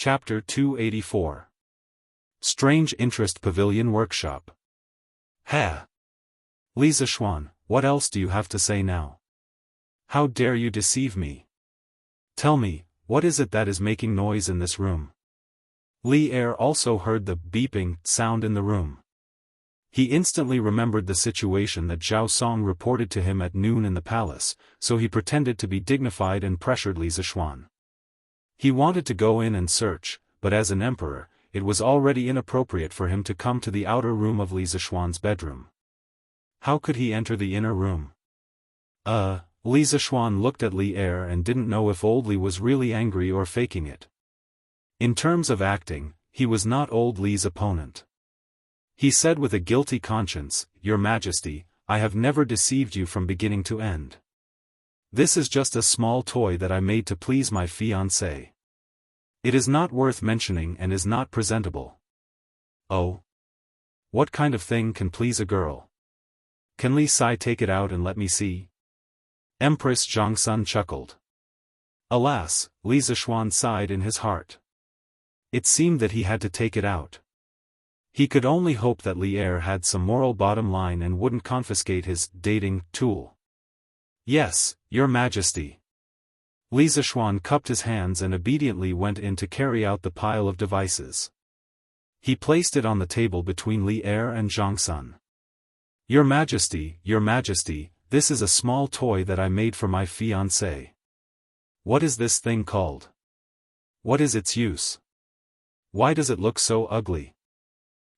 Chapter 284. Strange Interest Pavilion Workshop. Ha! Li Zishuan, what else do you have to say now? How dare you deceive me? Tell me, what is it that is making noise in this room? Li Er also heard the beeping sound in the room. He instantly remembered the situation that Zhao Song reported to him at noon in the palace, so he pretended to be dignified and pressured Li Zishuan. He wanted to go in and search, but as an emperor, it was already inappropriate for him to come to the outer room of Li Zishuan's bedroom. How could he enter the inner room? Li Zishuan looked at Li Er and didn't know if old Li was really angry or faking it. In terms of acting, he was not old Li's opponent. He said with a guilty conscience, "Your Majesty, I have never deceived you from beginning to end. This is just a small toy that I made to please my fiancée. It is not worth mentioning and is not presentable." Oh? What kind of thing can please a girl? Can Li Sai take it out and let me see? Empress Zhongsun chuckled. Alas, Li Zishuan sighed in his heart. It seemed that he had to take it out. He could only hope that Li Er had some moral bottom line and wouldn't confiscate his dating tool. Yes, Your Majesty. Li Zishuan cupped his hands and obediently went in to carry out the pile of devices. He placed it on the table between Li Er and Zhongsun. Your Majesty, this is a small toy that I made for my fiancée. What is this thing called? What is its use? Why does it look so ugly?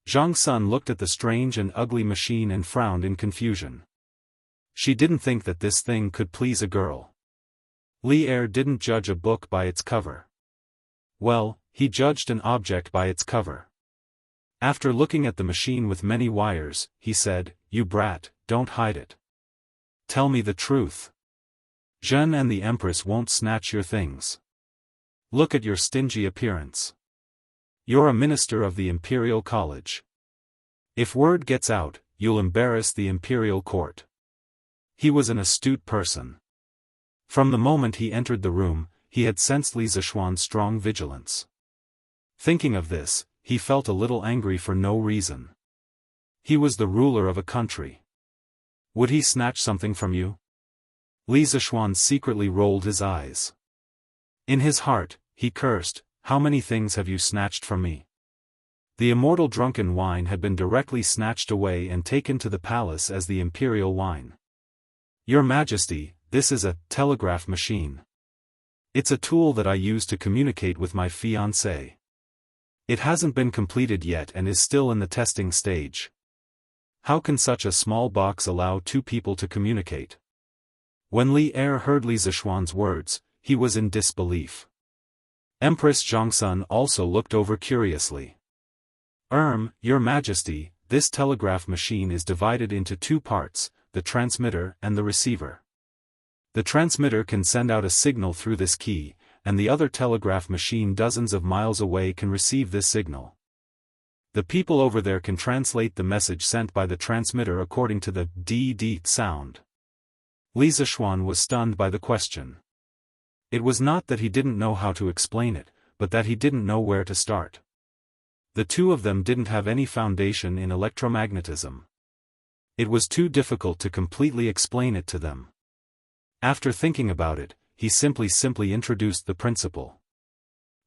Zhongsun looked at the strange and ugly machine and frowned in confusion. She didn't think that this thing could please a girl. Li Er didn't judge a book by its cover. Well, he judged an object by its cover. After looking at the machine with many wires, he said, "You brat, don't hide it. Tell me the truth. Zhen and the Empress won't snatch your things. Look at your stingy appearance. You're a minister of the Imperial College. If word gets out, you'll embarrass the Imperial Court." He was an astute person. From the moment he entered the room, he had sensed Li Zishuan's strong vigilance. Thinking of this, he felt a little angry for no reason. He was the ruler of a country. Would he snatch something from you? Li Zishuan secretly rolled his eyes. In his heart, he cursed, "How many things have you snatched from me?" The immortal drunken wine had been directly snatched away and taken to the palace as the imperial wine. Your Majesty, this is a telegraph machine. It's a tool that I use to communicate with my fiancée. It hasn't been completed yet and is still in the testing stage. How can such a small box allow two people to communicate? When Li Er heard Li Zishuan's words, he was in disbelief. Empress Zhongsun also looked over curiously. Your Majesty, this telegraph machine is divided into two parts, the transmitter and the receiver. The transmitter can send out a signal through this key, and the other telegraph machine dozens of miles away can receive this signal. The people over there can translate the message sent by the transmitter according to the d sound. Li Zishuan was stunned by the question. It was not that he didn't know how to explain it, but that he didn't know where to start. The two of them didn't have any foundation in electromagnetism. It was too difficult to completely explain it to them. After thinking about it, he simply introduced the principle.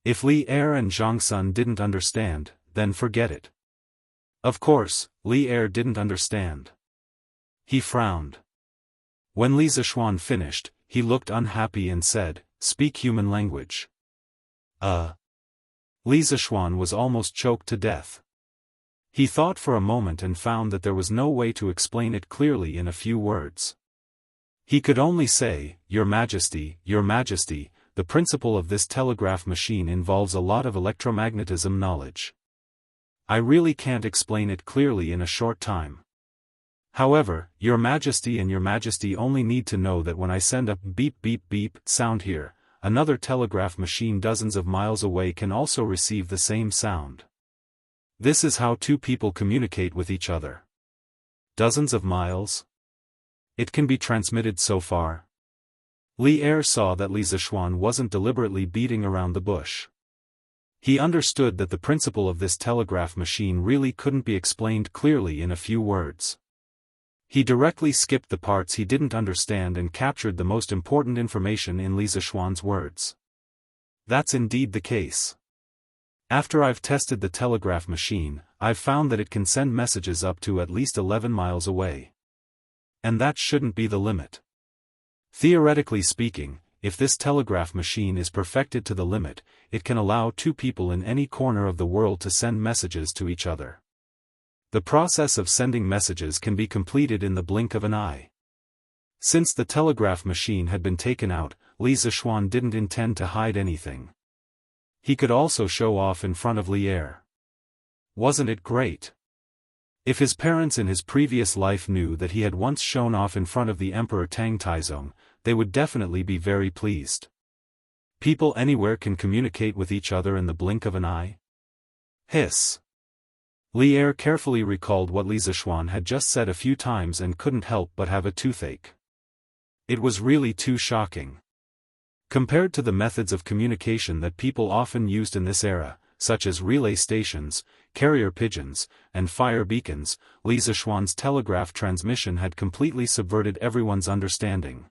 If Li Er and Zhongsun didn't understand, then forget it. Of course, Li Er didn't understand. He frowned. When Li Zishuan finished, he looked unhappy and said, "Speak human language." Li Zishuan was almost choked to death. He thought for a moment and found that there was no way to explain it clearly in a few words. He could only say, Your Majesty, the principle of this telegraph machine involves a lot of electromagnetism knowledge. I really can't explain it clearly in a short time. However, Your Majesty and Your Majesty only need to know that when I send a beep beep beep sound here, another telegraph machine dozens of miles away can also receive the same sound. This is how two people communicate with each other. Dozens of miles? It can be transmitted so far? Li Er saw that Li Zishuan wasn't deliberately beating around the bush. He understood that the principle of this telegraph machine really couldn't be explained clearly in a few words. He directly skipped the parts he didn't understand and captured the most important information in Li Zishuan's words. That's indeed the case. After I've tested the telegraph machine, I've found that it can send messages up to at least 11 miles away. And that shouldn't be the limit. Theoretically speaking, if this telegraph machine is perfected to the limit, it can allow two people in any corner of the world to send messages to each other. The process of sending messages can be completed in the blink of an eye. Since the telegraph machine had been taken out, Li Zishuan didn't intend to hide anything. He could also show off in front of Li Er. Wasn't it great? If his parents in his previous life knew that he had once shown off in front of the Emperor Tang Taizong, they would definitely be very pleased. People anywhere can communicate with each other in the blink of an eye. Hiss. Li Er carefully recalled what Li Zishuan had just said a few times and couldn't help but have a toothache. It was really too shocking. Compared to the methods of communication that people often used in this era, such as relay stations, carrier pigeons, and fire beacons, Li Zishuan's telegraph transmission had completely subverted everyone's understanding.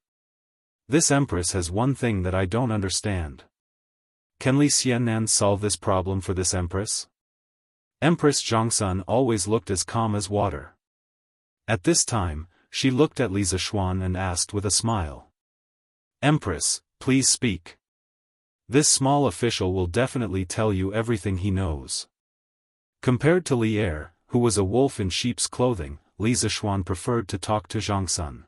This empress has one thing that I don't understand. Can Li Xiannan solve this problem for this empress? Empress Zhongsun always looked as calm as water. At this time, she looked at Li Zishuan and asked with a smile. Empress, please speak. This small official will definitely tell you everything he knows. Compared to Li Er, who was a wolf in sheep's clothing, Li Zishuan preferred to talk to Zhongsun.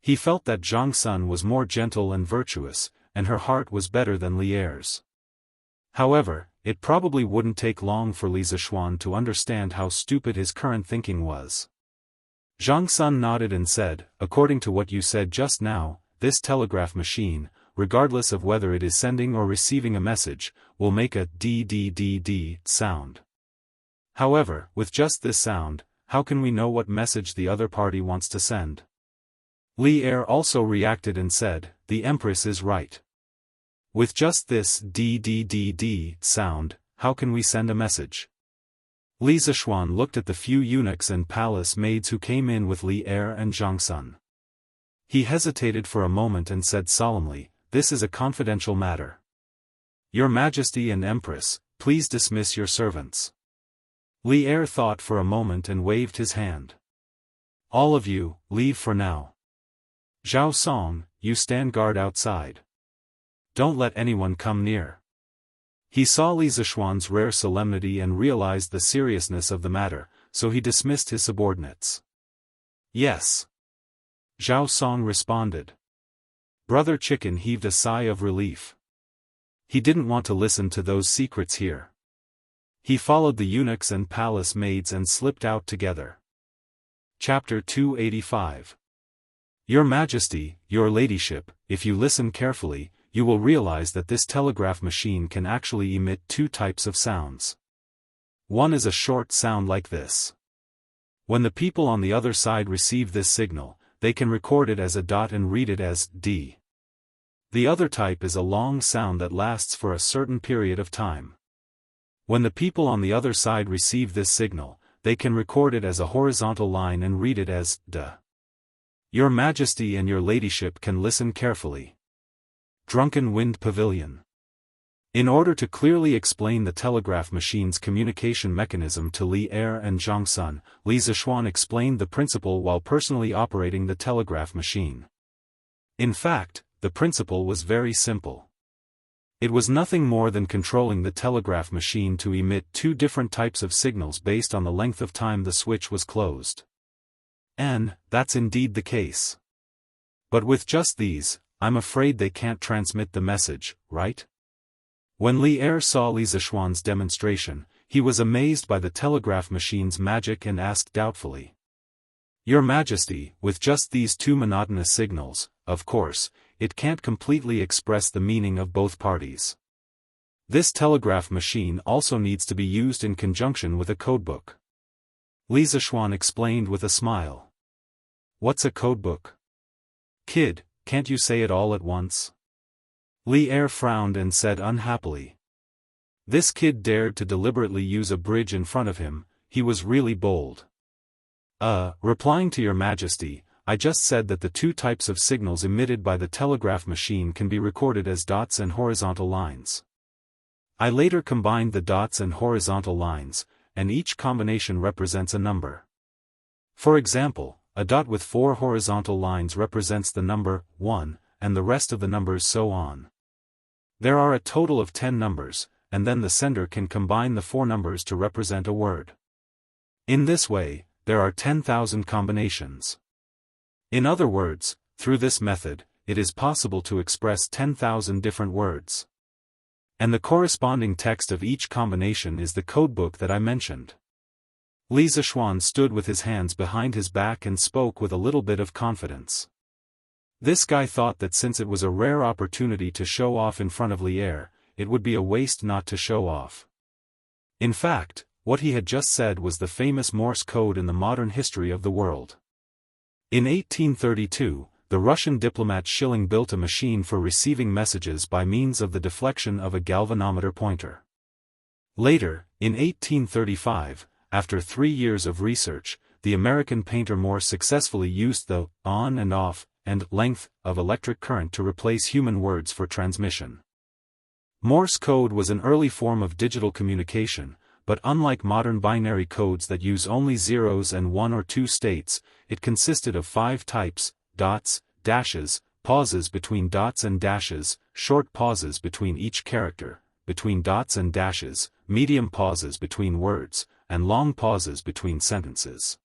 He felt that Zhongsun was more gentle and virtuous, and her heart was better than Li Er's. However, it probably wouldn't take long for Li Zishuan to understand how stupid his current thinking was. Zhongsun nodded and said, according to what you said just now, this telegraph machine, regardless of whether it is sending or receiving a message, will make a d-d-d-d sound. However, with just this sound, how can we know what message the other party wants to send? Li Er also reacted and said, the Empress is right. With just this d-d-d-d sound, how can we send a message? Li Zishuan looked at the few eunuchs and palace maids who came in with Li Er and Zhongsun. He hesitated for a moment and said solemnly, this is a confidential matter. Your Majesty and Empress, please dismiss your servants. Li Er thought for a moment and waved his hand. All of you, leave for now. Zhao Song, you stand guard outside. Don't let anyone come near. He saw Li Zishuan's rare solemnity and realized the seriousness of the matter, so he dismissed his subordinates. Yes. Zhao Song responded. Brother Chicken heaved a sigh of relief. He didn't want to listen to those secrets here. He followed the eunuchs and palace maids and slipped out together. Chapter 285. Your Majesty, Your Ladyship, if you listen carefully, you will realize that this telegraph machine can actually emit two types of sounds. One is a short sound like this. When the people on the other side receive this signal, they can record it as a dot and read it as D. The other type is a long sound that lasts for a certain period of time. When the people on the other side receive this signal, they can record it as a horizontal line and read it as D. Your Majesty and Your Ladyship can listen carefully. Drunken Wind Pavilion. In order to clearly explain the telegraph machine's communication mechanism to Li Er and Zhongsun, Li Zishuan explained the principle while personally operating the telegraph machine. In fact, the principle was very simple. It was nothing more than controlling the telegraph machine to emit two different types of signals based on the length of time the switch was closed. And that's indeed the case. But with just these, I'm afraid they can't transmit the message, right? When Li Er saw Li Zishuan's demonstration, he was amazed by the telegraph machine's magic and asked doubtfully. Your Majesty, with just these two monotonous signals, of course, it can't completely express the meaning of both parties. This telegraph machine also needs to be used in conjunction with a codebook. Li Zishuan explained with a smile. What's a codebook? Kid, can't you say it all at once? Li Er frowned and said unhappily. This kid dared to deliberately use a bridge in front of him. He was really bold. Replying to your majesty, I just said that the two types of signals emitted by the telegraph machine can be recorded as dots and horizontal lines. I later combined the dots and horizontal lines, and each combination represents a number. For example, a dot with 4 horizontal lines represents the number 1, and the rest of the numbers so on. There are a total of 10 numbers, and then the sender can combine the 4 numbers to represent a word. In this way, there are 10,000 combinations. In other words, through this method, it is possible to express 10,000 different words. And the corresponding text of each combination is the codebook that I mentioned. Li Zishuan stood with his hands behind his back and spoke with a little bit of confidence. This guy thought that since it was a rare opportunity to show off in front of Li Er, it would be a waste not to show off. In fact, what he had just said was the famous Morse code in the modern history of the world. In 1832, the Russian diplomat Schilling built a machine for receiving messages by means of the deflection of a galvanometer pointer. Later, in 1835, after 3 years of research, the American painter Morse successfully used the on and off and length of electric current to replace human words for transmission. Morse code was an early form of digital communication, but unlike modern binary codes that use only zeros and 1 or 2 states, it consisted of 5 types: dots, dashes, pauses between dots and dashes, short pauses between each character, between dots and dashes, medium pauses between words, and long pauses between sentences.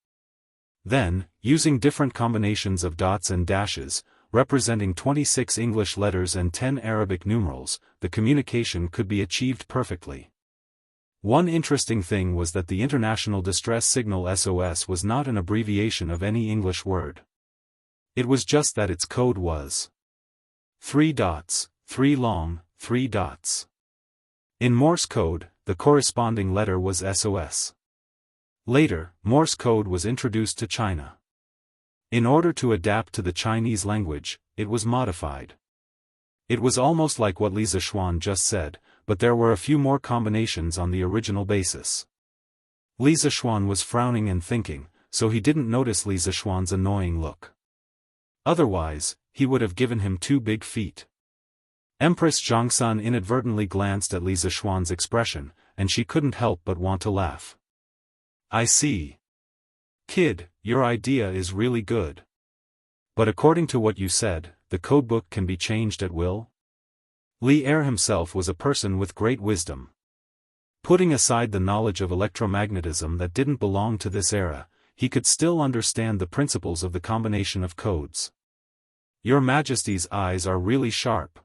Then, using different combinations of dots and dashes, representing 26 English letters and 10 Arabic numerals, the communication could be achieved perfectly. One interesting thing was that the international distress signal SOS was not an abbreviation of any English word. It was just that its code was 3 dots, 3 long, 3 dots. In Morse code, the corresponding letter was SOS. Later, Morse code was introduced to China. In order to adapt to the Chinese language, it was modified. It was almost like what Li Zishuan just said, but there were a few more combinations on the original basis. Li Zishuan was frowning and thinking, so he didn't notice Li Zishuan's annoying look. Otherwise, he would have given him 2 big feet. Empress Zhongsun inadvertently glanced at Li Zishuan's expression, and she couldn't help but want to laugh. I see. Kid, your idea is really good. But according to what you said, the codebook can be changed at will? Li Er himself was a person with great wisdom. Putting aside the knowledge of electromagnetism that didn't belong to this era, he could still understand the principles of the combination of codes. Your Majesty's eyes are really sharp.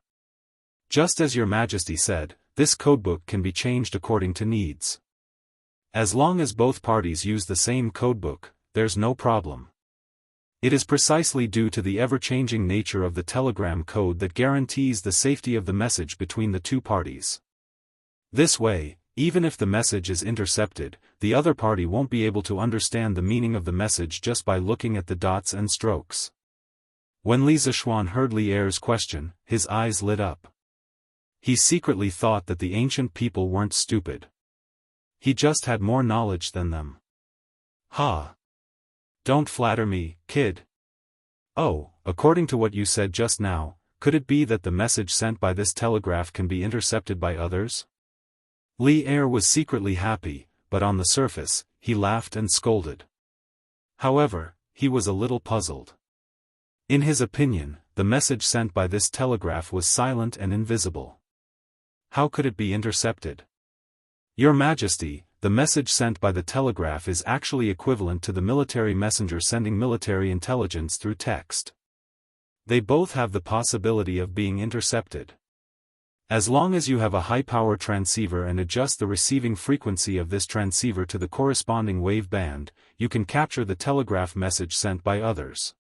Just as your Majesty said, this codebook can be changed according to needs. As long as both parties use the same codebook, there's no problem. It is precisely due to the ever-changing nature of the telegram code that guarantees the safety of the message between the two parties. This way, even if the message is intercepted, the other party won't be able to understand the meaning of the message just by looking at the dots and strokes. When Li Zishuan heard Li Er's question, his eyes lit up. He secretly thought that the ancient people weren't stupid. He just had more knowledge than them. Ha! Don't flatter me, kid. Oh, according to what you said just now, could it be that the message sent by this telegraph can be intercepted by others? Li Er was secretly happy, but on the surface, he laughed and scolded. However, he was a little puzzled. In his opinion, the message sent by this telegraph was silent and invisible. How could it be intercepted? Your Majesty, the message sent by the telegraph is actually equivalent to the military messenger sending military intelligence through text. They both have the possibility of being intercepted. As long as you have a high-power transceiver and adjust the receiving frequency of this transceiver to the corresponding wave band, you can capture the telegraph message sent by others.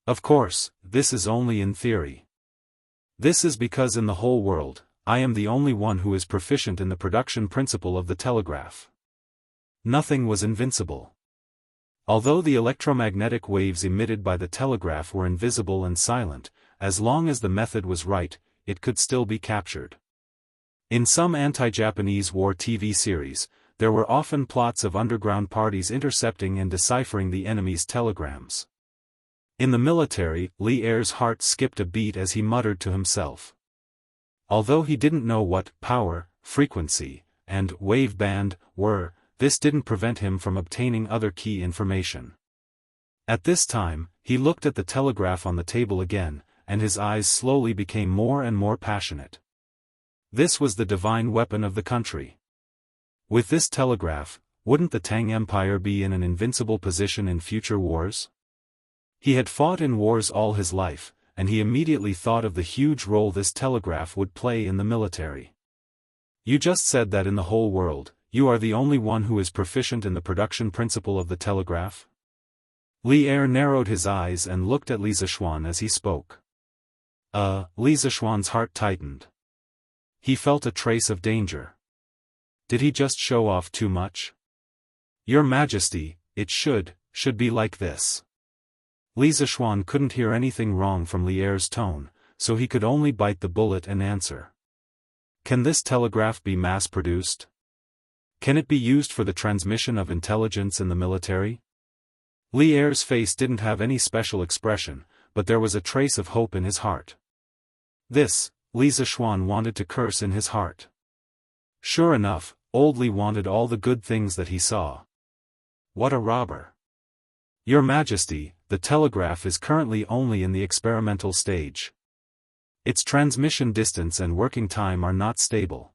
Of course, this is only in theory. This is because in the whole world, I am the only one who is proficient in the production principle of the telegraph. Nothing was invincible. Although the electromagnetic waves emitted by the telegraph were invisible and silent, as long as the method was right, it could still be captured. In some anti-Japanese war TV series, there were often plots of underground parties intercepting and deciphering the enemy's telegrams. In the military, Li Er's heart skipped a beat as he muttered to himself. Although he didn't know what power, frequency, and wave band were, this didn't prevent him from obtaining other key information. At this time, he looked at the telegraph on the table again, and his eyes slowly became more and more passionate. This was the divine weapon of the country. With this telegraph, wouldn't the Tang Empire be in an invincible position in future wars? He had fought in wars all his life, and he immediately thought of the huge role this telegraph would play in the military. You just said that in the whole world, you are the only one who is proficient in the production principle of the telegraph? Li Er narrowed his eyes and looked at Li Zishuan as he spoke. Li Zishuan's heart tightened. He felt a trace of danger. Did he just show off too much? Your Majesty, it should be like this. Li Zishuan couldn't hear anything wrong from Li Er's tone, so he could only bite the bullet and answer. Can this telegraph be mass-produced? Can it be used for the transmission of intelligence in the military? Li Er's face didn't have any special expression, but there was a trace of hope in his heart. This, Li Zishuan wanted to curse in his heart. Sure enough, old Li wanted all the good things that he saw. What a robber! Your Majesty, the telegraph is currently only in the experimental stage. Its transmission distance and working time are not stable.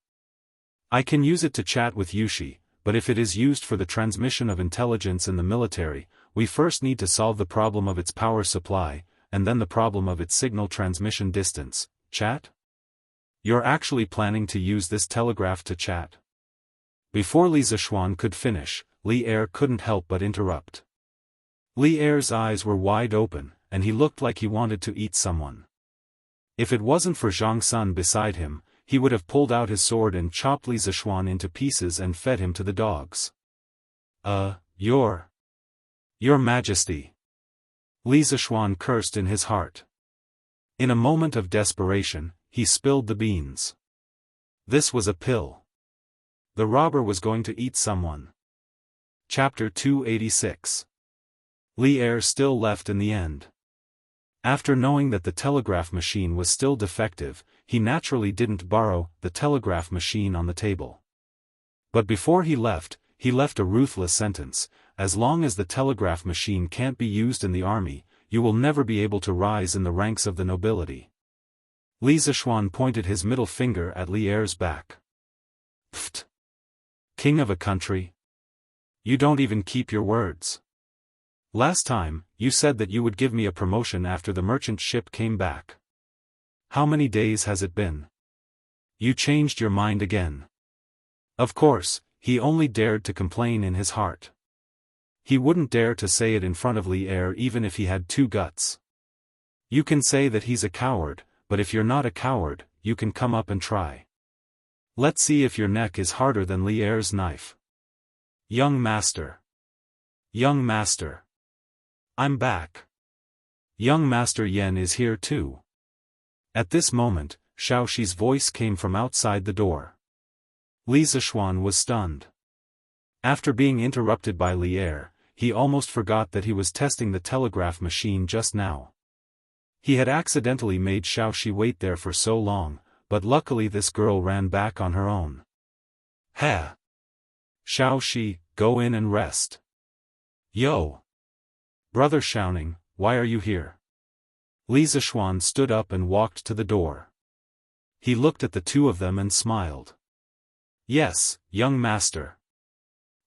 I can use it to chat with Yushi, but if it is used for the transmission of intelligence in the military, we first need to solve the problem of its power supply, and then the problem of its signal transmission distance. Chat? You're actually planning to use this telegraph to chat? Before Li Zishuan could finish, Li Er couldn't help but interrupt. Li Er's eyes were wide open, and he looked like he wanted to eat someone. If it wasn't for Zhang Sun beside him, he would have pulled out his sword and chopped Li Zishuan into pieces and fed him to the dogs. Your Majesty! Li Zishuan cursed in his heart. In a moment of desperation, he spilled the beans. This was a pill. The robber was going to eat someone. Chapter 286. Li Er still left in the end. After knowing that the telegraph machine was still defective, he naturally didn't borrow the telegraph machine on the table. But before he left a ruthless sentence: as long as the telegraph machine can't be used in the army, you will never be able to rise in the ranks of the nobility. Li Zishuan pointed his middle finger at Li Er's back. Pfft! King of a country? You don't even keep your words. Last time, you said that you would give me a promotion after the merchant ship came back. How many days has it been? You changed your mind again. Of course, he only dared to complain in his heart. He wouldn't dare to say it in front of Li Er even if he had two guts. You can say that he's a coward, but if you're not a coward, you can come up and try. Let's see if your neck is harder than Li Er's knife. Young Master. Young Master. I'm back. Young Master Yen is here too. At this moment, Xiaoxi's voice came from outside the door. Li Zishuan was stunned. After being interrupted by Li Er, he almost forgot that he was testing the telegraph machine just now. He had accidentally made Xiaoxi wait there for so long, but luckily this girl ran back on her own. Ha! Xiaoxi, go in and rest. Yo! Brother Xiaoning, why are you here? Li Zishuan stood up and walked to the door. He looked at the two of them and smiled. Yes, young master.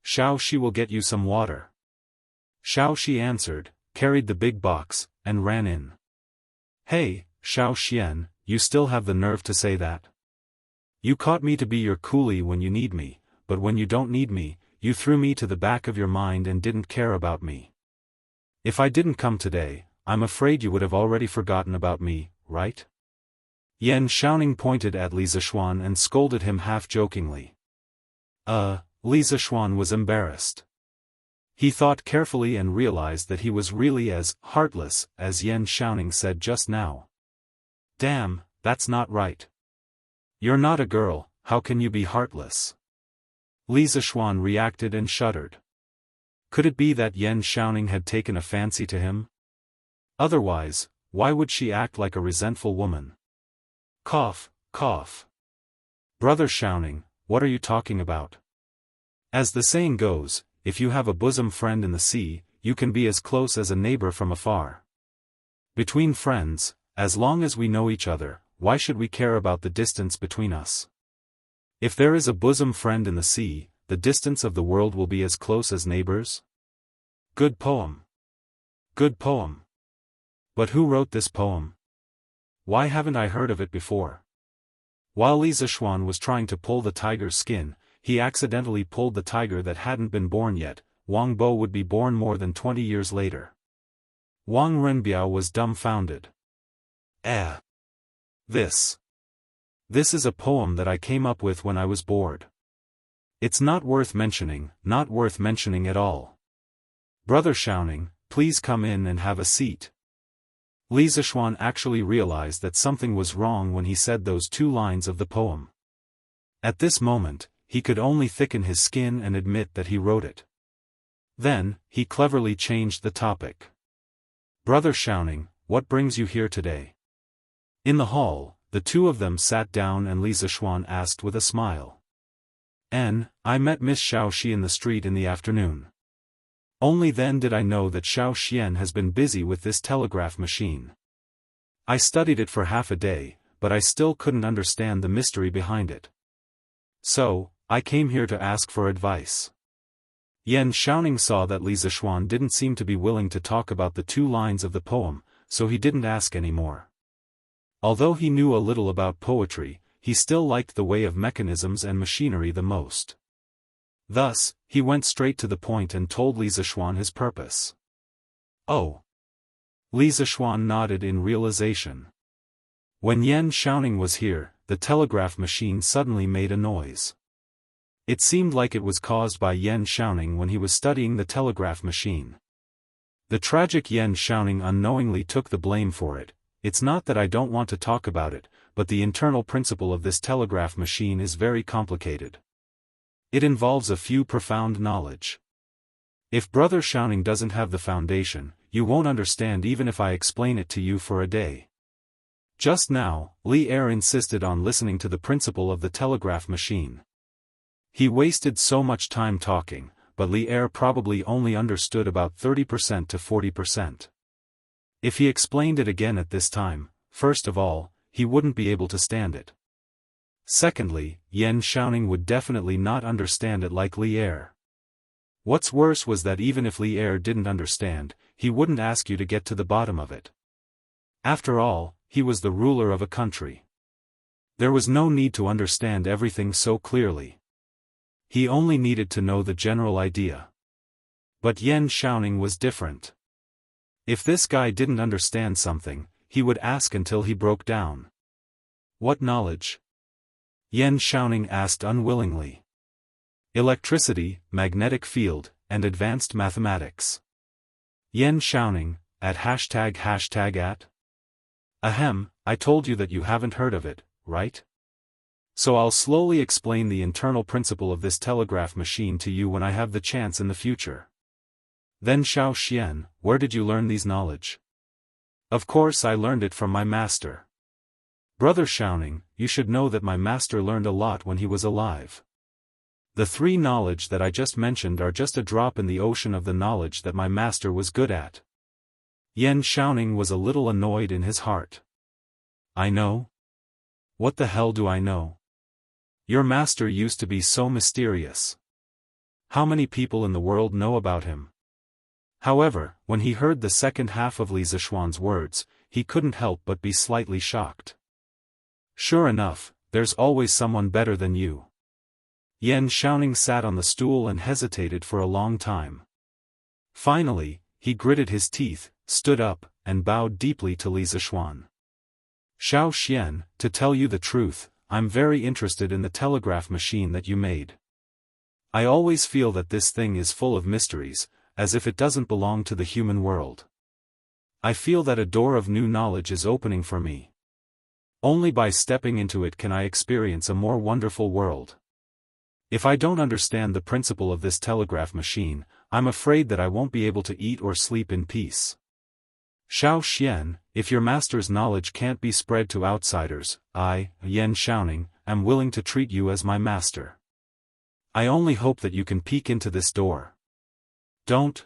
Xiaoxi will get you some water. Xiaoxi answered, carried the big box, and ran in. Hey, Xiao Xian, you still have the nerve to say that? You caught me to be your coolie when you need me, but when you don't need me, you threw me to the back of your mind and didn't care about me. If I didn't come today, I'm afraid you would have already forgotten about me, right? Yan Xiaoning pointed at Li Zishuan and scolded him half-jokingly. Li Zishuan was embarrassed. He thought carefully and realized that he was really as heartless as Yan Xiaoning said just now. Damn, that's not right. You're not a girl, how can you be heartless? Li Zishuan reacted and shuddered. Could it be that Yan Xiaoning had taken a fancy to him? Otherwise, why would she act like a resentful woman? Cough, cough. Brother Xiaoning, what are you talking about? As the saying goes, if you have a bosom friend in the sea, you can be as close as a neighbor from afar. Between friends, as long as we know each other, why should we care about the distance between us? If there is a bosom friend in the sea, the distance of the world will be as close as neighbors? Good poem. Good poem. But who wrote this poem? Why haven't I heard of it before? While Li Zishuan was trying to pull the tiger's skin, he accidentally pulled the tiger that hadn't been born yet. Wang Bo would be born more than 20 years later. Wang Renbiao was dumbfounded. This is a poem that I came up with when I was bored. It's not worth mentioning at all. Brother Xiaoning, please come in and have a seat. Li Zishuan actually realized that something was wrong when he said those 2 lines of the poem. At this moment, he could only thicken his skin and admit that he wrote it. Then, he cleverly changed the topic. Brother Xiaoning, what brings you here today? In the hall, the 2 of them sat down and Li Zishuan asked with a smile. I met Miss Xiao Xi in the street in the afternoon. Only then did I know that Xiao Xian has been busy with this telegraph machine. I studied it for half a day, but I still couldn't understand the mystery behind it. So, I came here to ask for advice. Yan Xiaoning saw that Li Zishuan didn't seem to be willing to talk about the 2 lines of the poem, so he didn't ask any more. Although he knew a little about poetry, he still liked the way of mechanisms and machinery the most. Thus, he went straight to the point and told Li Zishuan his purpose. Oh. Li Zishuan nodded in realization. When Yan Xiaoning was here, the telegraph machine suddenly made a noise. It seemed like it was caused by Yan Xiaoning when he was studying the telegraph machine. The tragic Yan Xiaoning unknowingly took the blame for it. It's not that I don't want to talk about it, but the internal principle of this telegraph machine is very complicated. It involves a few profound knowledge. If Brother Xiaoning doesn't have the foundation, you won't understand even if I explain it to you for a day. Just now, Li Er insisted on listening to the principle of the telegraph machine. He wasted so much time talking, but Li Er probably only understood about 30% to 40%. If he explained it again at this time, first of all, he wouldn't be able to stand it. Secondly, Yan Xiaoning would definitely not understand it like Li Er. What's worse was that even if Li Er didn't understand, he wouldn't ask you to get to the bottom of it. After all, he was the ruler of a country. There was no need to understand everything so clearly. He only needed to know the general idea. But Yan Xiaoning was different. If this guy didn't understand something, he would ask until he broke down. What knowledge? Yan Xiaoning asked unwillingly. Electricity, magnetic field, and advanced mathematics. Yan Xiaoning, at #@. Ahem, I told you that you haven't heard of it, right? So I'll slowly explain the internal principle of this telegraph machine to you when I have the chance in the future. Then Xiao Xian, where did you learn these knowledge? Of course I learned it from my master. Brother Xiaoning, you should know that my master learned a lot when he was alive. The 3 knowledge that I just mentioned are just a drop in the ocean of the knowledge that my master was good at. Yan Xiaoning was a little annoyed in his heart. I know? What the hell do I know? Your master used to be so mysterious. How many people in the world know about him? However, when he heard the second half of Li Zishuan's words, he couldn't help but be slightly shocked. Sure enough, there's always someone better than you. Yan Xiaoning sat on the stool and hesitated for a long time. Finally, he gritted his teeth, stood up, and bowed deeply to Li Zishuan. Xiao Xian, to tell you the truth, I'm very interested in the telegraph machine that you made. I always feel that this thing is full of mysteries, as if it doesn't belong to the human world. I feel that a door of new knowledge is opening for me. Only by stepping into it can I experience a more wonderful world. If I don't understand the principle of this telegraph machine, I'm afraid that I won't be able to eat or sleep in peace. Xiao Xian, if your master's knowledge can't be spread to outsiders, I, Yan Xiaoning, am willing to treat you as my master. I only hope that you can peek into this door. Don't.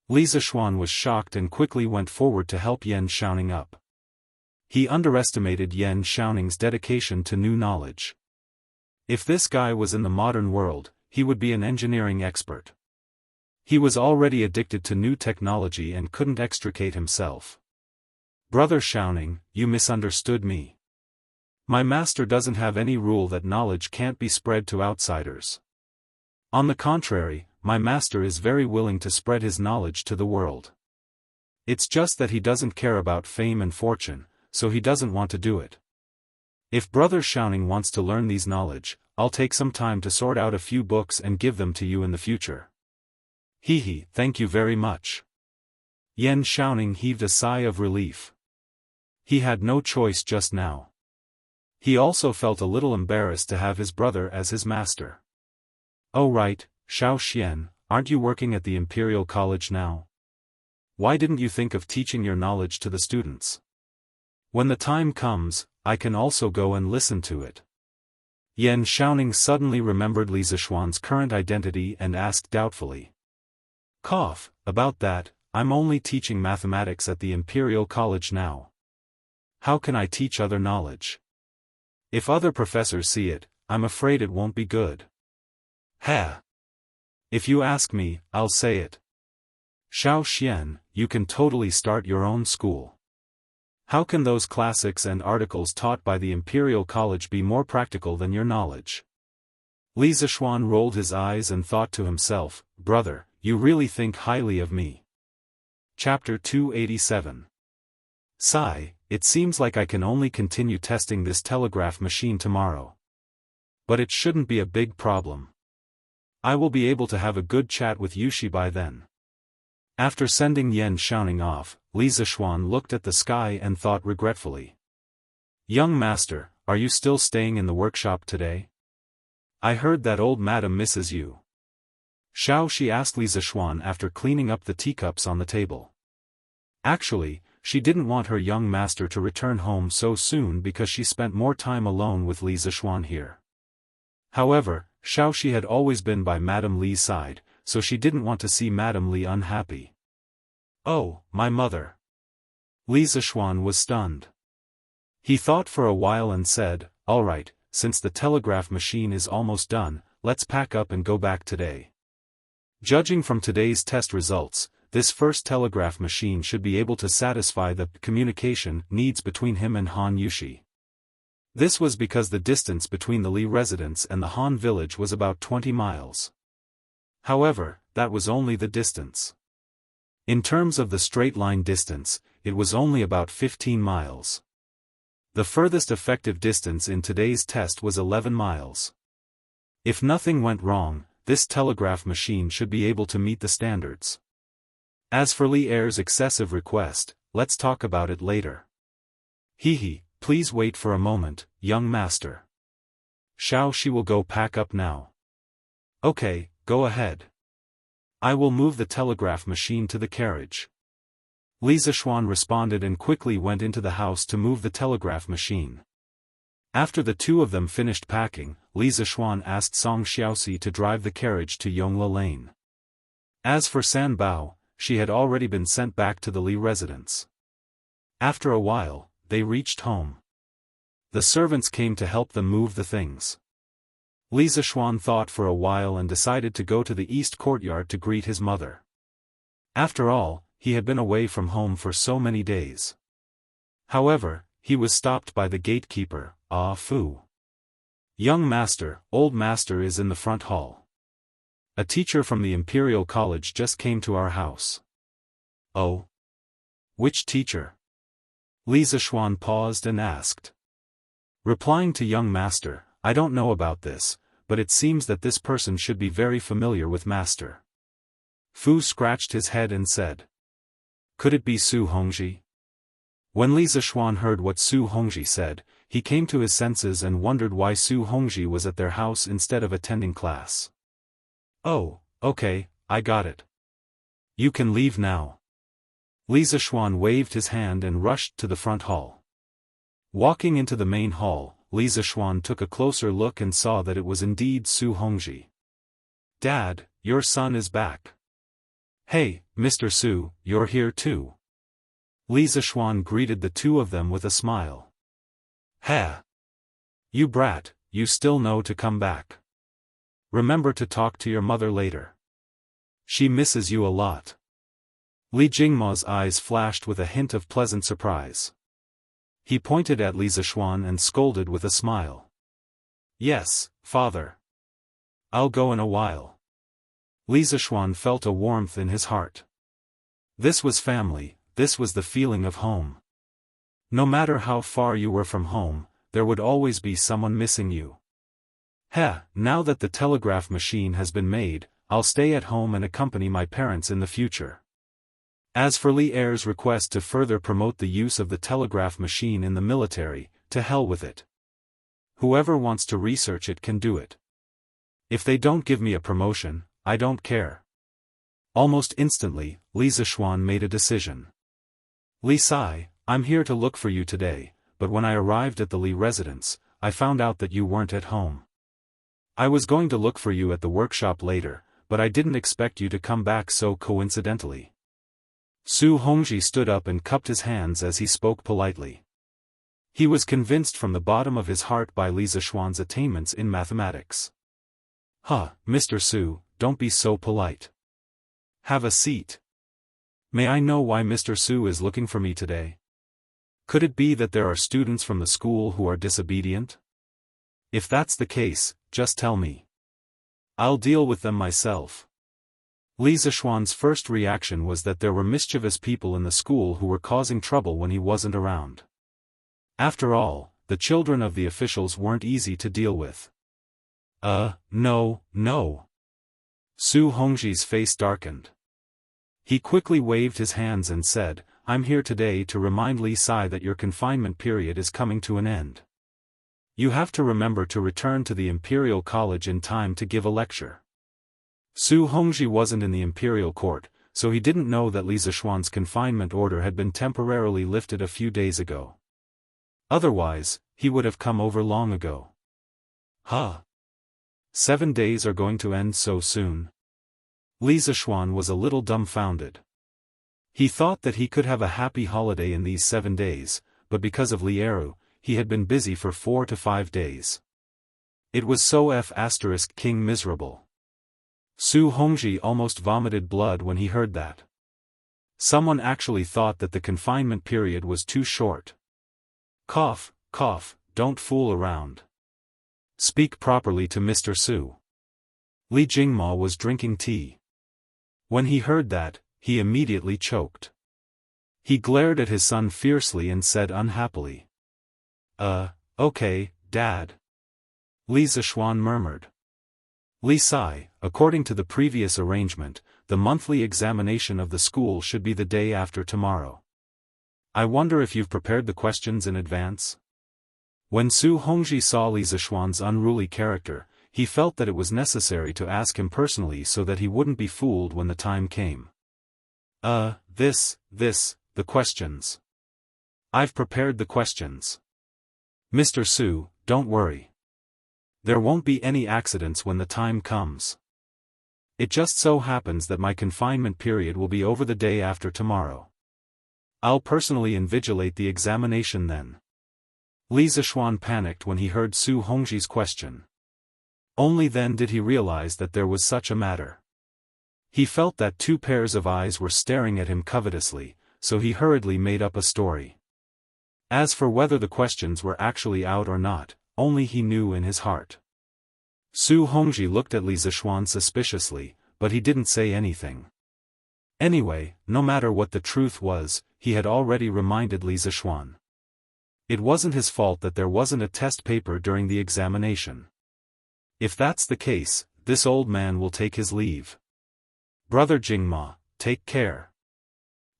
Li Zishuan was shocked and quickly went forward to help Yan Xiaoning up. He underestimated Yan Xiaoning's dedication to new knowledge. If this guy was in the modern world, he would be an engineering expert. He was already addicted to new technology and couldn't extricate himself. Brother Xiaoning, you misunderstood me. My master doesn't have any rule that knowledge can't be spread to outsiders. On the contrary, my master is very willing to spread his knowledge to the world. It's just that he doesn't care about fame and fortune, so he doesn't want to do it. If Brother Xiaoning wants to learn these knowledge, I'll take some time to sort out a few books and give them to you in the future. Thank you very much. Yan Xiaoning heaved a sigh of relief. He had no choice just now. He also felt a little embarrassed to have his brother as his master. Oh right, Xiao Xian, aren't you working at the Imperial College now? Why didn't you think of teaching your knowledge to the students? When the time comes, I can also go and listen to it. Yan Xiaoning suddenly remembered Li Zishuan's current identity and asked doubtfully. About that, I'm only teaching mathematics at the Imperial College now. How can I teach other knowledge? If other professors see it, I'm afraid it won't be good. If you ask me, I'll say it. Xiao Xian, you can totally start your own school. How can those classics and articles taught by the Imperial College be more practical than your knowledge? Li Zishuan rolled his eyes and thought to himself, brother, you really think highly of me. Chapter 287. Sigh, it seems like I can only continue testing this telegraph machine tomorrow. But it shouldn't be a big problem. I will be able to have a good chat with Yushi by then. After sending Yan Xiaoning off, Li Zishuan looked at the sky and thought regretfully. Young master, are you still staying in the workshop today? I heard that old madam misses you. She asked Li Zishuan after cleaning up the teacups on the table. Actually, she didn't want her young master to return home so soon because she spent more time alone with Li Zishuan here. However, Shi had always been by Madame Li's side, so she didn't want to see Madame Li unhappy. Oh, my mother. Li Zishuan was stunned. He thought for a while and said, all right, since the telegraph machine is almost done, let's pack up and go back today. Judging from today's test results, this first telegraph machine should be able to satisfy the communication needs between him and Han Yushi. This was because the distance between the Li residence and the Han village was about 20 miles. However, that was only the distance. In terms of the straight-line distance, it was only about 15 miles. The furthest effective distance in today's test was 11 miles. If nothing went wrong, this telegraph machine should be able to meet the standards. As for Li Er's excessive request, let's talk about it later. Please wait for a moment, young master. She will go pack up now. Okay, go ahead. I will move the telegraph machine to the carriage. Li Zishuan responded and quickly went into the house to move the telegraph machine. After the two of them finished packing, Li Zishuan asked Song Xiaoxi to drive the carriage to Yongla Lane. As for San Bao, she had already been sent back to the Li residence. After a while, they reached home. The servants came to help them move the things. Li Zishuan thought for a while and decided to go to the east courtyard to greet his mother. After all, he had been away from home for so many days. However, he was stopped by the gatekeeper, Fu. Young master, old master is in the front hall. A teacher from the Imperial College just came to our house. Oh? Which teacher? Li Zishuan paused and asked. Replying to young master, I don't know about this, but it seems that this person should be very familiar with master. Fu scratched his head and said. Could it be Su Hongji? When Li Zishuan heard what Su Hongji said, he came to his senses and wondered why Su Hongji was at their house instead of attending class. "Oh, okay, I got it. You can leave now." Li Zishuan waved his hand and rushed to the front hall. Walking into the main hall, Li Zishuan took a closer look and saw that it was indeed Su Hongji. "Dad, your son is back." "Hey, Mr. Su, you're here too." Li Zishuan greeted the two of them with a smile. "Ha! You brat, you still know to come back. Remember to talk to your mother later. She misses you a lot." Li Jingma's eyes flashed with a hint of pleasant surprise. He pointed at Li Zishuan and scolded with a smile. "Yes, father. I'll go in a while." Li Zishuan felt a warmth in his heart. This was family, this was the feeling of home. No matter how far you were from home, there would always be someone missing you. Now that the telegraph machine has been made, I'll stay at home and accompany my parents in the future. As for Li Er's request to further promote the use of the telegraph machine in the military, to hell with it. Whoever wants to research it can do it. If they don't give me a promotion, I don't care. Almost instantly, Li Zishuan made a decision. "Li Sai, I'm here to look for you today, but when I arrived at the Li residence, I found out that you weren't at home. I was going to look for you at the workshop later, but I didn't expect you to come back so coincidentally." Su Hongji stood up and cupped his hands as he spoke politely. He was convinced from the bottom of his heart by Li Zishuan's attainments in mathematics. Mr. Su, don't be so polite. Have a seat. May I know why Mr. Su is looking for me today? Could it be that there are students from the school who are disobedient? If that's the case, just tell me. I'll deal with them myself. Li Zishuan's first reaction was that there were mischievous people in the school who were causing trouble when he wasn't around. After all, the children of the officials weren't easy to deal with. No. Su Hongji's face darkened. He quickly waved his hands and said, "I'm here today to remind Li Sai that your confinement period is coming to an end. You have to remember to return to the Imperial College in time to give a lecture." Su Hongji wasn't in the Imperial Court, so he didn't know that Li Zishuan's confinement order had been temporarily lifted a few days ago. Otherwise, he would have come over long ago. 7 days are going to end so soon? Li Zishuan was a little dumbfounded. He thought that he could have a happy holiday in these 7 days, but because of Li Eru, he had been busy for 4 to 5 days. It was so King miserable. Su Hongji almost vomited blood when he heard that. Someone actually thought that the confinement period was too short. Cough, don't fool around. Speak properly to Mr. Su. Li Jingma was drinking tea. When he heard that, he immediately choked. He glared at his son fiercely and said unhappily. Okay, Dad. Li Zishuan murmured. Li Sai, according to the previous arrangement, the monthly examination of the school should be the day after tomorrow. I wonder if you've prepared the questions in advance? When Su Hongji saw Li Zishuan's unruly character, he felt that it was necessary to ask him personally so that he wouldn't be fooled when the time came. The questions. I've prepared the questions. Mr. Su, don't worry. There won't be any accidents when the time comes. It just so happens that my confinement period will be over the day after tomorrow. I'll personally invigilate the examination then. Li Zishuan panicked when he heard Su Hongji's question. Only then did he realize that there was such a matter. He felt that 2 pairs of eyes were staring at him covetously, so he hurriedly made up a story. As for whether the questions were actually out or not, only he knew in his heart. Su Hongji looked at Li Zishuan suspiciously, but he didn't say anything. Anyway, no matter what the truth was, he had already reminded Li Zishuan. It wasn't his fault that there wasn't a test paper during the examination. If that's the case, this old man will take his leave. Brother Jingma, take care.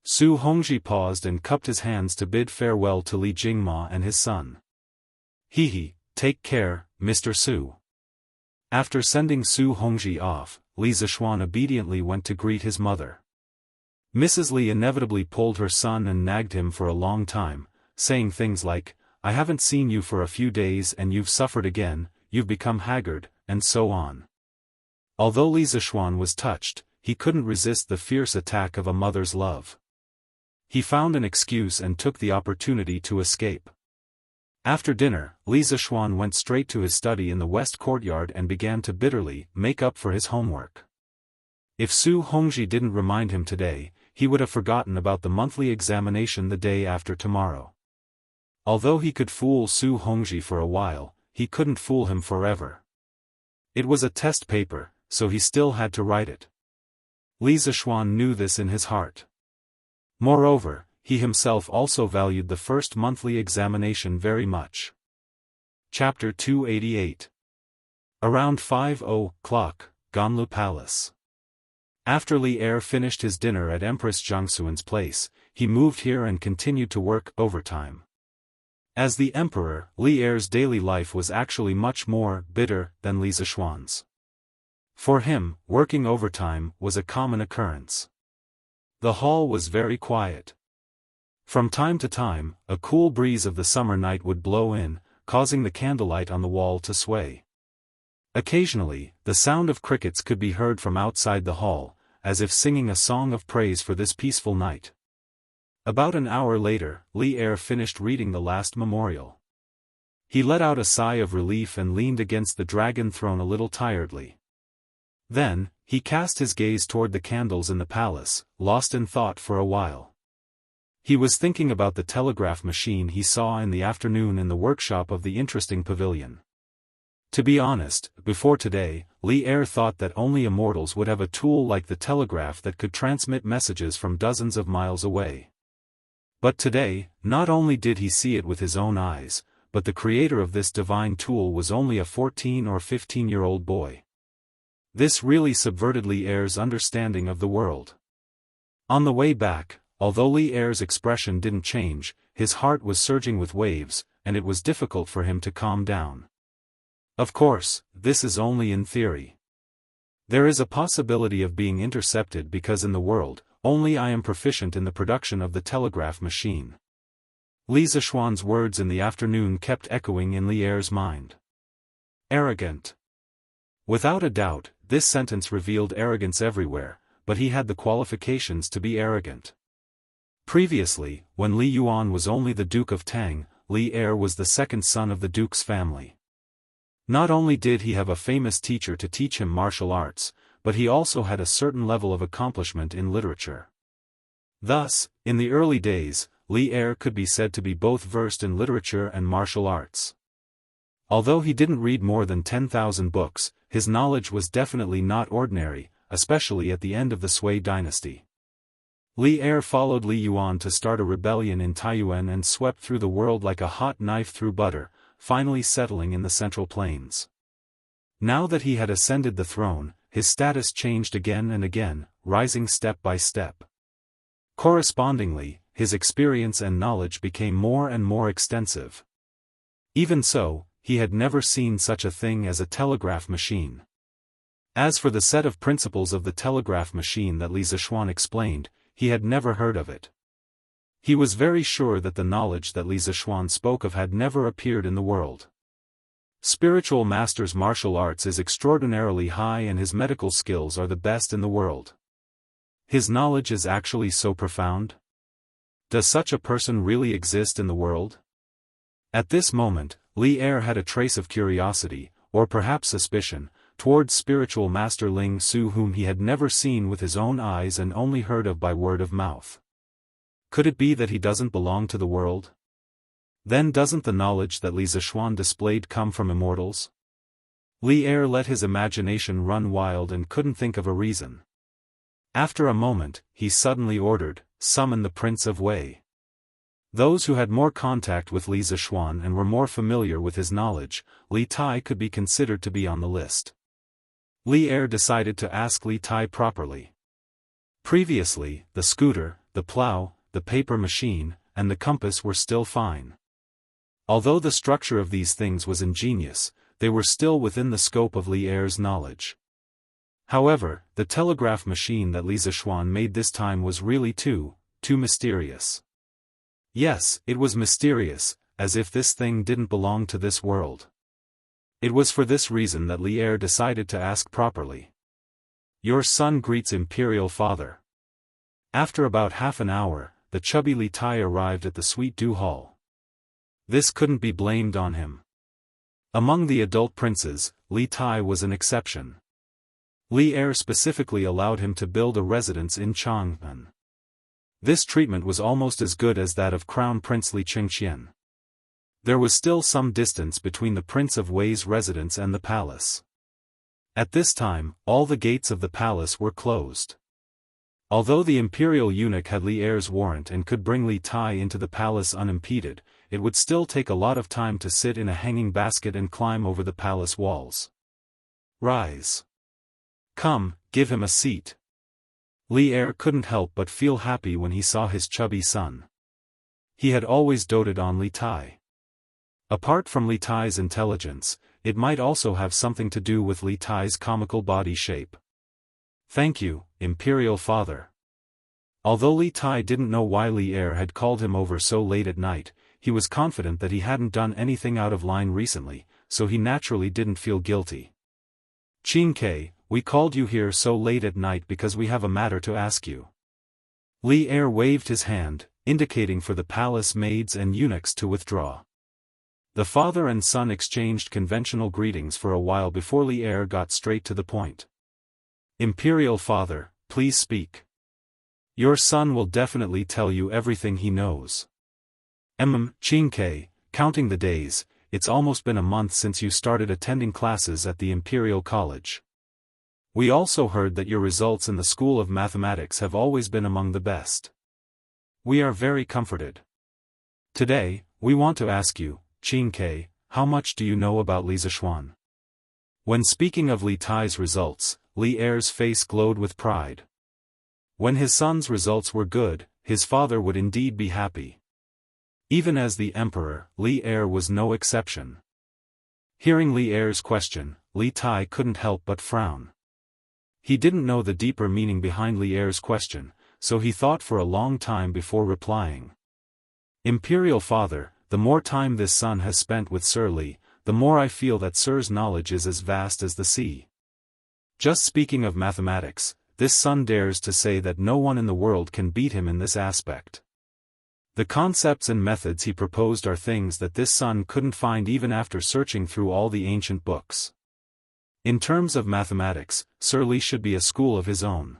Su Hongji paused and cupped his hands to bid farewell to Li Jingma and his son. He, take care, Mr. Su. After sending Su Hongji off, Li Zishuan obediently went to greet his mother. Mrs. Li inevitably pulled her son and nagged him for a long time, saying things like, "I haven't seen you for a few days and you've suffered again, you've become haggard," and so on. Although Li Zishuan was touched, he couldn't resist the fierce attack of a mother's love. He found an excuse and took the opportunity to escape. After dinner, Li Zishuan went straight to his study in the west courtyard and began to bitterly make up for his homework. If Su Hongji didn't remind him today, he would have forgotten about the monthly examination the day after tomorrow. Although he could fool Su Hongji for a while, he couldn't fool him forever. It was a test paper, so he still had to write it. Li Zishuan knew this in his heart. Moreover, he himself also valued the first monthly examination very much. Chapter 288. Around 5:00, Ganlu Palace. After Li Er finished his dinner at Empress Jiangxuan's place, he moved here and continued to work overtime. As the emperor, Li Er's daily life was actually much more bitter than Li Zishuan's. For him, working overtime was a common occurrence. The hall was very quiet. From time to time, a cool breeze of the summer night would blow in, causing the candlelight on the wall to sway. Occasionally, the sound of crickets could be heard from outside the hall, as if singing a song of praise for this peaceful night. About an hour later, Li Er finished reading the last memorial. He let out a sigh of relief and leaned against the dragon throne a little tiredly. Then, he cast his gaze toward the candles in the palace, lost in thought for a while. He was thinking about the telegraph machine he saw in the afternoon in the workshop of the interesting pavilion. To be honest, before today, Li Er thought that only immortals would have a tool like the telegraph that could transmit messages from dozens of miles away. But today, not only did he see it with his own eyes, but the creator of this divine tool was only a 14 or 15-year-old boy. This really subverted Li Er's understanding of the world. On the way back, although Li Er's expression didn't change, his heart was surging with waves, and it was difficult for him to calm down. Of course, this is only in theory. There is a possibility of being intercepted because in the world, only I am proficient in the production of the telegraph machine. Li Zishuan's words in the afternoon kept echoing in Li Er's mind. Arrogant. Without a doubt, this sentence revealed arrogance everywhere, but he had the qualifications to be arrogant. Previously, when Li Yuan was only the Duke of Tang, Li Er was the second son of the Duke's family. Not only did he have a famous teacher to teach him martial arts, but he also had a certain level of accomplishment in literature. Thus, in the early days, Li Er could be said to be both versed in literature and martial arts. Although he didn't read more than 10,000 books, his knowledge was definitely not ordinary, especially at the end of the Sui dynasty. Li Er followed Li Yuan to start a rebellion in Taiyuan and swept through the world like a hot knife through butter, finally settling in the Central Plains. Now that he had ascended the throne, his status changed again and again, rising step by step. Correspondingly, his experience and knowledge became more and more extensive. Even so, he had never seen such a thing as a telegraph machine. As for the set of principles of the telegraph machine that Li Zishuan explained, he had never heard of it. He was very sure that the knowledge that Li Zishuan spoke of had never appeared in the world. Spiritual master's martial arts is extraordinarily high and his medical skills are the best in the world. His knowledge is actually so profound? Does such a person really exist in the world? At this moment, Li Er had a trace of curiosity, or perhaps suspicion, towards spiritual master Ling Su whom he had never seen with his own eyes and only heard of by word of mouth. Could it be that he doesn't belong to the world? Then doesn't the knowledge that Li Zishuan displayed come from immortals? Li Er let his imagination run wild and couldn't think of a reason. After a moment, he suddenly ordered, "Summon the Prince of Wei." Those who had more contact with Li Zishuan and were more familiar with his knowledge, Li Tai could be considered to be on the list. Li Er decided to ask Li Tai properly. Previously, the scooter, the plow, the paper machine, and the compass were still fine. Although the structure of these things was ingenious, they were still within the scope of Li Er's knowledge. However, the telegraph machine that Li Zishuan made this time was really too mysterious. Yes, it was mysterious, as if this thing didn't belong to this world. It was for this reason that Li Er decided to ask properly. Your son greets Imperial Father. After about half an hour, the chubby Li Tai arrived at the Sweet Dew Hall. This couldn't be blamed on him. Among the adult princes, Li Tai was an exception. Li Er specifically allowed him to build a residence in Chang'an. This treatment was almost as good as that of Crown Prince Li Qingqian. There was still some distance between the Prince of Wei's residence and the palace. At this time, all the gates of the palace were closed. Although the imperial eunuch had Li Er's warrant and could bring Li Tai into the palace unimpeded, it would still take a lot of time to sit in a hanging basket and climb over the palace walls. Rise. Come, give him a seat. Li Er couldn't help but feel happy when he saw his chubby son. He had always doted on Li Tai. Apart from Li Tai's intelligence, it might also have something to do with Li Tai's comical body shape. Thank you, Imperial Father. Although Li Tai didn't know why Li Er had called him over so late at night, he was confident that he hadn't done anything out of line recently, so he naturally didn't feel guilty. Qingke, we called you here so late at night because we have a matter to ask you. Li Er waved his hand, indicating for the palace maids and eunuchs to withdraw. The father and son exchanged conventional greetings for a while before Li Er got straight to the point. Imperial Father, please speak. Your son will definitely tell you everything he knows. Qingke, counting the days, it's almost been a month since you started attending classes at the Imperial College. We also heard that your results in the School of Mathematics have always been among the best. We are very comforted. Today, we want to ask you, Qingke, how much do you know about Li Zishuan? When speaking of Li Tai's results, Li Er's face glowed with pride. When his son's results were good, his father would indeed be happy. Even as the emperor, Li Er was no exception. Hearing Li Er's question, Li Tai couldn't help but frown. He didn't know the deeper meaning behind Li Er's question, so he thought for a long time before replying. Imperial Father, the more time this son has spent with Sir Li, the more I feel that Sir's knowledge is as vast as the sea. Just speaking of mathematics, this son dares to say that no one in the world can beat him in this aspect. The concepts and methods he proposed are things that this son couldn't find even after searching through all the ancient books. In terms of mathematics, Sir Li should be a school of his own.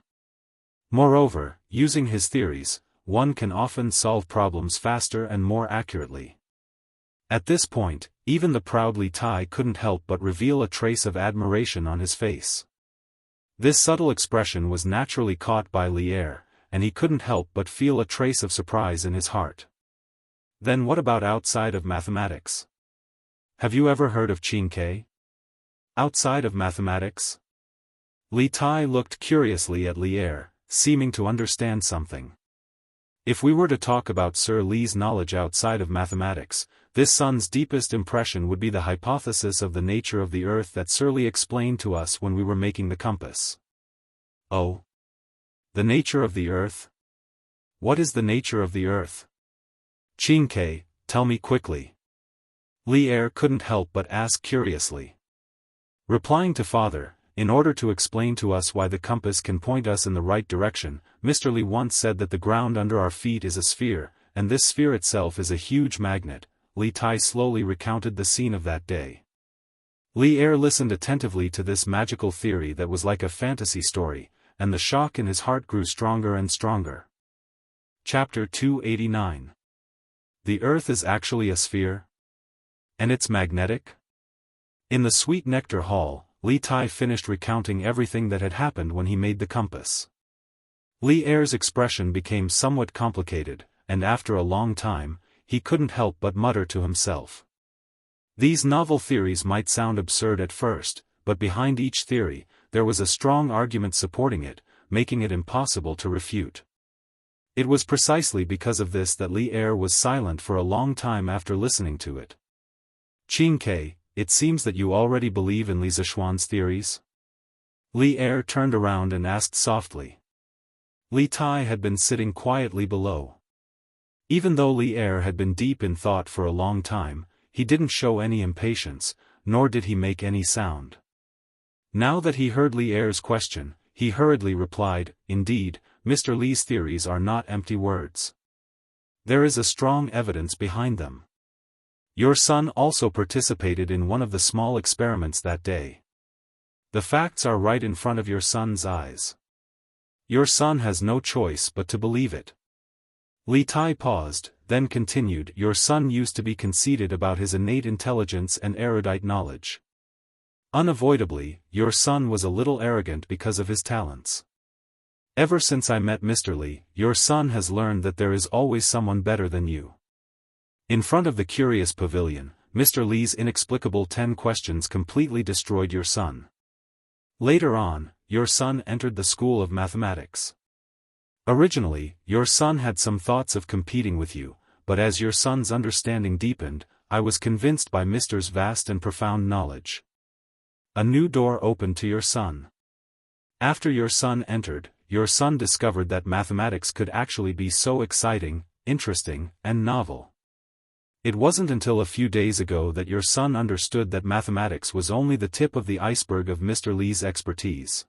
Moreover, using his theories, one can often solve problems faster and more accurately. At this point, even the proud Li Tai couldn't help but reveal a trace of admiration on his face. This subtle expression was naturally caught by Li Er, and he couldn't help but feel a trace of surprise in his heart. Then what about outside of mathematics? Have you ever heard of Qingke? Outside of mathematics? Li Tai looked curiously at Li Er, seeming to understand something. If we were to talk about Sir Li's knowledge outside of mathematics, this son's deepest impression would be the hypothesis of the nature of the earth that Sir Li explained to us when we were making the compass. Oh? The nature of the earth? What is the nature of the earth? Qingke, tell me quickly. Li Er couldn't help but ask curiously. Replying to father, in order to explain to us why the compass can point us in the right direction, Mr. Li once said that the ground under our feet is a sphere, and this sphere itself is a huge magnet. Li Tai slowly recounted the scene of that day. Li Er listened attentively to this magical theory that was like a fantasy story, and the shock in his heart grew stronger and stronger. Chapter 289. The Earth is actually a sphere? And it's magnetic? In the Sweet Nectar Hall, Li Tai finished recounting everything that had happened when he made the compass. Li Er's expression became somewhat complicated, and after a long time, he couldn't help but mutter to himself. These novel theories might sound absurd at first, but behind each theory, there was a strong argument supporting it, making it impossible to refute. It was precisely because of this that Li Er was silent for a long time after listening to it. Qingke, it seems that you already believe in Li Zishuan's theories? Li Er turned around and asked softly. Li Tai had been sitting quietly below. Even though Li Er had been deep in thought for a long time, he didn't show any impatience, nor did he make any sound. Now that he heard Li Er's question, he hurriedly replied, "Indeed, Mr. Li's theories are not empty words. There is a strong evidence behind them. Your son also participated in one of the small experiments that day. The facts are right in front of your son's eyes. Your son has no choice but to believe it." Li Tai paused, then continued, "Your son used to be conceited about his innate intelligence and erudite knowledge. Unavoidably, your son was a little arrogant because of his talents. Ever since I met Mr. Li, your son has learned that there is always someone better than you." In front of the curious pavilion, Mr. Li's inexplicable 10 questions completely destroyed your son. Later on, your son entered the school of mathematics. Originally, your son had some thoughts of competing with you, but as your son's understanding deepened, I was convinced by Mr.'s vast and profound knowledge. A new door opened to your son. After your son entered, your son discovered that mathematics could actually be so exciting, interesting, and novel. It wasn't until a few days ago that your son understood that mathematics was only the tip of the iceberg of Mr. Li's expertise.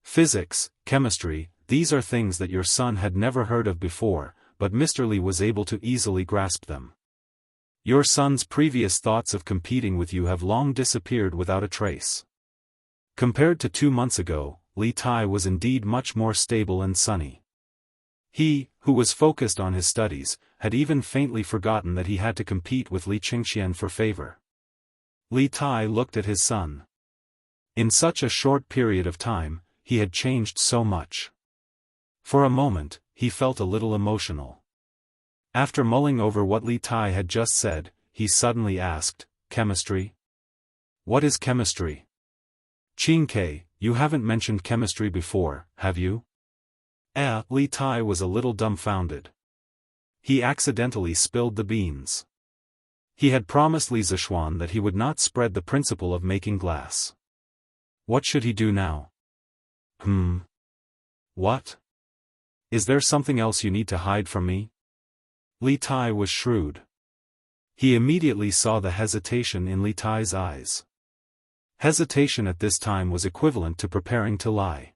Physics, chemistry, these are things that your son had never heard of before, but Mr. Li was able to easily grasp them. Your son's previous thoughts of competing with you have long disappeared without a trace. Compared to 2 months ago, Li Tai was indeed much more stable and sunny. He, who was focused on his studies, had even faintly forgotten that he had to compete with Li Qingxian for favor. Li Tai looked at his son. In such a short period of time, he had changed so much. For a moment, he felt a little emotional. After mulling over what Li Tai had just said, he suddenly asked, "Chemistry? What is chemistry?" "Qingke, you haven't mentioned chemistry before, have you?" Li Tai was a little dumbfounded. He accidentally spilled the beans. He had promised Li Zishuan that he would not spread the principle of making glass. What should he do now? What? Is there something else you need to hide from me? Li Tai was shrewd. He immediately saw the hesitation in Li Tai's eyes. Hesitation at this time was equivalent to preparing to lie.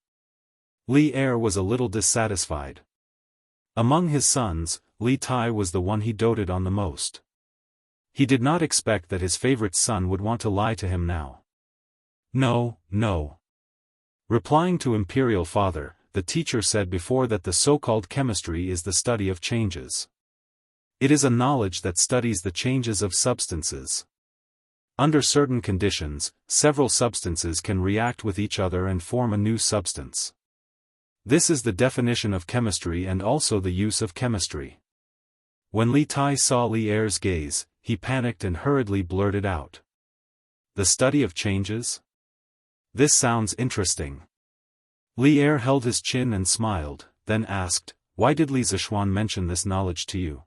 Li Er was a little dissatisfied. Among his sons, Li Tai was the one he doted on the most. He did not expect that his favorite son would want to lie to him now. No, no. Replying to Imperial Father, the teacher said before that the so-called chemistry is the study of changes. It is a knowledge that studies the changes of substances. Under certain conditions, several substances can react with each other and form a new substance. This is the definition of chemistry and also the use of chemistry. When Li Tai saw Li Er's gaze, he panicked and hurriedly blurted out. The study of changes? This sounds interesting. Li Er held his chin and smiled, then asked, "Why did Li Zishuan mention this knowledge to you?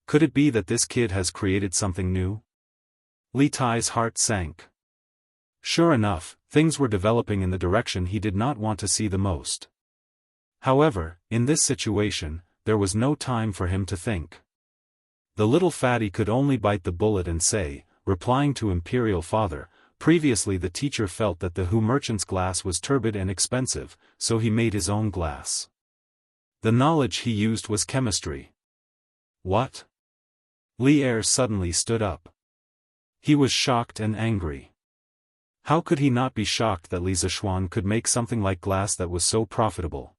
Could it be that this kid has created something new?" Li Tai's heart sank. Sure enough, things were developing in the direction he did not want to see the most. However, in this situation, there was no time for him to think. The little fatty could only bite the bullet and say, replying to Imperial Father, previously the teacher felt that the Hu merchant's glass was turbid and expensive, so he made his own glass. The knowledge he used was chemistry. What? Li Er suddenly stood up. He was shocked and angry. How could he not be shocked that Li Zishuan could make something like glass that was so profitable?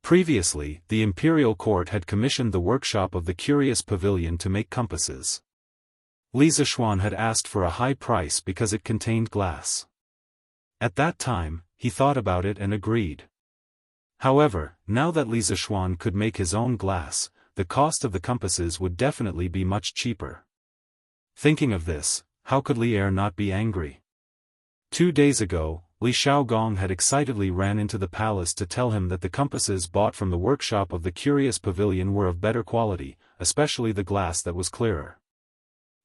Previously, the imperial court had commissioned the workshop of the curious pavilion to make compasses. Li Zishuan had asked for a high price because it contained glass. At that time, he thought about it and agreed. However, now that Li Zishuan could make his own glass, the cost of the compasses would definitely be much cheaper. Thinking of this, how could Li Er not be angry? 2 days ago, Li Shaogong had excitedly ran into the palace to tell him that the compasses bought from the workshop of the curious pavilion were of better quality, especially the glass that was clearer.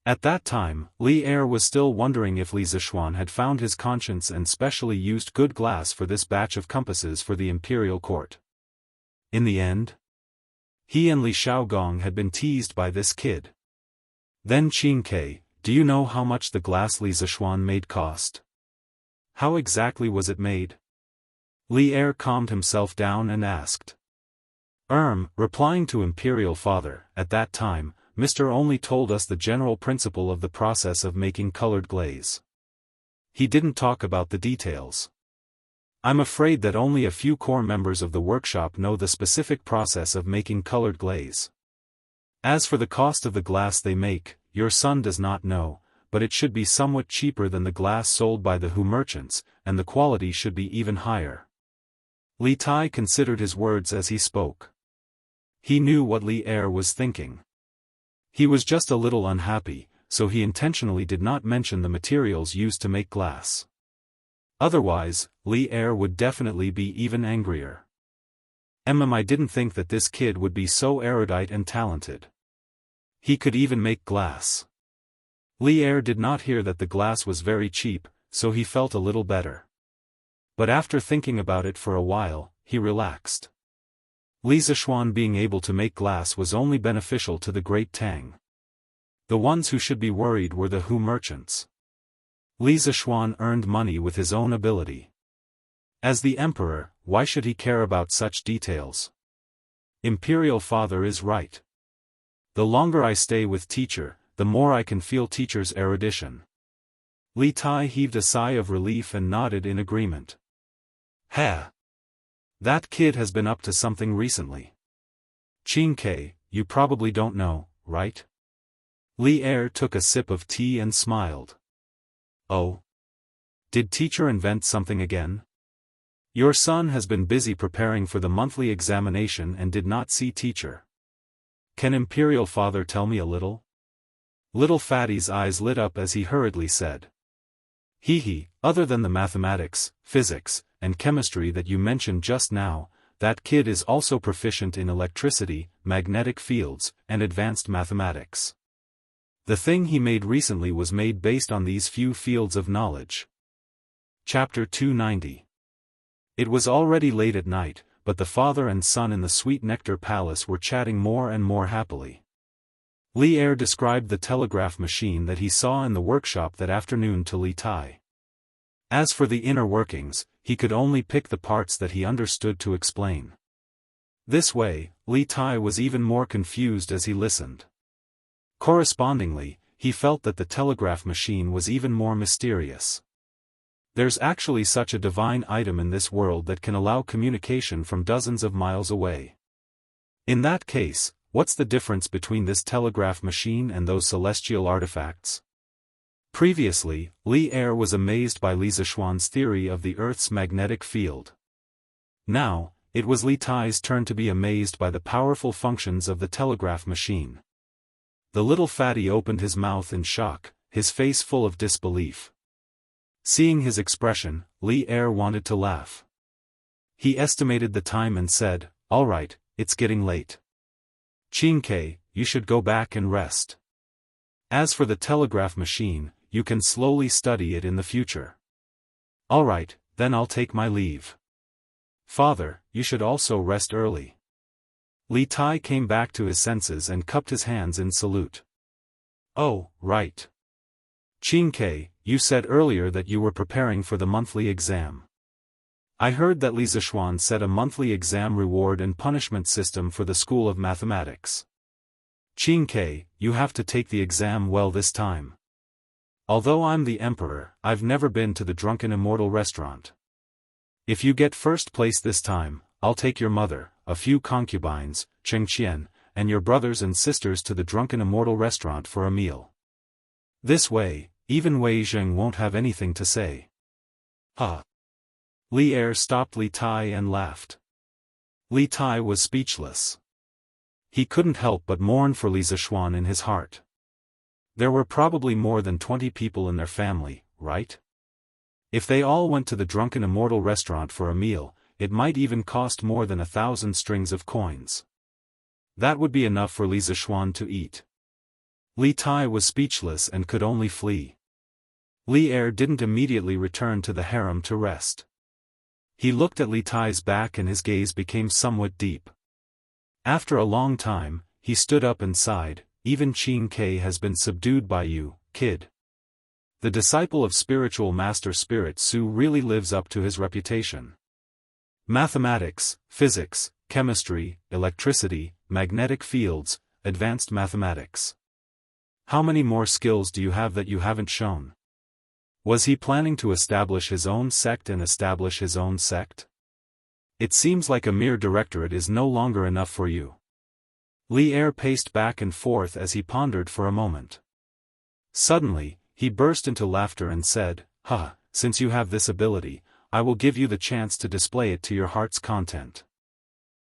At that time, Li Er was still wondering if Li Zishuan had found his conscience and specially used good glass for this batch of compasses for the imperial court. In the end, he and Li Shaogong had been teased by this kid. Then Qingke, do you know how much the glass Li Zishuan made cost? How exactly was it made? Li Er calmed himself down and asked. Replying to Imperial Father, at that time, Mr. only told us the general principle of the process of making colored glaze. He didn't talk about the details. I'm afraid that only a few core members of the workshop know the specific process of making colored glaze. As for the cost of the glass they make, your son does not know, but it should be somewhat cheaper than the glass sold by the Hu merchants, and the quality should be even higher. Li Tai considered his words as he spoke. He knew what Li Er was thinking. He was just a little unhappy, so he intentionally did not mention the materials used to make glass. Otherwise, Li Er would definitely be even angrier. I didn't think that this kid would be so erudite and talented. He could even make glass. Li Er did not hear that the glass was very cheap, so he felt a little better. But after thinking about it for a while, he relaxed. Li Zishuan being able to make glass was only beneficial to the Great Tang. The ones who should be worried were the Hu merchants. Li Zishuan earned money with his own ability. As the emperor, why should he care about such details? Imperial Father is right. The longer I stay with teacher, the more I can feel teacher's erudition. Li Tai heaved a sigh of relief and nodded in agreement. That kid has been up to something recently. Qingke, you probably don't know, right? Li Er took a sip of tea and smiled. Oh? Did teacher invent something again? Your son has been busy preparing for the monthly examination and did not see teacher. Can Imperial Father tell me a little? Little Fatty's eyes lit up as he hurriedly said. Other than the mathematics, physics, and chemistry that you mentioned just now, that kid is also proficient in electricity, magnetic fields, and advanced mathematics. The thing he made recently was made based on these few fields of knowledge. Chapter 290. It was already late at night, but the father and son in the Sweet Nectar Palace were chatting more and more happily. Li Er described the telegraph machine that he saw in the workshop that afternoon to Li Tai. As for the inner workings, he could only pick the parts that he understood to explain. This way, Li Tai was even more confused as he listened. Correspondingly, he felt that the telegraph machine was even more mysterious. There's actually such a divine item in this world that can allow communication from dozens of miles away. In that case, what's the difference between this telegraph machine and those celestial artifacts? Previously, Li Er was amazed by Li Zishuan's theory of the Earth's magnetic field. Now, it was Li Tai's turn to be amazed by the powerful functions of the telegraph machine. The little fatty opened his mouth in shock, his face full of disbelief. Seeing his expression, Li Er wanted to laugh. He estimated the time and said, "All right, it's getting late. Qingke, you should go back and rest. As for the telegraph machine, you can slowly study it in the future." "All right, then I'll take my leave. Father, you should also rest early." Li Tai came back to his senses and cupped his hands in salute. "Oh, right. Qingke, you said earlier that you were preparing for the monthly exam. I heard that Li Zishuan set a monthly exam reward and punishment system for the School of Mathematics. Qingke, you have to take the exam well this time. Although I'm the emperor, I've never been to the Drunken Immortal restaurant. If you get first place this time, I'll take your mother, a few concubines, Chengqian, and your brothers and sisters to the Drunken Immortal restaurant for a meal. This way, even Wei Zheng won't have anything to say." Li Er stopped Li Tai and laughed. Li Tai was speechless. He couldn't help but mourn for Li Zishuan in his heart. There were probably more than 20 people in their family, right? If they all went to the drunken Immortal restaurant for a meal, it might even cost more than 1,000 strings of coins. That would be enough for Li Zishuan to eat. Li Tai was speechless and could only flee. Li Er didn't immediately return to the harem to rest. He looked at Li Tai's back and his gaze became somewhat deep. After a long time, he stood up and sighed, "Even Qin Ke has been subdued by you, kid." The disciple of spiritual master Spirit Su really lives up to his reputation. Mathematics, physics, chemistry, electricity, magnetic fields, advanced mathematics. How many more skills do you have that you haven't shown? Was he planning to establish his own sect and establish his own sect? It seems like a mere directorate is no longer enough for you. Li Er paced back and forth as he pondered for a moment. Suddenly, he burst into laughter and said, since you have this ability, I will give you the chance to display it to your heart's content.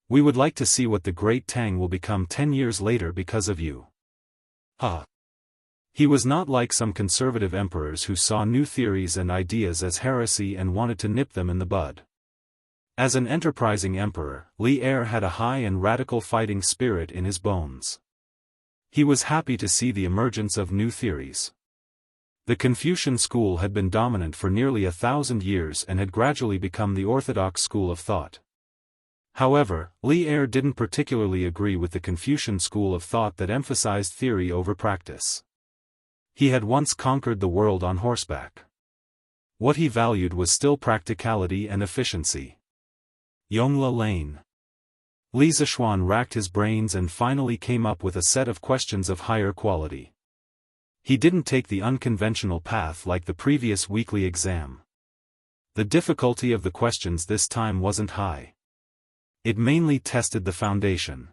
We would like to see what the Great Tang will become 10 years later because of you. He was not like some conservative emperors who saw new theories and ideas as heresy and wanted to nip them in the bud. As an enterprising emperor, Li Er had a high and radical fighting spirit in his bones. He was happy to see the emergence of new theories. The Confucian school had been dominant for nearly 1,000 years and had gradually become the orthodox school of thought. However, Li Er didn't particularly agree with the Confucian school of thought that emphasized theory over practice. He had once conquered the world on horseback. What he valued was still practicality and efficiency. Yongla Lane. Li Zishuan racked his brains and finally came up with a set of questions of higher quality. He didn't take the unconventional path like the previous weekly exam. The difficulty of the questions this time wasn't high. It mainly tested the foundation.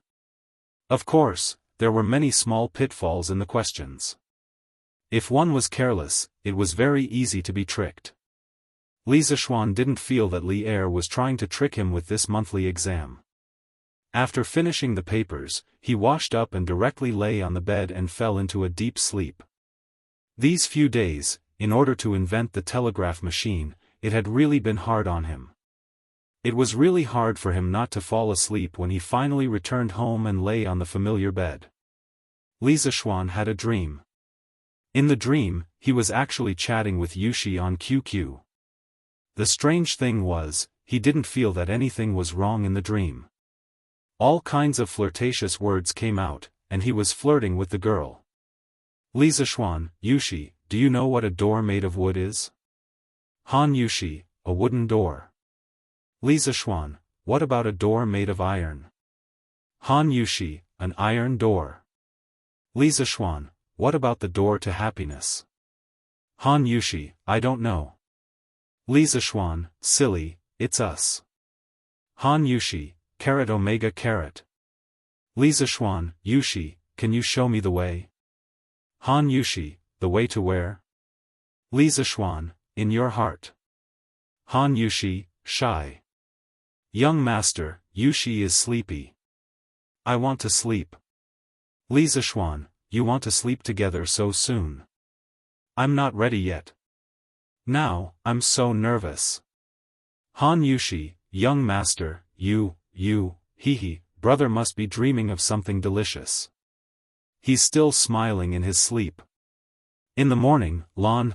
Of course, there were many small pitfalls in the questions. If one was careless, it was very easy to be tricked. Li Zishuan didn't feel that Li Er was trying to trick him with this monthly exam. After finishing the papers, he washed up and directly lay on the bed and fell into a deep sleep. These few days, in order to invent the telegraph machine, it had really been hard on him. It was really hard for him not to fall asleep when he finally returned home and lay on the familiar bed. Li Zishuan had a dream. In the dream, he was actually chatting with Yushi on QQ. The strange thing was, he didn't feel that anything was wrong in the dream. All kinds of flirtatious words came out, and he was flirting with the girl. Li Zishuan, Yushi, do you know what a door made of wood is? Han Yushi, a wooden door. Li Zishuan, what about a door made of iron? Han Yushi, an iron door. Li Zishuan, what about the door to happiness? Han Yushi, I don't know. Li Zishuan, silly, it's us. Han Yushi, carat omega carat. Li Zishuan, Yushi, can you show me the way? Han Yushi, the way to where? Li Zishuan, in your heart. Han Yushi, shy. Young master, Yushi is sleepy. I want to sleep. Li Zishuan, you want to sleep together so soon? I'm not ready yet. Now, I'm so nervous. Han Yushi, young master, you, brother must be dreaming of something delicious. He's still smiling in his sleep. In the morning, Lan,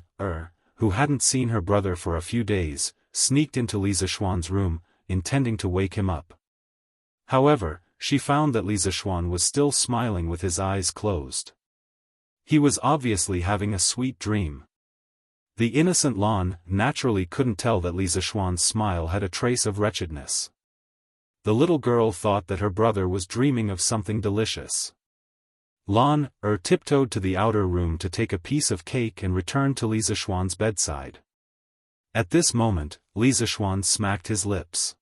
who hadn't seen her brother for a few days, sneaked into Li Zishuan's room, intending to wake him up. However, she found that Li Zishuan was still smiling with his eyes closed. He was obviously having a sweet dream. The innocent Lan naturally couldn't tell that Li Zishuan's smile had a trace of wretchedness. The little girl thought that her brother was dreaming of something delicious. Lan tiptoed to the outer room to take a piece of cake and returned to Li Zishuan's bedside. At this moment, Li Zishuan smacked his lips.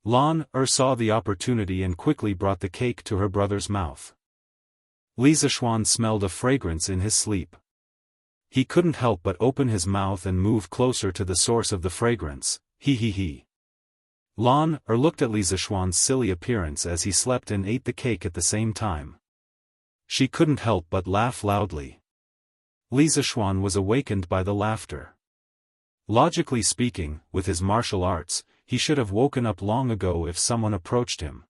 Lan saw the opportunity and quickly brought the cake to her brother's mouth. Li Zishuan smelled a fragrance in his sleep. He couldn't help but open his mouth and move closer to the source of the fragrance. Lan looked at Li Zishuan's silly appearance as he slept and ate the cake at the same time. She couldn't help but laugh loudly. Li Zishuan was awakened by the laughter. Logically speaking, with his martial arts, he should have woken up long ago if someone approached him.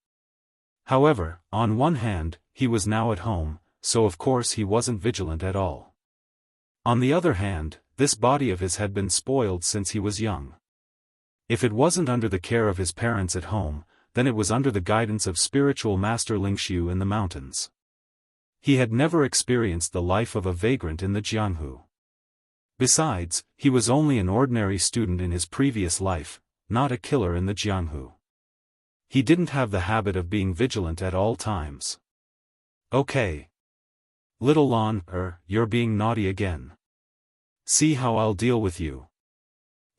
However, on one hand, he was now at home, so of course he wasn't vigilant at all. On the other hand, this body of his had been spoiled since he was young. If it wasn't under the care of his parents at home, then it was under the guidance of spiritual master Lingxiu in the mountains. He had never experienced the life of a vagrant in the Jianghu. Besides, he was only an ordinary student in his previous life, not a killer in the Jianghu. He didn't have the habit of being vigilant at all times. Okay. Little Lan, you're being naughty again. See how I'll deal with you.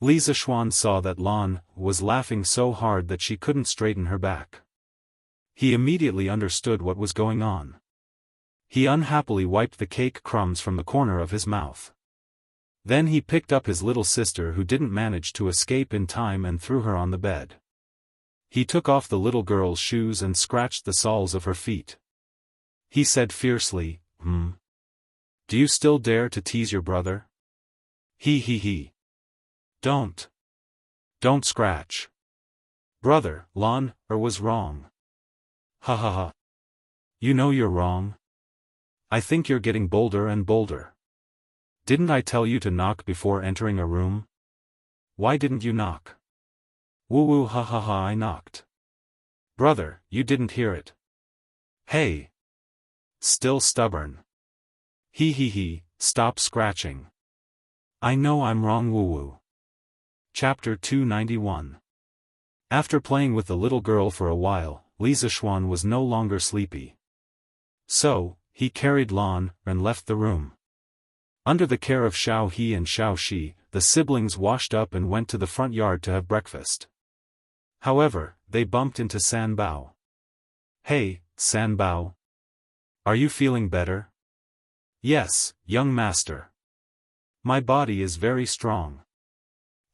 Li Zishuan saw that Lan was laughing so hard that she couldn't straighten her back. He immediately understood what was going on. He unhappily wiped the cake crumbs from the corner of his mouth. Then he picked up his little sister who didn't manage to escape in time and threw her on the bed. He took off the little girl's shoes and scratched the soles of her feet. He said fiercely, Do you still dare to tease your brother? He. Don't scratch. Brother, Lan, was wrong. Ha ha ha. You know you're wrong. I think you're getting bolder and bolder. Didn't I tell you to knock before entering a room? Why didn't you knock? Woo ha ha ha, I knocked. Brother, you didn't hear it. Hey. Still stubborn. He, stop scratching. I know I'm wrong woo. Chapter 291. After playing with the little girl for a while, Li Zishuan was no longer sleepy. So, he carried Lan and left the room. Under the care of Xiao He and Xiao Shi, the siblings washed up and went to the front yard to have breakfast. However, they bumped into San Bao. Hey, San Bao. Are you feeling better? Yes, young master. My body is very strong.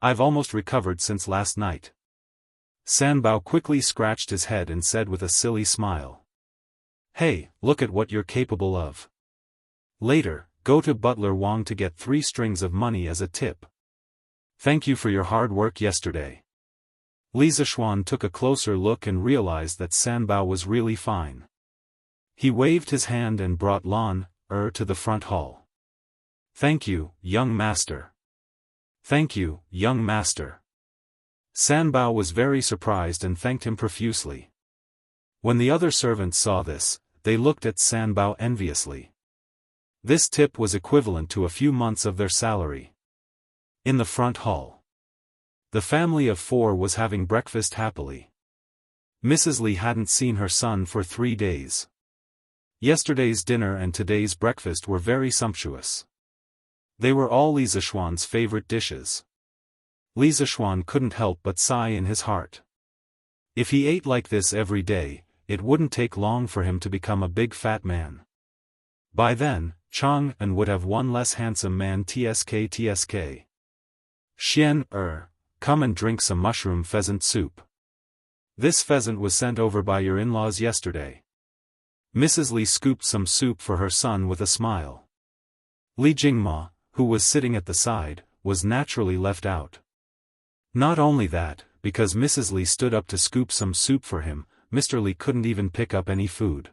I've almost recovered since last night. San Bao quickly scratched his head and said with a silly smile. Hey, look at what you're capable of. Later, go to Butler Wang to get 3 strings of money as a tip. Thank you for your hard work yesterday. Li Zishuan took a closer look and realized that San Bao was really fine. He waved his hand and brought Lan to the front hall. Thank you, young master. Thank you, young master. San Bao was very surprised and thanked him profusely. When the other servants saw this, they looked at San Bao enviously. This tip was equivalent to a few months of their salary. In the front hall, the family of 4 was having breakfast happily. Mrs. Li hadn't seen her son for 3 days. Yesterday's dinner and today's breakfast were very sumptuous. They were all Li Zishuan's favorite dishes. Li Zishuan couldn't help but sigh in his heart. If he ate like this every day, it wouldn't take long for him to become a big fat man. By then, Chang An would have one less handsome man. Tsk. Xian, come and drink some mushroom pheasant soup. This pheasant was sent over by your in-laws yesterday. Mrs. Li scooped some soup for her son with a smile. Li Jingma, who was sitting at the side, was naturally left out. Not only that, because Mrs. Li stood up to scoop some soup for him, Mr. Li couldn't even pick up any food.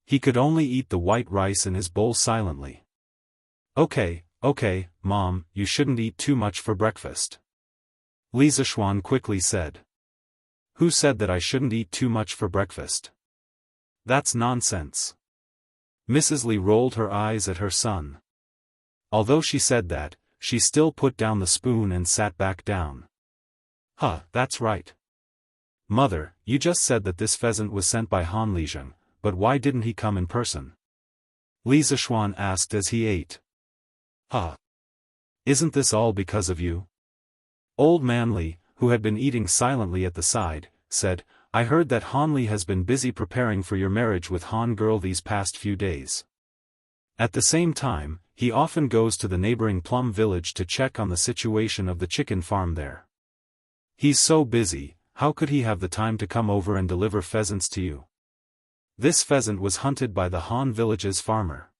He could only eat the white rice in his bowl silently. Okay, Mom, you shouldn't eat too much for breakfast. Li Zishuan quickly said. Who said that I shouldn't eat too much for breakfast? That's nonsense. Mrs. Li rolled her eyes at her son. Although she said that, she still put down the spoon and sat back down. That's right. Mother, you just said that this pheasant was sent by Han Lijing, but why didn't he come in person? Li Zishuan asked as he ate. Isn't this all because of you? Old man Li, who had been eating silently at the side, said, I heard that Han Li has been busy preparing for your marriage with Han girl these past few days. At the same time, he often goes to the neighboring plum village to check on the situation of the chicken farm there. He's so busy, how could he have the time to come over and deliver pheasants to you? This pheasant was hunted by the Han village's farmer.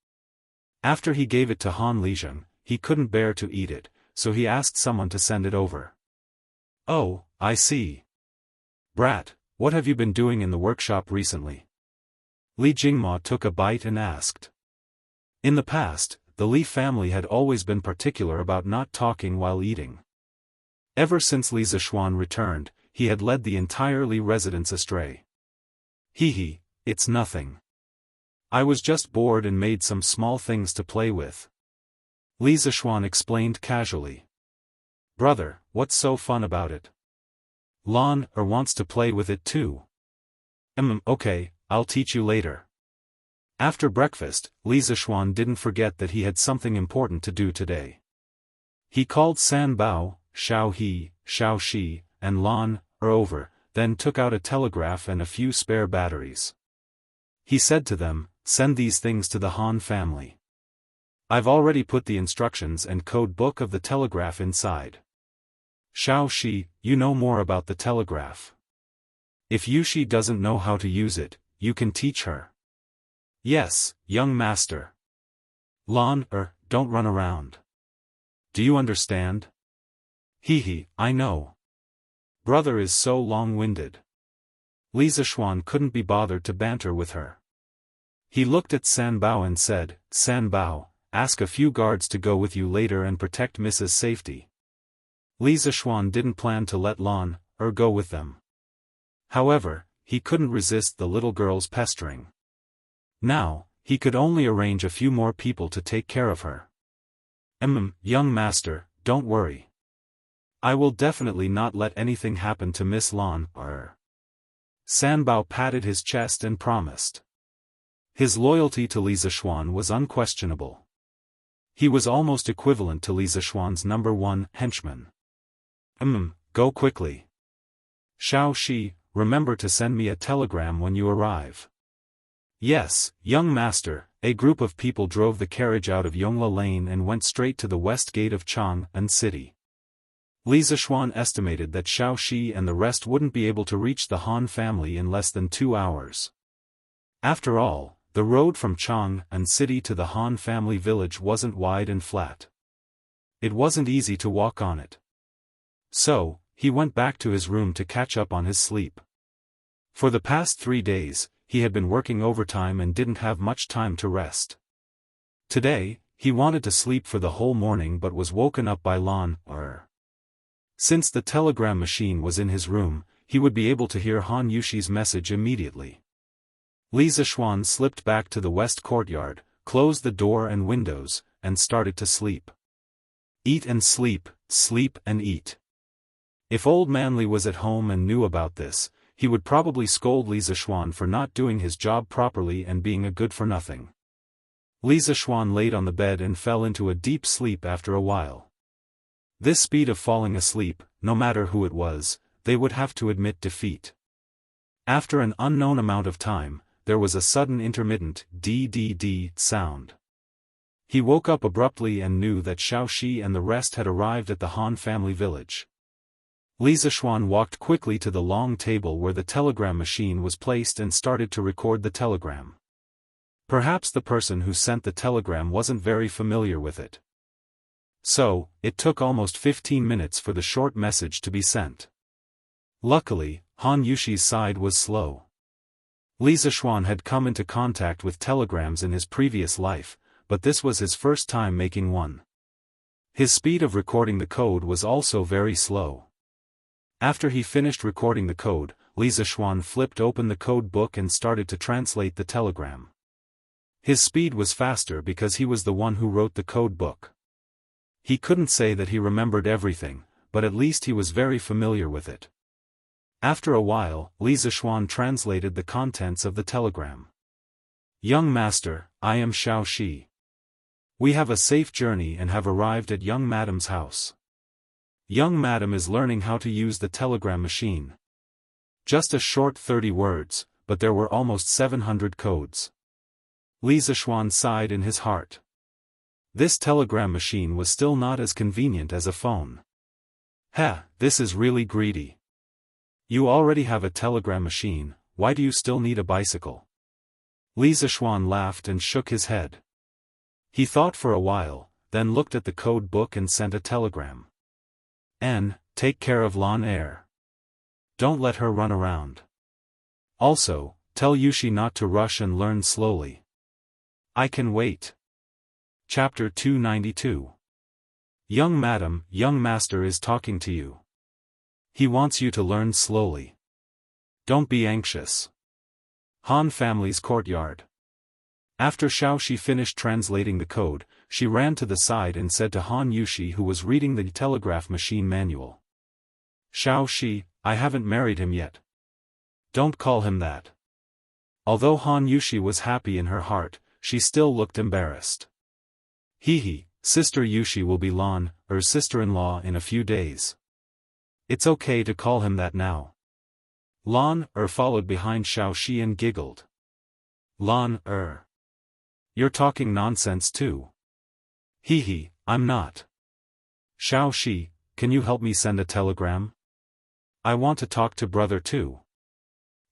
After he gave it to Han Lijing, he couldn't bear to eat it, so he asked someone to send it over. Oh, I see. Brat, what have you been doing in the workshop recently? Li Jingma took a bite and asked. In the past, the Li family had always been particular about not talking while eating. Ever since Li Zishuan returned, he had led the entire Li residence astray. Hee, it's nothing. I was just bored and made some small things to play with. Li Zishuan explained casually. Brother, what's so fun about it? Lan wants to play with it too. Okay, I'll teach you later. After breakfast, Li Zishuan didn't forget that he had something important to do today. He called San Bao, Xiao He, Xiao Shi, and Lan over, then took out a telegraph and a few spare batteries. He said to them, send these things to the Han family. I've already put the instructions and code book of the telegraph inside. Xiao Shi, you know more about the telegraph. If Yushi doesn't know how to use it, you can teach her. Yes, young master. Lan, don't run around. Do you understand? Hee, I know. Brother is so long-winded. Li Zishuan couldn't be bothered to banter with her. He looked at San Bao and said, San Bao, ask a few guards to go with you later and protect Mrs. Safety. Li Zishuan didn't plan to let Lan go with them. However, he couldn't resist the little girl's pestering. Now, he could only arrange a few more people to take care of her. Young master, don't worry. I will definitely not let anything happen to Miss Lan. San Bao patted his chest and promised. His loyalty to Li Zishuan was unquestionable. He was almost equivalent to Li Zishuan's #1 henchman. Go quickly. Xiao Shi, remember to send me a telegram when you arrive. Yes, young master. A group of people drove the carriage out of Yongla Lane and went straight to the west gate of Chang'an City. Li Zishuan estimated that Xiao Shi and the rest wouldn't be able to reach the Han family in less than 2 hours. After all, the road from Chang'an City to the Han family village wasn't wide and flat. It wasn't easy to walk on it. So, he went back to his room to catch up on his sleep. For the past 3 days, he had been working overtime and didn't have much time to rest. Today, he wanted to sleep for the whole morning but was woken up by Lan. Since the telegram machine was in his room, he would be able to hear Han Yushi's message immediately. Li Zishuan slipped back to the west courtyard, closed the door and windows, and started to sleep. Eat and sleep, sleep and eat. If old man Li was at home and knew about this, he would probably scold Li Zishuan for not doing his job properly and being a good-for-nothing. Li Zishuan laid on the bed and fell into a deep sleep after a while. This speed of falling asleep, no matter who it was, they would have to admit defeat. After an unknown amount of time, there was a sudden intermittent d sound. He woke up abruptly and knew that Xiao Shi and the rest had arrived at the Han family village. Li Zishuan walked quickly to the long table where the telegram machine was placed and started to record the telegram. Perhaps the person who sent the telegram wasn't very familiar with it. So, it took almost 15 minutes for the short message to be sent. Luckily, Han Yushi's side was slow. Li Zishuan had come into contact with telegrams in his previous life, but this was his first time making one. His speed of recording the code was also very slow. After he finished recording the code, Li Zishuan flipped open the code book and started to translate the telegram. His speed was faster because he was the one who wrote the code book. He couldn't say that he remembered everything, but at least he was very familiar with it. After a while, Li Zishuan translated the contents of the telegram. Young master, I am Xiao Shi. We have a safe journey and have arrived at young madam's house. Young madam is learning how to use the telegram machine. Just a short 30 words, but there were almost 700 codes. Li Zishuan sighed in his heart. This telegram machine was still not as convenient as a phone. This is really greedy. You already have a telegram machine, why do you still need a bicycle? Li Zishuan laughed and shook his head. He thought for a while, then looked at the code book and sent a telegram. N, take care of Lan Er. Don't let her run around. Also, tell Yushi not to rush and learn slowly. I can wait. Chapter 292. Young madam, young master is talking to you. He wants you to learn slowly. Don't be anxious. Han family's courtyard. After Xiaoxi finished translating the code, she ran to the side and said to Han Yushi, who was reading the telegraph machine manual. Xiaoxi, I haven't married him yet. Don't call him that. Although Han Yushi was happy in her heart, she still looked embarrassed. Hee, Sister Yushi will be Lan Er's sister-in-law in a few days. It's okay to call him that now. Lan Er followed behind Xiaoxi and giggled. Lan Er. You're talking nonsense too. Hee, I'm not. Xiaoxi, can you help me send a telegram? I want to talk to brother too.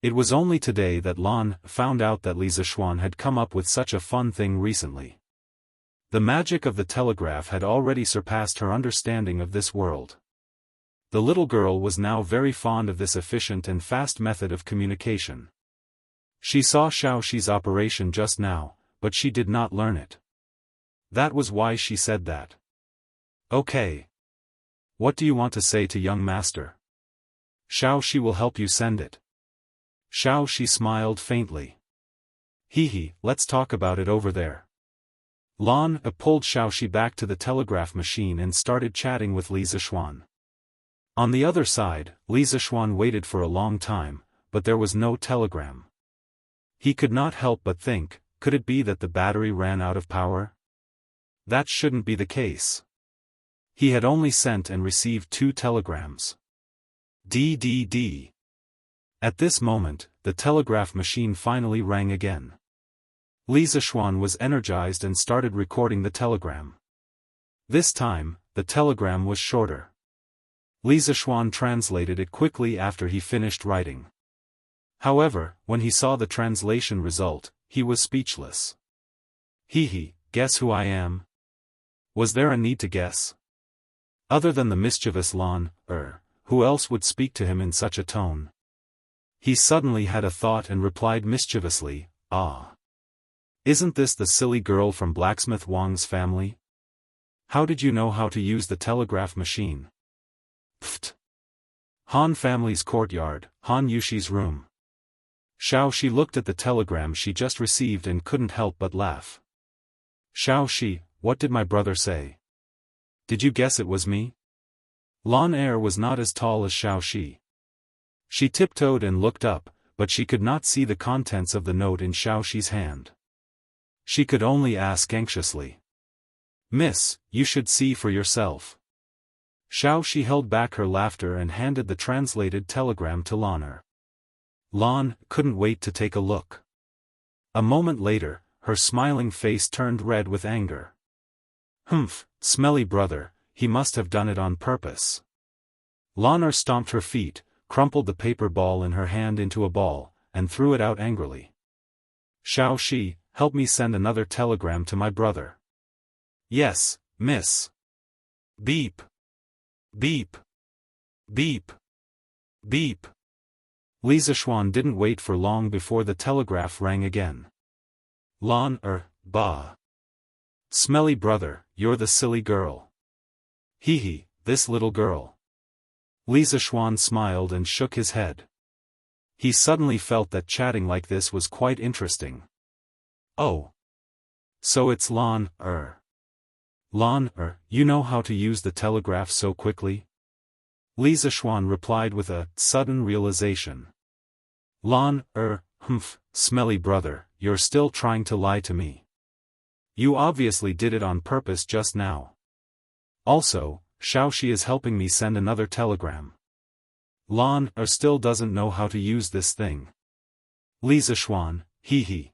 It was only today that Lan found out that Li Zishuan had come up with such a fun thing recently. The magic of the telegraph had already surpassed her understanding of this world. The little girl was now very fond of this efficient and fast method of communication. She saw Xiaoxi's operation just now, but she did not learn it. That was why she said that. Okay. What do you want to say to young master? Xiaoxi will help you send it. Xiaoxi smiled faintly. Hee, let's talk about it over there. Lan pulled Xiaoxi back to the telegraph machine and started chatting with Li Zishuan. On the other side, Li Zishuan waited for a long time, but there was no telegram. He could not help but think, could it be that the battery ran out of power? That shouldn't be the case. He had only sent and received 2 telegrams. DDD. At this moment, the telegraph machine finally rang again. Li Zishuan was energized and started recording the telegram. This time, the telegram was shorter. Li Zishuan translated it quickly after he finished writing. However, when he saw the translation result, he was speechless. Hee, guess who I am? Was there a need to guess? Other than the mischievous Lan Er, who else would speak to him in such a tone? He suddenly had a thought and replied mischievously, Ah. Isn't this the silly girl from Blacksmith Wang's family? How did you know how to use the telegraph machine? Pfft. Han family's courtyard, Han Yushi's room. Xiaoxi looked at the telegram she just received and couldn't help but laugh. Xiaoxi, what did my brother say? Did you guess it was me? Lan Er was not as tall as Xiaoxi. She tiptoed and looked up, but she could not see the contents of the note in Xiaoxi's hand. She could only ask anxiously. Miss, you should see for yourself. Xiaoxi held back her laughter and handed the translated telegram to Lan Er. Lan couldn't wait to take a look. A moment later, her smiling face turned red with anger. Humph, smelly brother, he must have done it on purpose. Lan Er stomped her feet, crumpled the paper ball in her hand into a ball, and threw it out angrily. Xiaoxi, help me send another telegram to my brother. Yes, miss. Beep. Beep. Beep. Beep. Li Zishuan didn't wait for long before the telegraph rang again. Lan Er, bah. Smelly brother, you're the silly girl. Hee, this little girl. Li Zishuan smiled and shook his head. He suddenly felt that chatting like this was quite interesting. Oh. So it's Lan Er. Lan Er, you know how to use the telegraph so quickly? Li Zishuan replied with a sudden realization. Lan Er, humph, smelly brother, you're still trying to lie to me. You obviously did it on purpose just now. Also, Xiaoxi is helping me send another telegram. Lan Er still doesn't know how to use this thing. Li Zishuan, hee.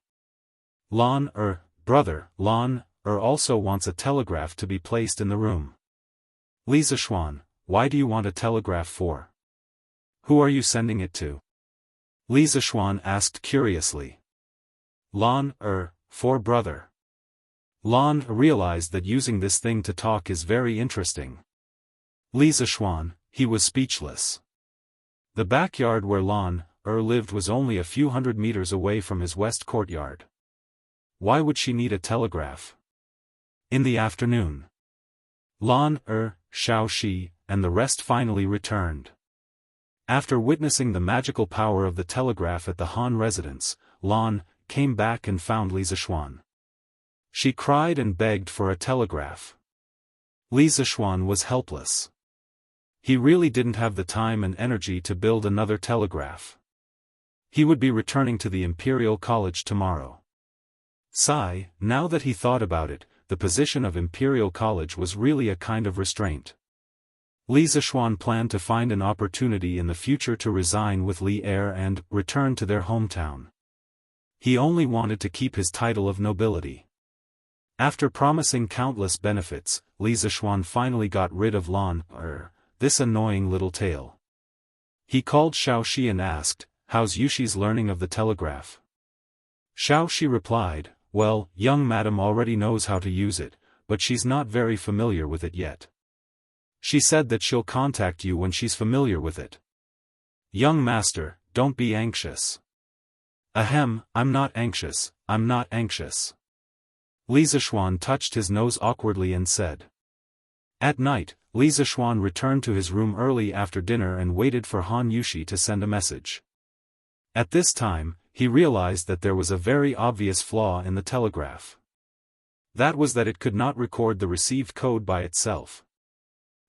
Lan Er, brother, Lan Er also wants a telegraph to be placed in the room. Li Zishuan, why do you want a telegraph for? Who are you sending it to? Li Zishuan asked curiously. Lan Er, for brother. Lan realized that using this thing to talk is very interesting. Li Zishuan, he was speechless. The backyard where Lan lived was only a few hundred meters away from his west courtyard. Why would she need a telegraph? In the afternoon, Lan, Xiaoxi, and the rest finally returned. After witnessing the magical power of the telegraph at the Han residence, Lan came back and found Li Zishuan. She cried and begged for a telegraph. Li Zishuan was helpless. He really didn't have the time and energy to build another telegraph. He would be returning to the Imperial College tomorrow. Now that he thought about it, the position of Imperial College was really a kind of restraint. Li Zishuan planned to find an opportunity in the future to resign with Li Er and return to their hometown. He only wanted to keep his title of nobility. After promising countless benefits, Li Zishuan finally got rid of Lan, this annoying little tail. He called Xiaoxi and asked, "How's Yushi's learning of the telegraph?" Xiaoxi replied, "Well, young madam already knows how to use it, but she's not very familiar with it yet. She said that she'll contact you when she's familiar with it." "Young master, don't be anxious." "Ahem, I'm not anxious, I'm not anxious." Li Zishuan touched his nose awkwardly and said. At night, Li Zishuan returned to his room early after dinner and waited for Han Yushi to send a message. At this time, he realized that there was a very obvious flaw in the telegraph. That was that it could not record the received code by itself.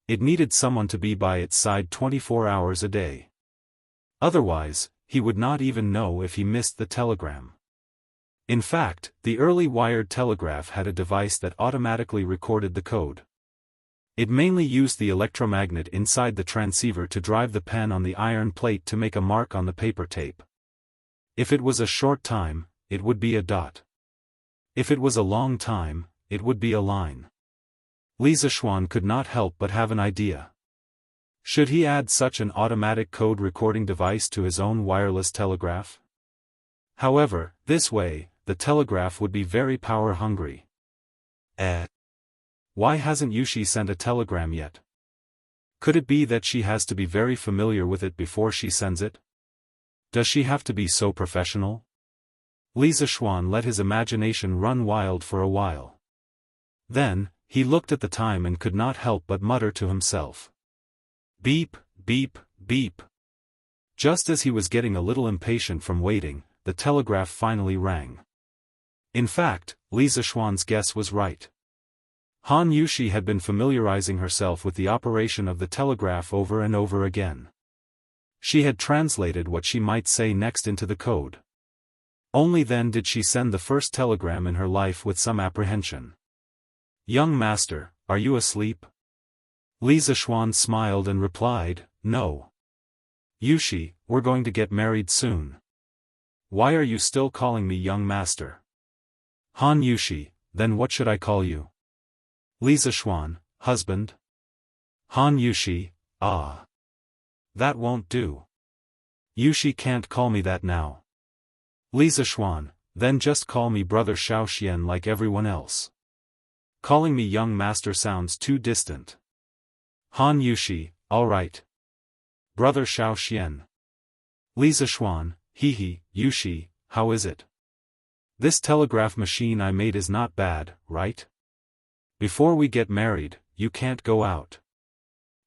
It needed someone to be by its side 24 hours a day. Otherwise, he would not even know if he missed the telegram. In fact, the early wired telegraph had a device that automatically recorded the code. It mainly used the electromagnet inside the transceiver to drive the pen on the iron plate to make a mark on the paper tape. If it was a short time, it would be a dot. If it was a long time, it would be a line. Li Zishuan could not help but have an idea. Should he add such an automatic code recording device to his own wireless telegraph? However, this way, the telegraph would be very power-hungry. Why hasn't Yushi sent a telegram yet? Could it be that she has to be very familiar with it before she sends it? Does she have to be so professional? Li Zishuan let his imagination run wild for a while. Then, he looked at the time and could not help but mutter to himself. Beep, beep, beep. Just as he was getting a little impatient from waiting, the telegraph finally rang. In fact, Li Zishuan's guess was right. Han Yushi had been familiarizing herself with the operation of the telegraph over and over again. She had translated what she might say next into the code. Only then did she send the first telegram in her life with some apprehension. "Young master, are you asleep?" Li Zishuan smiled and replied, "No. Yushi, we're going to get married soon. Why are you still calling me young master?" Han Yushi, then what should I call you? Li Zishuan, husband. Han Yushi, ah. That won't do. Yushi can't call me that now. Li Zishuan, then just call me brother Xiaoxian like everyone else. Calling me young master sounds too distant. Han Yushi, alright. Brother Xiaoxian. Li Zishuan, hee, Yushi, how is it? This telegraph machine I made is not bad, right? Before we get married, you can't go out.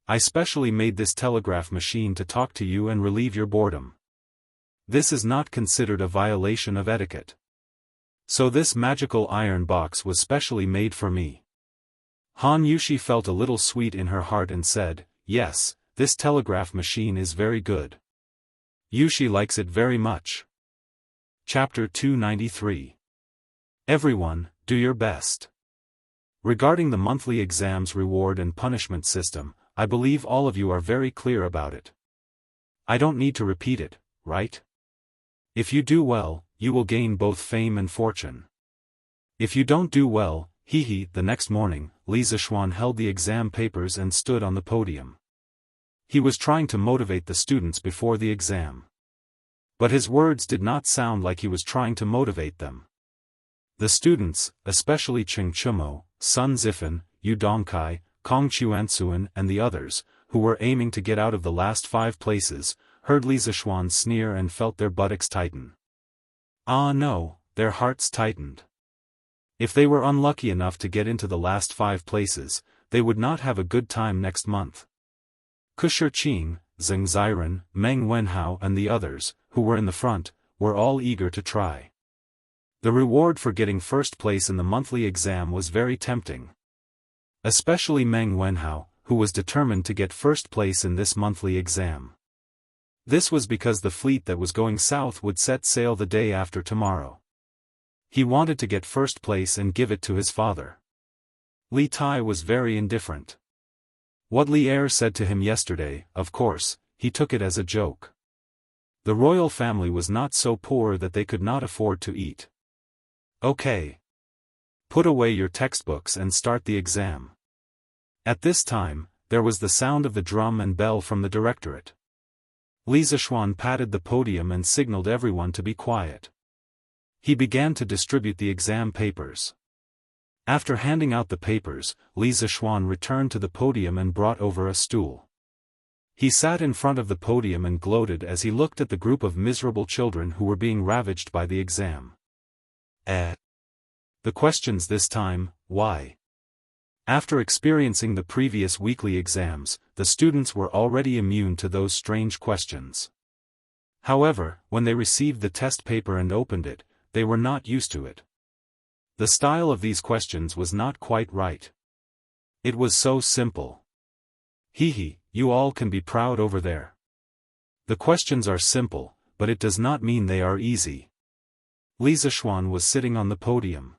I specially made this telegraph machine to talk to you and relieve your boredom. This is not considered a violation of etiquette. So this magical iron box was specially made for me. Han Yushi felt a little sweet in her heart and said, "Yes, this telegraph machine is very good. Yushi likes it very much." Chapter 293. Everyone, do your best. Regarding the monthly exams reward and punishment system, I believe all of you are very clear about it. I don't need to repeat it, right? If you do well, you will gain both fame and fortune. If you don't do well, the next morning, Li Zishuan held the exam papers and stood on the podium. He was trying to motivate the students before the exam. But his words did not sound like he was trying to motivate them. The students, especially Cheng Chumo, Sun Zifan, Yu Dongkai, Kong Chuansuan and the others, who were aiming to get out of the last 5 places, heard Li Zishuan sneer and felt their buttocks tighten. Ah no, their hearts tightened. If they were unlucky enough to get into the last 5 places, they would not have a good time next month. Ku Shiqing, Zheng Ziren, Meng Wenhao and the others, who were in the front, were all eager to try. The reward for getting first place in the monthly exam was very tempting. Especially Meng Wenhao, who was determined to get first place in this monthly exam. This was because the fleet that was going south would set sail the day after tomorrow. He wanted to get first place and give it to his father. Li Tai was very indifferent. What Li Er said to him yesterday, of course, he took it as a joke. The royal family was not so poor that they could not afford to eat. Okay. Put away your textbooks and start the exam. At this time, there was the sound of the drum and bell from the directorate. Li Zishuan patted the podium and signaled everyone to be quiet. He began to distribute the exam papers. After handing out the papers, Li Zishuan returned to the podium and brought over a stool. He sat in front of the podium and gloated as he looked at the group of miserable children who were being ravaged by the exam. The questions this time, why? After experiencing the previous weekly exams, the students were already immune to those strange questions. However, when they received the test paper and opened it, they were not used to it. The style of these questions was not quite right. It was so simple. Hee, you all can be proud over there. The questions are simple, but it does not mean they are easy. Li Zishuan was sitting on the podium.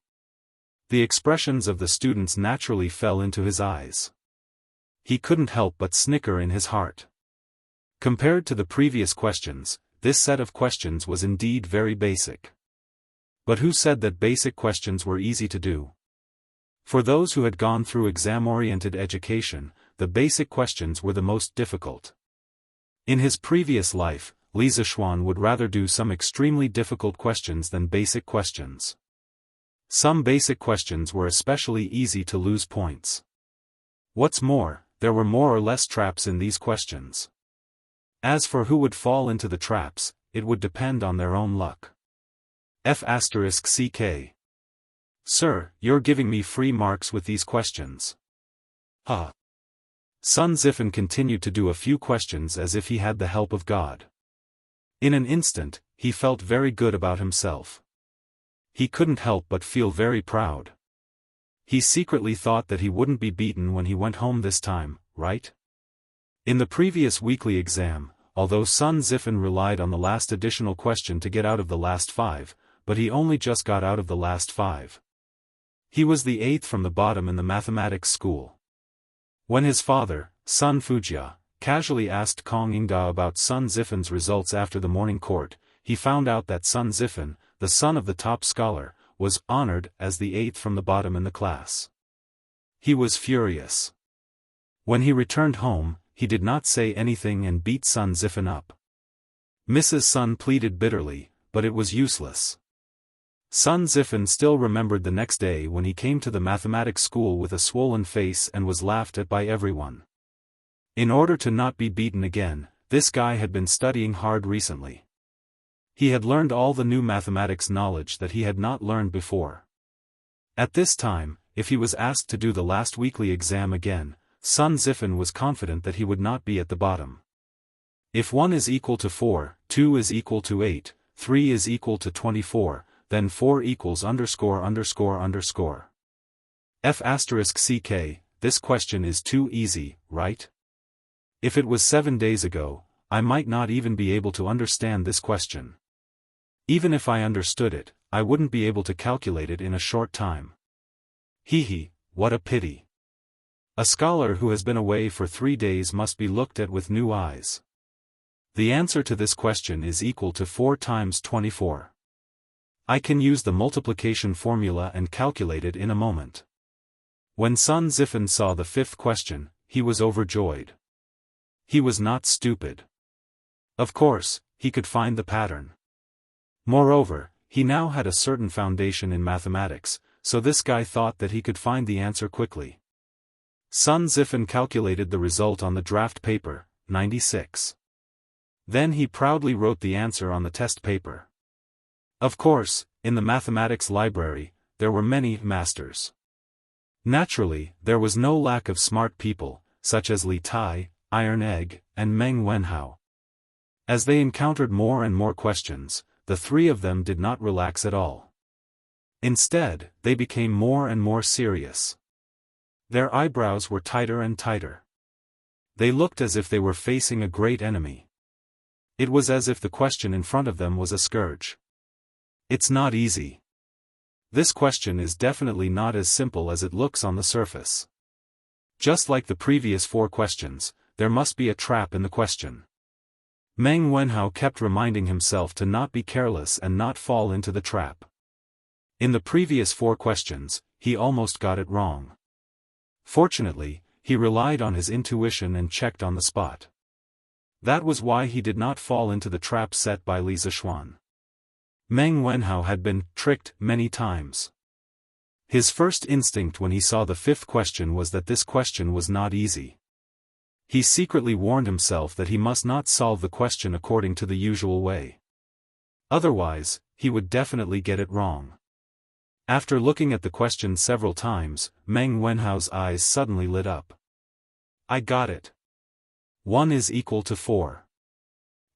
The expressions of the students naturally fell into his eyes. He couldn't help but snicker in his heart. Compared to the previous questions, this set of questions was indeed very basic. But who said that basic questions were easy to do? For those who had gone through exam-oriented education, the basic questions were the most difficult. In his previous life, Li Zishuan would rather do some extremely difficult questions than basic questions. Some basic questions were especially easy to lose points. What's more, there were more or less traps in these questions. As for who would fall into the traps, it would depend on their own luck. F***CK. Sir, you're giving me free marks with these questions. Huh. Sun Zifan continued to do a few questions as if he had the help of God. In an instant, he felt very good about himself. He couldn't help but feel very proud. He secretly thought that he wouldn't be beaten when he went home this time, right? In the previous weekly exam, although Sun Zifan relied on the last additional question to get out of the last 5, but he only just got out of the last 5. He was the 8th from the bottom in the mathematics school. When his father, Sun Fujia, casually asked Kong Yingda about Sun Zifan's results after the morning court, he found out that Sun Zifan, the son of the top scholar, was honored as the 8th from the bottom in the class. He was furious. When he returned home, he did not say anything and beat Sun Zifan up. Mrs. Sun pleaded bitterly, but it was useless. Sun Zifan still remembered the next day when he came to the mathematics school with a swollen face and was laughed at by everyone. In order to not be beaten again, this guy had been studying hard recently. He had learned all the new mathematics knowledge that he had not learned before. At this time, if he was asked to do the last weekly exam again, Sun Zifan was confident that he would not be at the bottom. If 1 is equal to 4, 2 is equal to 8, 3 is equal to 24, then 4 equals ____. F***CK, this question is too easy, right? If it was 7 days ago, I might not even be able to understand this question. Even if I understood it, I wouldn't be able to calculate it in a short time. Hee, what a pity. A scholar who has been away for 3 days must be looked at with new eyes. The answer to this question is equal to 4 times 24. I can use the multiplication formula and calculate it in a moment. When Sun Zifan saw the 5th question, he was overjoyed. He was not stupid. Of course, he could find the pattern. Moreover, he now had a certain foundation in mathematics, so this guy thought that he could find the answer quickly. Sun Zifan calculated the result on the draft paper, 96. Then he proudly wrote the answer on the test paper. Of course, in the mathematics library, there were many masters. Naturally, there was no lack of smart people, such as Li Tai, Iron Egg, and Meng Wenhao. As they encountered more and more questions, the three of them did not relax at all. Instead, they became more and more serious. Their eyebrows were tighter and tighter. They looked as if they were facing a great enemy. It was as if the question in front of them was a scourge. It's not easy. This question is definitely not as simple as it looks on the surface. Just like the previous 4 questions, there must be a trap in the question. Meng Wenhao kept reminding himself to not be careless and not fall into the trap. In the previous 4 questions, he almost got it wrong. Fortunately, he relied on his intuition and checked on the spot. That was why he did not fall into the trap set by Li Zishuan. Meng Wenhao had been tricked many times. His first instinct when he saw the 5th question was that this question was not easy. He secretly warned himself that he must not solve the question according to the usual way. Otherwise, he would definitely get it wrong. After looking at the question several times, Meng Wenhao's eyes suddenly lit up. I got it. 1 is equal to 4.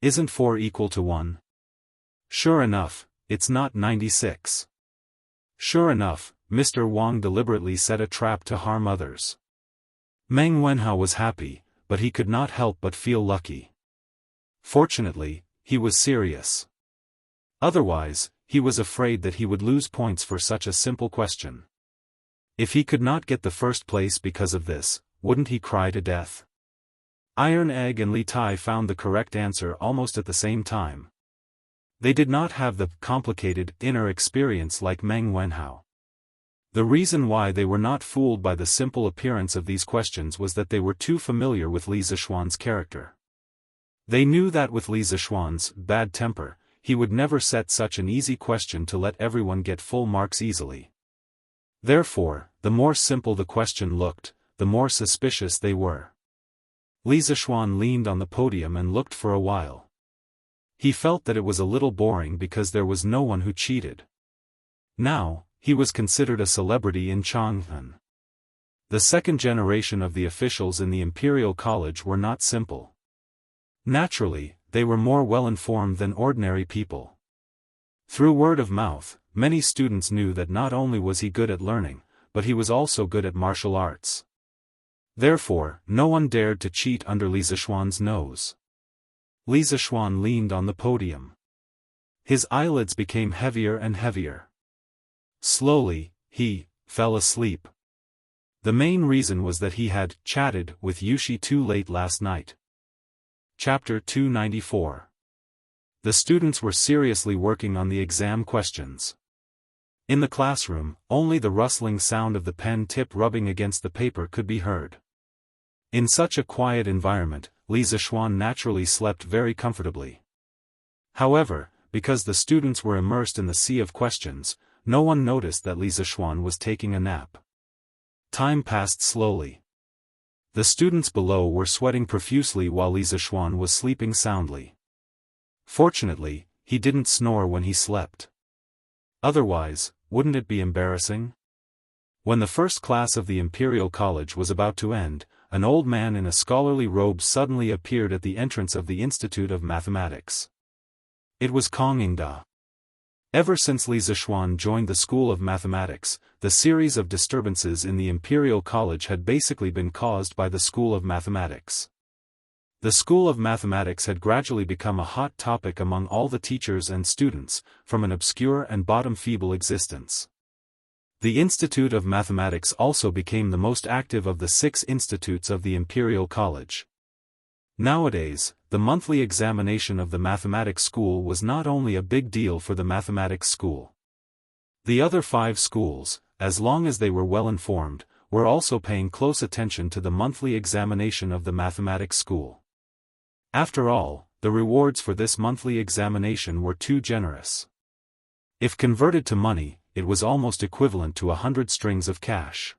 Isn't 4 equal to 1? Sure enough, it's not 96. Sure enough, Mr. Wang deliberately set a trap to harm others. Meng Wenhao was happy, but he could not help but feel lucky. Fortunately, he was serious. Otherwise, he was afraid that he would lose points for such a simple question. If he could not get the first place because of this, wouldn't he cry to death? Iron Egg and Li Tai found the correct answer almost at the same time. They did not have the complicated inner experience like Meng Wenhao. The reason why they were not fooled by the simple appearance of these questions was that they were too familiar with Li Zishuan's character. They knew that with Li Zishuan's bad temper, he would never set such an easy question to let everyone get full marks easily. Therefore, the more simple the question looked, the more suspicious they were. Li Zishuan leaned on the podium and looked for a while. He felt that it was a little boring because there was no one who cheated. Now, he was considered a celebrity in Jianghu. The second generation of the officials in the Imperial College were not simple. Naturally, they were more well-informed than ordinary people. Through word of mouth, many students knew that not only was he good at learning, but he was also good at martial arts. Therefore, no one dared to cheat under Li Zishuan's nose. Li Zishuan leaned on the podium. His eyelids became heavier and heavier. Slowly, he fell asleep. The main reason was that he had chatted with Yushi too late last night. Chapter 294. The students were seriously working on the exam questions. In the classroom, only the rustling sound of the pen tip rubbing against the paper could be heard. In such a quiet environment, Li Zishuan naturally slept very comfortably. However, because the students were immersed in the sea of questions, no one noticed that Li Zishuan was taking a nap. Time passed slowly. The students below were sweating profusely while Li Zishuan was sleeping soundly. Fortunately, he didn't snore when he slept. Otherwise, wouldn't it be embarrassing? When the first class of the Imperial College was about to end, an old man in a scholarly robe suddenly appeared at the entrance of the Institute of Mathematics. It was Kong Yingda. Ever since Li Zishuan joined the School of Mathematics, the series of disturbances in the Imperial College had basically been caused by the School of Mathematics. The School of Mathematics had gradually become a hot topic among all the teachers and students, from an obscure and bottom-feeble existence. The Institute of Mathematics also became the most active of the 6 institutes of the Imperial College. Nowadays, the monthly examination of the mathematics school was not only a big deal for the mathematics school. The other 5 schools, as long as they were well informed, were also paying close attention to the monthly examination of the mathematics school. After all, the rewards for this monthly examination were too generous. If converted to money, it was almost equivalent to 100 strings of cash.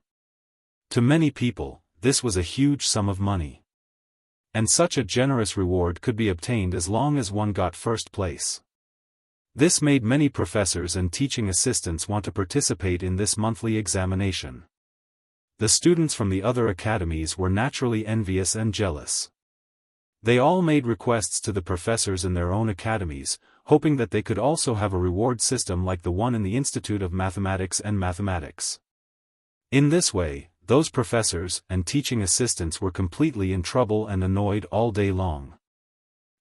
To many people, this was a huge sum of money. And such a generous reward could be obtained as long as one got first place. This made many professors and teaching assistants want to participate in this monthly examination. The students from the other academies were naturally envious and jealous. They all made requests to the professors in their own academies, hoping that they could also have a reward system like the one in the Institute of Mathematics and Mathematics. In this way, those professors and teaching assistants were completely in trouble and annoyed all day long.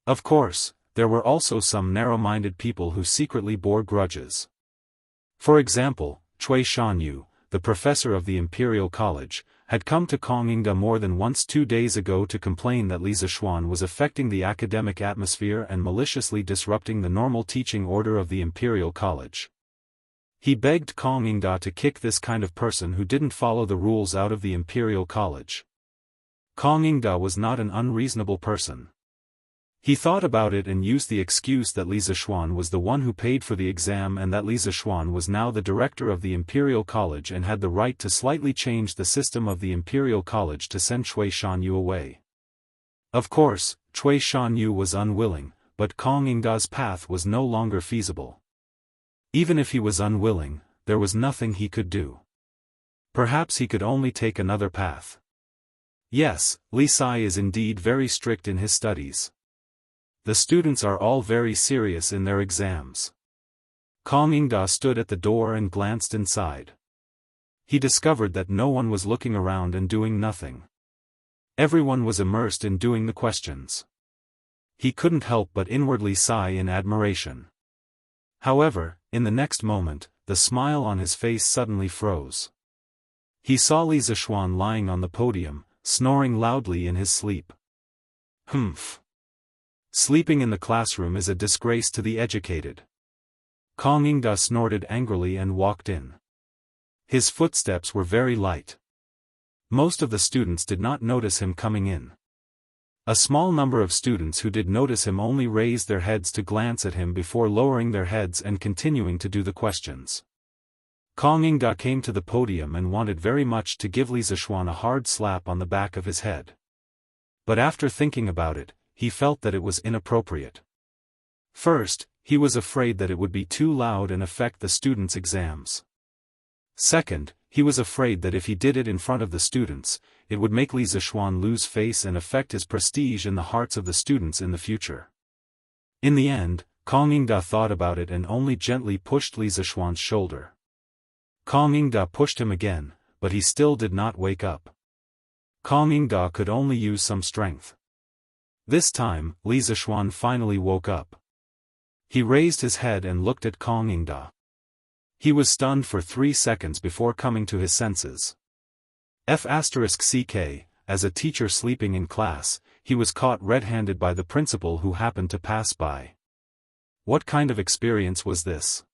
Of course, there were also some narrow-minded people who secretly bore grudges. For example, Wuxia Xianxia, the professor of the Imperial College, had come to Kongyingda more than once 2 days ago to complain that Li Zishuan was affecting the academic atmosphere and maliciously disrupting the normal teaching order of the Imperial College. He begged Kongyingda to kick this kind of person who didn't follow the rules out of the Imperial College. Kongyingda was not an unreasonable person. He thought about it and used the excuse that Li Zishuan was the one who paid for the exam and that Li Zishuan was now the director of the Imperial College and had the right to slightly change the system of the Imperial College to send Wuxia Xianxia away. Of course, Wuxia Xianxia was unwilling, but Kongyingda's path was no longer feasible. Even if he was unwilling, there was nothing he could do. Perhaps he could only take another path. Yes, Li Sai is indeed very strict in his studies. The students are all very serious in their exams. Kongyingda stood at the door and glanced inside. He discovered that no one was looking around and doing nothing. Everyone was immersed in doing the questions. He couldn't help but inwardly sigh in admiration. However, in the next moment, the smile on his face suddenly froze. He saw Li Zishuan lying on the podium, snoring loudly in his sleep. Humph! Sleeping in the classroom is a disgrace to the educated. Kongyingda snorted angrily and walked in. His footsteps were very light. Most of the students did not notice him coming in. A small number of students who did notice him only raised their heads to glance at him before lowering their heads and continuing to do the questions. Kongyingda came to the podium and wanted very much to give Li Zishuan a hard slap on the back of his head. But after thinking about it, he felt that it was inappropriate. First, he was afraid that it would be too loud and affect the students' exams. Second, he was afraid that if he did it in front of the students, it would make Li Zishuan lose face and affect his prestige in the hearts of the students in the future. In the end, Kongyingda thought about it and only gently pushed Li Zishuan's shoulder. Kongyingda pushed him again, but he still did not wake up. Kongyingda could only use some strength. This time, Li Zishuan finally woke up. He raised his head and looked at Kongyingda. He was stunned for 3 seconds before coming to his senses. F***ck, as a teacher sleeping in class, he was caught red-handed by the principal who happened to pass by. What kind of experience was this?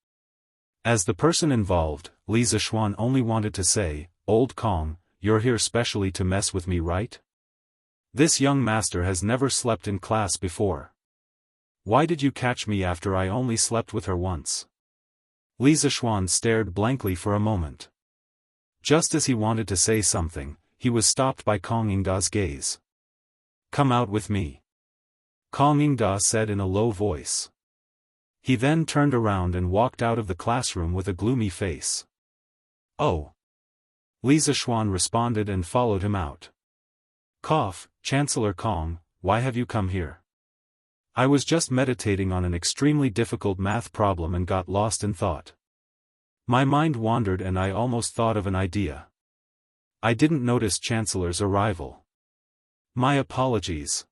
As the person involved, Li Zishuan only wanted to say, "Old Kong, you're here specially to mess with me, right? This young master has never slept in class before. Why did you catch me after I only slept with her once?" Li Zishuan stared blankly for a moment. Just as he wanted to say something, he was stopped by Kongyingda's gaze. "Come out with me," Kongyingda said in a low voice. He then turned around and walked out of the classroom with a gloomy face. "Oh!" Li Zishuan responded and followed him out. "Cough, Chancellor Kong, why have you come here?" "I was just meditating on an extremely difficult math problem and got lost in thought. My mind wandered and I almost thought of an idea. I didn't notice Chancellor's arrival. My apologies."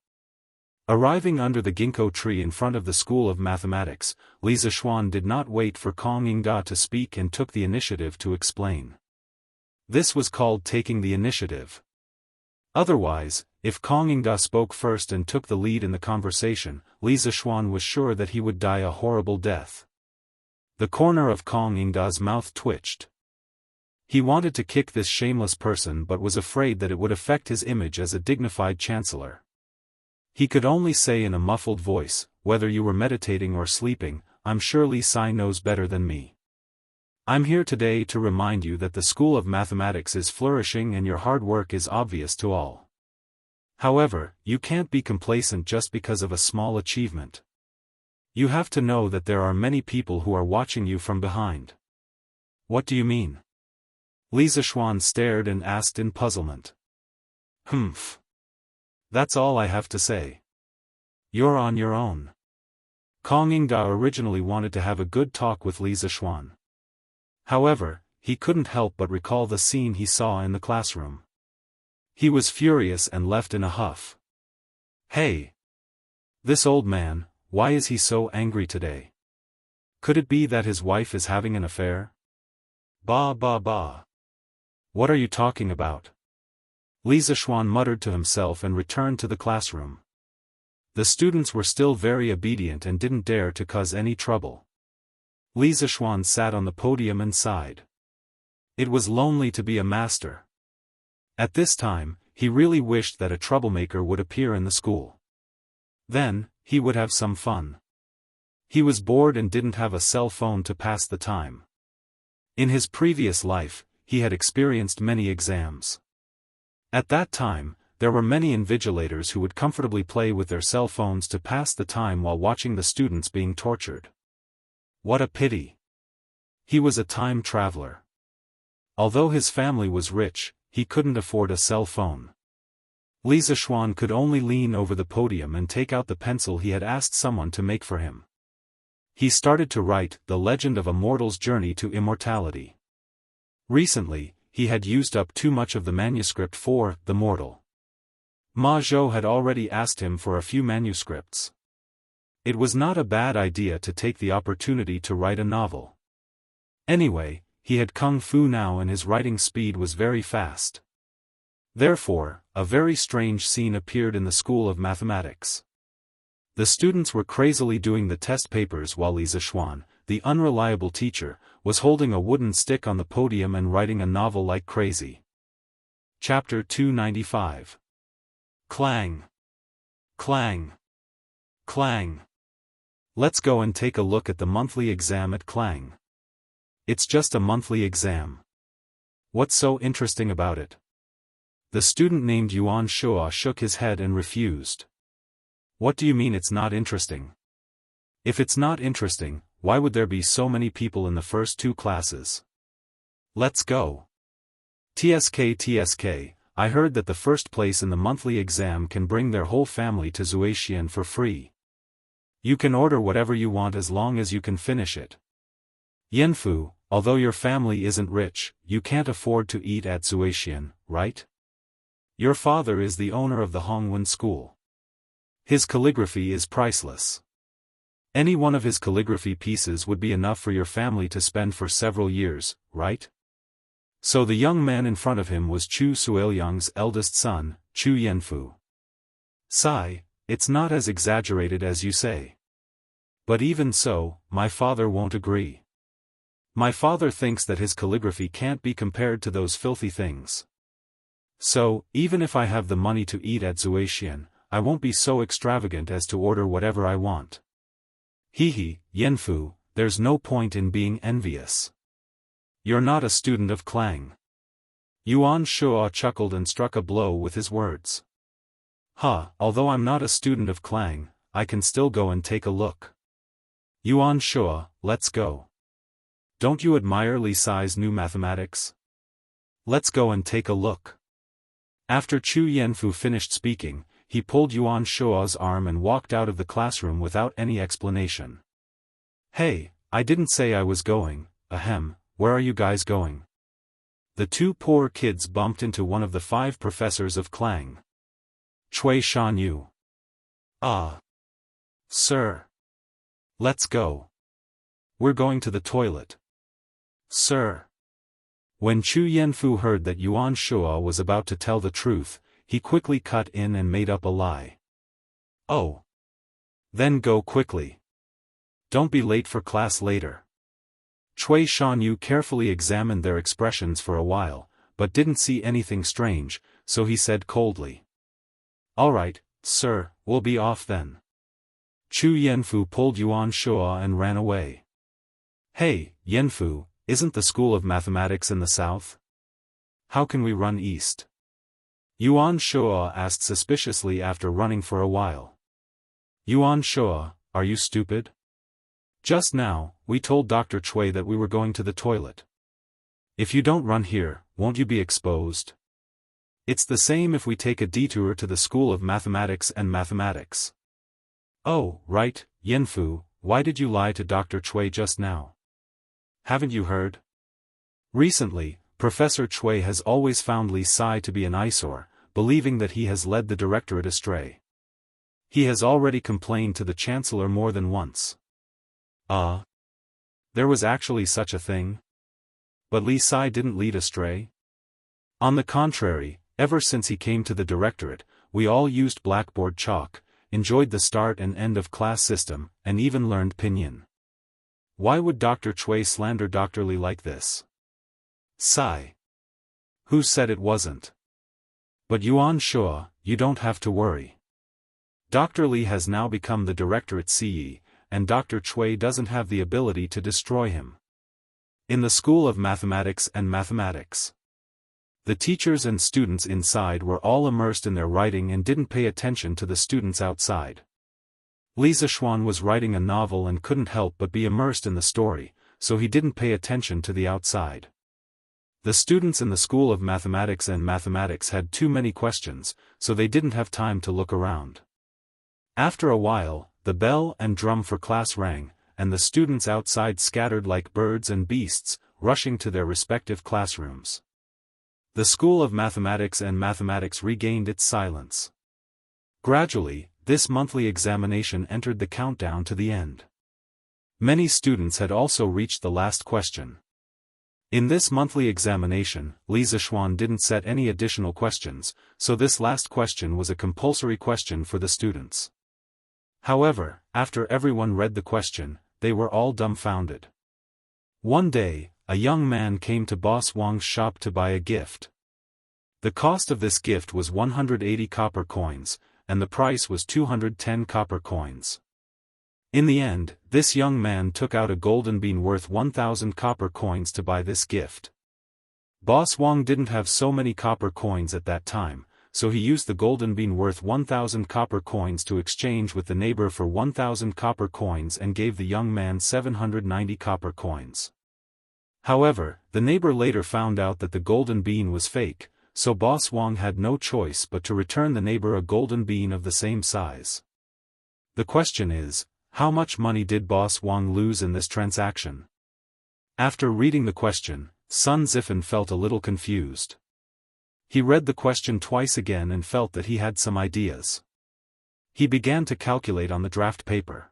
Arriving under the ginkgo tree in front of the School of Mathematics, Li Zishuan did not wait for Kongyingda to speak and took the initiative to explain. This was called taking the initiative. Otherwise, if Kongyingda spoke first and took the lead in the conversation, Li Zishuan was sure that he would die a horrible death. The corner of Kongyingda's mouth twitched. He wanted to kick this shameless person but was afraid that it would affect his image as a dignified chancellor. He could only say in a muffled voice, "Whether you were meditating or sleeping, I'm sure Li Sai knows better than me. I'm here today to remind you that the school of mathematics is flourishing and your hard work is obvious to all. However, you can't be complacent just because of a small achievement. You have to know that there are many people who are watching you from behind. What do you mean? Li Zishuan stared and asked in puzzlement. Humph. That's all I have to say. You're on your own. Kong Yingda originally wanted to have a good talk with Li Zishuan. However, he couldn't help but recall the scene he saw in the classroom. He was furious and left in a huff. Hey! This old man, why is he so angry today? Could it be that his wife is having an affair? Bah bah bah. What are you talking about? Li Zishuan muttered to himself and returned to the classroom. The students were still very obedient and didn't dare to cause any trouble. Li Zishuan sat on the podium and sighed. It was lonely to be a master. At this time, he really wished that a troublemaker would appear in the school. Then, he would have some fun. He was bored and didn't have a cell phone to pass the time. In his previous life, he had experienced many exams. At that time, there were many invigilators who would comfortably play with their cell phones to pass the time while watching the students being tortured. What a pity. He was a time traveler. Although his family was rich, he couldn't afford a cell phone. Li Zishuan could only lean over the podium and take out the pencil he had asked someone to make for him. He started to write The Legend of a Mortal's Journey to Immortality. Recently, he had used up too much of the manuscript for The Mortal. Ma Zhou had already asked him for a few manuscripts. It was not a bad idea to take the opportunity to write a novel. Anyway, he had kung fu now and his writing speed was very fast. Therefore, a very strange scene appeared in the School of Mathematics. The students were crazily doing the test papers while Li Zishuan, the unreliable teacher, was holding a wooden stick on the podium and writing a novel like crazy. Chapter 295. Clang. Clang. Clang. Let's go and take a look at the monthly exam at Clang. It's just a monthly exam. What's so interesting about it? The student named Yuan Shua shook his head and refused. What do you mean it's not interesting? If it's not interesting, why would there be so many people in the first two classes? Let's go. TSK, I heard that the first place in the monthly exam can bring their whole family to Zuaxian for free. You can order whatever you want as long as you can finish it. Yanfu, although your family isn't rich, you can't afford to eat at Zuaxian, right? Your father is the owner of the Hongwen school. His calligraphy is priceless. Any one of his calligraphy pieces would be enough for your family to spend for several years, right? So the young man in front of him was Chu Suiliang's eldest son, Chu Yanfu. Sigh, it's not as exaggerated as you say. But even so, my father won't agree. My father thinks that his calligraphy can't be compared to those filthy things. So, even if I have the money to eat at Zuaxian, I won't be so extravagant as to order whatever I want. Hehe, Yanfu, there's no point in being envious. You're not a student of Clang. Yuan Shua chuckled and struck a blow with his words. Although I'm not a student of Clang, I can still go and take a look. Yuan Shua, let's go. Don't you admire Li Sai's new mathematics? Let's go and take a look. After Chu Yanfu finished speaking, he pulled Yuan Shua's arm and walked out of the classroom without any explanation. Hey, I didn't say I was going, ahem, where are you guys going? The two poor kids bumped into one of the 5 professors of Clang. Cui Shanyu. Sir. Let's go. We're going to the toilet. Sir. When Chu Yanfu heard that Yuan Shua was about to tell the truth, he quickly cut in and made up a lie. Oh. Then go quickly. Don't be late for class later. Cui Shanyu carefully examined their expressions for a while, but didn't see anything strange, so he said coldly. All right, sir, we'll be off then. Chu Yanfu pulled Yuan Shuo and ran away. Hey, Yanfu, isn't the School of Mathematics in the south? How can we run east? Yuan Shuo asked suspiciously after running for a while. Yuan Shuo, are you stupid? Just now, we told Dr. Cui that we were going to the toilet. If you don't run here, won't you be exposed? It's the same if we take a detour to the School of Mathematics and Mathematics. Oh, right, Yanfu, why did you lie to Dr. Cui just now? Haven't you heard? Recently, Professor Cui has always found Li Sai to be an eyesore, believing that he has led the directorate astray. He has already complained to the Chancellor more than once. There was actually such a thing? But Li Sai didn't lead astray? On the contrary, ever since he came to the directorate, we all used blackboard chalk, enjoyed the start and end of class system, and even learned pinyin. Why would Dr. Cui slander Dr. Li like this? Sigh. Who said it wasn't? But Yuan Shuo, you don't have to worry. Dr. Li has now become the directorate CE, and Dr. Cui doesn't have the ability to destroy him. In the School of Mathematics and Mathematics, the teachers and students inside were all immersed in their writing and didn't pay attention to the students outside. Li Zishuan was writing a novel and couldn't help but be immersed in the story, so he didn't pay attention to the outside. The students in the School of Mathematics and Mathematics had too many questions, so they didn't have time to look around. After a while, the bell and drum for class rang, and the students outside scattered like birds and beasts, rushing to their respective classrooms. The School of Mathematics and Mathematics regained its silence. Gradually, this monthly examination entered the countdown to the end. Many students had also reached the last question. In this monthly examination, Li Zishuan didn't set any additional questions, so this last question was a compulsory question for the students. However, after everyone read the question, they were all dumbfounded. One day, a young man came to Boss Wang's shop to buy a gift. The cost of this gift was 180 copper coins, and the price was 210 copper coins. In the end, this young man took out a golden bean worth 1,000 copper coins to buy this gift. Boss Wang didn't have so many copper coins at that time, so he used the golden bean worth 1,000 copper coins to exchange with the neighbor for 1,000 copper coins and gave the young man 790 copper coins. However, the neighbor later found out that the golden bean was fake, so Boss Wang had no choice but to return the neighbor a golden bean of the same size. The question is, how much money did Boss Wang lose in this transaction? After reading the question, Sun Zifan felt a little confused. He read the question twice again and felt that he had some ideas. He began to calculate on the draft paper.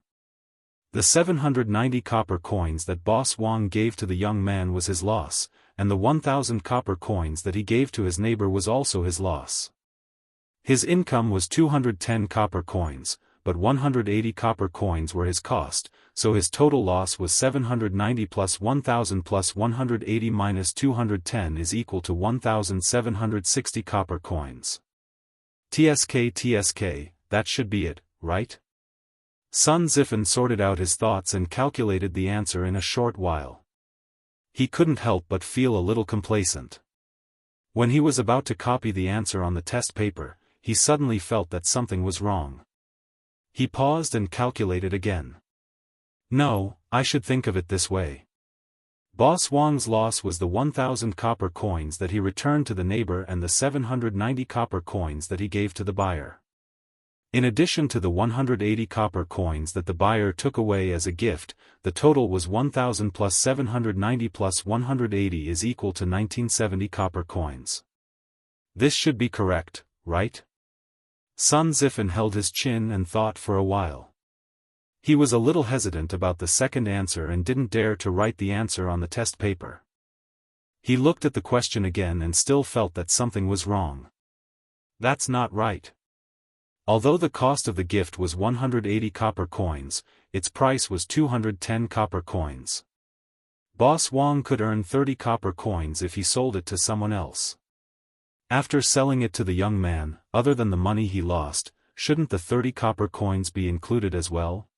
The 790 copper coins that Boss Wang gave to the young man was his loss, and the 1,000 copper coins that he gave to his neighbor was also his loss. His income was 210 copper coins, but 180 copper coins were his cost, so his total loss was 790 plus 1,000 plus 180 minus 210 is equal to 1,760 copper coins. TSK, that should be it, right? Sun Zifan sorted out his thoughts and calculated the answer in a short while. He couldn't help but feel a little complacent. When he was about to copy the answer on the test paper, he suddenly felt that something was wrong. He paused and calculated again. No, I should think of it this way. Boss Wang's loss was the 1,000 copper coins that he returned to the neighbor and the 790 copper coins that he gave to the buyer. In addition to the 180 copper coins that the buyer took away as a gift, the total was 1,000 plus 790 plus 180 is equal to 1970 copper coins. This should be correct, right? Sun Zifan held his chin and thought for a while. He was a little hesitant about the second answer and didn't dare to write the answer on the test paper. He looked at the question again and still felt that something was wrong. That's not right. Although the cost of the gift was 180 copper coins, its price was 210 copper coins. Boss Wang could earn 30 copper coins if he sold it to someone else. After selling it to the young man, other than the money he lost, shouldn't the 30 copper coins be included as well?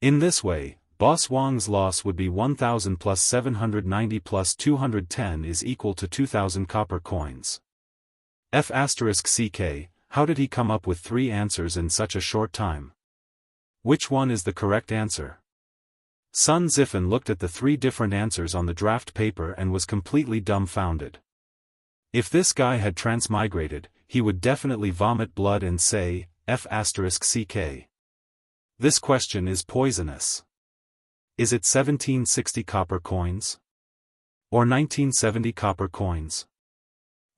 In this way, Boss Wang's loss would be 1000 plus 790 plus 210 is equal to 2000 copper coins. F***ck, how did he come up with 3 answers in such a short time? Which one is the correct answer? Sun Zifen looked at the 3 different answers on the draft paper and was completely dumbfounded. If this guy had transmigrated, he would definitely vomit blood and say, F***ck. This question is poisonous. Is it 1760 copper coins? Or 1970 copper coins?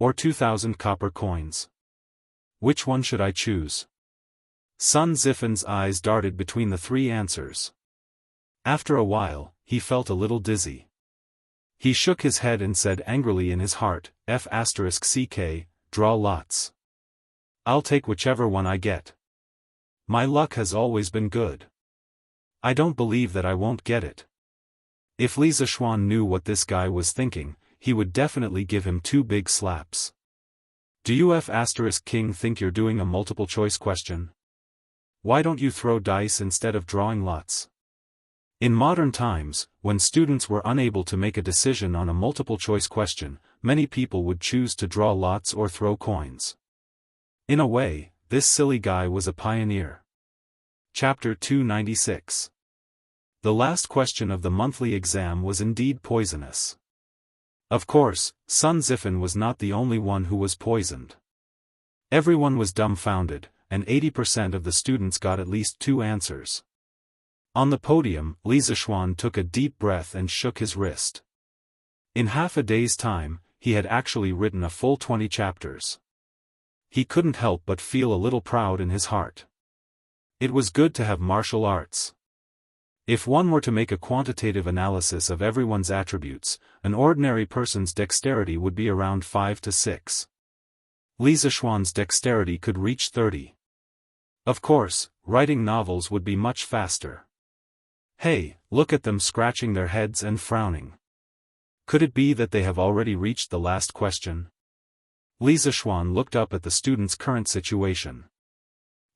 Or 2000 copper coins? Which one should I choose? Sun Zifen's eyes darted between the 3 answers. After a while, he felt a little dizzy. He shook his head and said angrily in his heart, F***ck, draw lots. I'll take whichever one I get. My luck has always been good. I don't believe that I won't get it. If Li Zishuan knew what this guy was thinking, he would definitely give him 2 big slaps. Do you F***king think you're doing a multiple choice question? Why don't you throw dice instead of drawing lots? In modern times, when students were unable to make a decision on a multiple choice question, many people would choose to draw lots or throw coins. In a way, this silly guy was a pioneer. Chapter 296. The last question of the monthly exam was indeed poisonous. Of course, Sun Zifen was not the only one who was poisoned. Everyone was dumbfounded, and 80% of the students got at least 2 answers. On the podium, Li Zishuan took a deep breath and shook his wrist. In half a day's time, he had actually written a full 20 chapters. He couldn't help but feel a little proud in his heart. It was good to have martial arts. If one were to make a quantitative analysis of everyone's attributes, an ordinary person's dexterity would be around 5 to 6. Li Zishuan's dexterity could reach 30. Of course, writing novels would be much faster. Hey, look at them scratching their heads and frowning. Could it be that they have already reached the last question? Li Zishuan looked up at the student's current situation.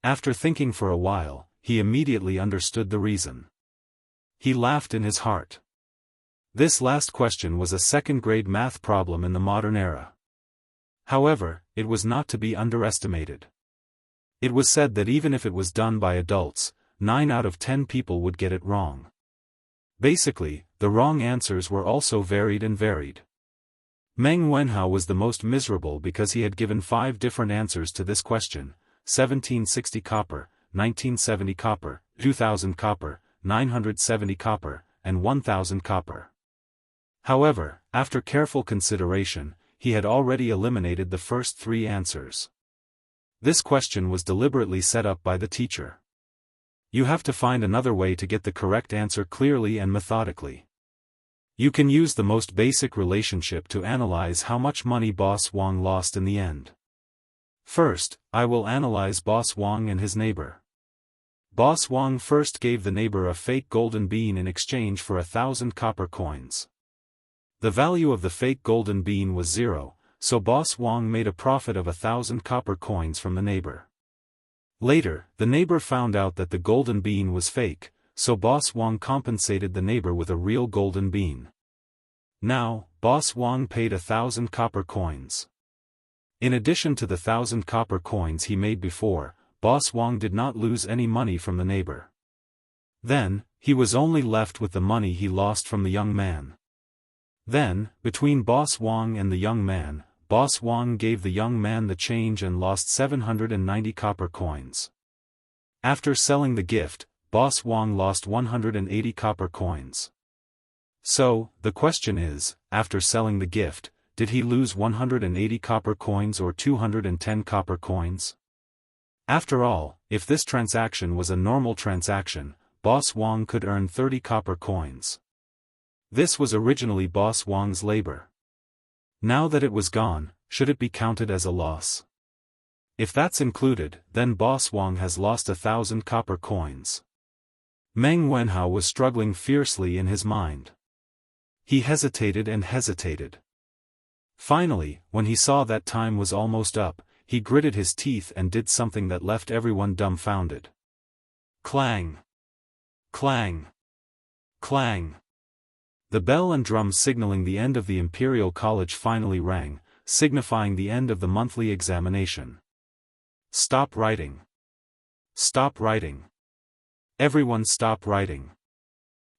After thinking for a while, he immediately understood the reason. He laughed in his heart. This last question was a second-grade math problem in the modern era. However, it was not to be underestimated. It was said that even if it was done by adults, 9 out of 10 people would get it wrong. Basically, the wrong answers were also varied and varied. Meng Wenhao was the most miserable because he had given 5 different answers to this question: 1760 copper, 1970 copper, 2000 copper, 970 copper, and 1000 copper. However, after careful consideration, he had already eliminated the first 3 answers. This question was deliberately set up by the teacher. You have to find another way to get the correct answer clearly and methodically. You can use the most basic relationship to analyze how much money Boss Wang lost in the end. First, I will analyze Boss Wang and his neighbor. Boss Wang first gave the neighbor a fake golden bean in exchange for 1000 copper coins. The value of the fake golden bean was 0, so Boss Wang made a profit of 1000 copper coins from the neighbor. Later, the neighbor found out that the golden bean was fake, so Boss Wang compensated the neighbor with a real golden bean. Now, Boss Wang paid 1000 copper coins. In addition to the 1000 copper coins he made before, Boss Wang did not lose any money from the neighbor. Then, he was only left with the money he lost from the young man. Then, between Boss Wang and the young man, Boss Wang gave the young man the change and lost 790 copper coins. After selling the gift, Boss Wang lost 180 copper coins. So, the question is, after selling the gift, did he lose 180 copper coins or 210 copper coins? After all, if this transaction was a normal transaction, Boss Wang could earn 30 copper coins. This was originally Boss Wang's labor. Now that it was gone, should it be counted as a loss? If that's included, then Boss Wang has lost 1000 copper coins. Meng Wenhao was struggling fiercely in his mind. He hesitated and hesitated. Finally, when he saw that time was almost up, he gritted his teeth and did something that left everyone dumbfounded. Clang! Clang! Clang! The bell and drum signaling the end of the Imperial College finally rang, signifying the end of the monthly examination. Stop writing! Stop writing! Everyone stop writing!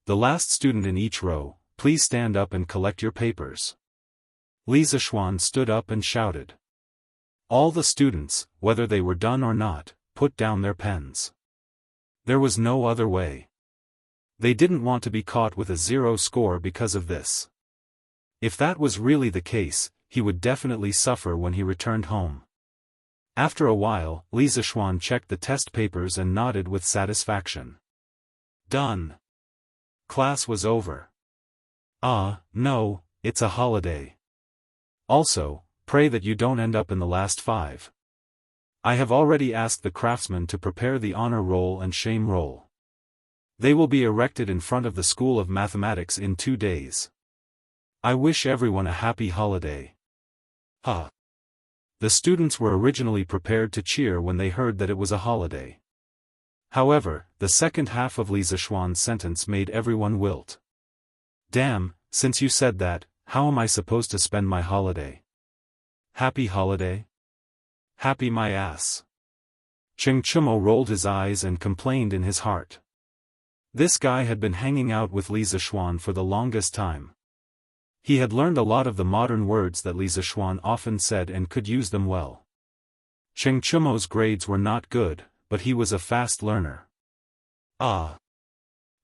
The last student in each row, please stand up and collect your papers. Li Zishuan stood up and shouted. All the students, whether they were done or not, put down their pens. There was no other way. They didn't want to be caught with a 0 score because of this. If that was really the case, he would definitely suffer when he returned home. After a while, Li Zishuan checked the test papers and nodded with satisfaction. Done. Class was over. No, it's a holiday. Also, pray that you don't end up in the last 5. I have already asked the craftsmen to prepare the honor roll and shame roll. They will be erected in front of the School of Mathematics in 2 days. I wish everyone a happy holiday. The students were originally prepared to cheer when they heard that it was a holiday. However, the second half of Li Zishuan's sentence made everyone wilt. Damn, since you said that, how am I supposed to spend my holiday? Happy holiday? Happy my ass. Cheng Chumo rolled his eyes and complained in his heart. This guy had been hanging out with Li Zishuan for the longest time. He had learned a lot of the modern words that Li Zishuan often said and could use them well. Cheng Chumo's grades were not good, but he was a fast learner.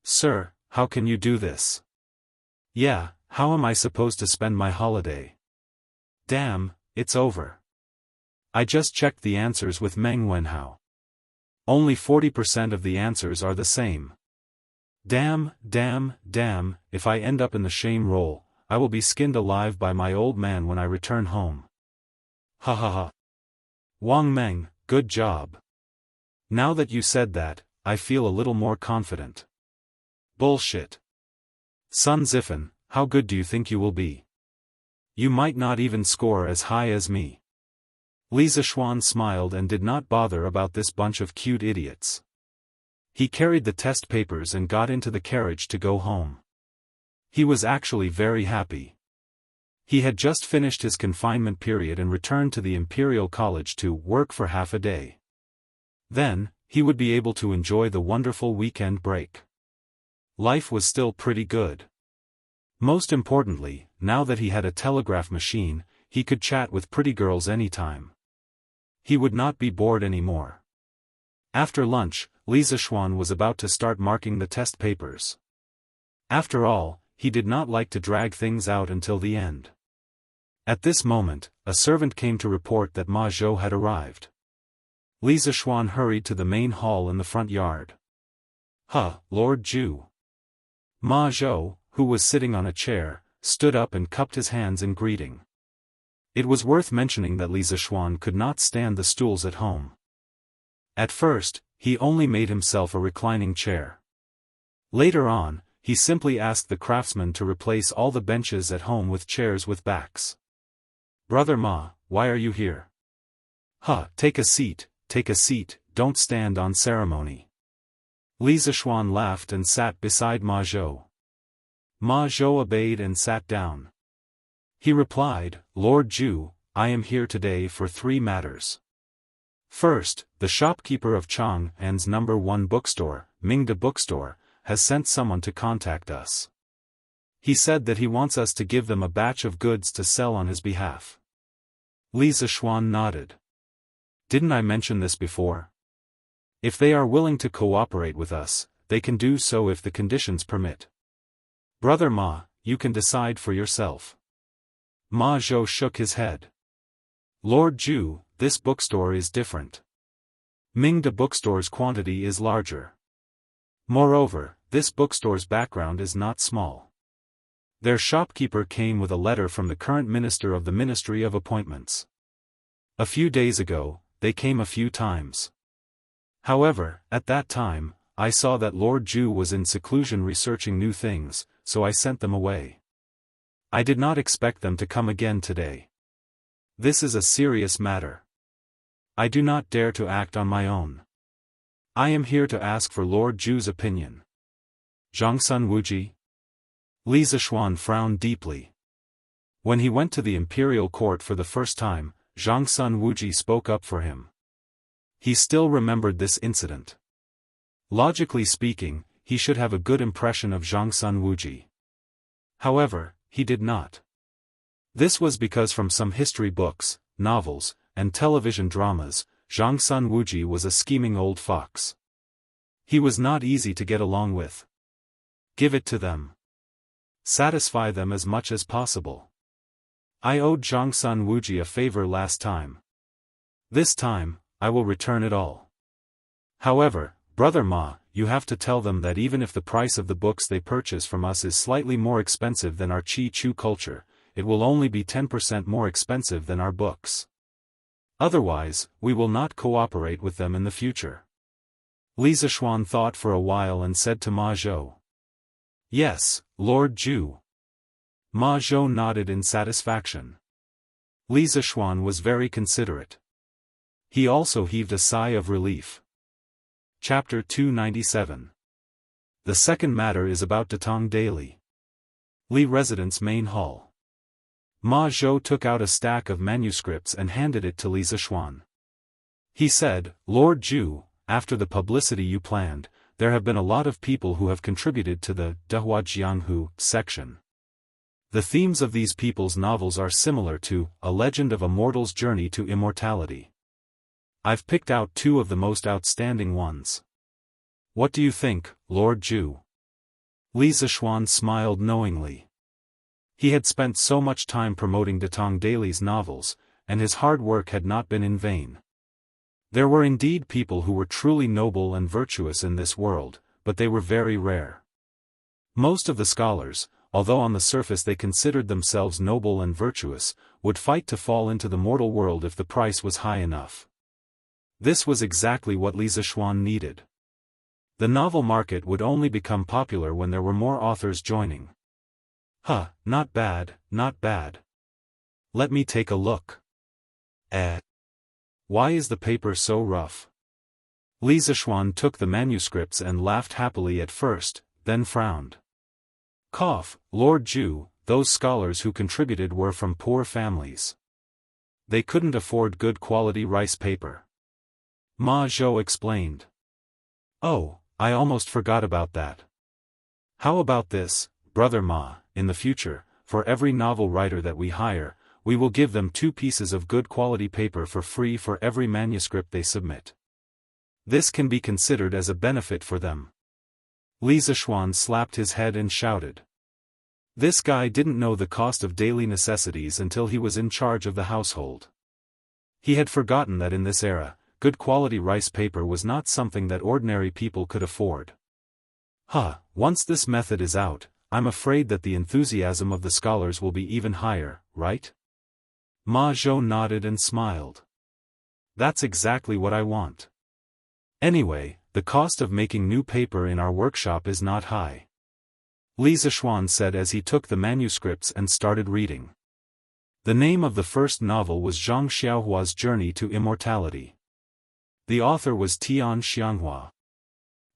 Sir, how can you do this? Yeah, how am I supposed to spend my holiday? Damn, it's over. I just checked the answers with Meng Wenhao. Only 40% of the answers are the same. Damn, if I end up in the shame roll, I will be skinned alive by my old man when I return home. Wang Meng, good job. Now that you said that, I feel a little more confident. Bullshit. Sun Zifen, how good do you think you will be? You might not even score as high as me. Li Zishuan smiled and did not bother about this bunch of cute idiots. He carried the test papers and got into the carriage to go home. He was actually very happy. He had just finished his confinement period and returned to the Imperial College to work for half a day. Then, he would be able to enjoy the wonderful weekend break. Life was still pretty good. Most importantly, now that he had a telegraph machine, he could chat with pretty girls anytime. He would not be bored anymore. After lunch, Li Zishuan was about to start marking the test papers. After all, he did not like to drag things out until the end. At this moment, a servant came to report that Ma Zhou had arrived. Li Zishuan hurried to the main hall in the front yard. Lord Zhu. Ma Zhou, who was sitting on a chair, stood up and cupped his hands in greeting. It was worth mentioning that Li Zishuan could not stand the stools at home. At first, he only made himself a reclining chair. Later on, he simply asked the craftsman to replace all the benches at home with chairs with backs. Brother Ma, why are you here? Take a seat, don't stand on ceremony. Li Zishuan laughed and sat beside Ma Zhou. Ma Zhou obeyed and sat down. He replied, Lord Zhu, I am here today for 3 matters. First, the shopkeeper of Chang'an's No. 1 bookstore, Mingda Bookstore, has sent someone to contact us. He said that he wants us to give them a batch of goods to sell on his behalf. Li Zishuan nodded. Didn't I mention this before? If they are willing to cooperate with us, they can do so if the conditions permit. Brother Ma, you can decide for yourself. Ma Zhou shook his head. Lord Zhu, this bookstore is different. Mingda Bookstore's quantity is larger. Moreover, this bookstore's background is not small. Their shopkeeper came with a letter from the current minister of the Ministry of Appointments. A few days ago, they came a few times. However, at that time, I saw that Lord Zhu was in seclusion researching new things, so I sent them away. I did not expect them to come again today. This is a serious matter. I do not dare to act on my own. I am here to ask for Lord Ju's opinion. Zhangsun Wuji? Li Zishuan frowned deeply. When he went to the imperial court for the first time, Zhangsun Wuji spoke up for him. He still remembered this incident. Logically speaking, he should have a good impression of Zhangsun Wuji. However, he did not. This was because from some history books, novels, and television dramas, Zhangsun Wuji was a scheming old fox. He was not easy to get along with. Give it to them. Satisfy them as much as possible. I owed Zhangsun Wuji a favor last time. This time, I will return it all. However, Brother Ma, you have to tell them that even if the price of the books they purchase from us is slightly more expensive than our Chi-Chu culture, it will only be 10% more expensive than our books. Otherwise, we will not cooperate with them in the future. Li Zishuan thought for a while and said to Ma Zhou. Yes, Lord Ju. Ma Zhou nodded in satisfaction. Li Zishuan was very considerate. He also heaved a sigh of relief. Chapter 297. The second matter is about Datong Daily. Li Residence Main Hall. Ma Zhou took out a stack of manuscripts and handed it to Li Zishuan. He said, Lord Ju, after the publicity you planned, there have been a lot of people who have contributed to the Dehua Jianghu section. The themes of these people's novels are similar to A Legend of a Mortal's Journey to Immortality. I've picked out 2 of the most outstanding ones. What do you think, Lord Ju? Li Zishuan smiled knowingly. He had spent so much time promoting Datong Daily's novels, and his hard work had not been in vain. There were indeed people who were truly noble and virtuous in this world, but they were very rare. Most of the scholars, although on the surface they considered themselves noble and virtuous, would fight to fall into the mortal world if the price was high enough. This was exactly what Li Zishuan needed. The novel market would only become popular when there were more authors joining. Huh, not bad, not bad. Let me take a look. Why is the paper so rough? Li Zishuan took the manuscripts and laughed happily at first, then frowned. Cough, Lord Ju, those scholars who contributed were from poor families. They couldn't afford good quality rice paper. Ma Zhou explained. Oh, I almost forgot about that. How about this, Brother Ma, in the future, for every novel writer that we hire, we will give them 2 pieces of good quality paper for free for every manuscript they submit. This can be considered as a benefit for them. Li Zishuan slapped his head and shouted. This guy didn't know the cost of daily necessities until he was in charge of the household. He had forgotten that in this era, good quality rice paper was not something that ordinary people could afford. Once this method is out, I'm afraid that the enthusiasm of the scholars will be even higher, right? Ma Zhou nodded and smiled. That's exactly what I want. Anyway, the cost of making new paper in our workshop is not high. Li Zishuan said as he took the manuscripts and started reading. The name of the first novel was Zhang Xiaohua's Journey to Immortality. The author was Tian Xianghua.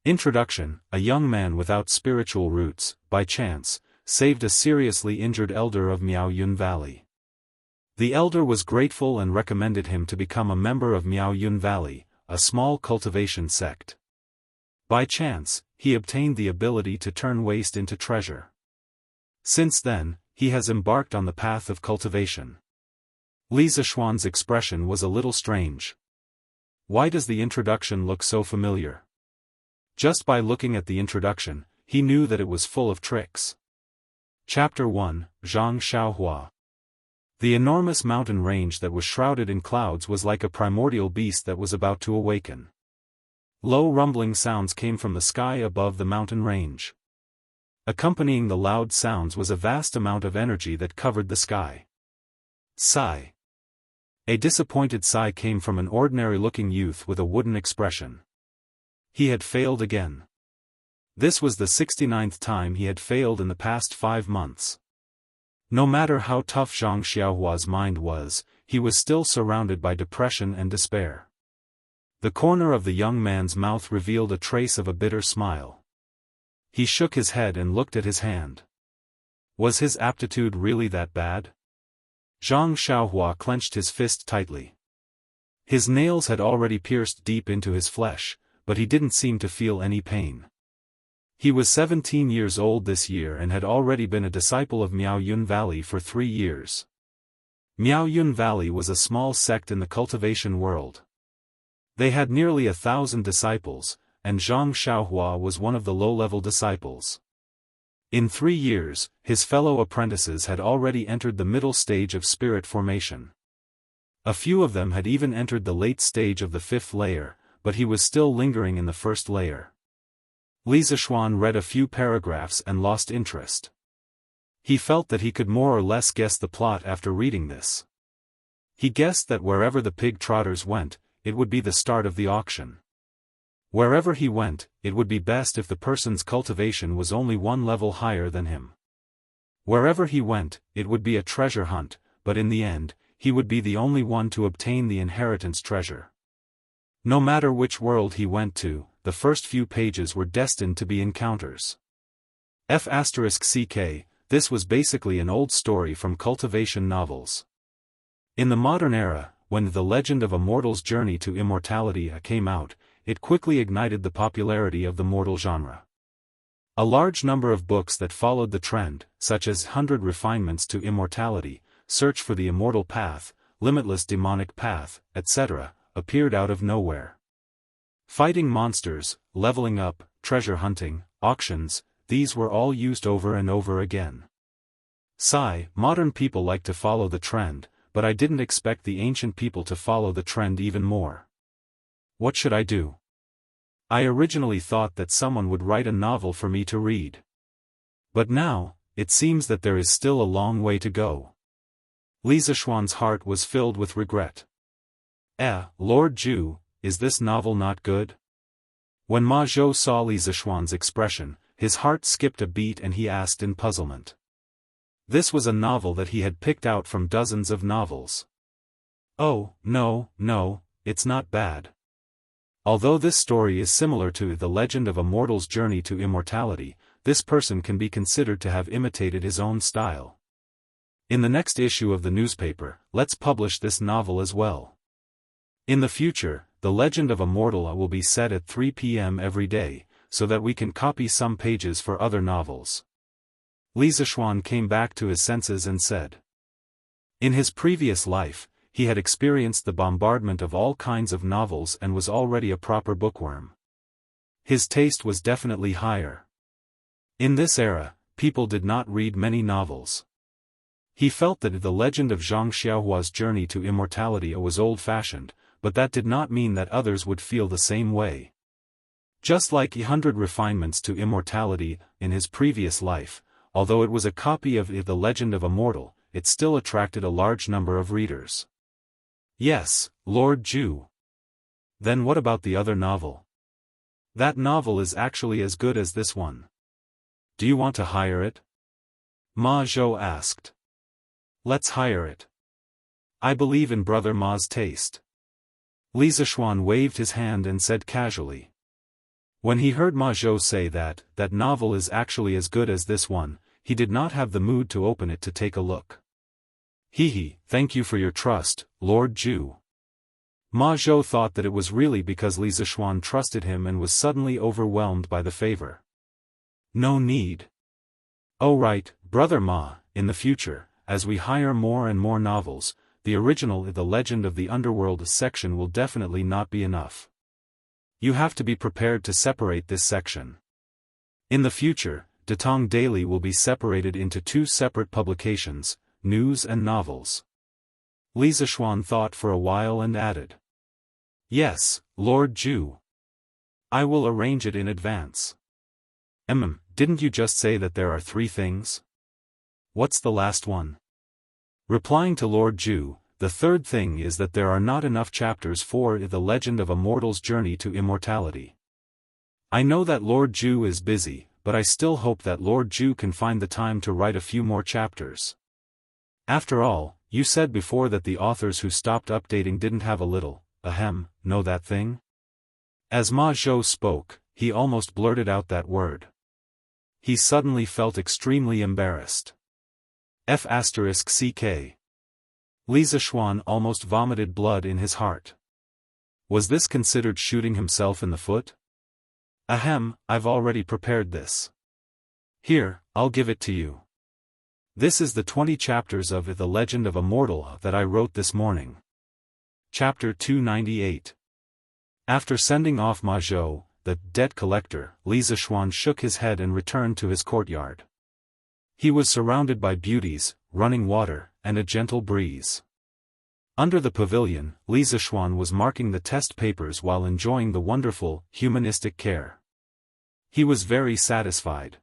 Introduction: A young man without spiritual roots, by chance, saved a seriously injured elder of Miaoyun Valley. The elder was grateful and recommended him to become a member of Miaoyun Valley, a small cultivation sect. By chance, he obtained the ability to turn waste into treasure. Since then, he has embarked on the path of cultivation. Li Zishuan's expression was a little strange. Why does the introduction look so familiar? Just by looking at the introduction, he knew that it was full of tricks. Chapter 1, Zhang Xiaohua. The enormous mountain range that was shrouded in clouds was like a primordial beast that was about to awaken. Low rumbling sounds came from the sky above the mountain range. Accompanying the loud sounds was a vast amount of energy that covered the sky. Sigh. A disappointed sigh came from an ordinary-looking youth with a wooden expression. He had failed again. This was the 69th time he had failed in the past 5 months. No matter how tough Zhang Xiaohua's mind was, he was still surrounded by depression and despair. The corner of the young man's mouth revealed a trace of a bitter smile. He shook his head and looked at his hand. Was his aptitude really that bad? Zhang Xiaohua clenched his fist tightly. His nails had already pierced deep into his flesh, but he didn't seem to feel any pain. He was 17 years old this year and had already been a disciple of Miaoyun Valley for 3 years. Miaoyun Valley was a small sect in the cultivation world. They had nearly 1,000 disciples, and Zhang Xiaohua was one of the low-level disciples. In 3 years, his fellow apprentices had already entered the middle stage of spirit formation. A few of them had even entered the late stage of the 5th layer, but he was still lingering in the 1st layer. Li Zishuan read a few paragraphs and lost interest. He felt that he could more or less guess the plot after reading this. He guessed that wherever the pig trotters went, it would be the start of the auction. Wherever he went, it would be best if the person's cultivation was only 1 level higher than him. Wherever he went, it would be a treasure hunt, but in the end, he would be the only one to obtain the inheritance treasure. No matter which world he went to, the first few pages were destined to be encounters. F***ck, this was basically an old story from cultivation novels. In the modern era, when The Legend of Immortal's Journey to Immortality came out, it quickly ignited the popularity of the mortal genre. A large number of books that followed the trend, such as 100 Refinements to Immortality, Search for the Immortal Path, Limitless Demonic Path, etc., appeared out of nowhere. Fighting monsters, leveling up, treasure hunting, auctions, these were all used over and over again. Modern people like to follow the trend, but I didn't expect the ancient people to follow the trend even more. What should I do? I originally thought that someone would write a novel for me to read. But now, it seems that there is still a long way to go. Li Zishuan's heart was filled with regret. Lord Zhu, is this novel not good? When Ma Zhou saw Li Zishuan's expression, his heart skipped a beat and he asked in puzzlement. This was a novel that he had picked out from dozens of novels. Oh, no, it's not bad. Although this story is similar to The Legend of Immortal's Journey to Immortality, this person can be considered to have imitated his own style. In the next issue of the newspaper, let's publish this novel as well. In the future, The Legend of Immortal will be set at 3 p.m. every day, so that we can copy some pages for other novels. Li Zishuan came back to his senses and said. In his previous life, he had experienced the bombardment of all kinds of novels and was already a proper bookworm. His taste was definitely higher. In this era, people did not read many novels. He felt that The Legend of Zhang Xiaohua's Journey to Immortality was old-fashioned, but that did not mean that others would feel the same way. Just like 100 Refinements to Immortality in his previous life, although it was a copy of The Legend of Immortal, it still attracted a large number of readers. Yes, Lord Zhu. Then what about the other novel? That novel is actually as good as this one. Do you want to hire it? Ma Zhou asked. Let's hire it. I believe in Brother Ma's taste. Li Zishuan waved his hand and said casually. When he heard Ma Zhou say that novel is actually as good as this one, he did not have the mood to open it to take a look. Thank you for your trust, Lord Zhu. Ma Zhou thought that it was really because Li Zishuan trusted him and was suddenly overwhelmed by the favor. No need. Oh right, Brother Ma, in the future, as we hire more and more novels, the original The Legend of the Underworld section will definitely not be enough. You have to be prepared to separate this section. In the future, Datong Daily will be separated into 2 separate publications, news and novels. Li Zishuan thought for a while and added. Yes, Lord Zhu. I will arrange it in advance. Didn't you just say that there are 3 things? What's the last one? Replying to Lord Zhu, the 3rd thing is that there are not enough chapters for The Legend of Immortal's Journey to Immortality. I know that Lord Zhu is busy, but I still hope that Lord Zhu can find the time to write a few more chapters. After all, you said before that the authors who stopped updating didn't have a little, know that thing? As Ma Zhou spoke, he almost blurted out that word. He suddenly felt extremely embarrassed. F***ck. Li Zishuan almost vomited blood in his heart. Was this considered shooting himself in the foot? Ahem, I've already prepared this. Here, I'll give it to you. This is the 20 chapters of The Legend of Immortal that I wrote this morning. Chapter 298. After sending off Ma Zhou, the debt collector, Li Zishuan shook his head and returned to his courtyard. He was surrounded by beauties, running water, and a gentle breeze. Under the pavilion, Li Zishuan was marking the test papers while enjoying the wonderful, humanistic care. He was very satisfied.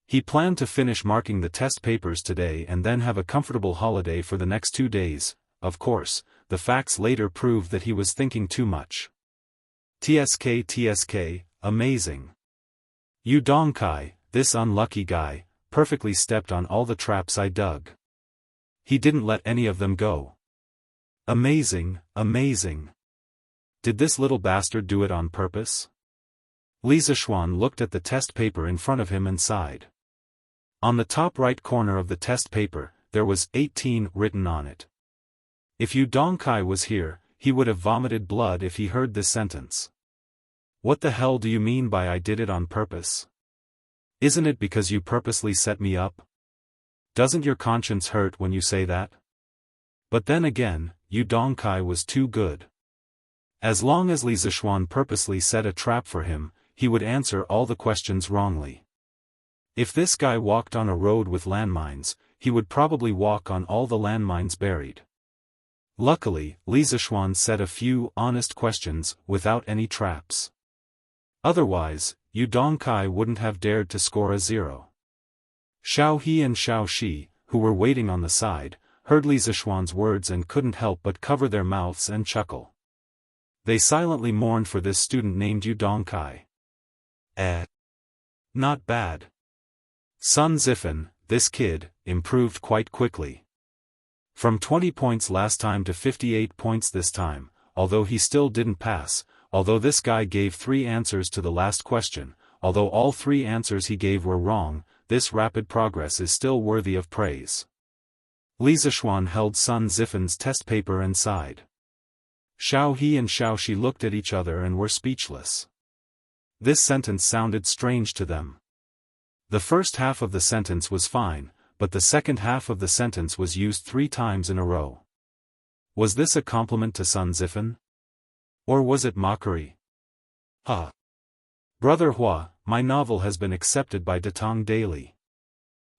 He planned to finish marking the test papers today and then have a comfortable holiday for the next 2 days. Of course, the facts later proved that he was thinking too much. TSK, amazing. Yu Dongkai, this unlucky guy, perfectly stepped on all the traps I dug. He didn't let any of them go. Amazing. Did this little bastard do it on purpose? Li Zishuan looked at the test paper in front of him and sighed. On the top right corner of the test paper, there was 18 written on it. If Yu Dongkai was here, he would have vomited blood if he heard this sentence. What the hell do you mean by I did it on purpose? Isn't it because you purposely set me up? Doesn't your conscience hurt when you say that? But then again, Yu Dongkai was too good. As long as Li Zishuan purposely set a trap for him, he would answer all the questions wrongly. If this guy walked on a road with landmines, he would probably walk on all the landmines buried. Luckily, Li Zishuan set a few honest questions without any traps. Otherwise, Yu Dongkai wouldn't have dared to score a 0. Xiao He and Xiao Shi, who were waiting on the side, heard Li Zishuan's words and couldn't help but cover their mouths and chuckle. They silently mourned for this student named Yu Dongkai. Not bad. Sun Zifan, this kid, improved quite quickly. From 20 points last time to 58 points this time, although he still didn't pass, although this guy gave 3 answers to the last question, although all 3 answers he gave were wrong, this rapid progress is still worthy of praise. Li Zishuan held Sun Zifan's test paper and sighed. Xiao He and Xiao Shi looked at each other and were speechless. This sentence sounded strange to them. The first half of the sentence was fine, but the second half of the sentence was used 3 times in a row. Was this a compliment to Sun Zifan? Or was it mockery? Brother Hua, my novel has been accepted by Datong Daily.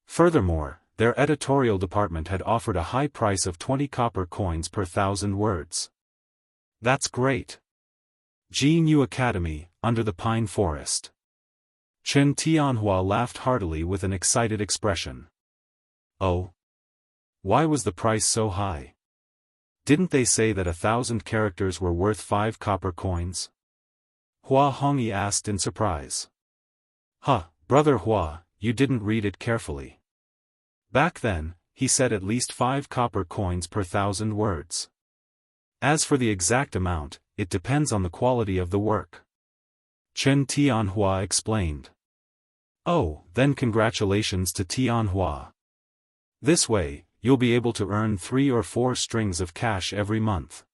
Furthermore, their editorial department had offered a high price of 20 copper coins per 1,000 words. That's great. Jianghu Academy, under the pine forest. Chen Tianhua laughed heartily with an excited expression. Oh? Why was the price so high? Didn't they say that 1,000 characters were worth 5 copper coins? Hua Hongyi asked in surprise. Brother Hua, you didn't read it carefully. Back then, he said at least 5 copper coins per 1,000 words. As for the exact amount, it depends on the quality of the work. Chen Tianhua explained. Oh, then congratulations to Tianhua. This way, you'll be able to earn 3 or 4 strings of cash every month.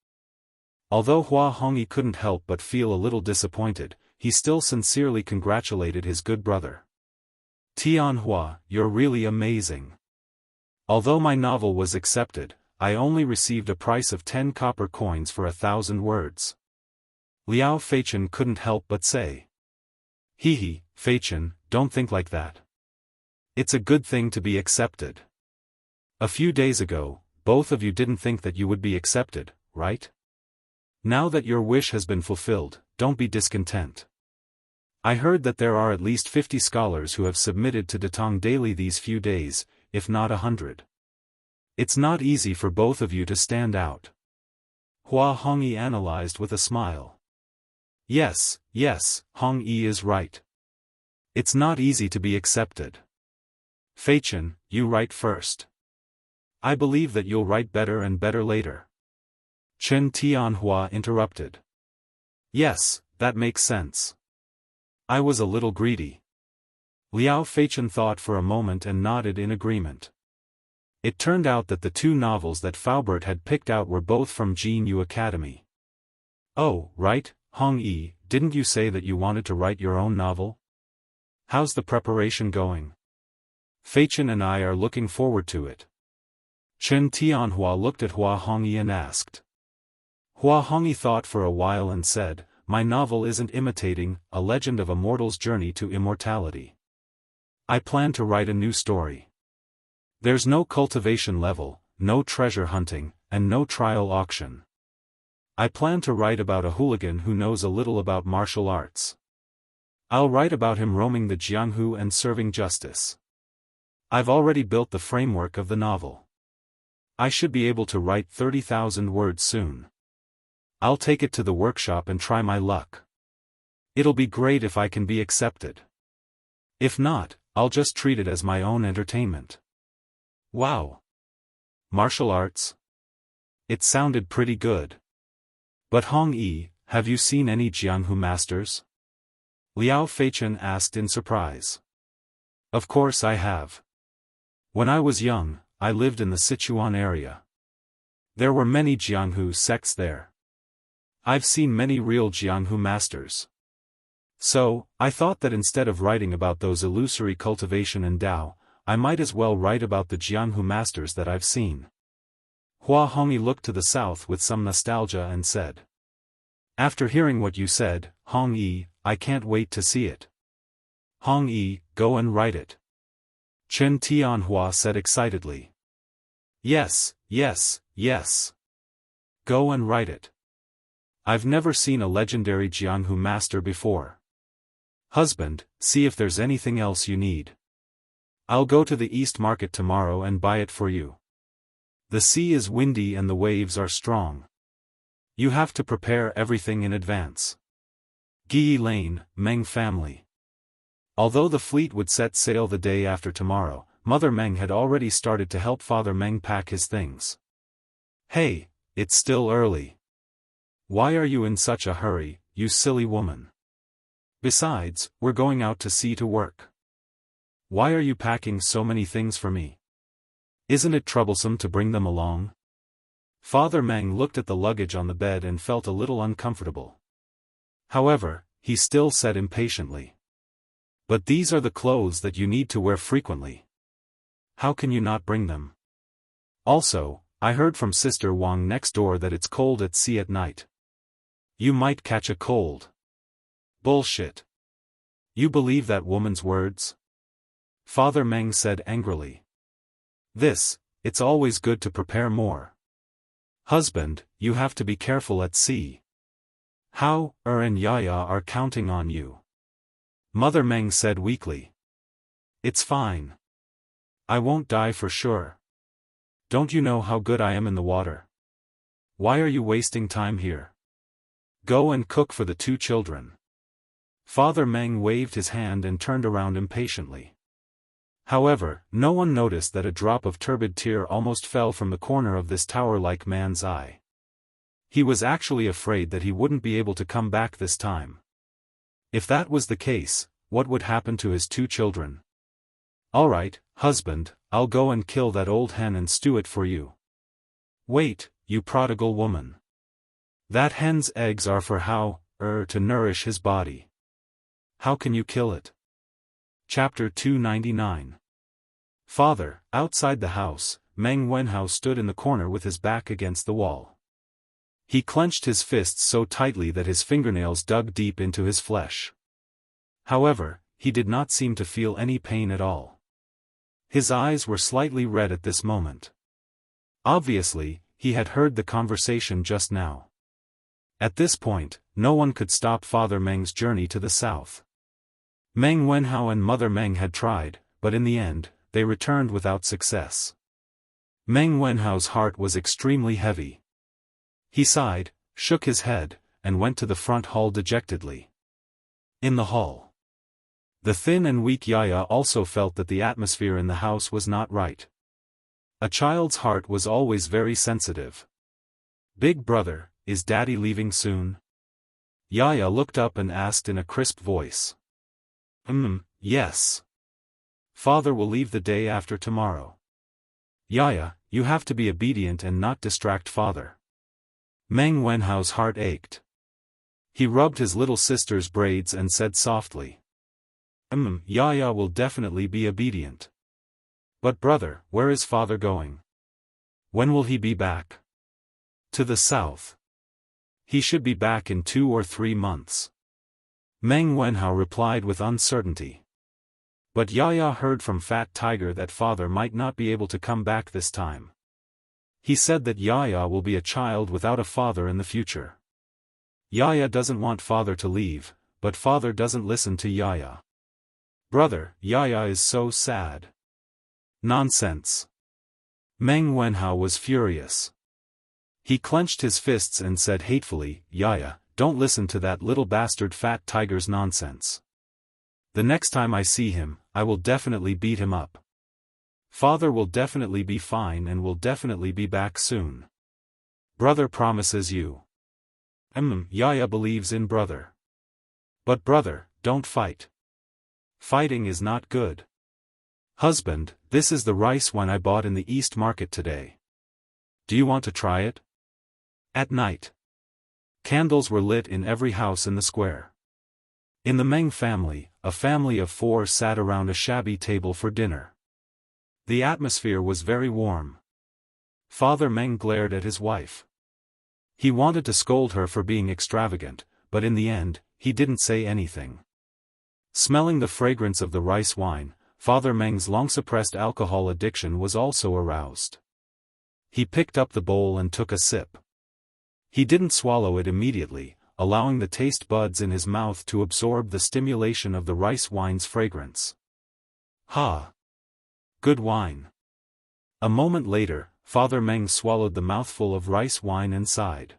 Although Hua Hongyi couldn't help but feel a little disappointed, he still sincerely congratulated his good brother. Tianhua, you're really amazing. Although my novel was accepted, I only received a price of 10 copper coins for 1,000 words. Liao Feichen couldn't help but say. Hehe, Feichen, don't think like that. It's a good thing to be accepted. A few days ago, both of you didn't think that you would be accepted, right? Now that your wish has been fulfilled, don't be discontent. I heard that there are at least 50 scholars who have submitted to Datong Daily these few days, if not 100. It's not easy for both of you to stand out. Hua Hongyi analyzed with a smile. Yes, Hongyi is right. It's not easy to be accepted. Feichen, you write first. I believe that you'll write better and better later. Chen Tianhua interrupted. Yes, that makes sense. I was a little greedy. Liao Feichen thought for a moment and nodded in agreement. It turned out that the two novels that Faubert had picked out were both from Jianghu Academy. Oh, right, Hong Yi, didn't you say that you wanted to write your own novel? How's the preparation going? Feichen and I are looking forward to it. Chen Tianhua looked at Hua Hongyi and asked. Hua Hongyi thought for a while and said, my novel isn't imitating A Legend of a Mortal's Journey to Immortality. I plan to write a new story. There's no cultivation level, no treasure hunting, and no trial auction. I plan to write about a hooligan who knows a little about martial arts. I'll write about him roaming the Jianghu and serving justice. I've already built the framework of the novel. I should be able to write 30,000 words soon. I'll take it to the workshop and try my luck. It'll be great if I can be accepted. If not, I'll just treat it as my own entertainment. Wow! Martial arts? It sounded pretty good. But Hong Yi, have you seen any Jianghu masters? Liao Feichen asked in surprise. Of course I have. When I was young, I lived in the Sichuan area. There were many Jianghu sects there. I've seen many real Jianghu masters. So, I thought that instead of writing about those illusory cultivation and Dao, I might as well write about the Jianghu masters that I've seen. Hua Hongyi looked to the south with some nostalgia and said. After hearing what you said, Hong Yi, I can't wait to see it. Hong Yi, go and write it. Chen Tianhua said excitedly. Yes, yes, yes. Go and write it. I've never seen a legendary Jianghu master before. Husband, see if there's anything else you need. I'll go to the East Market tomorrow and buy it for you. The sea is windy and the waves are strong. You have to prepare everything in advance. Guyi Lane, Meng family. Although the fleet would set sail the day after tomorrow, Mother Meng had already started to help Father Meng pack his things. Hey, it's still early. Why are you in such a hurry, you silly woman? Besides, we're going out to sea to work. Why are you packing so many things for me? Isn't it troublesome to bring them along? Father Meng looked at the luggage on the bed and felt a little uncomfortable. However, he still said impatiently. But these are the clothes that you need to wear frequently. How can you not bring them? Also, I heard from Sister Wang next door that it's cold at sea at night. You might catch a cold. Bullshit. You believe that woman's words? Father Meng said angrily. It's always good to prepare more. Husband, you have to be careful at sea. How, and Yaya are counting on you. Mother Meng said weakly. It's fine. I won't die for sure. Don't you know how good I am in the water? Why are you wasting time here? Go and cook for the two children. Father Meng waved his hand and turned around impatiently. However, no one noticed that a drop of turbid tear almost fell from the corner of this tower-like man's eye. He was actually afraid that he wouldn't be able to come back this time. If that was the case, what would happen to his two children? All right, husband, I'll go and kill that old hen and stew it for you. Wait, you prodigal woman. That hen's eggs are for how, to nourish his body. How can you kill it? Chapter 299. Father, outside the house, Meng Wenhao stood in the corner with his back against the wall. He clenched his fists so tightly that his fingernails dug deep into his flesh. However, he did not seem to feel any pain at all. His eyes were slightly red at this moment. Obviously, he had heard the conversation just now. At this point, no one could stop Father Meng's journey to the south. Meng Wenhao and Mother Meng had tried, but in the end, they returned without success. Meng Wenhao's heart was extremely heavy. He sighed, shook his head, and went to the front hall dejectedly. In the hall, the thin and weak Yaya also felt that the atmosphere in the house was not right. A child's heart was always very sensitive. Big brother, is Daddy leaving soon? Yaya looked up and asked in a crisp voice. Yes. Father will leave the day after tomorrow. Yaya, you have to be obedient and not distract father. Meng Wenhao's heart ached. He rubbed his little sister's braids and said softly. Yaya will definitely be obedient. But brother, where is father going? When will he be back? To the south. He should be back in 2 or 3 months. Meng Wenhao replied with uncertainty. But Yaya heard from Fat Tiger that father might not be able to come back this time. He said that Yaya will be a child without a father in the future. Yaya doesn't want father to leave, but father doesn't listen to Yaya. Brother, Yaya is so sad. Nonsense. Meng Wenhao was furious. He clenched his fists and said hatefully, Yaya, don't listen to that little bastard Fat Tiger's nonsense. The next time I see him, I will definitely beat him up. Father will definitely be fine and will definitely be back soon. Brother promises you. Yaya believes in brother. But brother, don't fight. Fighting is not good. Husband, this is the rice wine I bought in the East Market today. Do you want to try it? At night. Candles were lit in every house in the square. In the Meng family, a family of 4 sat around a shabby table for dinner. The atmosphere was very warm. Father Meng glared at his wife. He wanted to scold her for being extravagant, but in the end, he didn't say anything. Smelling the fragrance of the rice wine, Father Meng's long-suppressed alcohol addiction was also aroused. He picked up the bowl and took a sip. He didn't swallow it immediately, allowing the taste buds in his mouth to absorb the stimulation of the rice wine's fragrance. Good wine. A moment later, Father Meng swallowed the mouthful of rice wine and sighed.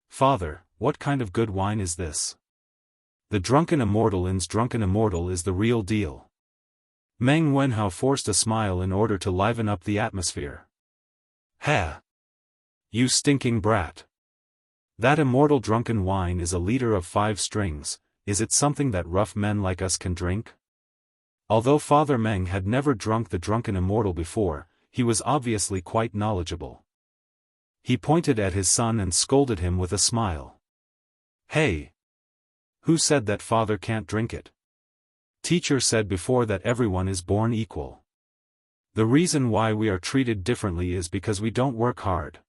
Father, what kind of good wine is this? The Drunken Immortal's Drunken Immortal is the real deal. Meng Wenhao forced a smile in order to liven up the atmosphere. Ha! You stinking brat. That immortal drunken wine is a liter of 5 strings, is it something that rough men like us can drink? Although Father Meng had never drunk the Drunken Immortal before, he was obviously quite knowledgeable. He pointed at his son and scolded him with a smile. Hey! Who said that father can't drink it? Teacher said before that everyone is born equal. The reason why we are treated differently is because we don't work hard.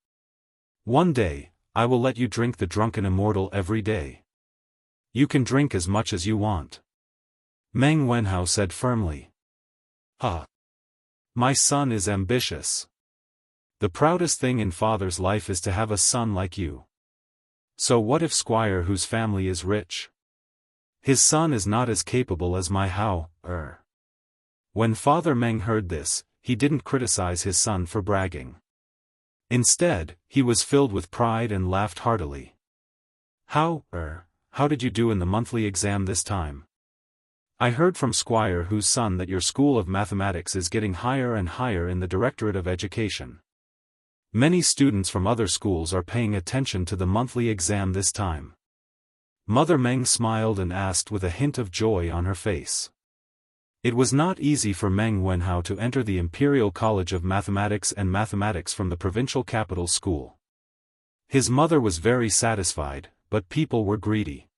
One day, I will let you drink the Drunken Immortal every day. You can drink as much as you want. Meng Wenhao said firmly. My son is ambitious. The proudest thing in father's life is to have a son like you. So what if Squire whose family is rich? His son is not as capable as my Hao. When Father Meng heard this, he didn't criticize his son for bragging. Instead, he was filled with pride and laughed heartily. How did you do in the monthly exam this time? I heard from Squire whose son that your school of mathematics is getting higher and higher in the Directorate of Education. Many students from other schools are paying attention to the monthly exam this time. Mother Meng smiled and asked with a hint of joy on her face. It was not easy for Meng Wenhao to enter the Imperial College of Mathematics and Mathematics from the provincial capital school. His mother was very satisfied, but people were greedy.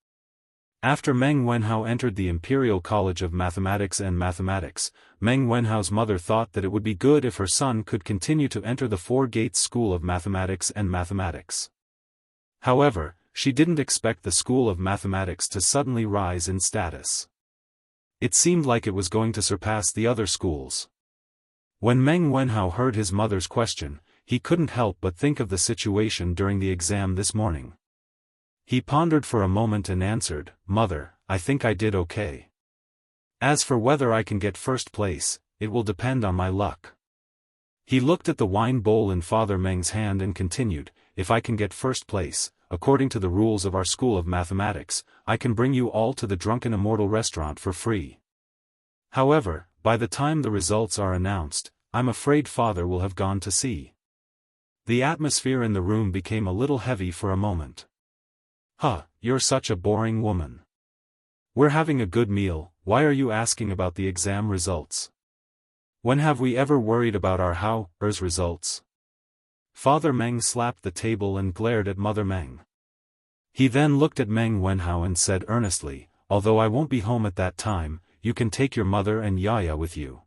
After Meng Wenhao entered the Imperial College of Mathematics and Mathematics, Meng Wenhao's mother thought that it would be good if her son could continue to enter the Four Gates School of Mathematics and Mathematics. However, she didn't expect the School of Mathematics to suddenly rise in status. It seemed like it was going to surpass the other schools. When Meng Wenhao heard his mother's question, he couldn't help but think of the situation during the exam this morning. He pondered for a moment and answered, Mother, I think I did okay. As for whether I can get first place, it will depend on my luck. He looked at the wine bowl in Father Meng's hand and continued, If I can get first place, according to the rules of our School of Mathematics, I can bring you all to the Drunken Immortal restaurant for free. However, by the time the results are announced, I'm afraid Father will have gone to sea. The atmosphere in the room became a little heavy for a moment. you're such a boring woman. We're having a good meal, why are you asking about the exam results? When have we ever worried about our how's results? Father Meng slapped the table and glared at Mother Meng. He then looked at Meng Wenhao and said earnestly, although I won't be home at that time, you can take your mother and Yaya with you.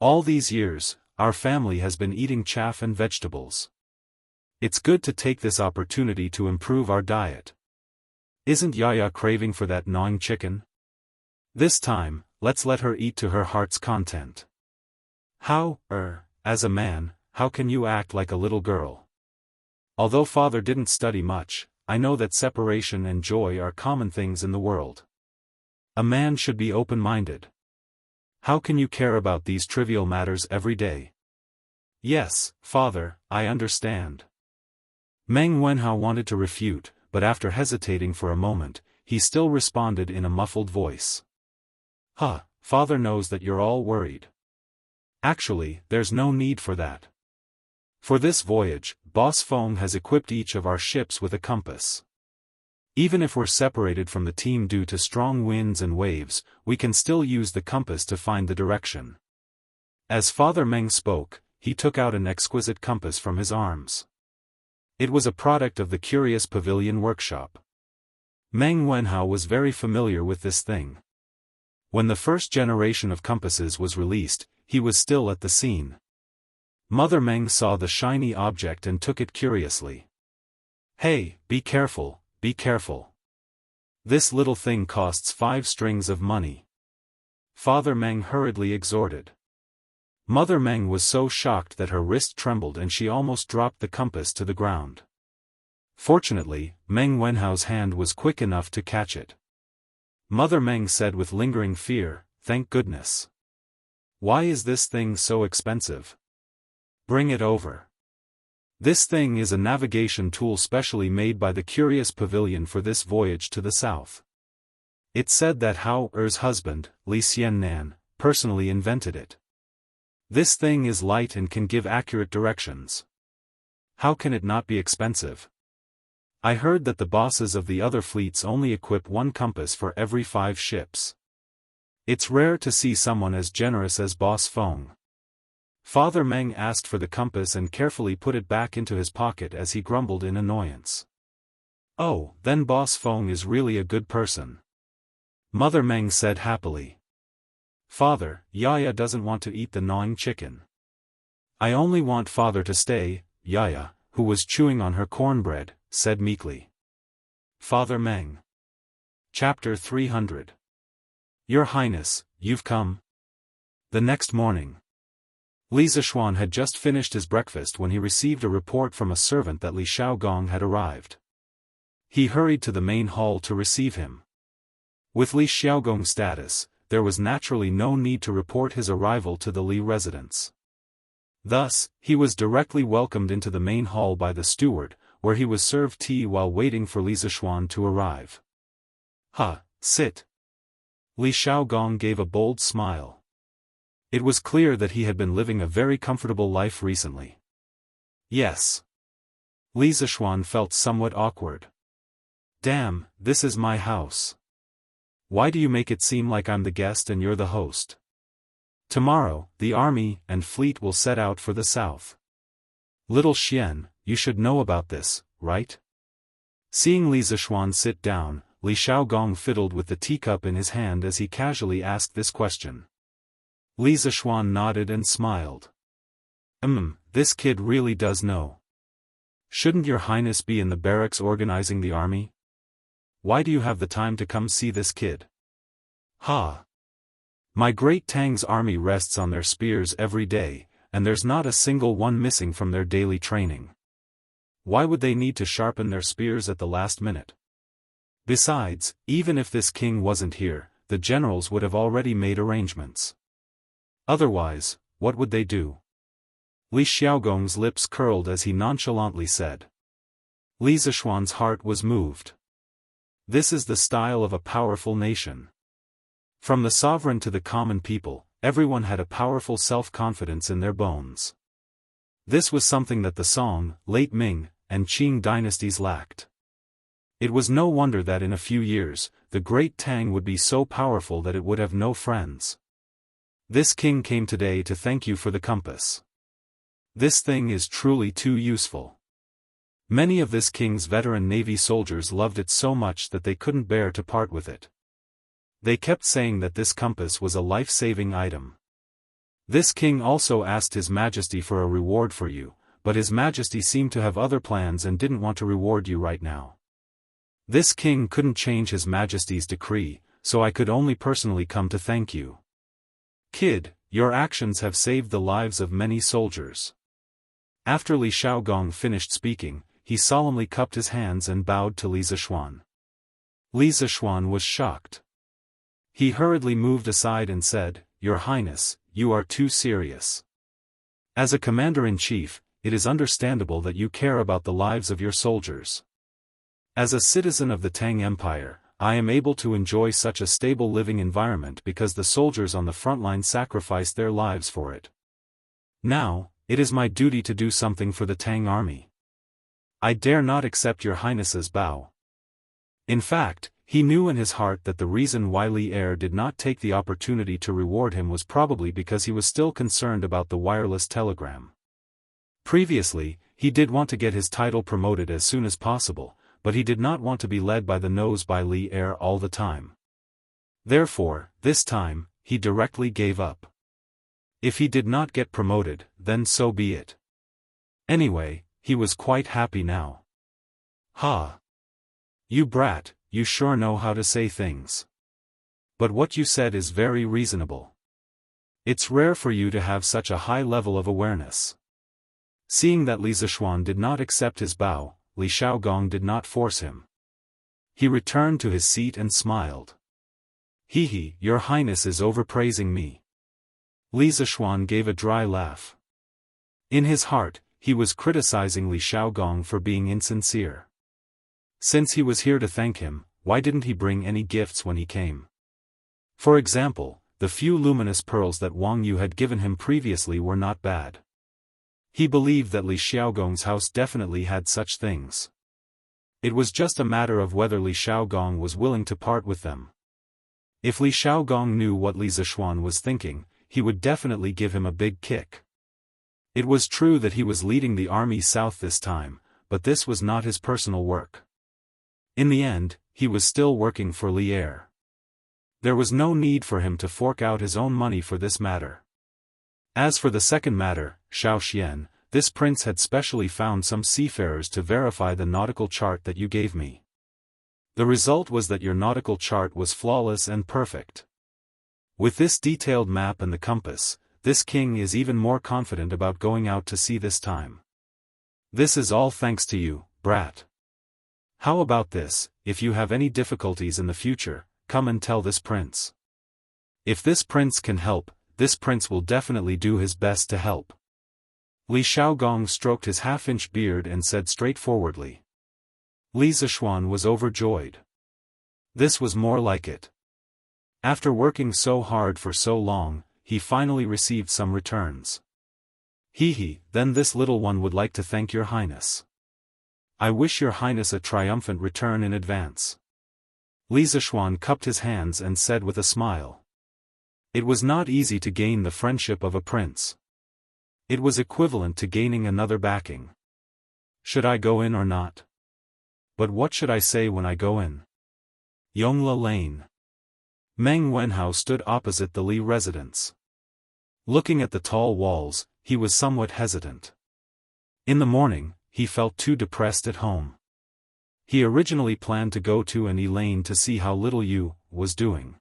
All these years, our family has been eating chaff and vegetables. It's good to take this opportunity to improve our diet. Isn't Yaya craving for that gnawing chicken? This time, let's let her eat to her heart's content. As a man, how can you act like a little girl? Although father didn't study much, I know that separation and joy are common things in the world. A man should be open-minded. How can you care about these trivial matters every day? Yes, father, I understand. Meng Wenhao wanted to refute, but after hesitating for a moment, he still responded in a muffled voice. Father knows that you're all worried. Actually, there's no need for that. For this voyage, Boss Feng has equipped each of our ships with a compass. Even if we're separated from the team due to strong winds and waves, we can still use the compass to find the direction. As Father Meng spoke, he took out an exquisite compass from his arms. It was a product of the Curious Pavilion workshop. Meng Wenhao was very familiar with this thing. When the first generation of compasses was released, he was still at the scene. Mother Meng saw the shiny object and took it curiously. Hey, be careful, be careful. This little thing costs 5 strings of money. Father Meng hurriedly exhorted. Mother Meng was so shocked that her wrist trembled and she almost dropped the compass to the ground. Fortunately, Meng Wenhao's hand was quick enough to catch it. Mother Meng said with lingering fear, "Thank goodness. Why is this thing so expensive? Bring it over." This thing is a navigation tool specially made by the Curious Pavilion for this voyage to the south. It's said that Hao-er's husband, Li Xiannan, personally invented it. This thing is light and can give accurate directions. How can it not be expensive? I heard that the bosses of the other fleets only equip 1 compass for every 5 ships. It's rare to see someone as generous as Boss Feng. Father Meng asked for the compass and carefully put it back into his pocket as he grumbled in annoyance. Oh, then Boss Feng is really a good person. Mother Meng said happily. Father, Yaya doesn't want to eat the gnawing chicken. I only want father to stay, Yaya, who was chewing on her cornbread, said meekly. Father Meng. Chapter 300. Your Highness, you've come. The next morning. Li Zishuan had just finished his breakfast when he received a report from a servant that Li Xiaogong had arrived. He hurried to the main hall to receive him. With Li Xiaogong's status, there was naturally no need to report his arrival to the Li residence. Thus, he was directly welcomed into the main hall by the steward, where he was served tea while waiting for Li Zishuan to arrive. Sit. Li Xiaogong gave a bold smile. It was clear that he had been living a very comfortable life recently. Yes. Li Zishuan felt somewhat awkward. Damn, this is my house. Why do you make it seem like I'm the guest and you're the host? Tomorrow, the army and fleet will set out for the south. Little Xian, you should know about this, right? Seeing Li Zishuan sit down, Li Xiaogong fiddled with the teacup in his hand as he casually asked this question. Li Zishuan nodded and smiled. This kid really does know. Shouldn't your highness be in the barracks organizing the army? Why do you have the time to come see this kid? My great Tang's army rests on their spears every day, and there's not a single one missing from their daily training. Why would they need to sharpen their spears at the last minute? Besides, even if this king wasn't here, the generals would have already made arrangements. Otherwise, what would they do? Li Xiaogong's lips curled as he nonchalantly said. Li Zishuan's heart was moved. This is the style of a powerful nation. From the sovereign to the common people, everyone had a powerful self-confidence in their bones. This was something that the Song, Late Ming, and Qing dynasties lacked. It was no wonder that in a few years, the great Tang would be so powerful that it would have no friends. This king came today to thank you for the compass. This thing is truly too useful. Many of this king's veteran navy soldiers loved it so much that they couldn't bear to part with it. They kept saying that this compass was a life-saving item. This king also asked His Majesty for a reward for you, but His Majesty seemed to have other plans and didn't want to reward you right now. This king couldn't change His Majesty's decree, so I could only personally come to thank you. Kid, your actions have saved the lives of many soldiers. After Li Shaogong finished speaking, he solemnly cupped his hands and bowed to Li Zishuan. Li Zishuan was shocked. He hurriedly moved aside and said, "Your Highness, you are too serious. As a commander-in-chief, it is understandable that you care about the lives of your soldiers. As a citizen of the Tang Empire, I am able to enjoy such a stable living environment because the soldiers on the front line sacrificed their lives for it. Now, it is my duty to do something for the Tang army. I dare not accept your Highness's bow." In fact, he knew in his heart that the reason why Li Er did not take the opportunity to reward him was probably because he was still concerned about the wireless telegram. Previously, he did want to get his title promoted as soon as possible, but he did not want to be led by the nose by Li Er all the time. Therefore, this time, he directly gave up. If he did not get promoted, then so be it. Anyway, he was quite happy now. "Ha! You brat, you sure know how to say things. But what you said is very reasonable. It's rare for you to have such a high level of awareness." Seeing that Li Zishuan did not accept his bow, Li Shaogong did not force him. He returned to his seat and smiled. "Hee, your Highness is overpraising me." Li Zishuan gave a dry laugh. In his heart, he was criticizing Li Shaogong for being insincere. Since he was here to thank him, why didn't he bring any gifts when he came? For example, the few luminous pearls that Wang Yu had given him previously were not bad. He believed that Li Xiaogong's house definitely had such things. It was just a matter of whether Li Shaogong was willing to part with them. If Li Shaogong knew what Li Zishuan was thinking, he would definitely give him a big kick. It was true that he was leading the army south this time, but this was not his personal work. In the end, he was still working for Li Er. There was no need for him to fork out his own money for this matter. As for the second matter, Shao Xian, this prince had specially found some seafarers to verify the nautical chart that you gave me. The result was that your nautical chart was flawless and perfect. With this detailed map and the compass, this king is even more confident about going out to sea this time. This is all thanks to you, brat. How about this, if you have any difficulties in the future, come and tell this prince. If this prince can help, this prince will definitely do his best to help. Li Shaogong stroked his half-inch beard and said straightforwardly. Li Zishuan was overjoyed. This was more like it. After working so hard for so long, he finally received some returns. Then this little one would like to thank your Highness. I wish your Highness a triumphant return in advance. Li Zishuan cupped his hands and said with a smile. It was not easy to gain the friendship of a prince. It was equivalent to gaining another backing. Should I go in or not? But what should I say when I go in? Yongla Lane. Meng Wenhao stood opposite the Li residence. Looking at the tall walls, he was somewhat hesitant. In the morning, he felt too depressed at home. He originally planned to go to an Lane to see how little Yu was doing.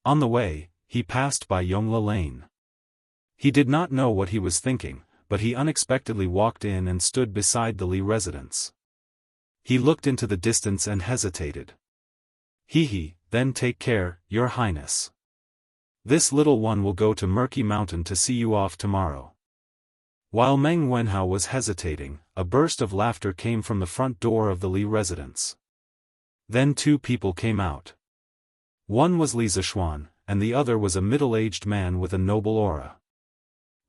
On the way, he passed by Yongla Lane. He did not know what he was thinking, but he unexpectedly walked in and stood beside the Li residence. He looked into the distance and hesitated. Then take care, your Highness. This little one will go to Murky Mountain to see you off tomorrow. While Meng Wenhao was hesitating, a burst of laughter came from the front door of the Li residence. Then two people came out. One was Li Zishuan, and the other was a middle-aged man with a noble aura.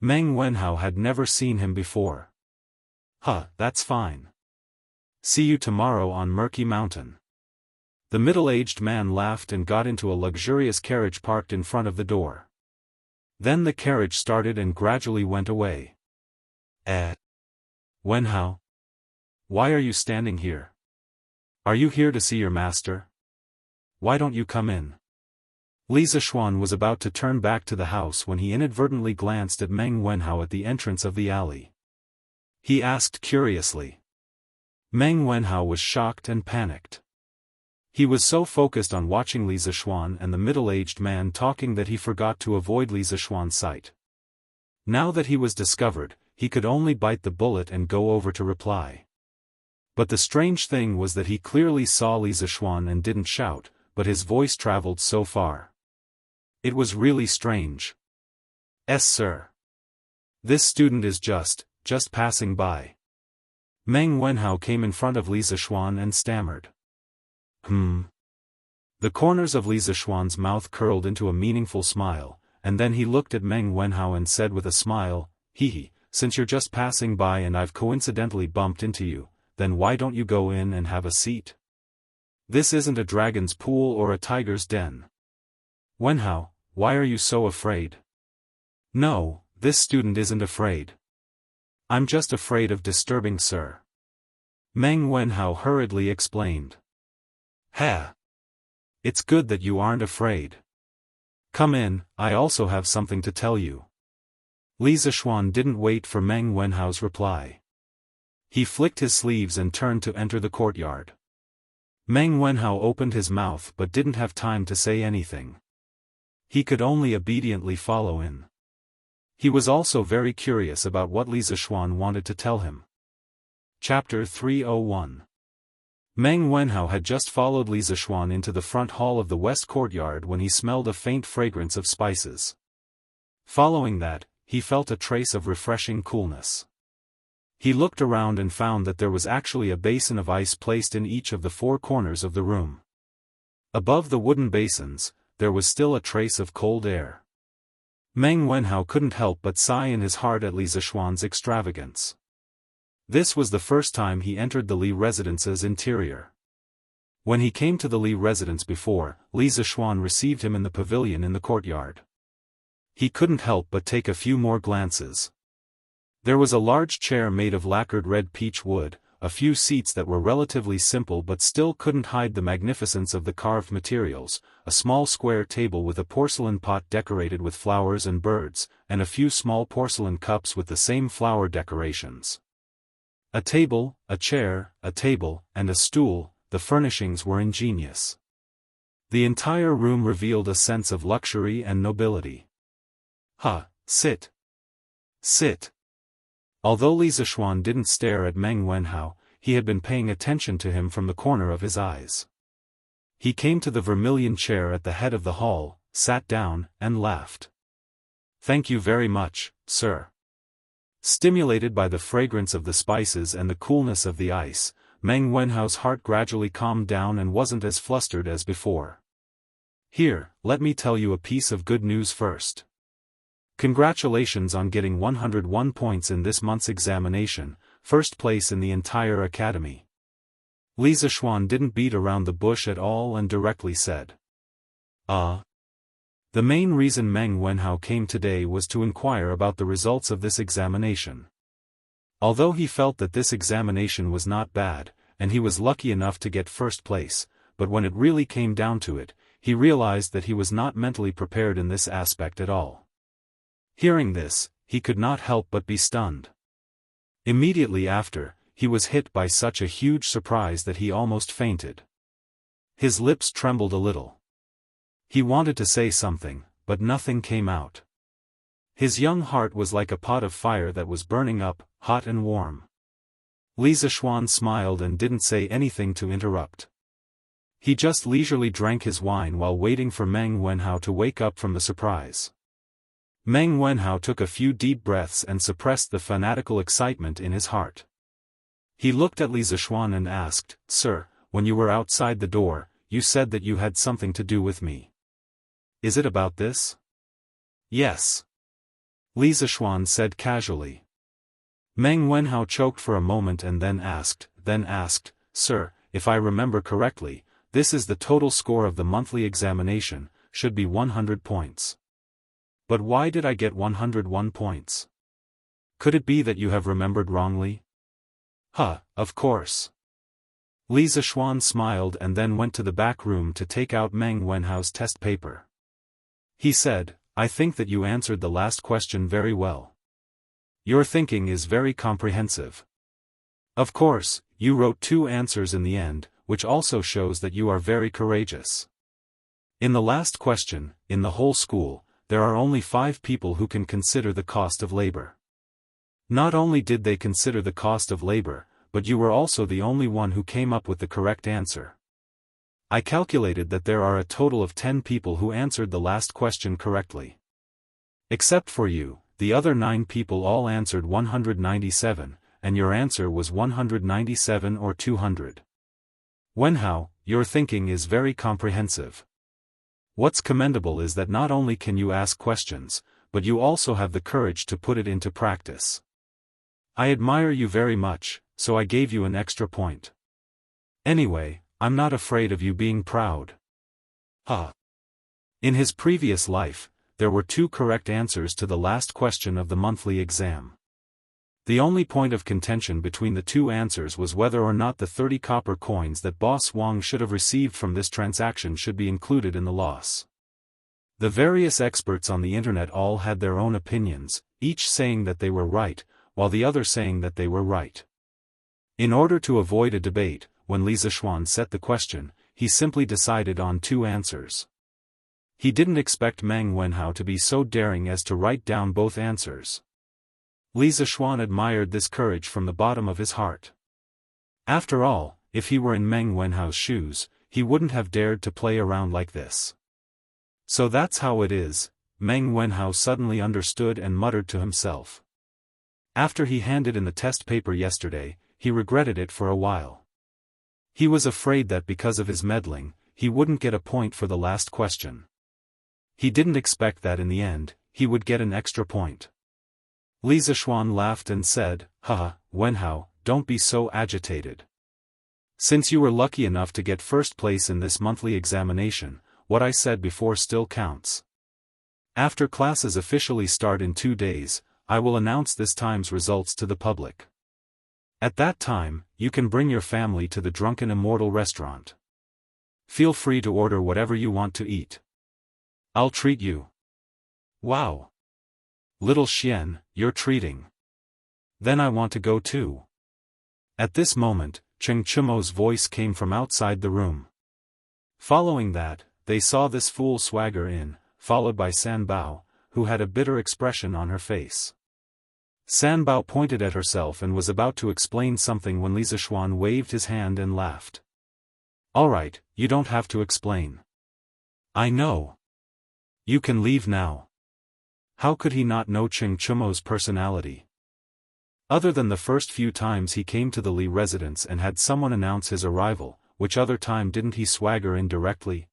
Meng Wenhao had never seen him before. That's fine. See you tomorrow on Murky Mountain. The middle-aged man laughed and got into a luxurious carriage parked in front of the door. Then the carriage started and gradually went away. Wenhao? Why are you standing here? Are you here to see your master? Why don't you come in? Li Zishuan was about to turn back to the house when he inadvertently glanced at Meng Wenhao at the entrance of the alley. He asked curiously. Meng Wenhao was shocked and panicked. He was so focused on watching Li Zishuan and the middle-aged man talking that he forgot to avoid Li Zishuan's sight. Now that he was discovered, he could only bite the bullet and go over to reply. But the strange thing was that he clearly saw Li Zishuan and didn't shout, but his voice traveled so far. It was really strange. "Yes, sir. This student is just passing by." Meng Wenhao came in front of Li Zishuan and stammered. The corners of Li Zishuan's mouth curled into a meaningful smile, and then he looked at Meng Wenhao and said with a smile, "Hee, since you're just passing by and I've coincidentally bumped into you, then why don't you go in and have a seat? This isn't a dragon's pool or a tiger's den." "Wenhao, why are you so afraid?" "No, this student isn't afraid. I'm just afraid of disturbing sir." Meng Wenhao hurriedly explained. "Ha! It's good that you aren't afraid. Come in, I also have something to tell you." Li Zishuan didn't wait for Meng Wenhao's reply. He flicked his sleeves and turned to enter the courtyard. Meng Wenhao opened his mouth but didn't have time to say anything. He could only obediently follow in. He was also very curious about what Li Zishuan wanted to tell him. Chapter 301. Meng Wenhao had just followed Li Zishuan into the front hall of the west courtyard when he smelled a faint fragrance of spices. Following that, he felt a trace of refreshing coolness. He looked around and found that there was actually a basin of ice placed in each of the four corners of the room. Above the wooden basins, there was still a trace of cold air. Meng Wenhao couldn't help but sigh in his heart at Li Zishuan's extravagance. This was the first time he entered the Li residence's interior. When he came to the Li residence before, Li Zishuan received him in the pavilion in the courtyard. He couldn't help but take a few more glances. There was a large chair made of lacquered red peach wood, a few seats that were relatively simple but still couldn't hide the magnificence of the carved materials, a small square table with a porcelain pot decorated with flowers and birds, and a few small porcelain cups with the same flower decorations. A table, a chair, a table, and a stool, the furnishings were ingenious. The entire room revealed a sense of luxury and nobility. Sit. Sit. Although Li Zishuan didn't stare at Meng Wenhao, he had been paying attention to him from the corner of his eyes. He came to the vermilion chair at the head of the hall, sat down, and laughed. "Thank you very much, sir." Stimulated by the fragrance of the spices and the coolness of the ice, Meng Wenhao's heart gradually calmed down and wasn't as flustered as before. "Here, let me tell you a piece of good news first. Congratulations on getting 101 points in this month's examination, first place in the entire academy." Li Zishuan didn't beat around the bush at all and directly said. The main reason Meng Wenhao came today was to inquire about the results of this examination. Although he felt that this examination was not bad, and he was lucky enough to get first place, but when it really came down to it, he realized that he was not mentally prepared in this aspect at all. Hearing this, he could not help but be stunned. Immediately after, he was hit by such a huge surprise that he almost fainted. His lips trembled a little. He wanted to say something, but nothing came out. His young heart was like a pot of fire that was burning up, hot and warm. Li Zishuan smiled and didn't say anything to interrupt. He just leisurely drank his wine while waiting for Meng Wenhao to wake up from the surprise. Meng Wenhao took a few deep breaths and suppressed the fanatical excitement in his heart. He looked at Li Zishuan and asked, "Sir, when you were outside the door, you said that you had something to do with me. Is it about this?" "Yes," Li Zishuan said casually. Meng Wenhao choked for a moment and then asked, then asked, "Sir, if I remember correctly, this is the total score of the monthly examination, should be 100 points. But why did I get 101 points? Could it be that you have remembered wrongly?" Of course." Li Zishuan smiled and then went to the back room to take out Meng Wenhao's test paper. He said, "I think that you answered the last question very well. Your thinking is very comprehensive. Of course, you wrote 2 answers in the end, which also shows that you are very courageous. In the last question, in the whole school, there are only 5 people who can consider the cost of labor. Not only did they consider the cost of labor, but you were also the only one who came up with the correct answer. I calculated that there are a total of 10 people who answered the last question correctly. Except for you, the other 9 people all answered 197, and your answer was 197 or 200. Wenhao, your thinking is very comprehensive. What's commendable is that not only can you ask questions, but you also have the courage to put it into practice. I admire you very much, so I gave you an extra point. Anyway, I'm not afraid of you being proud." In his previous life, there were 2 correct answers to the last question of the monthly exam. The only point of contention between the 2 answers was whether or not the 30 copper coins that Boss Wang should have received from this transaction should be included in the loss. The various experts on the internet all had their own opinions, each saying that they were right, while the other saying that they were right. In order to avoid a debate, when Li Zishuan set the question, he simply decided on 2 answers. He didn't expect Meng Wenhao to be so daring as to write down both answers. Li Zishuan admired this courage from the bottom of his heart. After all, if he were in Meng Wenhao's shoes, he wouldn't have dared to play around like this. "So that's how it is," Meng Wenhao suddenly understood and muttered to himself. After he handed in the test paper yesterday, he regretted it for a while. He was afraid that because of his meddling, he wouldn't get a point for the last question. He didn't expect that in the end, he would get an extra point. Li Zishuan laughed and said, Wenhao, don't be so agitated. Since you were lucky enough to get first place in this monthly examination, what I said before still counts. After classes officially start in 2 days, I will announce this time's results to the public. At that time, you can bring your family to the Drunken Immortal restaurant. Feel free to order whatever you want to eat. I'll treat you. Wow! Little Xian, you're treating. Then I want to go too. At this moment, Cheng Chumo's voice came from outside the room. Following that, they saw this fool swagger in, followed by San Bao, who had a bitter expression on her face. San Bao pointed at herself and was about to explain something when Li Zishuan waved his hand and laughed. Alright, you don't have to explain. I know. You can leave now. How could he not know Cheng Chumo's personality? Other than the first few times he came to the Li residence and had someone announce his arrival, which other time didn't he swagger in directly?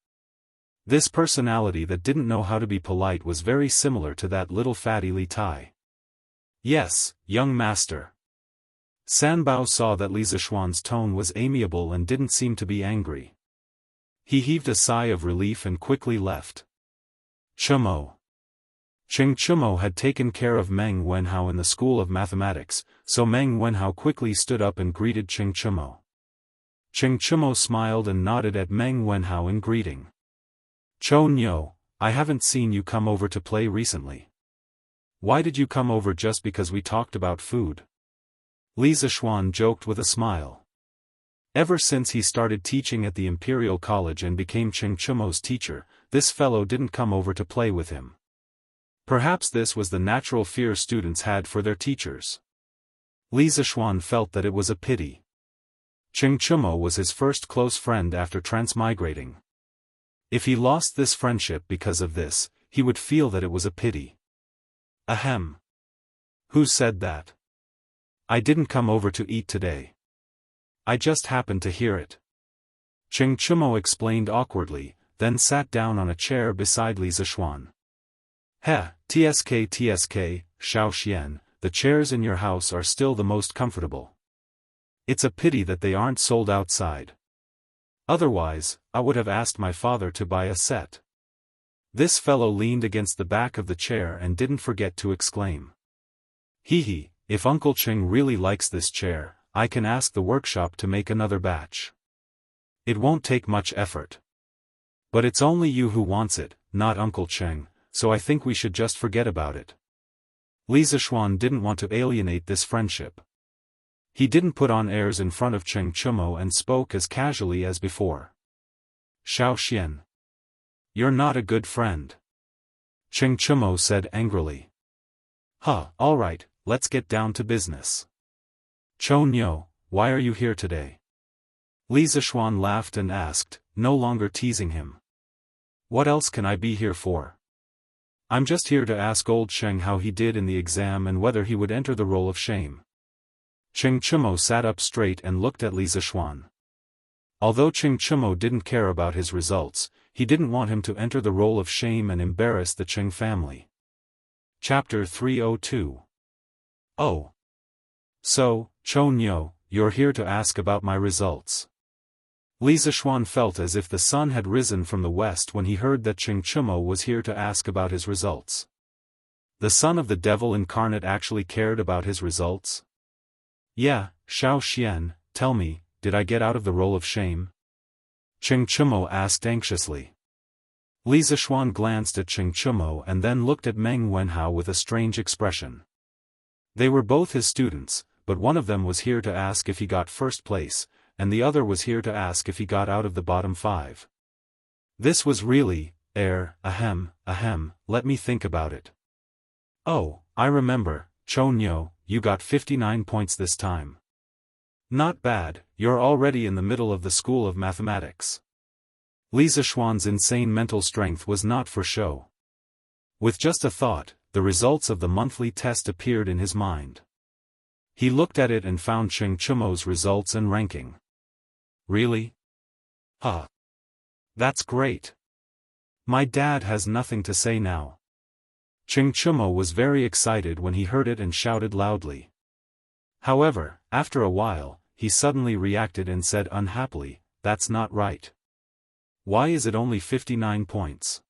This personality that didn't know how to be polite was very similar to that little fatty Li Tai. Yes, young master. San Bao saw that Li Zishuan's tone was amiable and didn't seem to be angry. He heaved a sigh of relief and quickly left. Chumo. Cheng Chumo had taken care of Meng Wenhao in the School of Mathematics, so Meng Wenhao quickly stood up and greeted Cheng Chumo. Cheng Chumo smiled and nodded at Meng Wenhao in greeting. Cho Nyo, I haven't seen you come over to play recently. Why did you come over just because we talked about food? Li Zishuan joked with a smile. Ever since he started teaching at the Imperial College and became Cheng Chumo's teacher, this fellow didn't come over to play with him. Perhaps this was the natural fear students had for their teachers. Li Zishuan felt that it was a pity. Cheng Chumo was his first close friend after transmigrating. If he lost this friendship because of this, he would feel that it was a pity. Ahem. Who said that? I didn't come over to eat today. I just happened to hear it. Cheng Chumo explained awkwardly, then sat down on a chair beside Li Zishuan. TSK, Xiao Xian, the chairs in your house are still the most comfortable. It's a pity that they aren't sold outside. Otherwise, I would have asked my father to buy a set. This fellow leaned against the back of the chair and didn't forget to exclaim. Hee, if Uncle Cheng really likes this chair, I can ask the workshop to make another batch. It won't take much effort. But it's only you who wants it, not Uncle Cheng, so I think we should just forget about it. Li Zishuan didn't want to alienate this friendship. He didn't put on airs in front of Cheng Chumo and spoke as casually as before. Xiao Xian. You're not a good friend. Cheng Chumo said angrily. All right, let's get down to business. Chou Nyo, why are you here today? Li Zishuan laughed and asked, no longer teasing him. What else can I be here for? I'm just here to ask old Sheng how he did in the exam and whether he would enter the roll of shame. Cheng Chumo sat up straight and looked at Li Zishuan. Although Cheng Chumo didn't care about his results, he didn't want him to enter the roll of shame and embarrass the Cheng family. Chapter 302. Oh. So, Chou Nyo, you're here to ask about my results. Li Zishuan felt as if the sun had risen from the west when he heard that Cheng Chumo was here to ask about his results. The son of the devil incarnate actually cared about his results? Yeah, Xiao Xian, tell me, did I get out of the roll of shame? Cheng Chumo asked anxiously. Li Zishuan glanced at Cheng Chumo and then looked at Meng Wenhao with a strange expression. They were both his students, but one of them was here to ask if he got first place, and the other was here to ask if he got out of the bottom 5. This was really, let me think about it. Oh, I remember, Chou Nyo, you got 59 points this time. Not bad, you're already in the middle of the school of mathematics. Li Zishuan's insane mental strength was not for show. With just a thought, the results of the monthly test appeared in his mind. He looked at it and found Cheng Chumo's results and ranking. Really? That's great. My dad has nothing to say now. Cheng Chumo was very excited when he heard it and shouted loudly. However, after a while, he suddenly reacted and said unhappily, that's not right. Why is it only 59 points?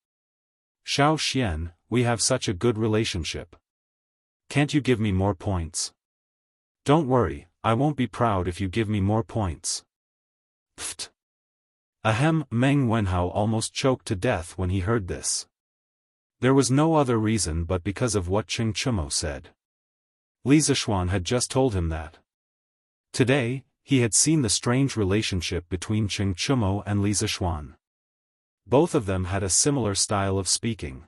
Xiao Xian, we have such a good relationship. Can't you give me more points? Don't worry, I won't be proud if you give me more points. Pfft. Meng Wenhao almost choked to death when he heard this. There was no other reason but because of what Cheng Chumo said. Li Zishuan had just told him that. Today, he had seen the strange relationship between Cheng Chumo and Li Zishuan. Both of them had a similar style of speaking.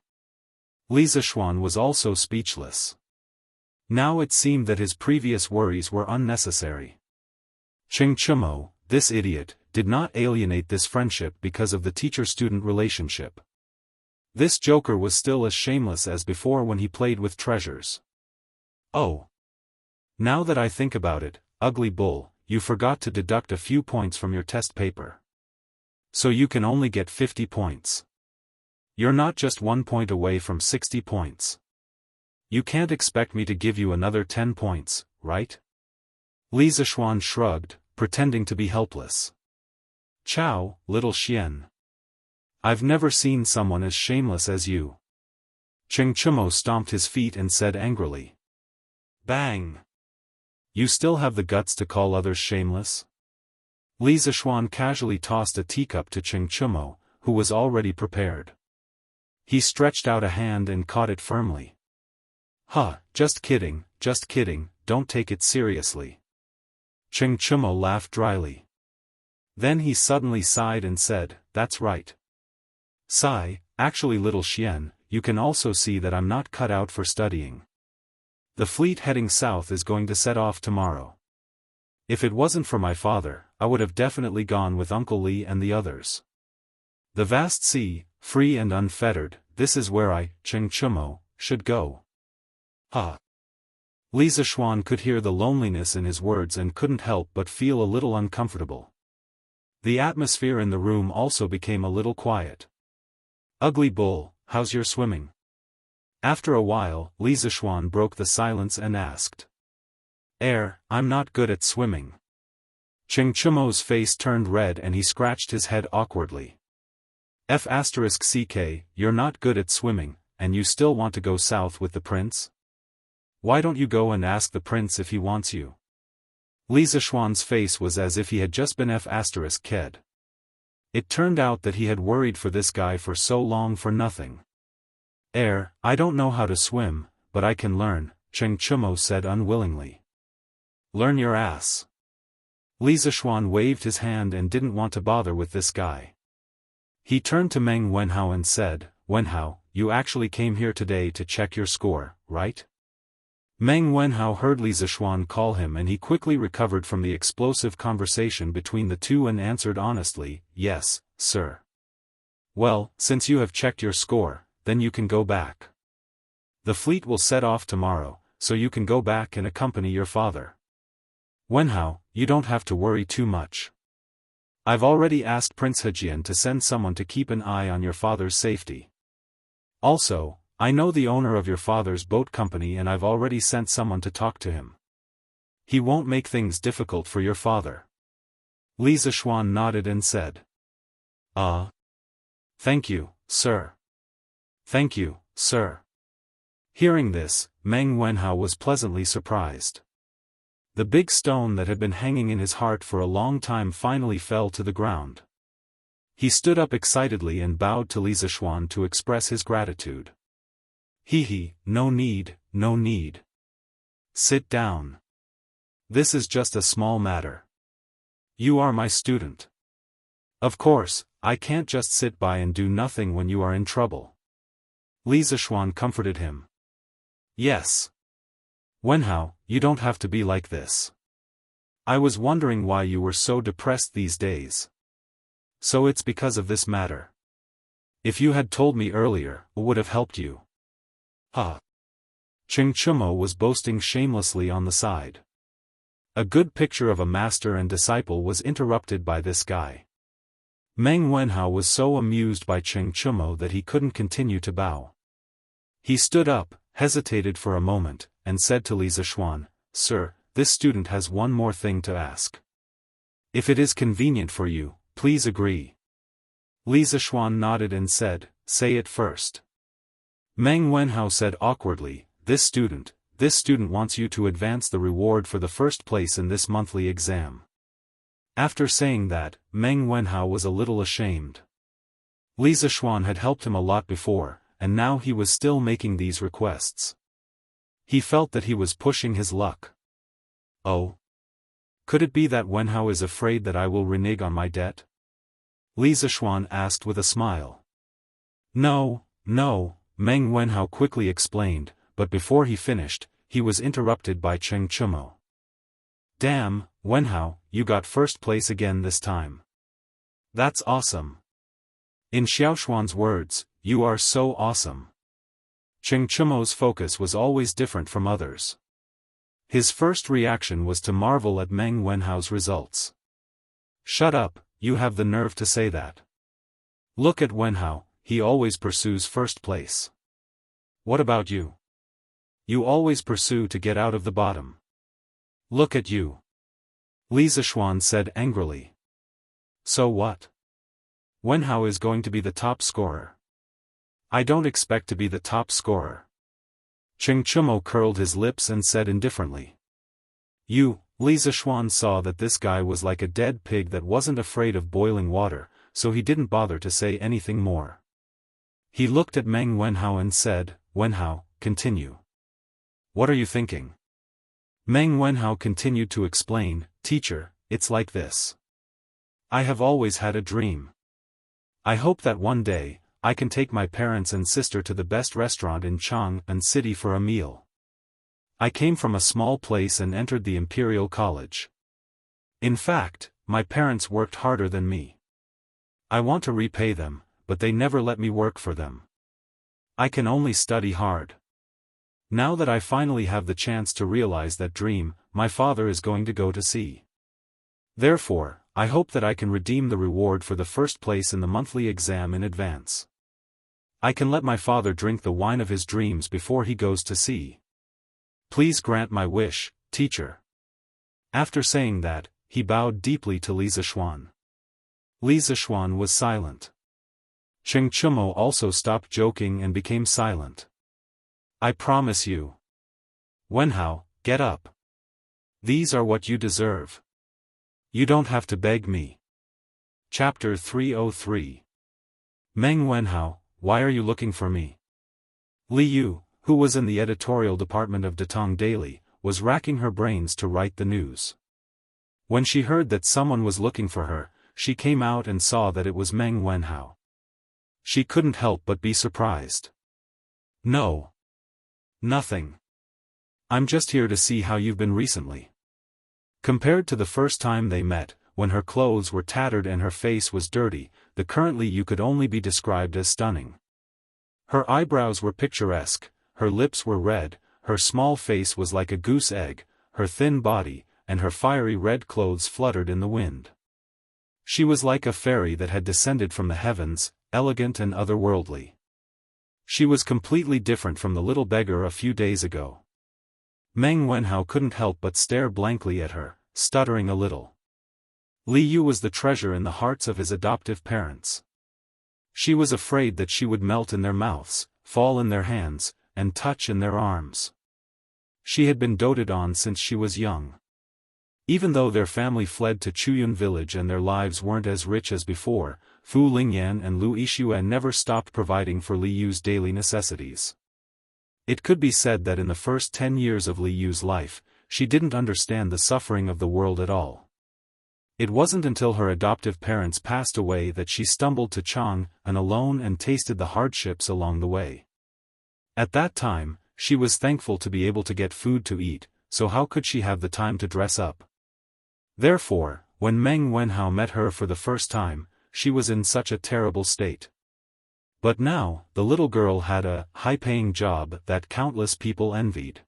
Li Zishuan was also speechless. Now it seemed that his previous worries were unnecessary. Cheng Chumo, this idiot, did not alienate this friendship because of the teacher-student relationship. This joker was still as shameless as before when he played with treasures. Oh. Now that I think about it, ugly bull, you forgot to deduct a few points from your test paper. So you can only get 50 points. You're not just 1 point away from 60 points. You can't expect me to give you another 10 points, right? Li Zishuan shrugged, pretending to be helpless. Ciao, little Xian. I've never seen someone as shameless as you. Cheng Chumo stomped his feet and said angrily. Bang! You still have the guts to call others shameless? Li Zishuan casually tossed a teacup to Cheng Chumo, who was already prepared. He stretched out a hand and caught it firmly. Just kidding, don't take it seriously. Cheng Chumo laughed dryly. Then he suddenly sighed and said, that's right. Sigh, actually little Xian, you can also see that I'm not cut out for studying. The fleet heading south is going to set off tomorrow. If it wasn't for my father, I would have definitely gone with Uncle Li and the others. The vast sea, free and unfettered, this is where I, Cheng Chumo, should go. Li Zishuan could hear the loneliness in his words and couldn't help but feel a little uncomfortable. The atmosphere in the room also became a little quiet. Ugly bull, how's your swimming? After a while, Li Zishuan broke the silence and asked. I'm not good at swimming. Chengchumo's face turned red and he scratched his head awkwardly. F***ck, you're not good at swimming, and you still want to go south with the prince? Why don't you go and ask the prince if he wants you? Li Zishuan's face was as if he had just been F***ked. It turned out that he had worried for this guy for so long for nothing. I don't know how to swim, but I can learn, Chengchumo said unwillingly. Learn your ass. Li Zishuan waved his hand and didn't want to bother with this guy. He turned to Meng Wenhao and said, Wenhao, you actually came here today to check your score, right? Meng Wenhao heard Li Zishuan call him and he quickly recovered from the explosive conversation between the two and answered honestly, yes, sir. Well, since you have checked your score, then you can go back. The fleet will set off tomorrow, so you can go back and accompany your father. Wenhao, you don't have to worry too much. I've already asked Prince Hejian to send someone to keep an eye on your father's safety. Also, I know the owner of your father's boat company and I've already sent someone to talk to him. He won't make things difficult for your father. Li Zishuan nodded and said. Thank you, sir. Thank you, sir. Hearing this, Meng Wenhao was pleasantly surprised. The big stone that had been hanging in his heart for a long time finally fell to the ground. He stood up excitedly and bowed to Li Zishuan to express his gratitude. No need, no need. Sit down. This is just a small matter. You are my student. Of course, I can't just sit by and do nothing when you are in trouble. Li Zishuan comforted him. Yes. Wenhao, you don't have to be like this. I was wondering why you were so depressed these days. So it's because of this matter. If you had told me earlier, it would have helped you. Chengchumo was boasting shamelessly on the side. A good picture of a master and disciple was interrupted by this guy. Meng Wenhao was so amused by Chengchumo that he couldn't continue to bow. He stood up, hesitated for a moment, and said to Li Zishuan, Sir, this student has one more thing to ask. If it is convenient for you, please agree. Li Zishuan nodded and said, Say it first. Meng Wenhao said awkwardly, This student wants you to advance the reward for the first place in this monthly exam. After saying that, Meng Wenhao was a little ashamed. Li Zishuan had helped him a lot before, and now he was still making these requests. He felt that he was pushing his luck. Oh? Could it be that Wenhao is afraid that I will renege on my debt? Li Zishuan asked with a smile. No, Meng Wenhao quickly explained, but before he finished, he was interrupted by Chengchumo. Damn, Wenhao, you got first place again this time. That's awesome. In Xiaoshuan's words, you are so awesome. Chengchumo's focus was always different from others. His first reaction was to marvel at Meng Wenhao's results. Shut up, you have the nerve to say that. Look at Wenhao, he always pursues first place. What about you? You always pursue to get out of the bottom. Look at you. Li Zishuan said angrily. So what? Wenhao is going to be the top scorer. I don't expect to be the top scorer. Chengchumo curled his lips and said indifferently. Li Zishuan saw that this guy was like a dead pig that wasn't afraid of boiling water, so he didn't bother to say anything more. He looked at Meng Wenhao and said, Wenhao, continue. What are you thinking? Meng Wenhao continued to explain, Teacher, it's like this. I have always had a dream. I hope that one day, I can take my parents and sister to the best restaurant in Chang'an City for a meal. I came from a small place and entered the Imperial College. In fact, my parents worked harder than me. I want to repay them, but they never let me work for them. I can only study hard. Now that I finally have the chance to realize that dream, my father is going to go to sea. Therefore, I hope that I can redeem the reward for the first place in the monthly exam in advance. I can let my father drink the wine of his dreams before he goes to sea. Please grant my wish, teacher. After saying that, he bowed deeply to Li Zishuan. Li Zishuan was silent. Cheng Chumo also stopped joking and became silent. I promise you. Wenhao, get up. These are what you deserve. You don't have to beg me. Chapter 303. Meng Wenhao, why are you looking for me? Li Yu, who was in the editorial department of Datong Daily, was racking her brains to write the news. When she heard that someone was looking for her, she came out and saw that it was Meng Wenhao. She couldn't help but be surprised. No. Nothing. I'm just here to see how you've been recently. Compared to the first time they met, when her clothes were tattered and her face was dirty, the current Li Yu could only be described as stunning. Her eyebrows were picturesque, her lips were red, her small face was like a goose egg, her thin body, and her fiery red clothes fluttered in the wind. She was like a fairy that had descended from the heavens, elegant and otherworldly. She was completely different from the little beggar a few days ago. Meng Wenhao couldn't help but stare blankly at her, stuttering a little. Li Yu was the treasure in the hearts of his adoptive parents. She was afraid that she would melt in their mouths, fall in their hands, and touch in their arms. She had been doted on since she was young. Even though their family fled to Chuyun village and their lives weren't as rich as before, Fu Lingyan and Lu Yixuan never stopped providing for Li Yu's daily necessities. It could be said that in the first 10 years of Li Yu's life, she didn't understand the suffering of the world at all. It wasn't until her adoptive parents passed away that she stumbled to Chang'an alone and tasted the hardships along the way. At that time, she was thankful to be able to get food to eat, so how could she have the time to dress up? Therefore, when Meng Wenhao met her for the first time, she was in such a terrible state. But now, the little girl had a high-paying job that countless people envied.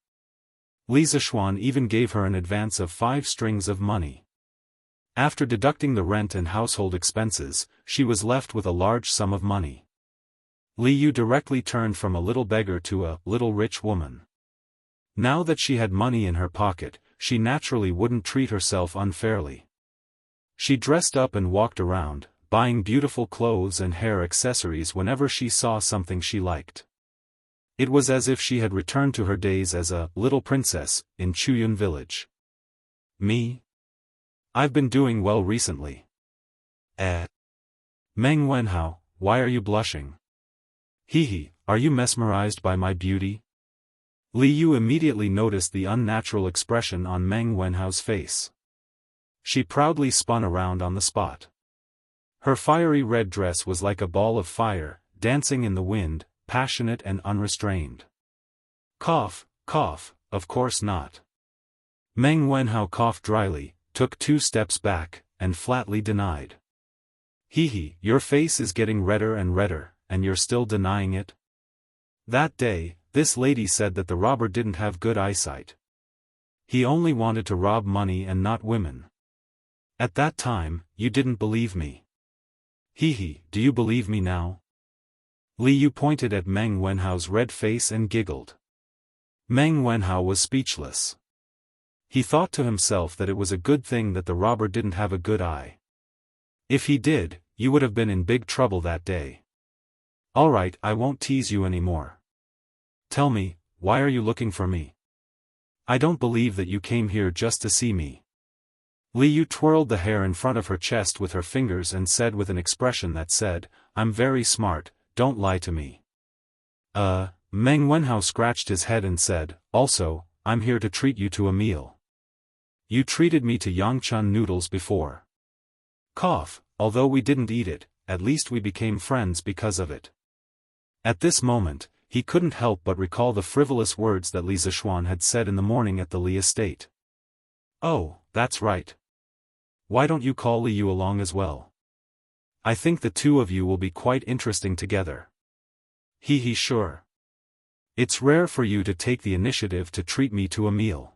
Li Zishuan even gave her an advance of 5 strings of money. After deducting the rent and household expenses, she was left with a large sum of money. Li Yu directly turned from a little beggar to a little rich woman. Now that she had money in her pocket, she naturally wouldn't treat herself unfairly. She dressed up and walked around, buying beautiful clothes and hair accessories whenever she saw something she liked. It was as if she had returned to her days as a little princess in Chuyun village. Me? I've been doing well recently. Meng Wenhao, why are you blushing? Hehe, are you mesmerized by my beauty? Li Yu immediately noticed the unnatural expression on Meng Wenhao's face. She proudly spun around on the spot. Her fiery red dress was like a ball of fire, dancing in the wind, passionate and unrestrained. Cough, cough, of course not. Meng Wenhao coughed dryly, took 2 steps back, and flatly denied. Hehe, your face is getting redder and redder, and you're still denying it? That day, this lady said that the robber didn't have good eyesight. He only wanted to rob money and not women. At that time, you didn't believe me. Hehe, do you believe me now? Li Yu pointed at Meng Wenhao's red face and giggled. Meng Wenhao was speechless. He thought to himself that it was a good thing that the robber didn't have a good eye. If he did, you would have been in big trouble that day. Alright, I won't tease you anymore. Tell me, why are you looking for me? I don't believe that you came here just to see me. Li Yu twirled the hair in front of her chest with her fingers and said with an expression that said, I'm very smart, don't lie to me. Meng Wenhao scratched his head and said, also, I'm here to treat you to a meal. You treated me to Yangchun noodles before. Cough, although we didn't eat it, at least we became friends because of it. At this moment, he couldn't help but recall the frivolous words that Li Zishuan had said in the morning at the Li estate. Oh, that's right. Why don't you call Li Yu along as well? I think the two of you will be quite interesting together. Hehe, sure. It's rare for you to take the initiative to treat me to a meal.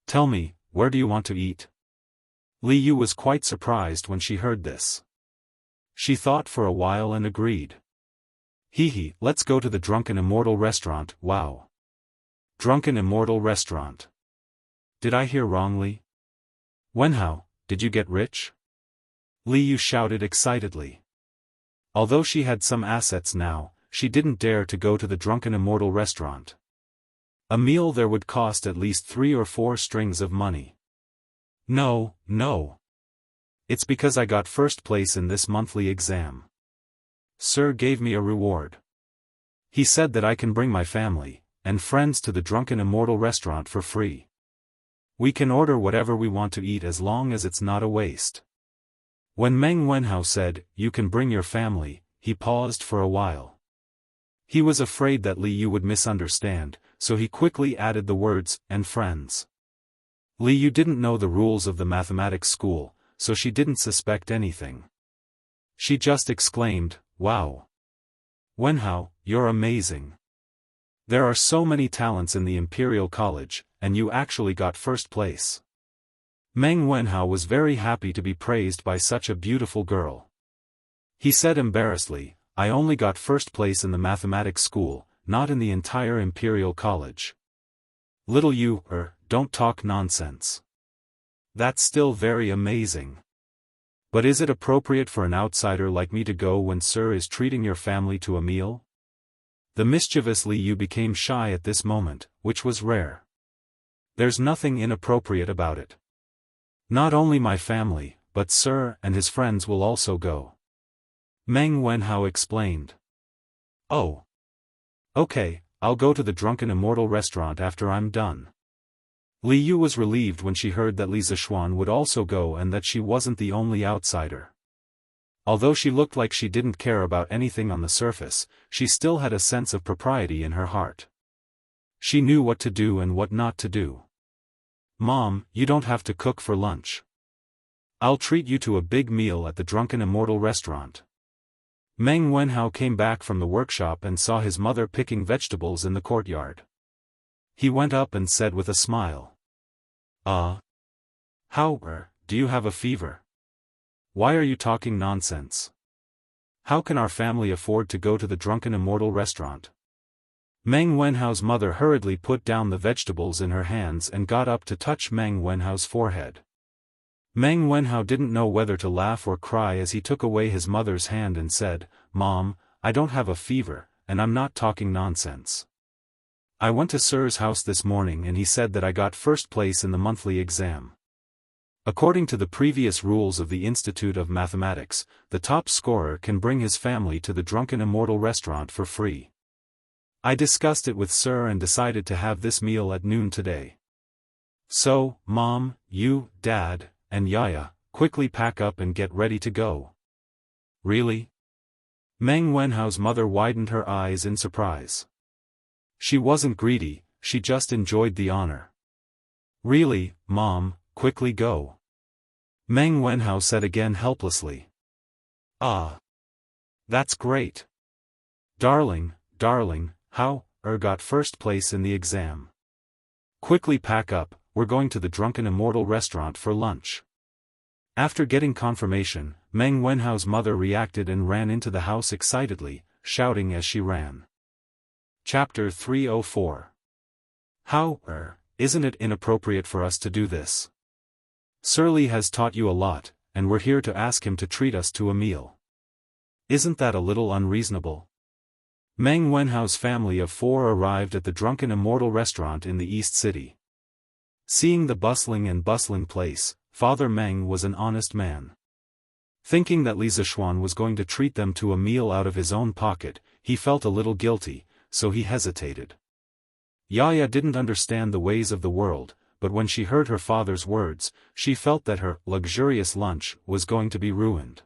Tell me, where do you want to eat? Li Yu was quite surprised when she heard this. She thought for a while and agreed. Hehe, let's go to the Drunken Immortal restaurant. Wow. Drunken Immortal restaurant. Did I hear wrongly? Wenhao, did you get rich? Li Yu shouted excitedly. Although she had some assets now, she didn't dare to go to the Drunken Immortal restaurant. A meal there would cost at least 3 or 4 strings of money. No, no. It's because I got first place in this monthly exam. Sir gave me a reward. He said that I can bring my family and friends to the Drunken Immortal restaurant for free. We can order whatever we want to eat as long as it's not a waste. When Meng Wenhao said, "You can bring your family," he paused for a while. He was afraid that Li Yu would misunderstand, so he quickly added the words, "and friends." Li Yu didn't know the rules of the mathematics school, so she didn't suspect anything. She just exclaimed, "Wow! Wenhao, you're amazing. There are so many talents in the Imperial College, and you actually got first place." Meng Wenhao was very happy to be praised by such a beautiful girl. He said embarrassedly, "I only got first place in the mathematics school, not in the entire Imperial College." "Little you, don't talk nonsense. That's still very amazing. But is it appropriate for an outsider like me to go when Sir is treating your family to a meal?" The mischievous Li Yu became shy at this moment, which was rare. "There's nothing inappropriate about it. Not only my family, but Sir and his friends will also go," Meng Wenhao explained. "Oh. Okay, I'll go to the Drunken Immortal restaurant after I'm done." Li Yu was relieved when she heard that Li Zishuan would also go and that she wasn't the only outsider. Although she looked like she didn't care about anything on the surface, she still had a sense of propriety in her heart. She knew what to do and what not to do. "Mom, you don't have to cook for lunch. I'll treat you to a big meal at the Drunken Immortal restaurant." Meng Wenhao came back from the workshop and saw his mother picking vegetables in the courtyard. He went up and said with a smile, How, do you have a fever? Why are you talking nonsense? How can our family afford to go to the Drunken Immortal restaurant?" Meng Wenhao's mother hurriedly put down the vegetables in her hands and got up to touch Meng Wenhao's forehead. Meng Wenhao didn't know whether to laugh or cry as he took away his mother's hand and said, "Mom, I don't have a fever, and I'm not talking nonsense. I went to Sir's house this morning and he said that I got first place in the monthly exam. According to the previous rules of the Institute of Mathematics, the top scorer can bring his family to the Drunken Immortal restaurant for free. I discussed it with Sir and decided to have this meal at noon today. So, Mom, you, Dad, and Yaya, quickly pack up and get ready to go." "Really?" Meng Wenhao's mother widened her eyes in surprise. She wasn't greedy, she just enjoyed the honor. "Really, Mom, quickly go," Meng Wenhao said again helplessly. "Ah. That's great. Darling, how, got first place in the exam. Quickly pack up, we're going to the Drunken Immortal restaurant for lunch." After getting confirmation, Meng Wenhao's mother reacted and ran into the house excitedly, shouting as she ran. Chapter 304. How, isn't it inappropriate for us to do this? Sir Li has taught you a lot, and we're here to ask him to treat us to a meal. Isn't that a little unreasonable? Meng Wenhao's family of 4 arrived at the Drunken Immortal restaurant in the East City. Seeing the bustling place, Father Meng was an honest man. Thinking that Li Zishuan was going to treat them to a meal out of his own pocket, he felt a little guilty, so he hesitated. Yaya didn't understand the ways of the world, but when she heard her father's words, she felt that her luxurious lunch was going to be ruined.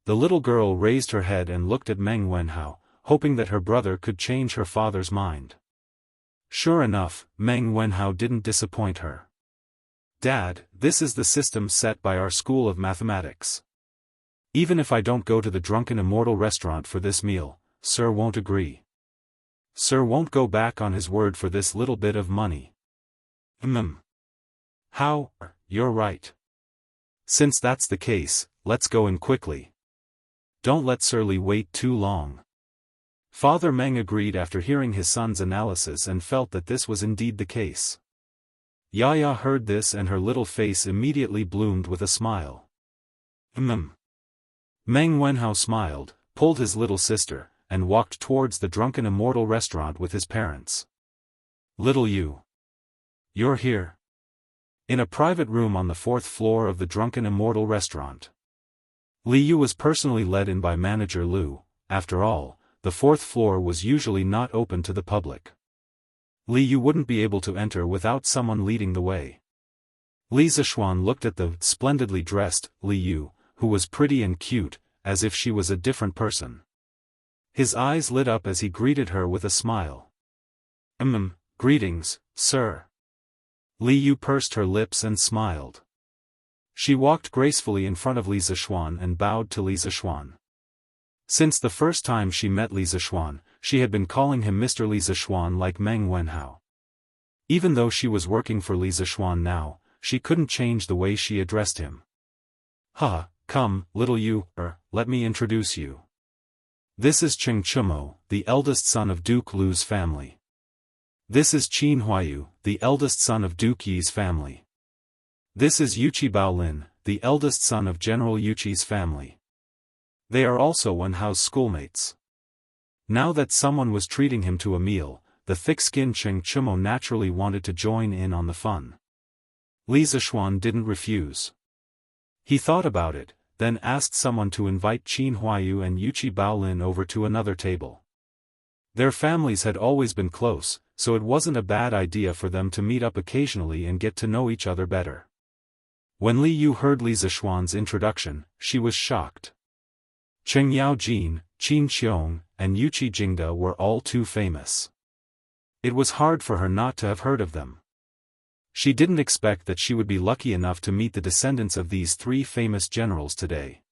The little girl raised her head and looked at Meng Wenhao, hoping that her brother could change her father's mind. Sure enough, Meng Wenhao didn't disappoint her. "Dad, this is the system set by our school of mathematics. Even if I don't go to the Drunken Immortal restaurant for this meal, Sir won't agree. Sir won't go back on his word for this little bit of money." How, you're right. Since that's the case, let's go in quickly. Don't let Sir Li wait too long. Father Meng agreed after hearing his son's analysis and felt that this was indeed the case. Yaya heard this and her little face immediately bloomed with a smile. Meng Wenhao smiled, pulled his little sister, and walked towards the drunken Immortal restaurant with his parents. Little Yu. You're here. In a private room on the 4th floor of the drunken Immortal restaurant. Li Yu was personally led in by manager Lu. After all, the 4th floor was usually not open to the public. Li Yu wouldn't be able to enter without someone leading the way. Li Zishuan looked at the splendidly dressed Li Yu, who was pretty and cute, as if she was a different person. His eyes lit up as he greeted her with a smile. Greetings, sir. Li Yu pursed her lips and smiled. She walked gracefully in front of Li Zishuan and bowed to Li Zishuan. Since the first time she met Li Zishuan, she had been calling him Mr. Li Zishuan like Meng Wenhao. Even though she was working for Li Zishuan now, she couldn't change the way she addressed him. Come, little Yu, let me introduce you. This is Cheng Chumo, the eldest son of Duke Lu's family. This is Qin Huayu, the eldest son of Duke Yi's family. This is Yuqi Baolin, the eldest son of General Yuqi's family. They are also Wenhao's schoolmates. Now that someone was treating him to a meal, the thick-skinned Cheng Chumo naturally wanted to join in on the fun. Li Zishuan didn't refuse. He thought about it, then asked someone to invite Qin Huayu and Yuqi Baolin over to another table. Their families had always been close, so it wasn't a bad idea for them to meet up occasionally and get to know each other better. When Li Yu heard Li Zishuan's introduction, she was shocked. Cheng Yaojin, Qin Xiong, and Yuqi Jingda were all too famous. It was hard for her not to have heard of them. She didn't expect that she would be lucky enough to meet the descendants of these 3 famous generals today.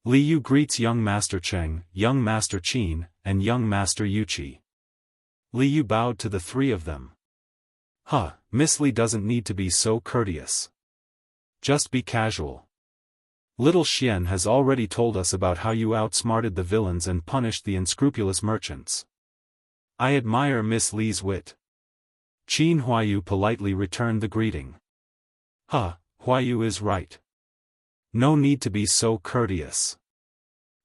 Li Yu greets young Master Cheng, young Master Qin, and young Master Yuqi. Li Yu bowed to the 3 of them. Miss Li doesn't need to be so courteous. Just be casual. Little Xian has already told us about how you outsmarted the villains and punished the unscrupulous merchants. I admire Miss Li's wit. Qin Huayu politely returned the greeting. Huayu is right. No need to be so courteous.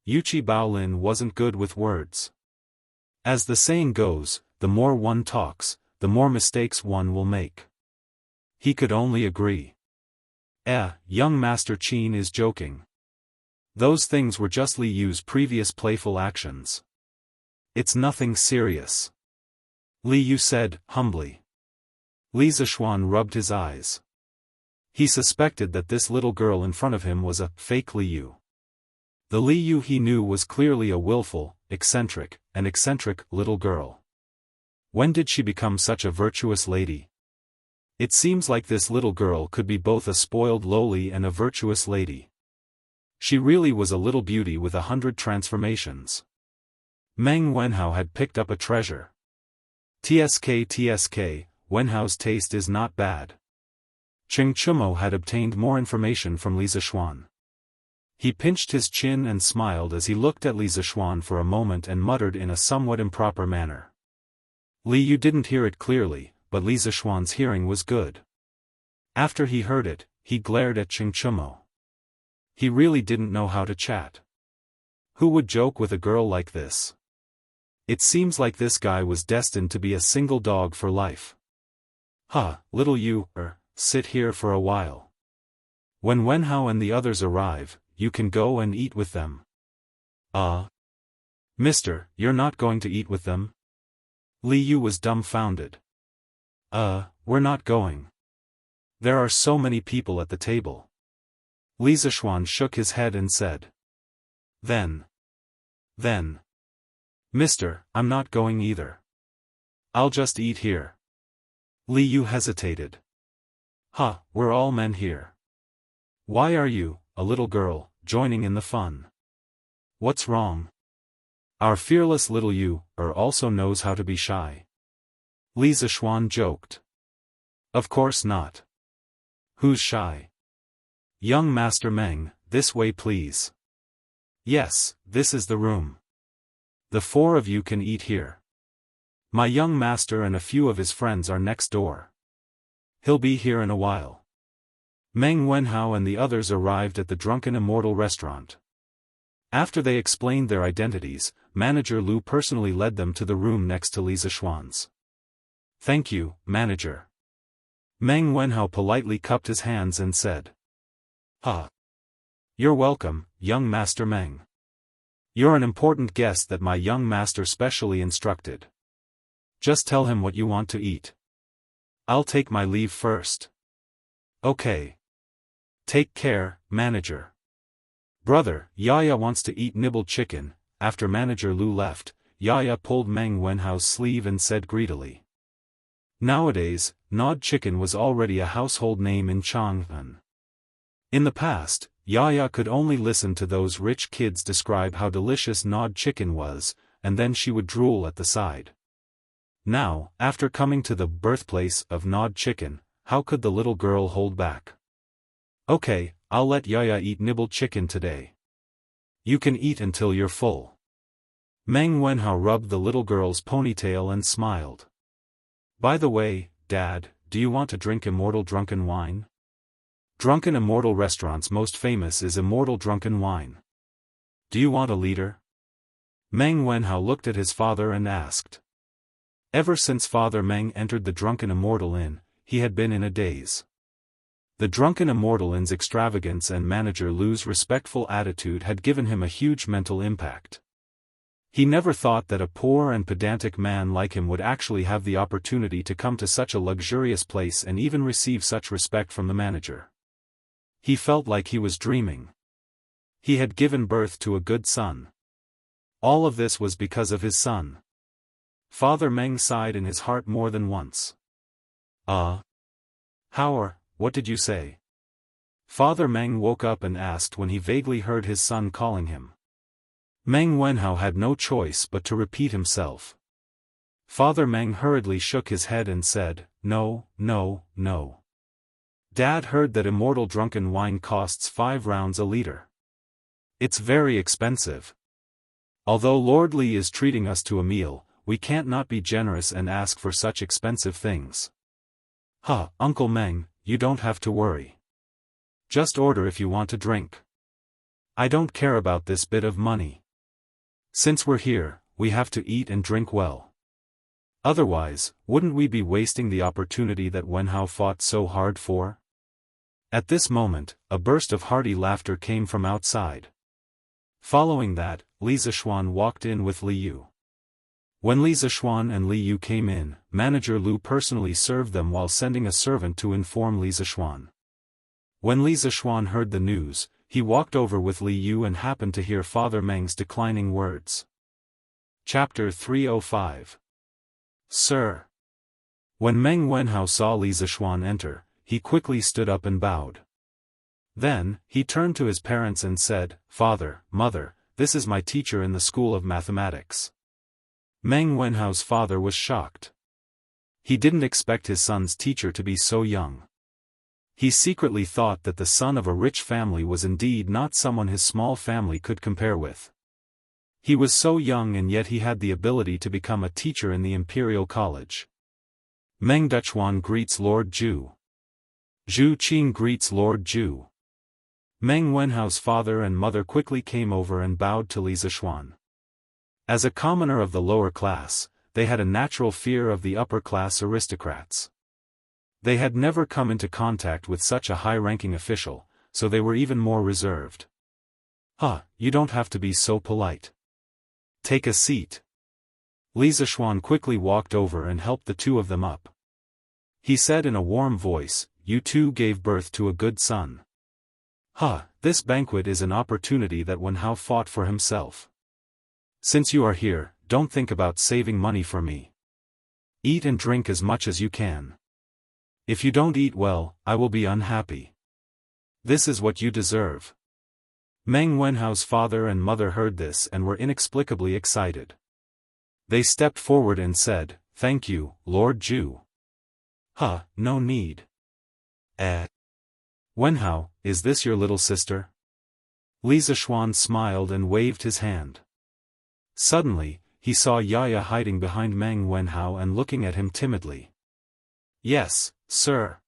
Yuqi Baolin wasn't good with words. As the saying goes, the more one talks, the more mistakes one will make. He could only agree. Young Master Qin is joking. Those things were just Li Yu's previous playful actions. It's nothing serious. Li Yu said, humbly. Li Zishuan rubbed his eyes. He suspected that this little girl in front of him was a fake Li Yu. The Li Yu he knew was clearly a willful, eccentric little girl. When did she become such a virtuous lady? It seems like this little girl could be both a spoiled lowly and a virtuous lady. She really was a little beauty with 100 transformations. Meng Wenhao had picked up a treasure. TSK, Wenhao's taste is not bad. Cheng Chumo had obtained more information from Li Zishuan. He pinched his chin and smiled as he looked at Li Zishuan for a moment and muttered in a somewhat improper manner. Li Yu didn't hear it clearly, but Li Zishuan's hearing was good. After he heard it, he glared at Cheng Chumo. He really didn't know how to chat. Who would joke with a girl like this? It seems like this guy was destined to be a single dog for life. Little Yu, sit here for a while. When Wenhao and the others arrive, you can go and eat with them. Mister, you're not going to eat with them? Li Yu was dumbfounded. We're not going. There are so many people at the table. Li Zishuan shook his head and said. Then. Mister, I'm not going either. I'll just eat here. Li Yu hesitated. We're all men here. Why are you, a little girl, joining in the fun? What's wrong? Our fearless little Yu, also knows how to be shy. Li Zishuan joked. Of course not. Who's shy? Young Master Meng, this way please. Yes, this is the room. The 4 of you can eat here. My young master and a few of his friends are next door. He'll be here in a while. Meng Wenhao and the others arrived at the Drunken Immortal restaurant. After they explained their identities, Manager Lu personally led them to the room next to Li Zishuan's. "Thank you, Manager." Meng Wenhao politely cupped his hands and said. You're welcome, young Master Meng. You're an important guest that my young master specially instructed. Just tell him what you want to eat. I'll take my leave first." "Okay. Take care, Manager." "Brother, Yaya wants to eat nibbled chicken." After Manager Lu left, Yaya pulled Meng Wenhao's sleeve and said greedily. Nowadays, gnawed chicken was already a household name in Chang'an. In the past, Yaya could only listen to those rich kids describe how delicious gnawed chicken was, and then she would drool at the side. Now, after coming to the birthplace of gnawed chicken, how could the little girl hold back? "Okay, I'll let Yaya eat nibbled chicken today. You can eat until you're full." Meng Wenhao rubbed the little girl's ponytail and smiled. "By the way, Dad, do you want to drink Immortal drunken wine? Drunken Immortal restaurant's most famous is Immortal drunken wine. Do you want a liter?" Meng Wenhao looked at his father and asked. Ever since Father Meng entered the Drunken Immortal Inn, he had been in a daze. The Drunken Immortal Inn's extravagance and Manager Lu's respectful attitude had given him a huge mental impact. He never thought that a poor and pedantic man like him would actually have the opportunity to come to such a luxurious place and even receive such respect from the manager. He felt like he was dreaming. He had given birth to a good son. All of this was because of his son. Father Meng sighed in his heart more than once. What did you say?" Father Meng woke up and asked when he vaguely heard his son calling him. Meng Wenhao had no choice but to repeat himself. Father Meng hurriedly shook his head and said, "No, no, no. Dad heard that Immortal drunken wine costs 5 rounds a liter. It's very expensive. Although Lord Li is treating us to a meal, we can't not be generous and ask for such expensive things." Uncle Meng, you don't have to worry. Just order if you want to drink. I don't care about this bit of money. Since we're here, we have to eat and drink well. Otherwise, wouldn't we be wasting the opportunity that Wenhao fought so hard for? At this moment, a burst of hearty laughter came from outside. Following that, Li Zishuan walked in with Li Yu. When Li Zishuan and Li Yu came in, Manager Lu personally served them while sending a servant to inform Li Zishuan. When Li Zishuan heard the news, he walked over with Li Yu and happened to hear Father Meng's declining words. Chapter 305. Sir. When Meng Wenhao saw Li Zishuan enter, he quickly stood up and bowed. Then, he turned to his parents and said, "Father, Mother, this is my teacher in the School of Mathematics." Meng Wenhao's father was shocked. He didn't expect his son's teacher to be so young. He secretly thought that the son of a rich family was indeed not someone his small family could compare with. He was so young and yet he had the ability to become a teacher in the Imperial College. Meng Duchuan greets Lord Zhu. Zhu Qing greets Lord Zhu. Meng Wenhao's father and mother quickly came over and bowed to Li Zishuan. As a commoner of the lower class, they had a natural fear of the upper-class aristocrats. They had never come into contact with such a high-ranking official, so they were even more reserved. You don't have to be so polite. Take a seat." Li Zishuan quickly walked over and helped the two of them up. He said in a warm voice, "You two gave birth to a good son. This banquet is an opportunity that Wenhao fought for himself. Since you are here, don't think about saving money for me. Eat and drink as much as you can. If you don't eat well, I will be unhappy. This is what you deserve." Meng Wenhao's father and mother heard this and were inexplicably excited. They stepped forward and said, "Thank you, Lord Zhu." No need. Wenhao, is this your little sister?" Li Zishuan smiled and waved his hand. Suddenly, he saw Yaya hiding behind Meng Wenhao and looking at him timidly. "Yes, sir.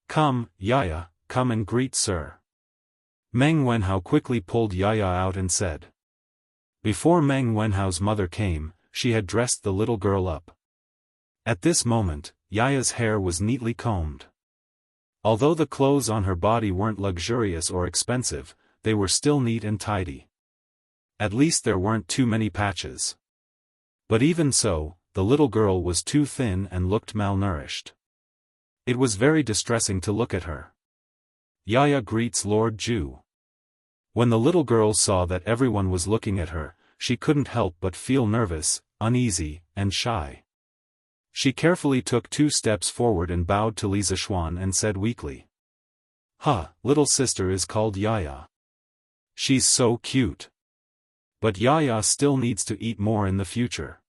Come, Yaya, come and greet sir. Meng Wenhao quickly pulled Yaya out and said. Before Meng Wenhao's mother came, she had dressed the little girl up. At this moment, Yaya's hair was neatly combed. Although the clothes on her body weren't luxurious or expensive, they were still neat and tidy. At least there weren't too many patches. But even so, the little girl was too thin and looked malnourished. It was very distressing to look at her. Yaya greets Lord Ju. When the little girl saw that everyone was looking at her, she couldn't help but feel nervous, uneasy, and shy. She carefully took 2 steps forward and bowed to Li Zishuan and said weakly. Little sister is called Yaya. She's so cute. But Yaya still needs to eat more in the future.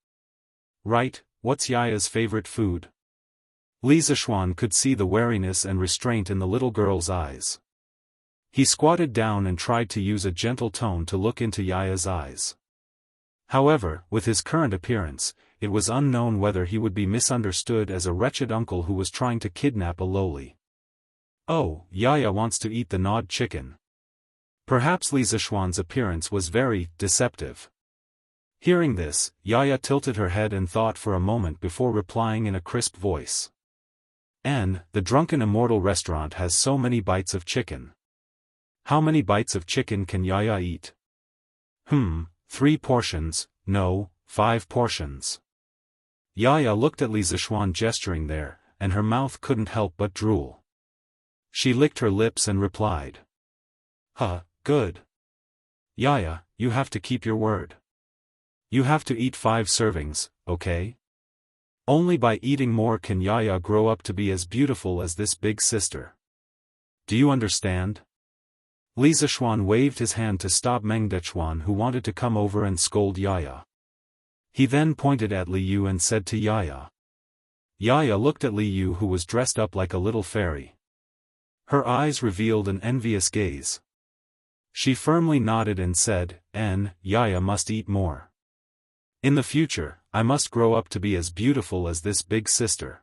Right, what's Yaya's favorite food? Li Zishuan could see the wariness and restraint in the little girl's eyes. He squatted down and tried to use a gentle tone to look into Yaya's eyes. However, with his current appearance, it was unknown whether he would be misunderstood as a wretched uncle who was trying to kidnap a lowly. Oh, Yaya wants to eat the gnawed chicken. Perhaps Li Zishuan's appearance was very deceptive. Hearing this, Yaya tilted her head and thought for a moment before replying in a crisp voice. The drunken immortal restaurant has so many bites of chicken. How many bites of chicken can Yaya eat? 3 portions, no, 5 portions. Yaya looked at Li Zishuan gesturing there, and her mouth couldn't help but drool. She licked her lips and replied. Good. Yaya, you have to keep your word. You have to eat 5 servings, okay? Only by eating more can Yaya grow up to be as beautiful as this big sister. Do you understand? Li Zishuan waved his hand to stop Meng Dechuan, who wanted to come over and scold Yaya. He then pointed at Li Yu and said to Yaya. Yaya looked at Li Yu, who was dressed up like a little fairy. Her eyes revealed an envious gaze. She firmly nodded and said, Yaya must eat more. In the future, I must grow up to be as beautiful as this big sister.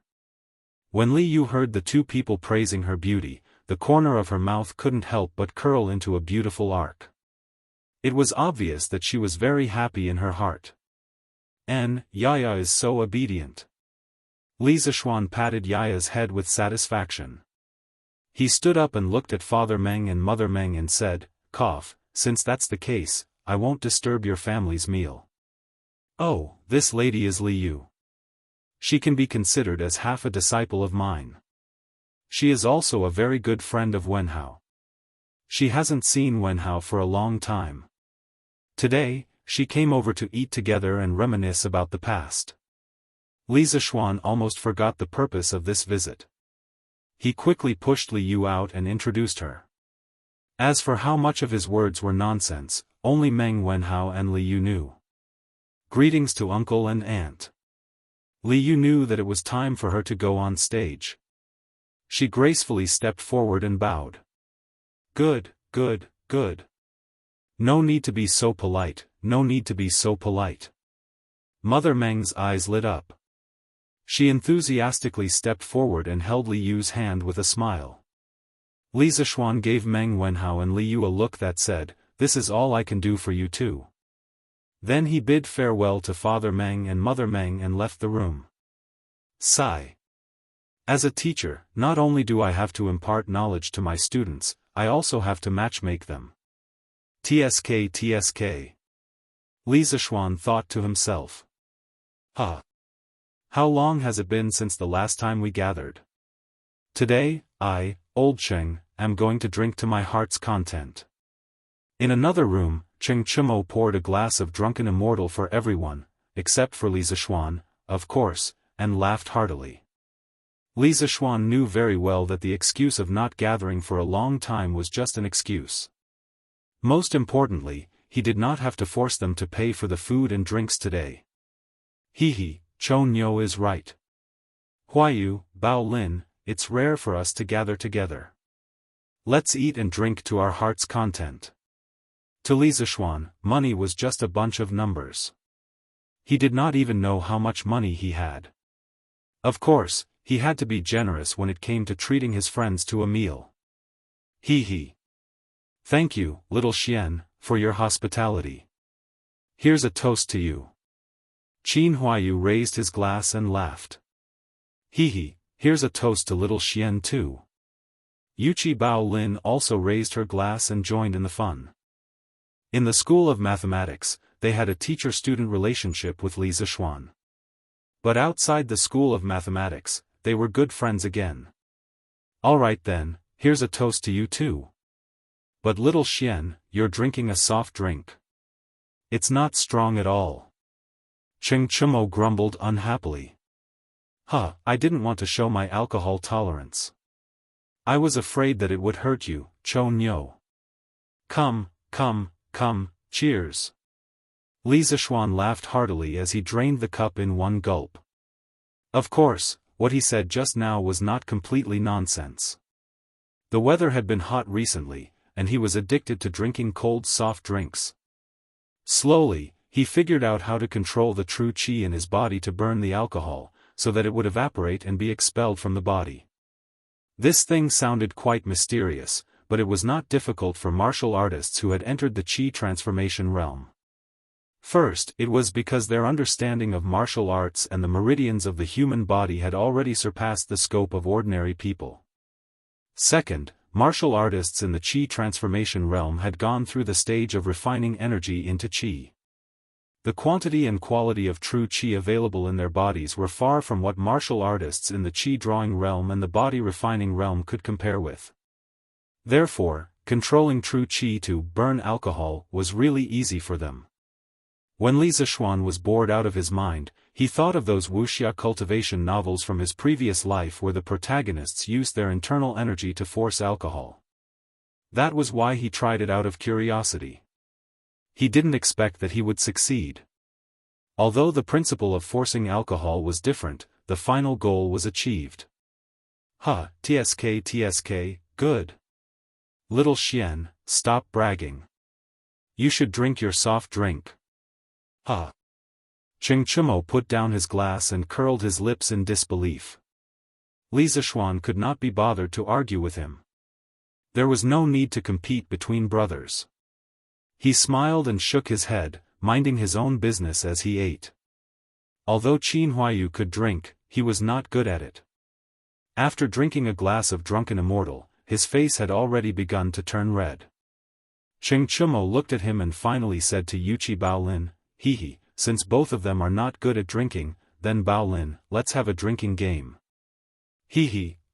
When Li Yu heard the 2 people praising her beauty, the corner of her mouth couldn't help but curl into a beautiful arc. It was obvious that she was very happy in her heart. Yaya is so obedient. Li Zishuan patted Yaya's head with satisfaction. He stood up and looked at Father Meng and Mother Meng and said, since that's the case, I won't disturb your family's meal. Oh, this lady is Li Yu. She can be considered as half a disciple of mine. She is also a very good friend of Wenhao. She hasn't seen Wenhao for a long time. Today, she came over to eat together and reminisce about the past. Li Zishuan almost forgot the purpose of this visit. He quickly pushed Li Yu out and introduced her. As for how much of his words were nonsense, only Meng Wenhao and Li Yu knew. Greetings to uncle and aunt. Li Yu knew that it was time for her to go on stage. She gracefully stepped forward and bowed. Good. No need to be so polite, no need to be so polite. Mother Meng's eyes lit up. She enthusiastically stepped forward and held Li Yu's hand with a smile. Li Zishuan gave Meng Wenhao and Li Yu a look that said, "This is all I can do for you too." Then he bid farewell to Father Meng and Mother Meng and left the room. Sigh. As a teacher, not only do I have to impart knowledge to my students, I also have to matchmake them. TSK. Li Zishuan thought to himself. How long has it been since the last time we gathered? Today, I, Old Cheng, am going to drink to my heart's content. In another room, Cheng Chumo poured a glass of drunken immortal for everyone, except for Li Zishuan, of course, and laughed heartily. Li Zishuan knew very well that the excuse of not gathering for a long time was just an excuse. Most importantly, he did not have to force them to pay for the food and drinks today. Chou Nyo is right. Huayu, Bao Lin, it's rare for us to gather together. Let's eat and drink to our heart's content. To Li Zishuan, money was just a bunch of numbers. He did not even know how much money he had. Of course, he had to be generous when it came to treating his friends to a meal. He. Thank you, little Xian, for your hospitality. Here's a toast to you. Qin Huayu raised his glass and laughed. Here's a toast to little Xian too. Yuqi Baolin also raised her glass and joined in the fun. In the School of Mathematics, they had a teacher-student relationship with Li Zixuan. But outside the School of Mathematics, they were good friends again. Alright then, here's a toast to you too. But little Xian, you're drinking a soft drink. It's not strong at all. Cheng Chumo grumbled unhappily. I didn't want to show my alcohol tolerance. I was afraid that it would hurt you, Chou Nyo. Come, cheers. Li Zixuan laughed heartily as he drained the cup in one gulp. Of course, what he said just now was not completely nonsense. The weather had been hot recently, and he was addicted to drinking cold soft drinks. Slowly, he figured out how to control the true qi in his body to burn the alcohol, so that it would evaporate and be expelled from the body. This thing sounded quite mysterious, but it was not difficult for martial artists who had entered the qi transformation realm. First, it was because their understanding of martial arts and the meridians of the human body had already surpassed the scope of ordinary people. Second, martial artists in the qi transformation realm had gone through the stage of refining energy into qi. The quantity and quality of true qi available in their bodies were far from what martial artists in the qi drawing realm and the body refining realm could compare with. Therefore, controlling true qi to burn alcohol was really easy for them. When Li Zixuan was bored out of his mind, he thought of those wuxia cultivation novels from his previous life where the protagonists used their internal energy to force alcohol. That was why he tried it out of curiosity. He didn't expect that he would succeed. Although the principle of forcing alcohol was different, the final goal was achieved. TSK, good. Little Xian, stop bragging. You should drink your soft drink. Cheng Chumo put down his glass and curled his lips in disbelief. Li Zixuan could not be bothered to argue with him. There was no need to compete between brothers. He smiled and shook his head, minding his own business as he ate. Although Qin Huayu could drink, he was not good at it. After drinking a glass of drunken Immortal, his face had already begun to turn red. Cheng Chumo looked at him and finally said to Yuqi Baolin, since both of them are not good at drinking, then Baolin, let's have a drinking game.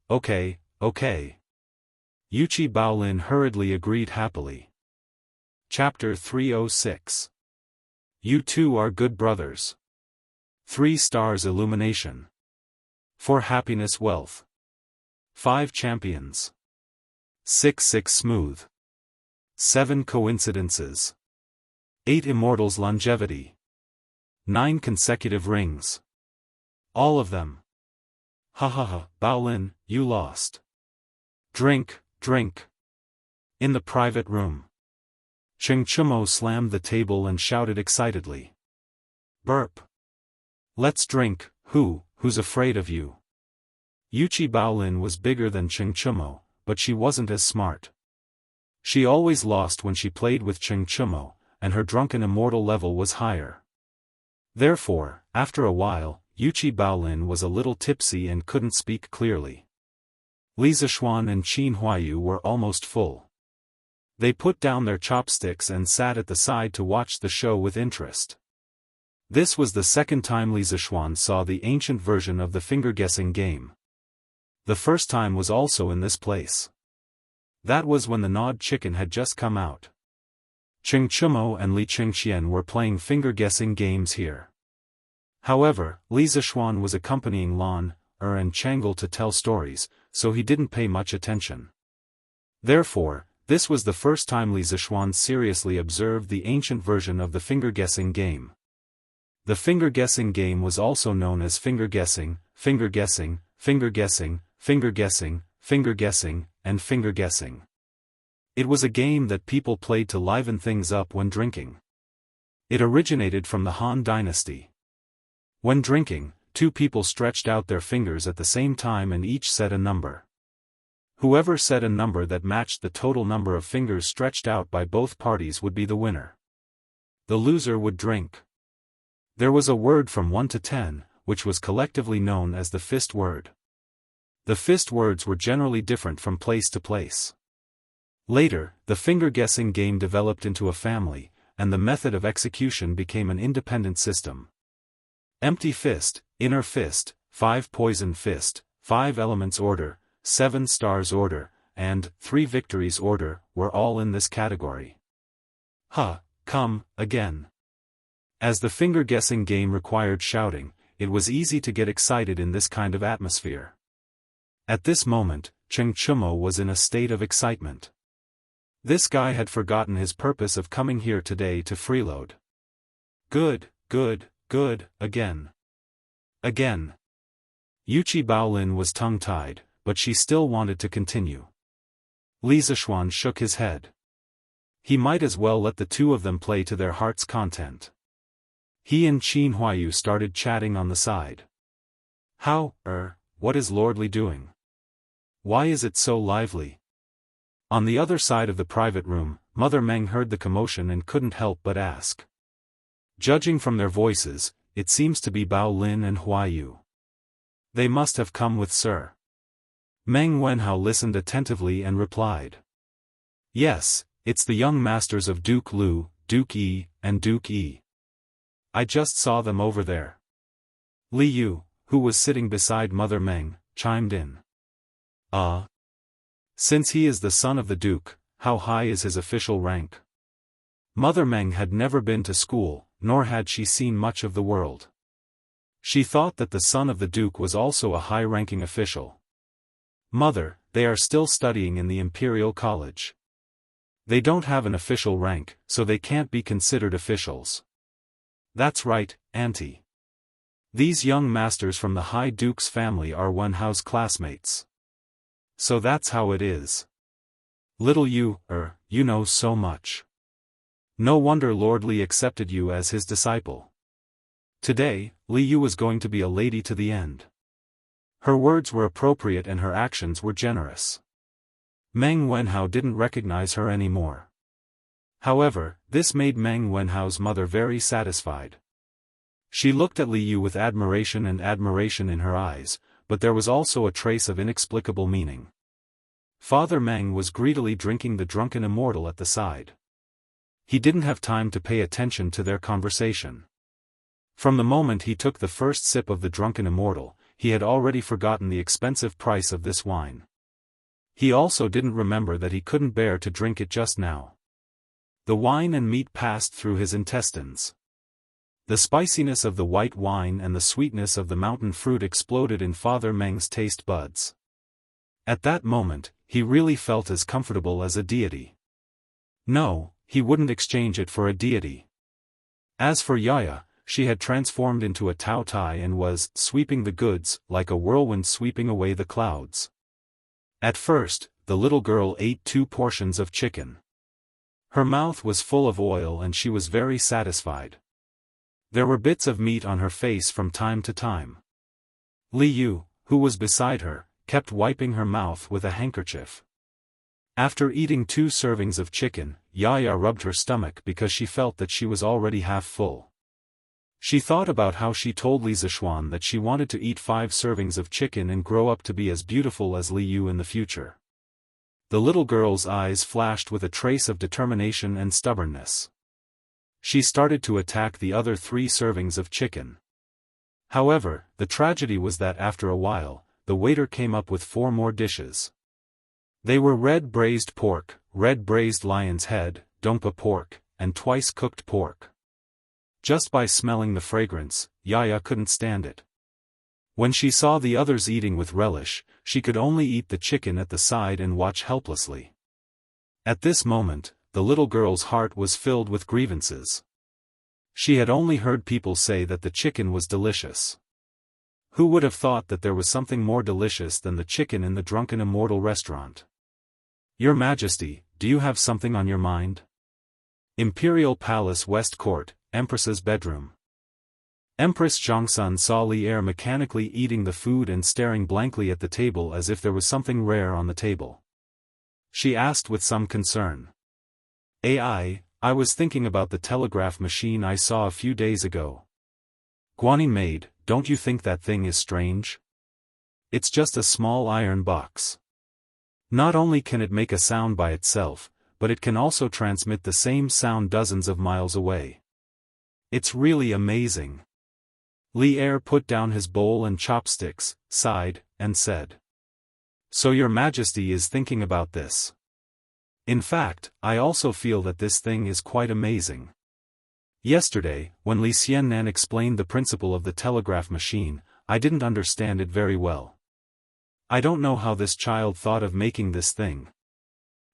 Okay. Yuqi Baolin hurriedly agreed happily. Chapter 306. You two are good brothers. 3 stars illumination. 4 happiness wealth. 5 champions. 6 smooth. 7 coincidences. 8 immortals longevity. 9 consecutive rings. All of them. Baolin, you lost. Drink. In the private room. Cheng Chumo slammed the table and shouted excitedly. Burp. Let's drink, who's afraid of you? Yuqi Baolin was bigger than Cheng Chumo, but she wasn't as smart. She always lost when she played with Cheng Chumo, and her drunken immortal level was higher. Therefore, after a while, Yuqi Baolin was a little tipsy and couldn't speak clearly. Li Zixuan and Qin Huayu were almost full. They put down their chopsticks and sat at the side to watch the show with interest. This was the second time Li Zixuan saw the ancient version of the finger-guessing game. The first time was also in this place. That was when the gnawed chicken had just come out. Cheng Chumo and Li Chengxian were playing finger-guessing games here. However, Li Zixuan was accompanying Lan, and Chang'e to tell stories, so he didn't pay much attention. Therefore, this was the first time Li Zixuan seriously observed the ancient version of the finger-guessing game. The finger-guessing game was also known as finger-guessing, finger-guessing, finger-guessing, finger-guessing, finger-guessing, and finger-guessing. It was a game that people played to liven things up when drinking. It originated from the Han Dynasty. When drinking, 2 people stretched out their fingers at the same time and each said a number. Whoever said a number that matched the total number of fingers stretched out by both parties would be the winner. The loser would drink. There was a word from 1 to 10, which was collectively known as the fist word. The fist words were generally different from place to place. Later, the finger-guessing game developed into a family, and the method of execution became an independent system. Empty fist, inner fist, 5 poison fist, 5 elements order, 7 stars order, and 3 victories order were all in this category. Come again. As the finger-guessing game required shouting, it was easy to get excited in this kind of atmosphere. At this moment, Cheng Chumo was in a state of excitement. This guy had forgotten his purpose of coming here today to freeload. Good, again. Again. Yuchi Baolin was tongue-tied, but she still wanted to continue. Li Zishuan shook his head. He might as well let the 2 of them play to their heart's content. He and Qin Huayu started chatting on the side. What is Lord Li doing? Why is it so lively? On the other side of the private room, Mother Meng heard the commotion and couldn't help but ask. Judging from their voices, it seems to be Bao Lin and Huayu. They must have come with Sir. Meng Wenhao listened attentively and replied. Yes, it's the young masters of Duke Lu, Duke Yi, and Duke Yi. I just saw them over there. Li Yu, who was sitting beside Mother Meng, chimed in. Since he is the son of the Duke, how high is his official rank? Mother Meng had never been to school, nor had she seen much of the world. She thought that the son of the Duke was also a high-ranking official. Mother, they are still studying in the Imperial College. They don't have an official rank, so they can't be considered officials. That's right, Auntie. These young masters from the High Duke's family are Wenhao's classmates. So that's how it is. Little you know so much. No wonder Lord Li accepted you as his disciple. Today, Li Yu was going to be a lady to the end. Her words were appropriate and her actions were generous. Meng Wenhao didn't recognize her anymore. However, this made Meng Wenhao's mother very satisfied. She looked at Li Yu with admiration in her eyes, but there was also a trace of inexplicable meaning. Father Meng was greedily drinking the drunken immortal at the side. He didn't have time to pay attention to their conversation. From the moment he took the first sip of the drunken immortal, he had already forgotten the expensive price of this wine. He also didn't remember that he couldn't bear to drink it just now. The wine and meat passed through his intestines. The spiciness of the white wine and the sweetness of the mountain fruit exploded in Father Meng's taste buds. At that moment, he really felt as comfortable as a deity. No, he wouldn't exchange it for a deity. As for Yaya, she had transformed into a Tao Tai and was sweeping the goods like a whirlwind sweeping away the clouds. At first, the little girl ate 2 portions of chicken. Her mouth was full of oil and she was very satisfied. There were bits of meat on her face from time to time. Li Yu, who was beside her, kept wiping her mouth with a handkerchief. After eating 2 servings of chicken, Yaya rubbed her stomach because she felt that she was already half full. She thought about how she told Li Zishuan that she wanted to eat 5 servings of chicken and grow up to be as beautiful as Li Yu in the future. The little girl's eyes flashed with a trace of determination and stubbornness. She started to attack the other 3 servings of chicken. However, the tragedy was that after a while, the waiter came up with 4 more dishes. They were red braised pork, red braised lion's head, dongpa pork, and twice cooked pork. Just by smelling the fragrance, Yaya couldn't stand it. When she saw the others eating with relish, she could only eat the chicken at the side and watch helplessly. At this moment, the little girl's heart was filled with grievances. She had only heard people say that the chicken was delicious. Who would have thought that there was something more delicious than the chicken in the drunken immortal restaurant? Your Majesty, do you have something on your mind? Imperial Palace West Court, Empress's bedroom. Empress Jiangsun saw Li Er mechanically eating the food and staring blankly at the table as if there was something rare on the table. She asked with some concern. I was thinking about the telegraph machine I saw a few days ago. Guanyin maid, don't you think that thing is strange? It's just a small iron box. Not only can it make a sound by itself, but it can also transmit the same sound dozens of miles away. It's really amazing. Li Er put down his bowl and chopsticks, sighed, and said. So your Majesty is thinking about this. In fact, I also feel that this thing is quite amazing. Yesterday, when Li Xiannan explained the principle of the telegraph machine, I didn't understand it very well. I don't know how this child thought of making this thing.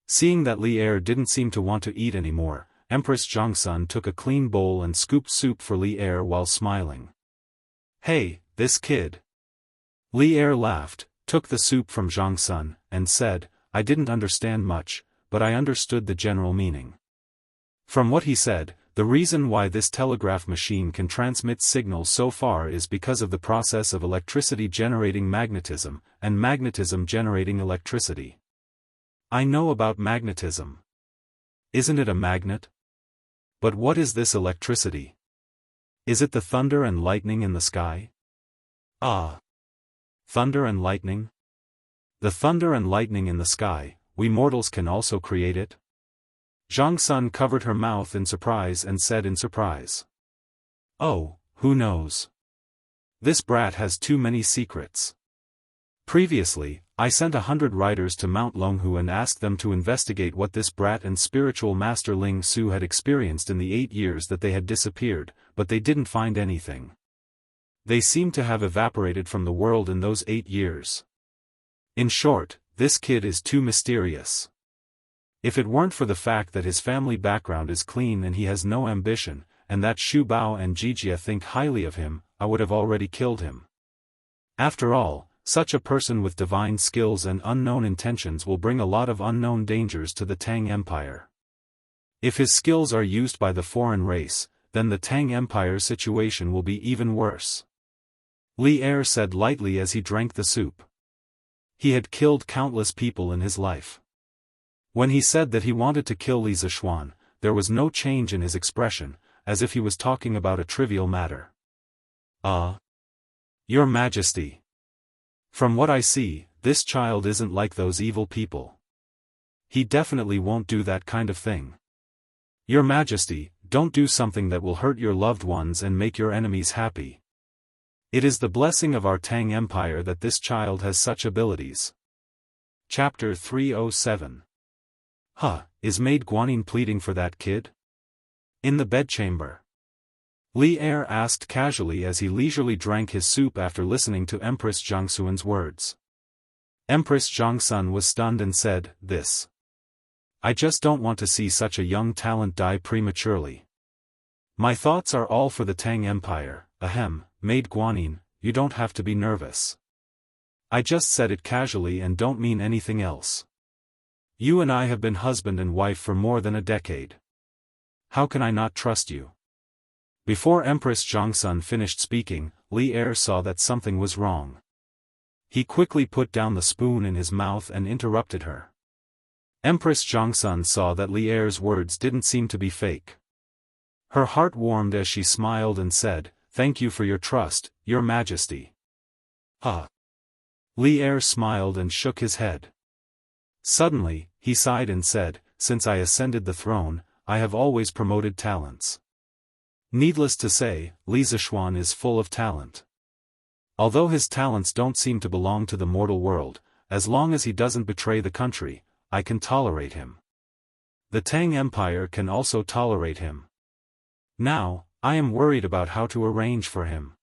Seeing that Li Er didn't seem to want to eat anymore, Empress Jiangsun took a clean bowl and scooped soup for Li Er while smiling. Hey, this kid. Li Er laughed, took the soup from Jiangsun, and said, I didn't understand much, but I understood the general meaning. From what he said, the reason why this telegraph machine can transmit signals so far is because of the process of electricity generating magnetism, and magnetism generating electricity. I know about magnetism. Isn't it a magnet? But what is this electricity? Is it the thunder and lightning in the sky? Ah. Thunder and lightning? The thunder and lightning in the sky, we mortals can also create it? Jiangsun covered her mouth in surprise and said in surprise. Oh, who knows? This brat has too many secrets. Previously, I sent 100 riders to Mount Longhu and asked them to investigate what this brat and spiritual master Ling Su had experienced in the 8 years that they had disappeared, but they didn't find anything. They seemed to have evaporated from the world in those 8 years. In short, this kid is too mysterious. If it weren't for the fact that his family background is clean and he has no ambition, and that Xu Bao and Jijia think highly of him, I would have already killed him. After all, such a person with divine skills and unknown intentions will bring a lot of unknown dangers to the Tang Empire. If his skills are used by the foreign race, then the Tang Empire's situation will be even worse. Li Er said lightly as he drank the soup. He had killed countless people in his life. When he said that he wanted to kill Li Zishuan, there was no change in his expression, as if he was talking about a trivial matter. Your Majesty. From what I see, this child isn't like those evil people. He definitely won't do that kind of thing. Your Majesty, don't do something that will hurt your loved ones and make your enemies happy. It is the blessing of our Tang Empire that this child has such abilities. Chapter 307. Is Maid Guanyin pleading for that kid? In the bedchamber. Li Er asked casually as he leisurely drank his soup after listening to Empress Jiangsun's words. Empress Jiangsun was stunned and said, This. I just don't want to see such a young talent die prematurely. My thoughts are all for the Tang Empire. Maid Guanyin, you don't have to be nervous. I just said it casually and don't mean anything else. You and I have been husband and wife for more than a decade. How can I not trust you? Before Empress Jiangsun finished speaking, Li Er saw that something was wrong. He quickly put down the spoon in his mouth and interrupted her. Empress Jiangsun saw that Li Er's words didn't seem to be fake. Her heart warmed as she smiled and said, Thank you for your trust, Your Majesty. Li Er smiled and shook his head. Suddenly, he sighed and said, Since I ascended the throne, I have always promoted talents. Needless to say, Li Zishuan is full of talent. Although his talents don't seem to belong to the mortal world, as long as he doesn't betray the country, I can tolerate him. The Tang Empire can also tolerate him. Now, I am worried about how to arrange for him.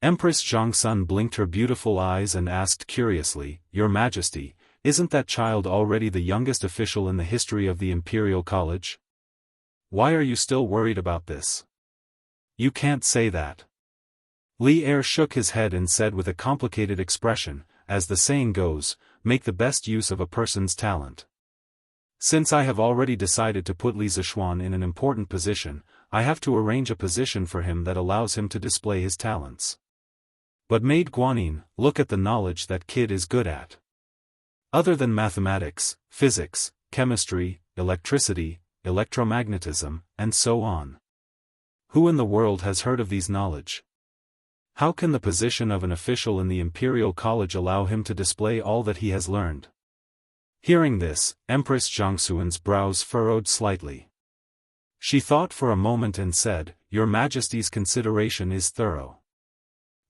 Empress Jiangsun blinked her beautiful eyes and asked curiously, Your Majesty, isn't that child already the youngest official in the history of the Imperial College? Why are you still worried about this? You can't say that. Li Er shook his head and said with a complicated expression, as the saying goes, make the best use of a person's talent. Since I have already decided to put Li Zishuan in an important position, I have to arrange a position for him that allows him to display his talents. But Maid Guanyin, look at the knowledge that kid is good at. Other than mathematics, physics, chemistry, electricity, electromagnetism, and so on. Who in the world has heard of these knowledge? How can the position of an official in the Imperial College allow him to display all that he has learned? Hearing this, Empress Jiangxuan's brows furrowed slightly. She thought for a moment and said, Your Majesty's consideration is thorough.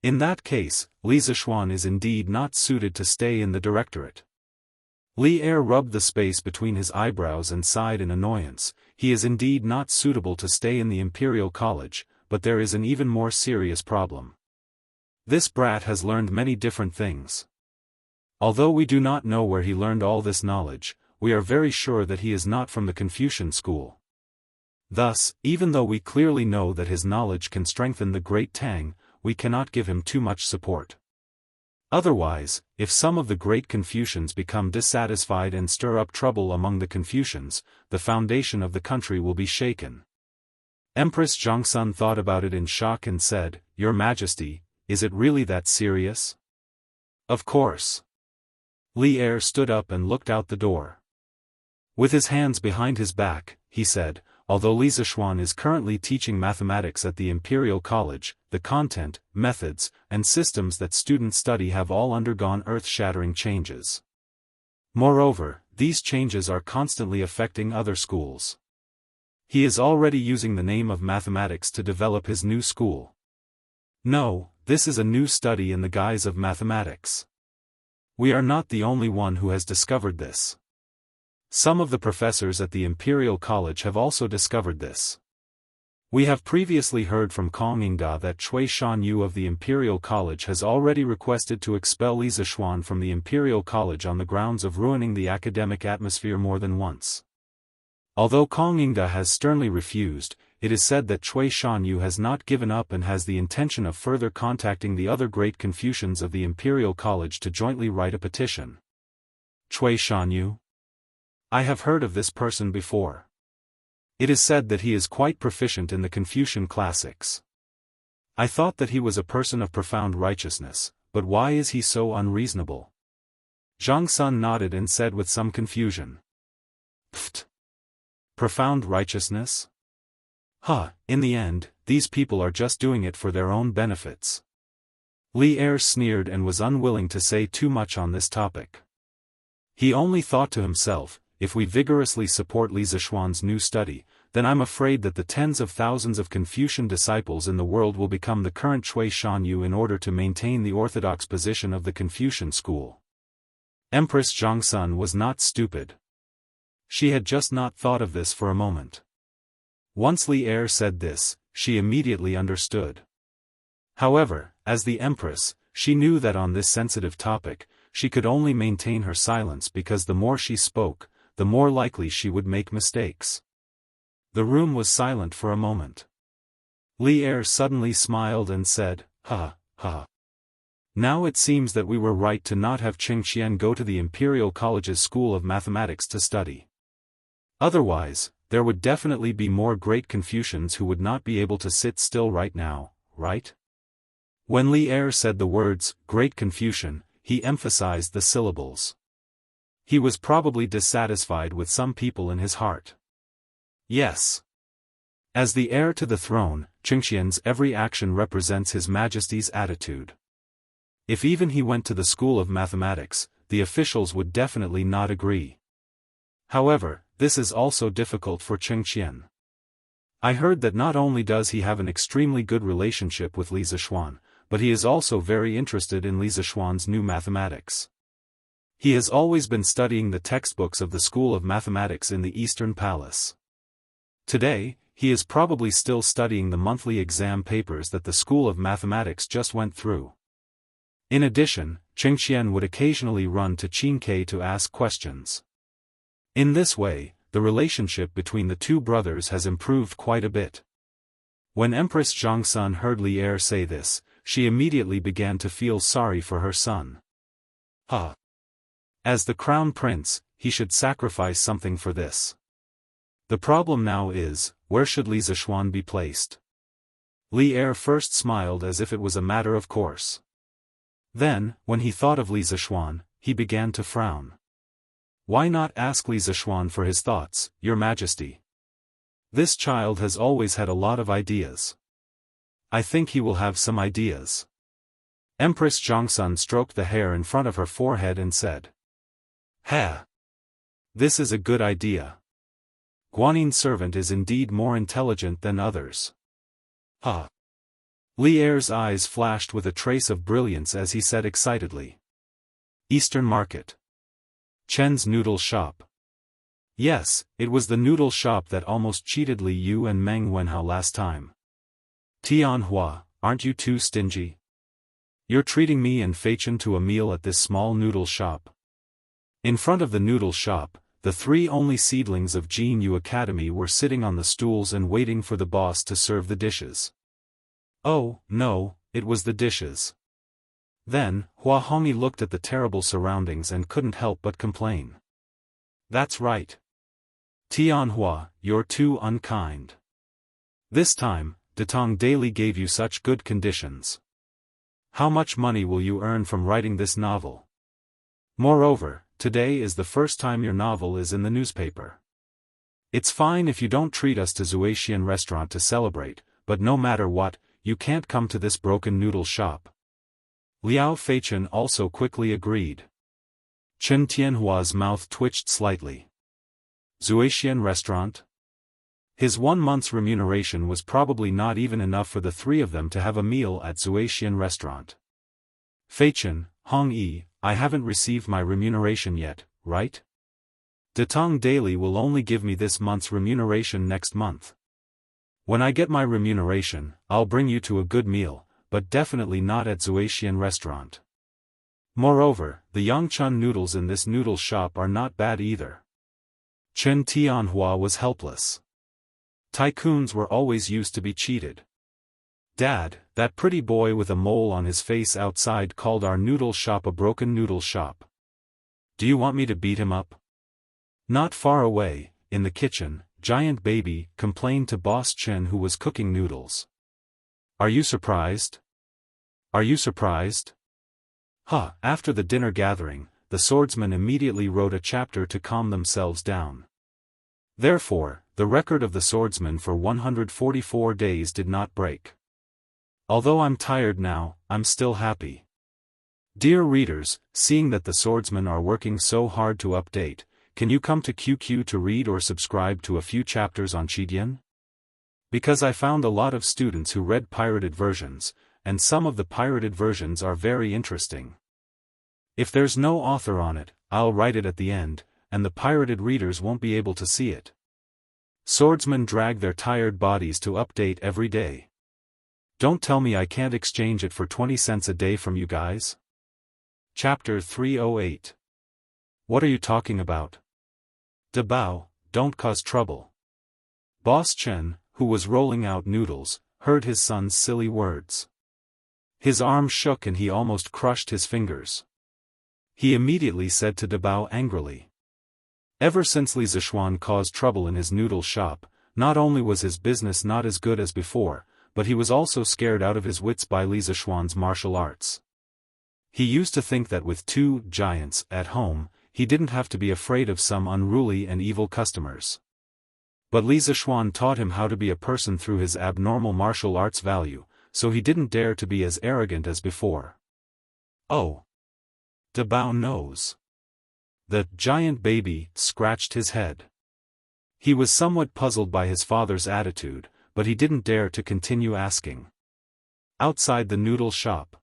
In that case, Li Zishuan is indeed not suited to stay in the directorate. Li Er rubbed the space between his eyebrows and sighed in annoyance. He is indeed not suitable to stay in the Imperial College, but there is an even more serious problem. This brat has learned many different things. Although we do not know where he learned all this knowledge, we are very sure that he is not from the Confucian school. Thus, even though we clearly know that his knowledge can strengthen the Great Tang, we cannot give him too much support. Otherwise, if some of the great Confucians become dissatisfied and stir up trouble among the Confucians, the foundation of the country will be shaken. Empress Zhongsun thought about it in shock and said, Your Majesty, is it really that serious? Of course. Li Er stood up and looked out the door. With his hands behind his back, he said, Although Li Zishuan is currently teaching mathematics at the Imperial College, the content, methods, and systems that students study have all undergone earth-shattering changes. Moreover, these changes are constantly affecting other schools. He is already using the name of mathematics to develop his new school. No, this is a new study in the guise of mathematics. We are not the only one who has discovered this. Some of the professors at the Imperial College have also discovered this. We have previously heard from Kong Yingda that Cui Shanyu of the Imperial College has already requested to expel Li Zishuan from the Imperial College on the grounds of ruining the academic atmosphere more than once. Although Kong Yingda has sternly refused, it is said that Cui Shanyu has not given up and has the intention of further contacting the other great Confucians of the Imperial College to jointly write a petition. Cui Shanyu? I have heard of this person before. It is said that he is quite proficient in the Confucian classics. I thought that he was a person of profound righteousness, but why is he so unreasonable? Zhang Sun nodded and said with some confusion. Pfft! Profound righteousness? In the end, these people are just doing it for their own benefits. Li Er sneered and was unwilling to say too much on this topic. He only thought to himself, if we vigorously support Li Zishuan's new study, then I'm afraid that the tens of thousands of Confucian disciples in the world will become the current Cui Shanyu in order to maintain the orthodox position of the Confucian school. Empress Zhongsun was not stupid. She had just not thought of this for a moment. Once Li Er said this, she immediately understood. However, as the Empress, she knew that on this sensitive topic, she could only maintain her silence because the more she spoke, the more likely she would make mistakes. The room was silent for a moment. Li Er suddenly smiled and said, Ha. Now it seems that we were right to not have Qing Qian go to the Imperial College's School of Mathematics to study. Otherwise, there would definitely be more great Confucians who would not be able to sit still right now, right? When Li Er said the words, Great Confucian, he emphasized the syllables. He was probably dissatisfied with some people in his heart. Yes. As the heir to the throne, Qingxian's every action represents His Majesty's attitude. If even he went to the School of Mathematics, the officials would definitely not agree. However, this is also difficult for Qingxian. I heard that not only does he have an extremely good relationship with Li Zishuan, but he is also very interested in Li Zishuan's new mathematics. He has always been studying the textbooks of the School of Mathematics in the Eastern Palace. Today, he is probably still studying the monthly exam papers that the School of Mathematics just went through. In addition, Qingxian would occasionally run to Qingke to ask questions. In this way, the relationship between the two brothers has improved quite a bit. When Empress Zhongsun heard Li Er say this, she immediately began to feel sorry for her son. As the crown prince, he should sacrifice something for this. The problem now is, where should Li Zishuan be placed? Li Er first smiled as if it was a matter of course. Then, when he thought of Li Zishuan, he began to frown. Why not ask Li Zishuan for his thoughts, Your Majesty? This child has always had a lot of ideas. I think he will have some ideas. Empress Zhongsun stroked the hair in front of her forehead and said. Ha! This is a good idea. Guanin's servant is indeed more intelligent than others. Ha! Li Er's eyes flashed with a trace of brilliance as he said excitedly. Eastern Market. Chen's noodle shop. Yes, it was the noodle shop that almost cheated Li Yu and Meng Wenhao last time. Tianhua, aren't you too stingy? You're treating me and Fei Chen to a meal at this small noodle shop. In front of the noodle shop, the three only seedlings of Jianghu Academy were sitting on the stools and waiting for the boss to serve the dishes. Oh, no, it was the dishes. Then, Hua Hongyi looked at the terrible surroundings and couldn't help but complain. That's right. Tianhua, you're too unkind. This time, Datong Daily gave you such good conditions. How much money will you earn from writing this novel? Moreover, today is the first time your novel is in the newspaper. It's fine if you don't treat us to Zuaxian restaurant to celebrate, but no matter what, you can't come to this broken noodle shop. Liao Feichen also quickly agreed. Chen Tianhua's mouth twitched slightly. Zuaxian restaurant? His 1 month's remuneration was probably not even enough for the three of them to have a meal at Zuaxian restaurant. Feichen, Hong Yi, I haven't received my remuneration yet, right? Datong Daily will only give me this month's remuneration next month. When I get my remuneration, I'll bring you to a good meal, but definitely not at Zuaxian restaurant. Moreover, the Yangchun noodles in this noodle shop are not bad either. Chen Tianhua was helpless. Tycoons were always used to be cheated. Dad, that pretty boy with a mole on his face outside called our noodle shop a broken noodle shop. Do you want me to beat him up? Not far away, in the kitchen, Giant Baby complained to Boss Chen who was cooking noodles. Are you surprised? Are you surprised? After the dinner gathering, the swordsmen immediately wrote a chapter to calm themselves down. Therefore, the record of the swordsmen for 144 days did not break. Although I'm tired now, I'm still happy. Dear readers, seeing that the swordsmen are working so hard to update, can you come to QQ to read or subscribe to a few chapters on Qidian? Because I found a lot of students who read pirated versions, and some of the pirated versions are very interesting. If there's no author on it, I'll write it at the end, and the pirated readers won't be able to see it. Swordsmen drag their tired bodies to update every day. Don't tell me I can't exchange it for 20 cents a day from you guys? Chapter 308. What are you talking about? Dabao, don't cause trouble. Boss Chen, who was rolling out noodles, heard his son's silly words. His arm shook and he almost crushed his fingers. He immediately said to Dabao angrily. Ever since Li Zishuan caused trouble in his noodle shop, not only was his business not as good as before, but he was also scared out of his wits by Li Zishuan's martial arts. He used to think that with 2 giants at home, he didn't have to be afraid of some unruly and evil customers. But Li Zishuan taught him how to be a person through his abnormal martial arts value, so he didn't dare to be as arrogant as before. Oh. Dabao knows. The giant baby scratched his head. He was somewhat puzzled by his father's attitude, but he didn't dare to continue asking. Outside the noodle shop.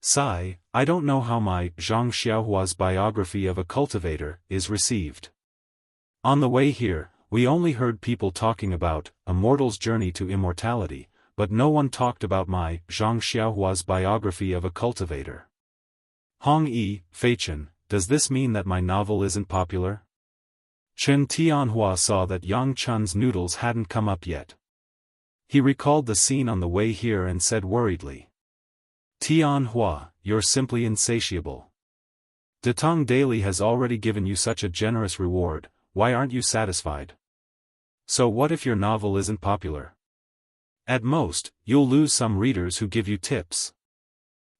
Sigh, I don't know how my Zhang Xiaohua's biography of a cultivator is received. On the way here, we only heard people talking about Immortal's journey to immortality, but no one talked about my Zhang Xiaohua's biography of a cultivator. Hong Yi, Feichen, does this mean that my novel isn't popular? Chen Tianhua saw that Yang Chun's noodles hadn't come up yet. He recalled the scene on the way here and said worriedly. Tianhua, you're simply insatiable. Datong Daily has already given you such a generous reward, why aren't you satisfied? So what if your novel isn't popular? At most, you'll lose some readers who give you tips.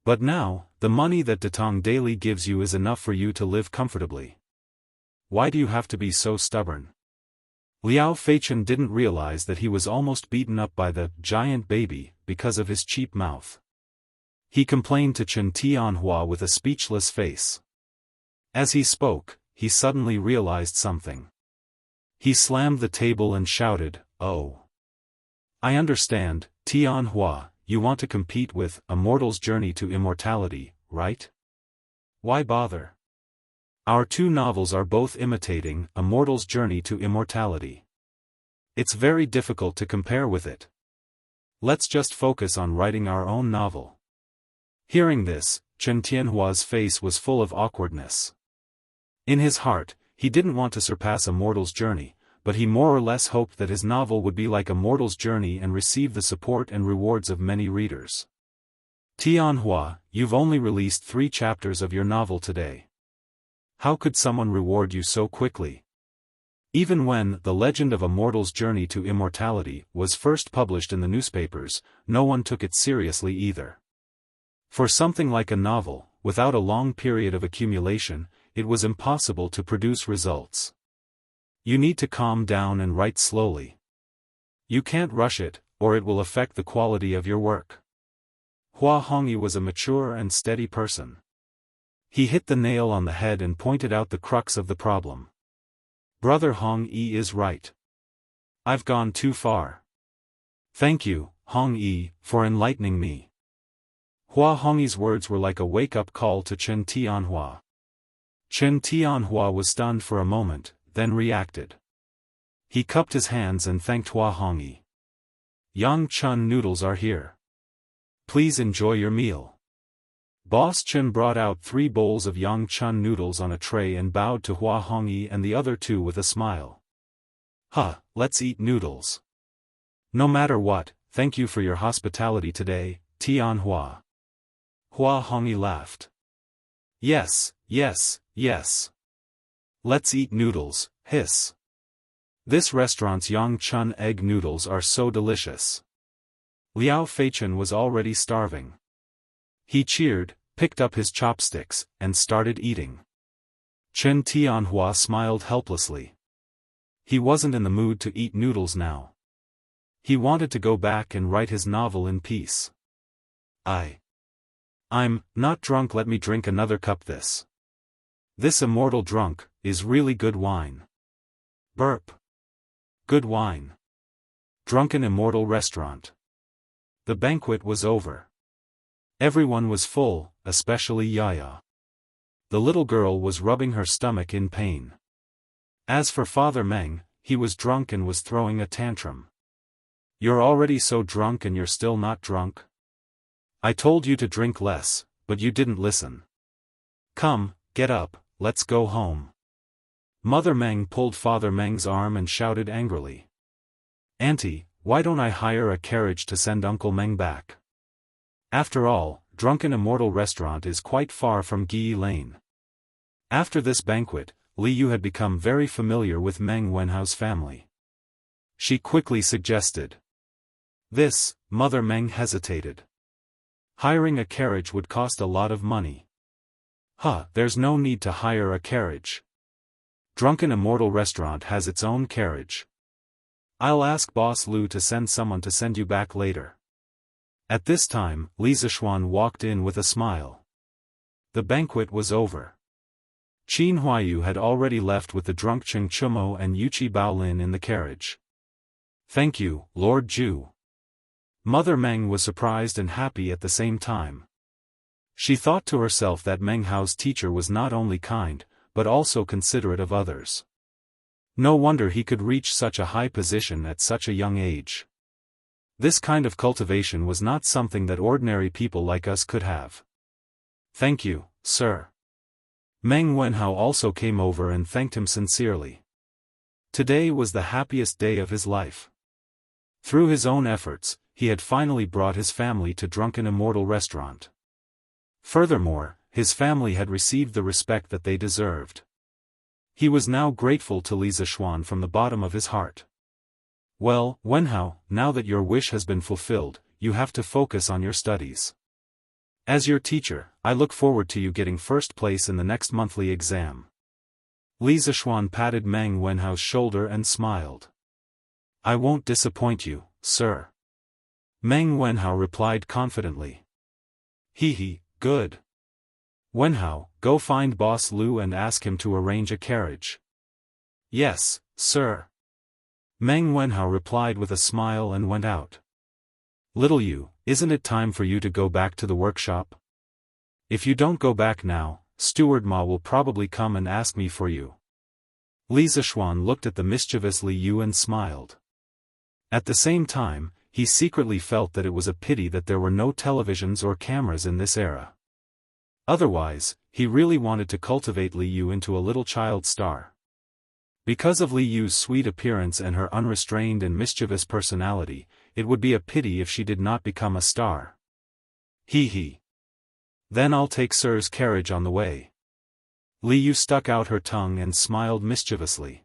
But now, the money that Datong daily gives you is enough for you to live comfortably. Why do you have to be so stubborn? Liao Feichen didn't realize that he was almost beaten up by the giant baby because of his cheap mouth. He complained to Chen Tianhua with a speechless face. As he spoke, he suddenly realized something. He slammed the table and shouted, "Oh! I understand, Tianhua, you want to compete with Immortal's Journey to Immortality, right? Why bother? Our two novels are both imitating Immortal's Journey to Immortality. It's very difficult to compare with it. Let's just focus on writing our own novel." Hearing this, Chen Tianhua's face was full of awkwardness. In his heart, he didn't want to surpass Immortal's Journey, but he more or less hoped that his novel would be like Immortal's Journey and receive the support and rewards of many readers. "Tianhua, you've only released 3 chapters of your novel today. How could someone reward you so quickly?" Even when The Legend of Immortal's Journey to Immortality was first published in the newspapers, no one took it seriously either. For something like a novel, without a long period of accumulation, it was impossible to produce results. You need to calm down and write slowly. You can't rush it, or it will affect the quality of your work. Hua Hongyi was a mature and steady person. He hit the nail on the head and pointed out the crux of the problem. "Brother Hong Yi is right. I've gone too far. Thank you, Hong Yi, for enlightening me." Hua Hongyi's words were like a wake-up call to Chen Tianhua. Chen Tianhua was stunned for a moment, then reacted. He cupped his hands and thanked Hua Hongyi. "Yang Chun noodles are here. Please enjoy your meal." Boss Chen brought out 3 bowls of Yang Chun noodles on a tray and bowed to Hua Hongyi and the other 2 with a smile. Let's eat noodles. No matter what, thank you for your hospitality today, Tianhua." Hua Hongyi laughed. Yes. Let's eat noodles, hiss. This restaurant's Yang Chun egg noodles are so delicious. Liao Feichen was already starving. He cheered, picked up his chopsticks, and started eating. Chen Tianhua smiled helplessly. He wasn't in the mood to eat noodles now. He wanted to go back and write his novel in peace. I'm not drunk, let me drink another cup this. This Immortal drunk is really good wine. Burp. Good wine. Drunken Immortal restaurant. The banquet was over. Everyone was full, especially Yaya. The little girl was rubbing her stomach in pain. As for Father Meng, he was drunk and was throwing a tantrum. "You're already so drunk and you're still not drunk? I told you to drink less, but you didn't listen. Come, get up, let's go home." Mother Meng pulled Father Meng's arm and shouted angrily. "Auntie, why don't I hire a carriage to send Uncle Meng back? After all, Drunken Immortal restaurant is quite far from Gi Lane." After this banquet, Li Yu had become very familiar with Meng Wenhao's family. She quickly suggested. This, Mother Meng hesitated. Hiring a carriage would cost a lot of money. There's no need to hire a carriage. Drunken Immortal restaurant has its own carriage. I'll ask Boss Lu to send someone to send you back later. At this time, Li Zishuan walked in with a smile. The banquet was over. Qin Huayu had already left with the drunk Cheng Chumo and Yuchi Baolin in the carriage. "Thank you, Lord Zhu." Mother Meng was surprised and happy at the same time. She thought to herself that Meng Hao's teacher was not only kind, but also considerate of others. No wonder he could reach such a high position at such a young age. This kind of cultivation was not something that ordinary people like us could have. "Thank you, sir." Meng Wenhao also came over and thanked him sincerely. Today was the happiest day of his life. Through his own efforts, he had finally brought his family to Drunken Immortal restaurant. Furthermore, his family had received the respect that they deserved. He was now grateful to Li Zishuan from the bottom of his heart. Well, Wenhao, now that your wish has been fulfilled, you have to focus on your studies. As your teacher, I look forward to you getting first place in the next monthly exam. Li Zishuan patted Meng Wenhao's shoulder and smiled. I won't disappoint you, sir. Meng Wenhao replied confidently. Hee, good. Wenhao, go find Boss Lu and ask him to arrange a carriage. Yes, sir. Meng Wenhao replied with a smile and went out. Little you, isn't it time for you to go back to the workshop? If you don't go back now, Steward Ma will probably come and ask me for you. Li Zishuan looked at the mischievous Li Yu and smiled. At the same time, he secretly felt that it was a pity that there were no televisions or cameras in this era. Otherwise, he really wanted to cultivate Li Yu into a little child star. Because of Li Yu's sweet appearance and her unrestrained and mischievous personality, it would be a pity if she did not become a star. Hee. Then I'll take Sir's carriage on the way. Li Yu stuck out her tongue and smiled mischievously.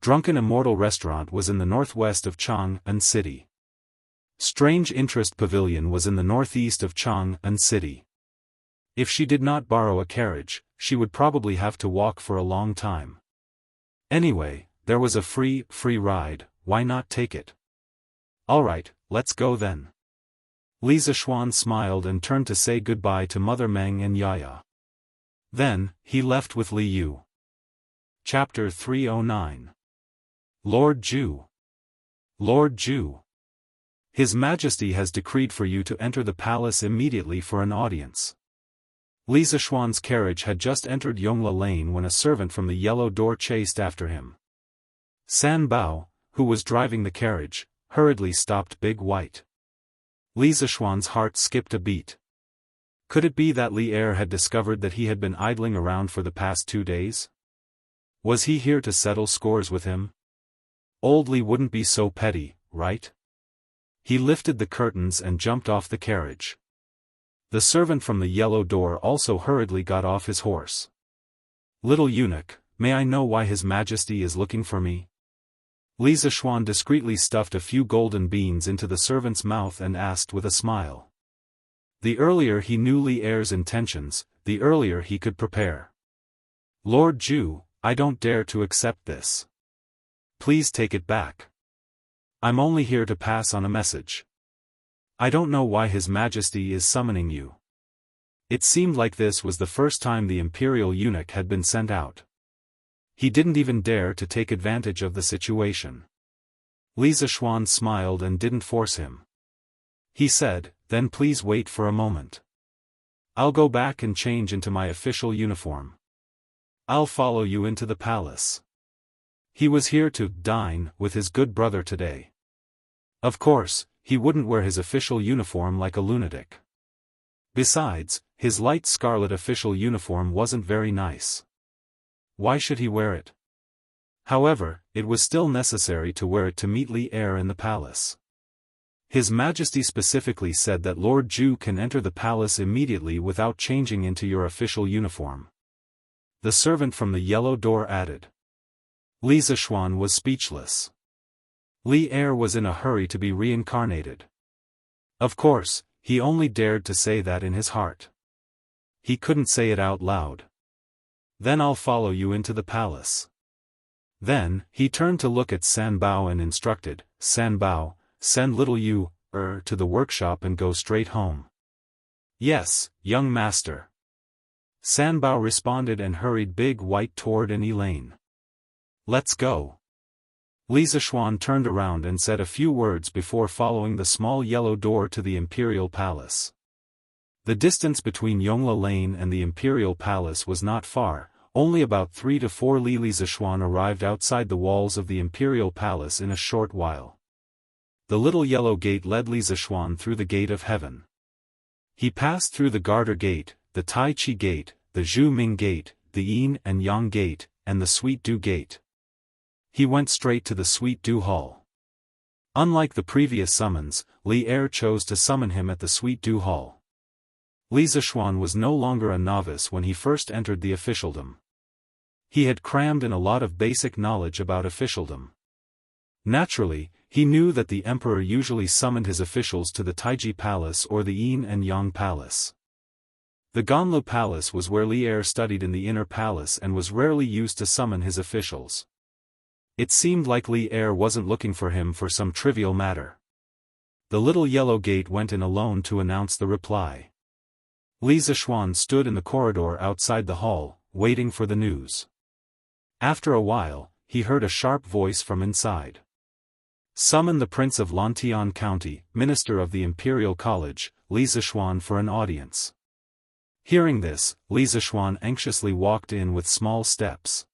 Drunken Immortal restaurant was in the northwest of Chang'an City. Strange Interest Pavilion was in the northeast of Chang'an City. If she did not borrow a carriage, she would probably have to walk for a long time. Anyway, there was a free ride, why not take it? Alright, let's go then. Li Zishuan smiled and turned to say goodbye to Mother Meng and Yaya. Then, he left with Li Yu. Chapter 309. Lord Zhu. Lord Zhu. His Majesty has decreed for you to enter the palace immediately for an audience. Li Zishuan's carriage had just entered Yongla Lane when a servant from the yellow door chased after him. San Bao, who was driving the carriage, hurriedly stopped Big White. Li Zishuan's heart skipped a beat. Could it be that Li Er had discovered that he had been idling around for the past 2 days? Was he here to settle scores with him? Old Li wouldn't be so petty, right? He lifted the curtains and jumped off the carriage. The servant from the yellow door also hurriedly got off his horse. Little eunuch, may I know why His Majesty is looking for me? Li Zishuan discreetly stuffed a few golden beans into the servant's mouth and asked with a smile. The earlier he knew Li Er's intentions, the earlier he could prepare. Lord Zhu, I don't dare to accept this. Please take it back. I'm only here to pass on a message. I don't know why His Majesty is summoning you. It seemed like this was the first time the imperial eunuch had been sent out. He didn't even dare to take advantage of the situation. Li Zishuan smiled and didn't force him. He said, then please wait for a moment. I'll go back and change into my official uniform. I'll follow you into the palace. He was here to dine with his good brother today. Of course, he wouldn't wear his official uniform like a lunatic. Besides, his light scarlet official uniform wasn't very nice. Why should he wear it? However, it was still necessary to wear it to meet Li Er in the palace. His Majesty specifically said that Lord Zhu can enter the palace immediately without changing into your official uniform. The servant from the yellow door added. Li Zishuan was speechless. Li Er was in a hurry to be reincarnated. Of course, he only dared to say that in his heart. He couldn't say it out loud. Then I'll follow you into the palace. Then, he turned to look at San Bao and instructed, San Bao, send little you, to the workshop and go straight home. Yes, young master. San Bao responded and hurried Big White toward an Lane. Let's go. Li Zishuan turned around and said a few words before following the small yellow door to the imperial palace. The distance between Yongla Lane and the Imperial Palace was not far, only about 3 to 4 li. Li Zishuan arrived outside the walls of the Imperial Palace in a short while. The little yellow gate led Li Zishuan through the Gate of Heaven. He passed through the Garter Gate, the Tai Chi Gate, the Zhu Ming Gate, the Yin and Yang Gate, and the Sweet Dew Gate. He went straight to the Sweet Dew Hall. Unlike the previous summons, Li Er chose to summon him at the Sweet Dew Hall. Li Zishuan was no longer a novice when he first entered the officialdom. He had crammed in a lot of basic knowledge about officialdom. Naturally, he knew that the emperor usually summoned his officials to the Taiji Palace or the Yin and Yang Palace. The Ganlu Palace was where Li Er studied in the inner palace and was rarely used to summon his officials. It seemed like Li Er wasn't looking for him for some trivial matter. The little yellow gate went in alone to announce the reply. Li Zishuan stood in the corridor outside the hall, waiting for the news. After a while, he heard a sharp voice from inside. Summon the Prince of Lantian County, Minister of the Imperial College, Li Zishuan for an audience. Hearing this, Li Zishuan anxiously walked in with small steps.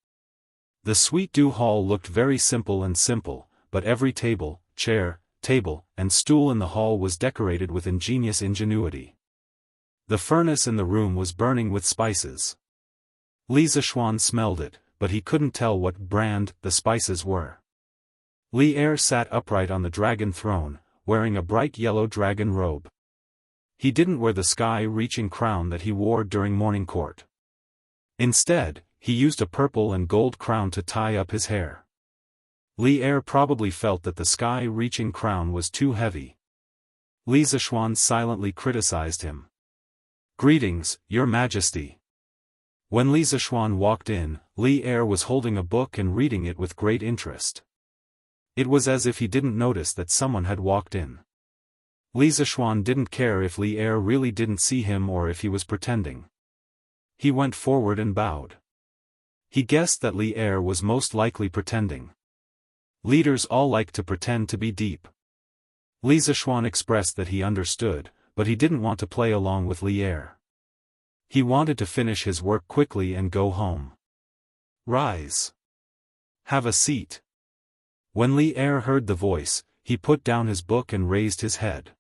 The Sweet Dew Hall looked very simple, but every table, chair, table, and stool in the hall was decorated with ingenious ingenuity. The furnace in the room was burning with spices. Li Zishuan smelled it, but he couldn't tell what brand the spices were. Li Er sat upright on the dragon throne, wearing a bright yellow dragon robe. He didn't wear the sky-reaching crown that he wore during morning court. Instead, he used a purple and gold crown to tie up his hair. Li Er probably felt that the sky-reaching crown was too heavy. Li Zishuan silently criticized him. "Greetings, Your Majesty." When Li Zishuan walked in, Li Er was holding a book and reading it with great interest. It was as if he didn't notice that someone had walked in. Li Zishuan didn't care if Li Er really didn't see him or if he was pretending. He went forward and bowed. He guessed that Li Er was most likely pretending. Leaders all like to pretend to be deep. Li Zishuan expressed that he understood, but he didn't want to play along with Li Er. He wanted to finish his work quickly and go home. "Rise. Have a seat." When Li Er heard the voice, he put down his book and raised his head.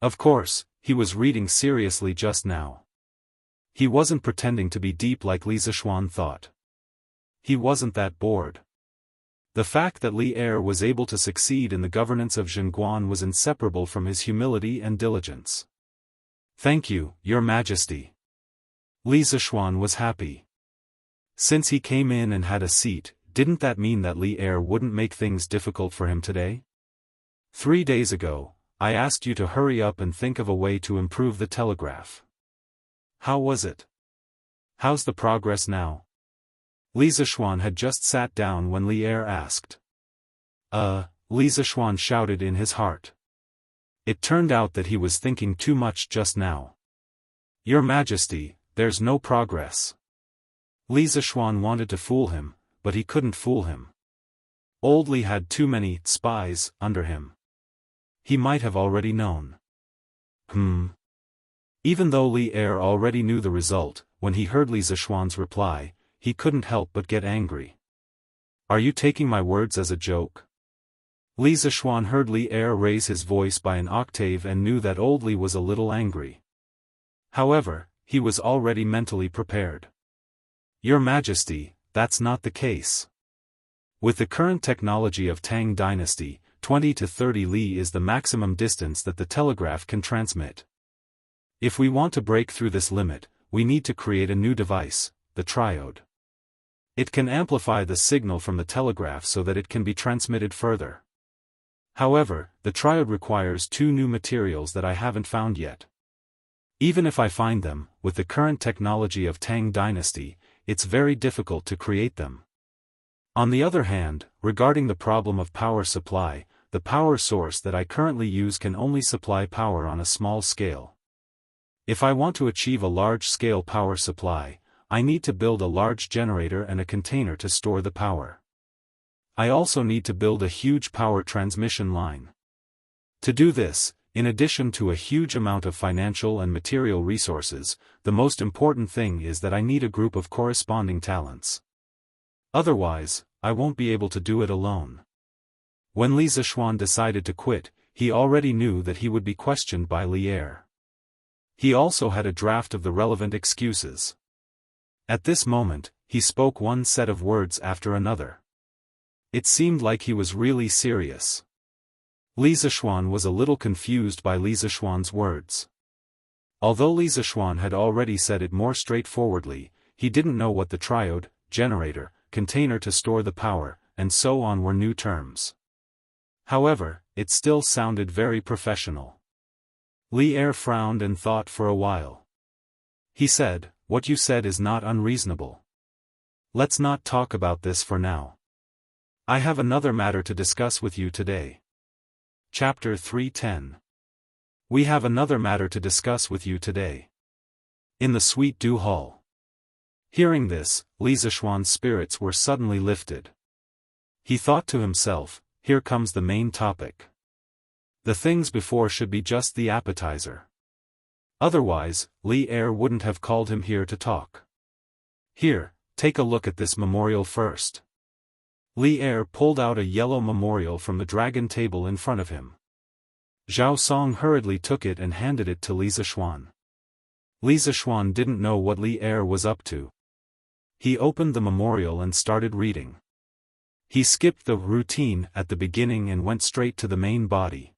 Of course, he was reading seriously just now. He wasn't pretending to be deep like Li Zishuan thought. He wasn't that bored. The fact that Li Er was able to succeed in the governance of Zhenguan was inseparable from his humility and diligence. "Thank you, Your Majesty." Li Zishuan was happy. Since he came in and had a seat, didn't that mean that Li Er wouldn't make things difficult for him today? 3 days ago, I asked you to hurry up and think of a way to improve the telegraph. How was it? How's the progress now? Li Zishuan had just sat down when Li Er asked. Li Zishuan shouted in his heart. It turned out that he was thinking too much just now. "Your Majesty, there's no progress." Li Zishuan wanted to fool him, but he couldn't fool him. Old Li had too many spies under him. He might have already known. Even though Li Er already knew the result, when he heard Li Zishuan's reply, he couldn't help but get angry. "Are you taking my words as a joke?" Li Zishuan heard Li Er raise his voice by an octave and knew that old Li was a little angry. However, he was already mentally prepared. "Your Majesty, that's not the case. With the current technology of Tang Dynasty, 20 to 30 li is the maximum distance that the telegraph can transmit. If we want to break through this limit, we need to create a new device, the triode. It can amplify the signal from the telegraph so that it can be transmitted further. However, the triode requires 2 new materials that I haven't found yet. Even if I find them, with the current technology of Tang Dynasty, it's very difficult to create them. On the other hand, regarding the problem of power supply, the power source that I currently use can only supply power on a small scale. If I want to achieve a large-scale power supply, I need to build a large generator and a container to store the power. I also need to build a huge power transmission line. To do this, in addition to a huge amount of financial and material resources, the most important thing is that I need a group of corresponding talents. Otherwise, I won't be able to do it alone." When Li Zishuan decided to quit, he already knew that he would be questioned by Li Er. He also had a draft of the relevant excuses. At this moment, he spoke one set of words after another. It seemed like he was really serious. Li Zishuan was a little confused by Li Zishuan's words. Although Li Zishuan had already said it more straightforwardly, he didn't know what the triode, generator, container to store the power, and so on were new terms. However, it still sounded very professional. Li Er frowned and thought for a while. He said, "What you said is not unreasonable. Let's not talk about this for now. I have another matter to discuss with you today." Chapter 310. We have another matter to discuss with you today. In the Sweet Dew Hall. Hearing this, Li Zishuan's spirits were suddenly lifted. He thought to himself, here comes the main topic. The things before should be just the appetizer. Otherwise, Li Er wouldn't have called him here to talk. Here, take a look at this memorial first. Li Er pulled out a yellow memorial from the dragon table in front of him. Zhao Song hurriedly took it and handed it to Li Zishuan. Li Zishuan didn't know what Li Er was up to. He opened the memorial and started reading. He skipped the routine at the beginning and went straight to the main body.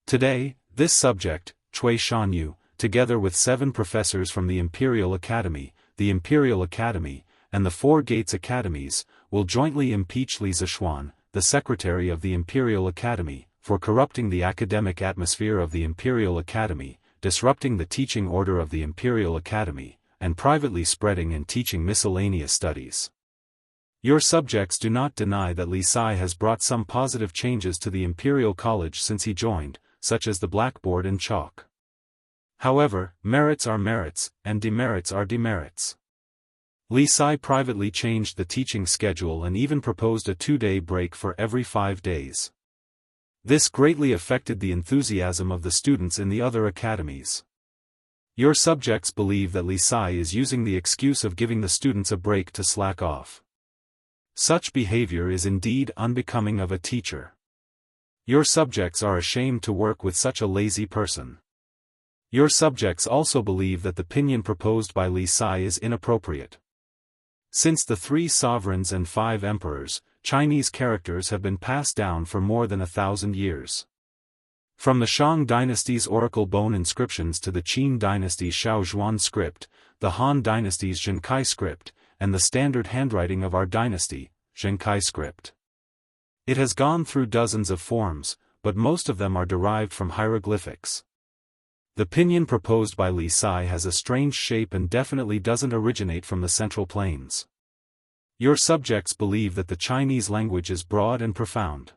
Today, this subject, Cui Shanyu, together with 7 professors from the Imperial Academy, and the 4 Gates Academies, will jointly impeach Li Zishuan, the Secretary of the Imperial Academy, for corrupting the academic atmosphere of the Imperial Academy, disrupting the teaching order of the Imperial Academy, and privately spreading and teaching miscellaneous studies. Your subjects do not deny that Li Sai has brought some positive changes to the Imperial College since he joined, such as the blackboard and chalk. However, merits are merits, and demerits are demerits. Li Sai privately changed the teaching schedule and even proposed a 2-day break for every 5 days. This greatly affected the enthusiasm of the students in the other academies. Your subjects believe that Li Sai is using the excuse of giving the students a break to slack off. Such behavior is indeed unbecoming of a teacher. Your subjects are ashamed to work with such a lazy person. Your subjects also believe that the opinion proposed by Li Sai is inappropriate. Since the 3 sovereigns and 5 emperors, Chinese characters have been passed down for more than 1,000 years. From the Shang dynasty's oracle bone inscriptions to the Qin dynasty's Shaozhuan script, the Han dynasty's Zhenkai script, and the standard handwriting of our dynasty, Zhenkai script. It has gone through dozens of forms, but most of them are derived from hieroglyphics. The pinyin proposed by Li Sai has a strange shape and definitely doesn't originate from the Central Plains. Your subjects believe that the Chinese language is broad and profound.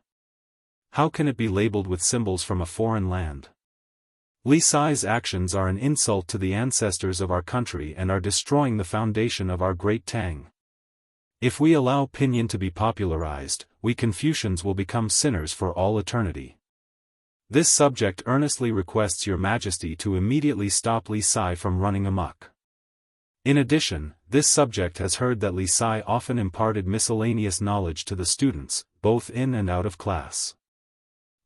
How can it be labeled with symbols from a foreign land? Li Sai's actions are an insult to the ancestors of our country and are destroying the foundation of our great Tang. If we allow pinyin to be popularized, we Confucians will become sinners for all eternity. This subject earnestly requests Your Majesty to immediately stop Li Sai from running amok. In addition, this subject has heard that Li Sai often imparted miscellaneous knowledge to the students, both in and out of class.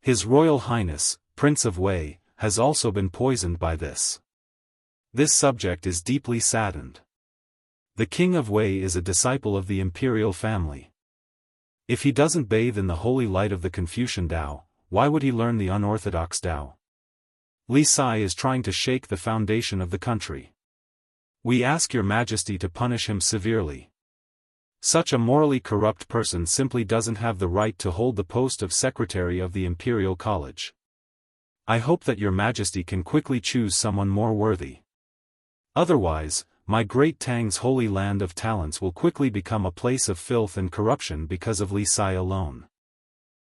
His Royal Highness, Prince of Wei, has also been poisoned by this. This subject is deeply saddened. The King of Wei is a disciple of the imperial family. If he doesn't bathe in the holy light of the Confucian Tao, why would he learn the unorthodox Tao? Li Sai is trying to shake the foundation of the country. We ask Your Majesty to punish him severely. Such a morally corrupt person simply doesn't have the right to hold the post of Secretary of the Imperial College. I hope that Your Majesty can quickly choose someone more worthy. Otherwise, my great Tang's holy land of talents will quickly become a place of filth and corruption because of Li Sai alone.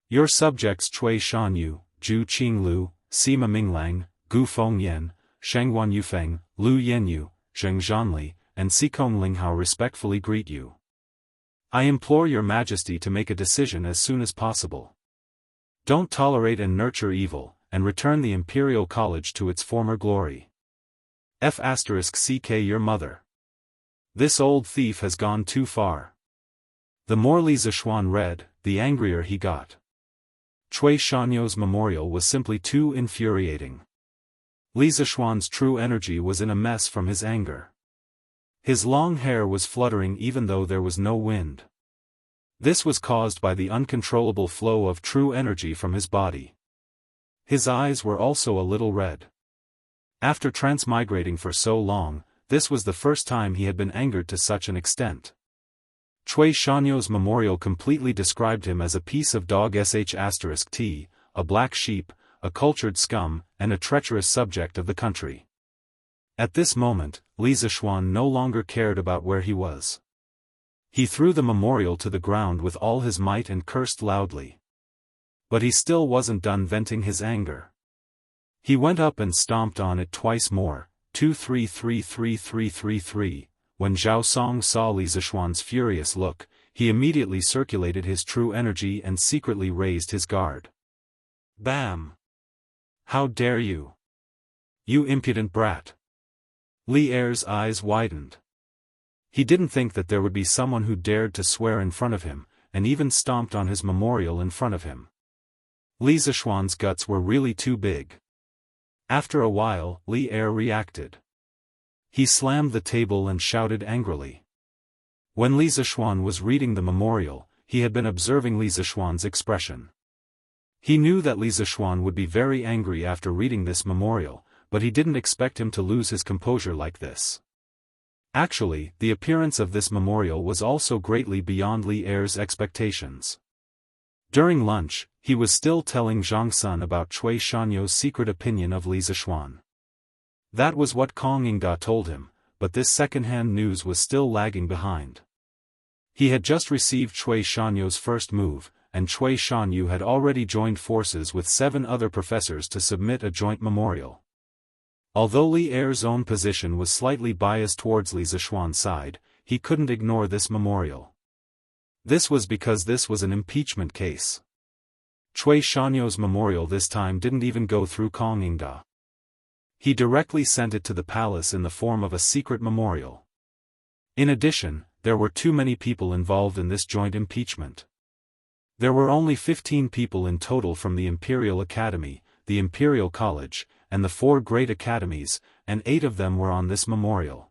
Your subjects Cui Shanyu, Zhu Qinglu, Sima Minglang, Gu Fengyan, Shangguan Yufeng, Lu Yenyu, Zheng Zhanli, and Xikong Linghao respectfully greet you. I implore Your Majesty to make a decision as soon as possible. Don't tolerate and nurture evil, and return the Imperial College to its former glory. F***ck Your mother. This old thief has gone too far. The more Li Zishuan read, the angrier he got. Cui Shanyu's memorial was simply too infuriating. Li Zishuan's true energy was in a mess from his anger. His long hair was fluttering even though there was no wind. This was caused by the uncontrollable flow of true energy from his body. His eyes were also a little red. After transmigrating for so long, this was the first time he had been angered to such an extent. Cui Shanyo's memorial completely described him as a piece of dog sh*t, a black sheep, a cultured scum, and a treacherous subject of the country. At this moment, Li Zishuan no longer cared about where he was. He threw the memorial to the ground with all his might and cursed loudly. But he still wasn't done venting his anger. He went up and stomped on it twice more, 2-3-3-3-3-3-3. When Zhao Song saw Li Zishuan's furious look, he immediately circulated his true energy and secretly raised his guard. Bam! How dare you! You impudent brat! Li Er's eyes widened. He didn't think that there would be someone who dared to swear in front of him, and even stomped on his memorial in front of him. Li Zishuan's guts were really too big. After a while, Li Er reacted. He slammed the table and shouted angrily. When Li Zishuan was reading the memorial, he had been observing Li Zishuan's expression. He knew that Li Zishuan would be very angry after reading this memorial, but he didn't expect him to lose his composure like this. Actually, the appearance of this memorial was also greatly beyond Li Er's expectations. During lunch, he was still telling Zhang Sun about Cui Shanyo's secret opinion of Li Zishuan. That was what Kong Yingda told him, but this second-hand news was still lagging behind. He had just received Cui Shanyo's first move, and Cui Shanyu had already joined forces with 7 other professors to submit a joint memorial. Although Li Er's own position was slightly biased towards Li Zishuan's side, he couldn't ignore this memorial. This was because this was an impeachment case. Cui Shanyo's memorial this time didn't even go through Kong Yingda. He directly sent it to the palace in the form of a secret memorial. In addition, there were too many people involved in this joint impeachment. There were only 15 people in total from the Imperial Academy, the Imperial College, and the 4 great academies, and 8 of them were on this memorial.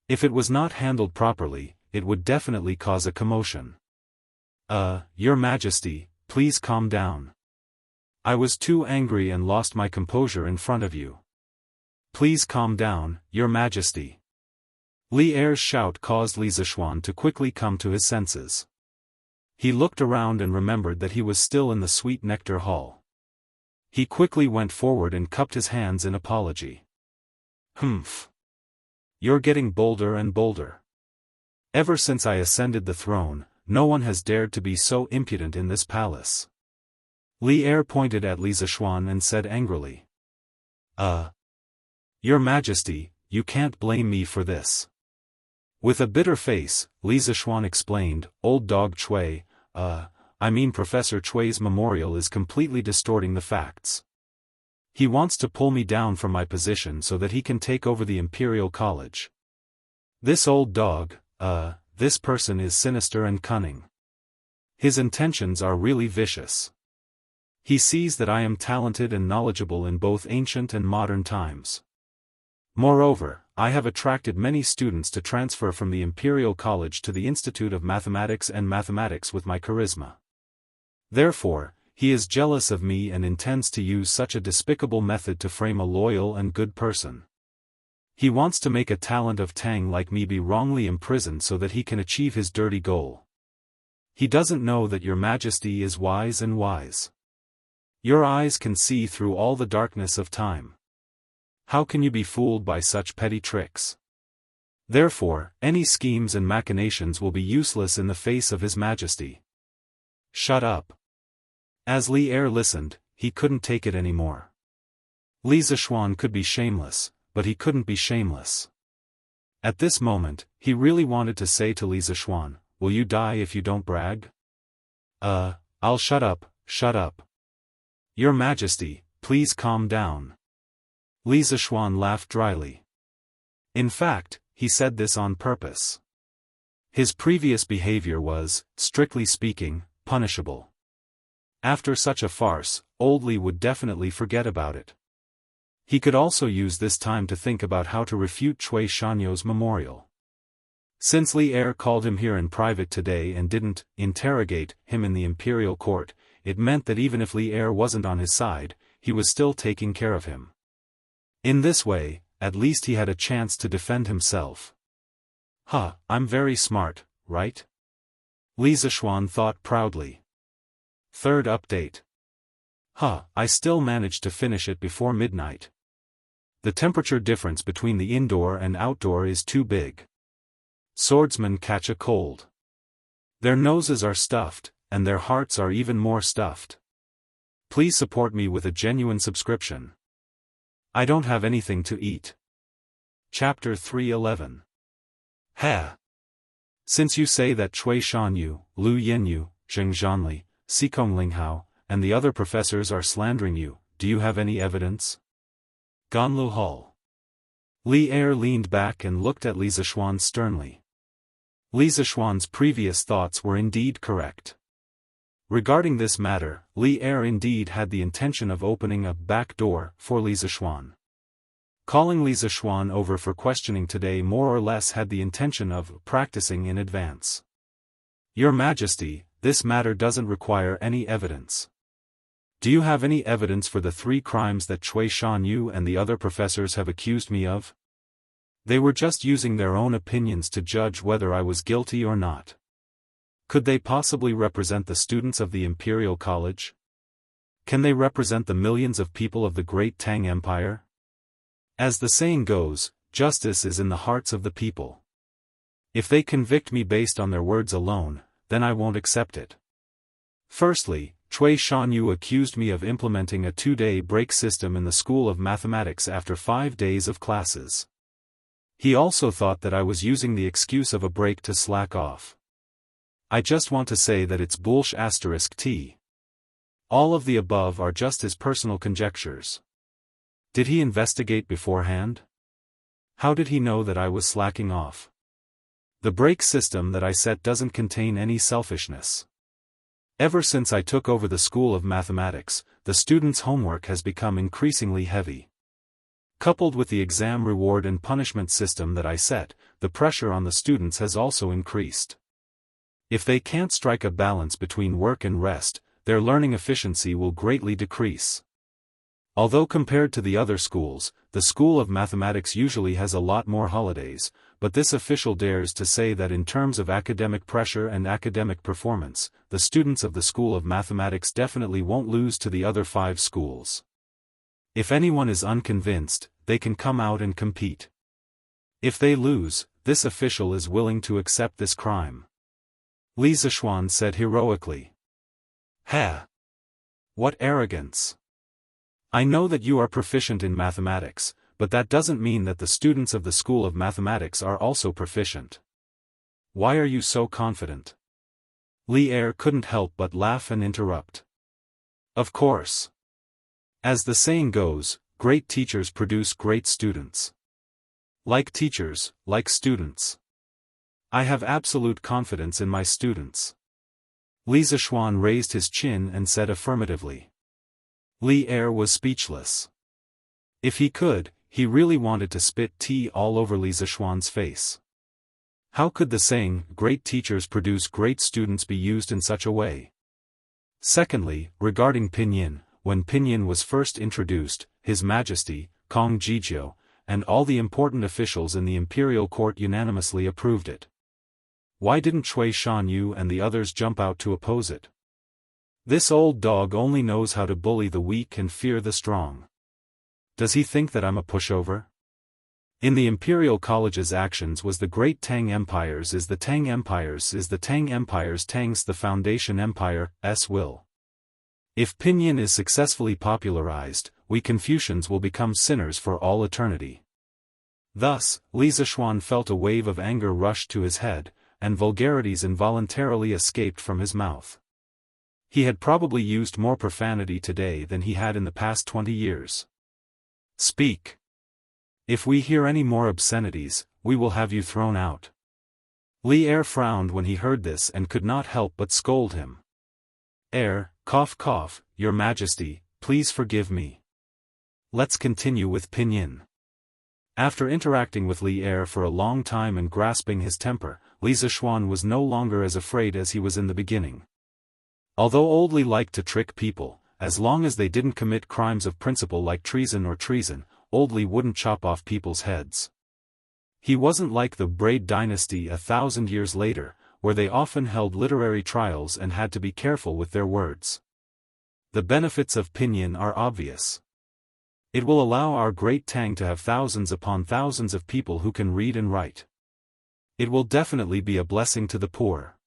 If it was not handled properly, it would definitely cause a commotion. Your Majesty, please calm down. I was too angry and lost my composure in front of you. Please calm down, Your Majesty. Li Er's shout caused Li Zishuan to quickly come to his senses. He looked around and remembered that he was still in the Sweet Nectar Hall. He quickly went forward and cupped his hands in apology. Humph. You're getting bolder and bolder. Ever since I ascended the throne, no one has dared to be so impudent in this palace. Li Er pointed at Li Zishuan and said angrily. Your Majesty, you can't blame me for this. With a bitter face, Li Zishuan explained, Old dog Cui, Professor Cui's memorial is completely distorting the facts. He wants to pull me down from my position so that he can take over the Imperial College. This old dog, this person is sinister and cunning. His intentions are really vicious. He sees that I am talented and knowledgeable in both ancient and modern times. Moreover, I have attracted many students to transfer from the Imperial College to the Institute of Mathematics and Mathematics with my charisma. Therefore, he is jealous of me and intends to use such a despicable method to frame a loyal and good person. He wants to make a talent of Tang like me be wrongly imprisoned so that he can achieve his dirty goal. He doesn't know that Your Majesty is wise and wise. Your eyes can see through all the darkness of time. How can you be fooled by such petty tricks? Therefore, any schemes and machinations will be useless in the face of His Majesty. Shut up. As Li Er listened, he couldn't take it anymore. Li Zishuan could be shameless, but he couldn't be shameless. At this moment, he really wanted to say to Li Zishuan, will you die if you don't brag? I'll shut up, shut up. Your Majesty, please calm down. Li Zishuan laughed dryly. In fact, he said this on purpose. His previous behavior was, strictly speaking, punishable. After such a farce, old Li would definitely forget about it. He could also use this time to think about how to refute Cui Shanyo's memorial. Since Li Er called him here in private today and didn't interrogate him in the imperial court, it meant that even if Li Er wasn't on his side, he was still taking care of him. In this way, at least he had a chance to defend himself. I'm very smart, right? Li Zishuan thought proudly. Third update. I still managed to finish it before midnight. The temperature difference between the indoor and outdoor is too big. Swordsmen catch a cold. Their noses are stuffed, and their hearts are even more stuffed. Please support me with a genuine subscription. I don't have anything to eat. Chapter 311. Since you say that Cui Shanyu, Lu Yanyu, Zheng Zhanli, Xikong Linghao, and the other professors are slandering you, do you have any evidence? Ganlu Hall. Li Er leaned back and looked at Li Zishuan sternly. Li Zishuan's previous thoughts were indeed correct. Regarding this matter, Li Er indeed had the intention of opening a back door for Li Zishuan. Calling Li Zishuan over for questioning today more or less had the intention of practicing in advance. Your Majesty, this matter doesn't require any evidence. Do you have any evidence for the 3 crimes that Cui Shanyu and the other professors have accused me of? They were just using their own opinions to judge whether I was guilty or not. Could they possibly represent the students of the Imperial College? Can they represent the millions of people of the great Tang Empire? As the saying goes, justice is in the hearts of the people. If they convict me based on their words alone, then I won't accept it. Firstly, Cui Shanyu accused me of implementing a 2-day break system in the School of Mathematics after 5 days of classes. He also thought that I was using the excuse of a break to slack off. I just want to say that it's bullsh*t. All of the above are just his personal conjectures. Did he investigate beforehand? How did he know that I was slacking off? The break system that I set doesn't contain any selfishness. Ever since I took over the School of Mathematics, the students' homework has become increasingly heavy. Coupled with the exam reward and punishment system that I set, the pressure on the students has also increased. If they can't strike a balance between work and rest, their learning efficiency will greatly decrease. Although compared to the other schools, the School of Mathematics usually has a lot more holidays, but this official dares to say that in terms of academic pressure and academic performance, the students of the School of Mathematics definitely won't lose to the other 5 schools. If anyone is unconvinced, they can come out and compete. If they lose, this official is willing to accept this crime. Li Zishuan said heroically. What arrogance! I know that you are proficient in mathematics, but that doesn't mean that the students of the School of Mathematics are also proficient. Why are you so confident? Li Er couldn't help but laugh and interrupt. Of course. As the saying goes, great teachers produce great students. Like teachers, like students. I have absolute confidence in my students. Li Zishuan raised his chin and said affirmatively. Li Er was speechless. If he could, he really wanted to spit tea all over Li Zishuan's face. How could the saying, great teachers produce great students, be used in such a way? Secondly, regarding pinyin, when pinyin was first introduced, His Majesty, Kong Jijiu, and all the important officials in the imperial court unanimously approved it. Why didn't Cui Shanyu and the others jump out to oppose it? This old dog only knows how to bully the weak and fear the strong. Does he think that I'm a pushover? In the Imperial College's actions was the great Tang Empires is the Tang Empires is the Tang Empires Tang's the Foundation Empire's will. If pinyin is successfully popularized, we Confucians will become sinners for all eternity. Thus, Li Zishuan felt a wave of anger rush to his head, and vulgarities involuntarily escaped from his mouth. He had probably used more profanity today than he had in the past 20 years. Speak. If we hear any more obscenities, we will have you thrown out. Li Er frowned when he heard this and could not help but scold him. Cough cough, Your Majesty, please forgive me. Let's continue with pinyin. After interacting with Li Er for a long time and grasping his temper, Li Zishuan was no longer as afraid as he was in the beginning. Although Old Li liked to trick people, as long as they didn't commit crimes of principle like treason, Old Li wouldn't chop off people's heads. He wasn't like the Braid dynasty 1,000 years later, where they often held literary trials and had to be careful with their words. The benefits of pinyin are obvious. It will allow our great Tang to have thousands upon thousands of people who can read and write. It will definitely be a blessing to the poor.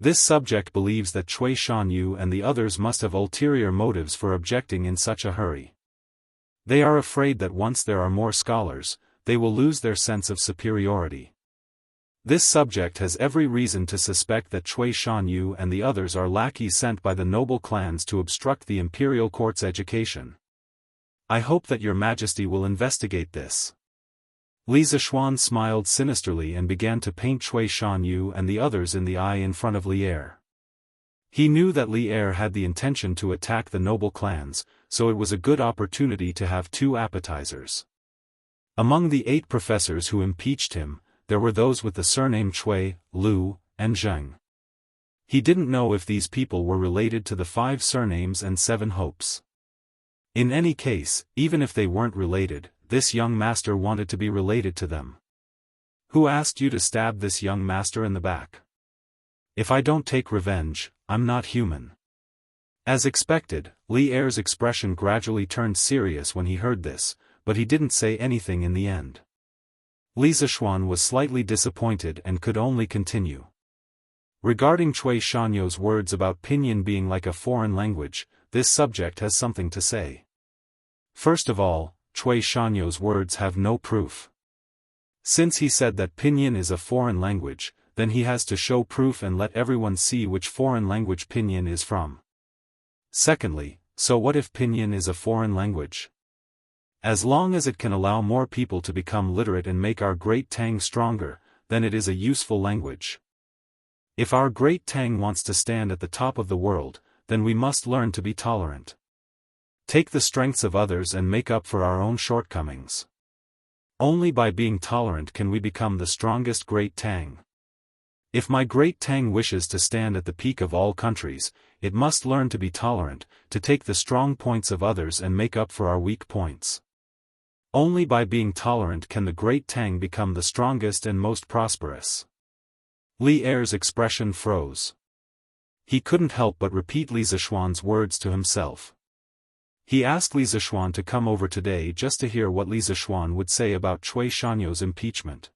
This subject believes that Cui Shanyu and the others must have ulterior motives for objecting in such a hurry. They are afraid that once there are more scholars, they will lose their sense of superiority. This subject has every reason to suspect that Cui Shanyu and the others are lackeys sent by the noble clans to obstruct the imperial court's education. I hope that your majesty will investigate this. Li Zishuan smiled sinisterly and began to paint Cui Shanyu and the others in the eye in front of Li Er. He knew that Li Er had the intention to attack the noble clans, so it was a good opportunity to have two appetizers. Among the 8 professors who impeached him, there were those with the surname Cui, Lu, and Zheng. He didn't know if these people were related to the 5 surnames and 7 hopes. In any case, even if they weren't related, this young master wanted to be related to them. Who asked you to stab this young master in the back? If I don't take revenge, I'm not human. As expected, Li Er's expression gradually turned serious when he heard this, but he didn't say anything in the end. Li Zishuan was slightly disappointed and could only continue. Regarding Cui Shanyu's words about pinyin being like a foreign language, this subject has something to say. First of all, Cui Shanyu's words have no proof. Since he said that pinyin is a foreign language, then he has to show proof and let everyone see which foreign language pinyin is from. Secondly, so what if pinyin is a foreign language? As long as it can allow more people to become literate and make our great Tang stronger, then it is a useful language. If our great Tang wants to stand at the top of the world, then we must learn to be tolerant. Take the strengths of others and make up for our own shortcomings. Only by being tolerant can we become the strongest great Tang. If my great Tang wishes to stand at the peak of all countries, it must learn to be tolerant, to take the strong points of others and make up for our weak points. Only by being tolerant can the great Tang become the strongest and most prosperous. Li Er's expression froze. He couldn't help but repeat Li Zishuan's words to himself. He asked Li Zishuan to come over today just to hear what Li Zishuan would say about Cui Shanyu's impeachment.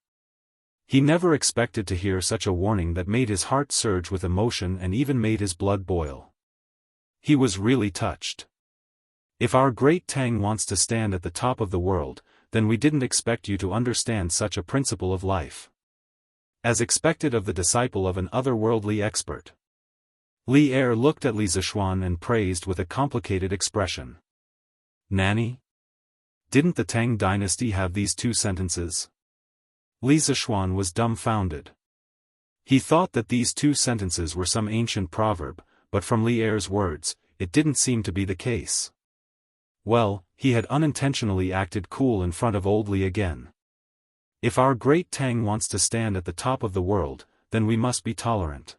He never expected to hear such a warning that made his heart surge with emotion and even made his blood boil. He was really touched. If our great Tang wants to stand at the top of the world, then we didn't expect you to understand such a principle of life. As expected of the disciple of an otherworldly expert. Li Er looked at Li Zishuan and praised with a complicated expression. Nanny? Didn't the Tang dynasty have these 2 sentences? Li Zishuan was dumbfounded. He thought that these 2 sentences were some ancient proverb, but from Li Er's words, it didn't seem to be the case. Well, he had unintentionally acted cool in front of old Li again. If our great Tang wants to stand at the top of the world, then we must be tolerant.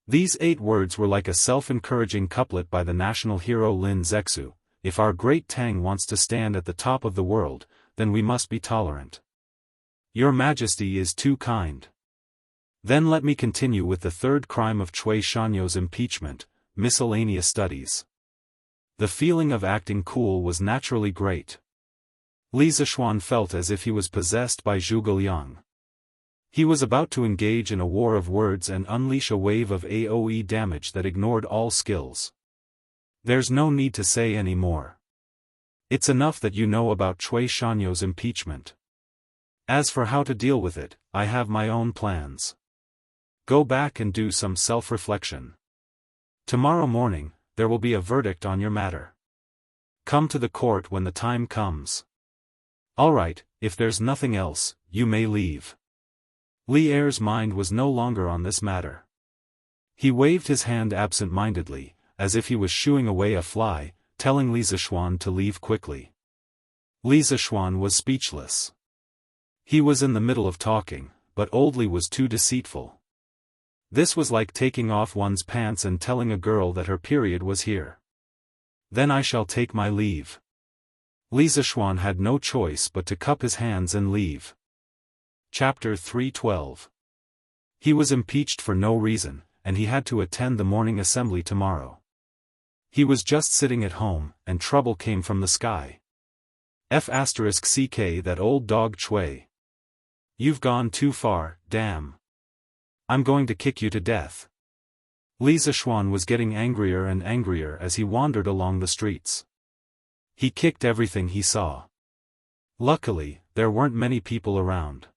These 8 words were like a self-encouraging couplet by the national hero Lin Zexu. If our great Tang wants to stand at the top of the world, then we must be tolerant. Your Majesty is too kind. Then let me continue with the 3rd crime of Cui Shanyu's impeachment, miscellaneous studies. The feeling of acting cool was naturally great. Li Zishuan felt as if he was possessed by Zhuge Liang. He was about to engage in a war of words and unleash a wave of AoE damage that ignored all skills. There's no need to say any more. It's enough that you know about Cui Shanyu's impeachment. As for how to deal with it, I have my own plans. Go back and do some self-reflection. Tomorrow morning, there will be a verdict on your matter. Come to the court when the time comes. Alright, if there's nothing else, you may leave. Li Er's mind was no longer on this matter. He waved his hand absent-mindedly, as if he was shooing away a fly, telling Li Zishuan to leave quickly. Li Zishuan was speechless. He was in the middle of talking, but old Li was too deceitful. This was like taking off one's pants and telling a girl that her period was here. Then I shall take my leave. Li Zishuan had no choice but to cup his hands and leave. Chapter 312. He was impeached for no reason, and he had to attend the morning assembly tomorrow. He was just sitting at home, and trouble came from the sky. *CK that old dog Chui. You've gone too far, damn. I'm going to kick you to death. Li Zishuan was getting angrier and angrier as he wandered along the streets. He kicked everything he saw. Luckily, there weren't many people around.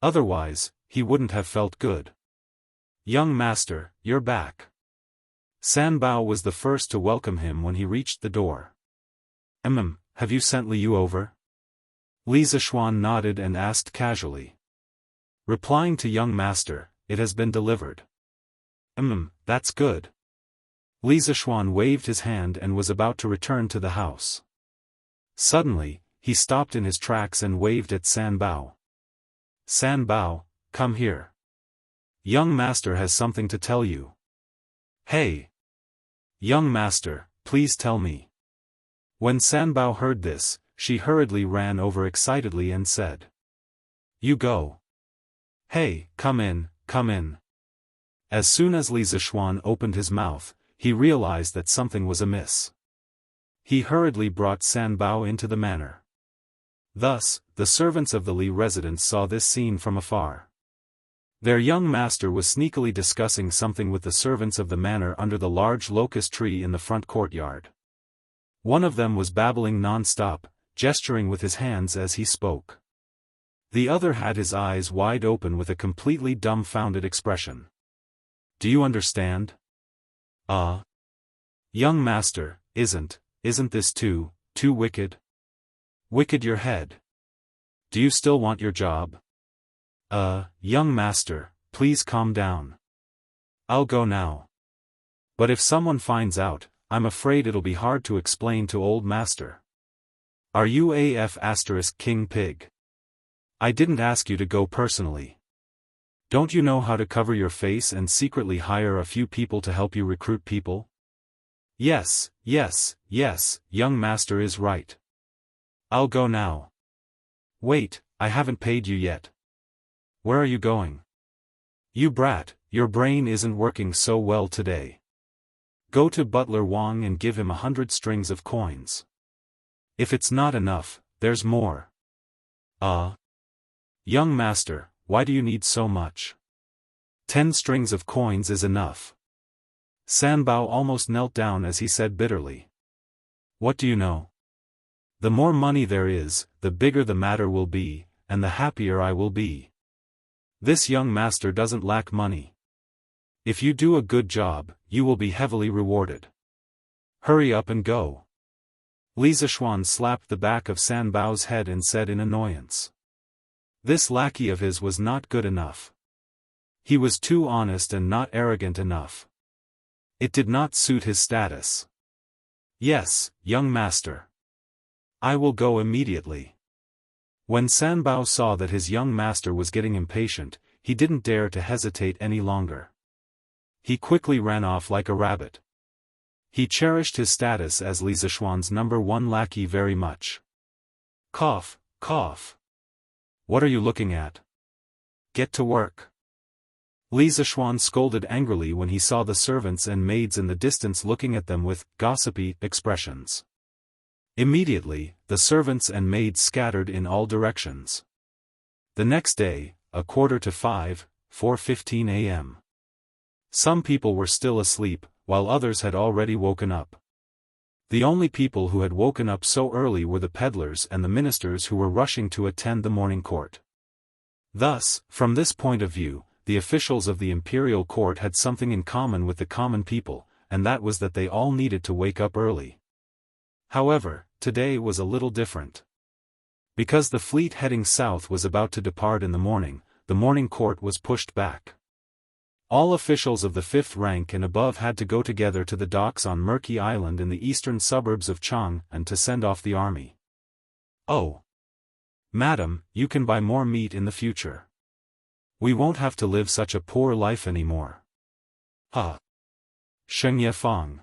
Otherwise, he wouldn't have felt good. Young master, you're back. San Bao was the first to welcome him when he reached the door. Have you sent Liu over? Li Zishuan nodded and asked casually. Replying to young master, it has been delivered. That's good. Li Zishuan waved his hand and was about to return to the house. Suddenly, he stopped in his tracks and waved at San Bao. San Bao, come here. Young master has something to tell you. Hey! Young master, please tell me. When San Bao heard this, she hurriedly ran over excitedly and said. You go. Hey, come in, come in. As soon as Li Zishuan opened his mouth, he realized that something was amiss. He hurriedly brought San Bao into the manor. Thus, the servants of the Li residence saw this scene from afar. Their young master was sneakily discussing something with the servants of the manor under the large locust tree in the front courtyard. One of them was babbling non-stop, gesturing with his hands as he spoke. The other had his eyes wide open with a completely dumbfounded expression. Do you understand? Young master, isn't this too wicked? Wicked your head. Do you still want your job? Young master, please calm down. I'll go now. But if someone finds out, I'm afraid it'll be hard to explain to old master. Are you King Pig? I didn't ask you to go personally. Don't you know how to cover your face and secretly hire a few people to help you recruit people? Yes, young master is right. I'll go now. Wait, I haven't paid you yet. Where are you going? You brat, your brain isn't working so well today. Go to Butler Wang and give him 100 strings of coins. If it's not enough, there's more. Young master, why do you need so much? 10 strings of coins is enough. San Bao almost knelt down as he said bitterly. What do you know? The more money there is, the bigger the matter will be, and the happier I will be. This young master doesn't lack money. If you do a good job, you will be heavily rewarded. Hurry up and go. Li Zishuan slapped the back of San Bao's head and said in annoyance. This lackey of his was not good enough. He was too honest and not arrogant enough. It did not suit his status. Yes, young master. I will go immediately. When San Bao saw that his young master was getting impatient, he didn't dare to hesitate any longer. He quickly ran off like a rabbit. He cherished his status as Li Zishuan's #1 lackey very much. Cough, cough. What are you looking at? Get to work. Li Zishuan scolded angrily when he saw the servants and maids in the distance looking at them with gossipy expressions. Immediately, the servants and maids scattered in all directions. The next day, 4:45, 4:15 a.m. Some people were still asleep, while others had already woken up. The only people who had woken up so early were the peddlers and the ministers who were rushing to attend the morning court. Thus, from this point of view, the officials of the imperial court had something in common with the common people, and that was that they all needed to wake up early. However, today was a little different. Because the fleet heading south was about to depart in the morning court was pushed back. All officials of the 5th rank and above had to go together to the docks on Murky Island in the eastern suburbs of Chang and to send off the army. Oh! Madam, you can buy more meat in the future. We won't have to live such a poor life anymore. Shengye Fang.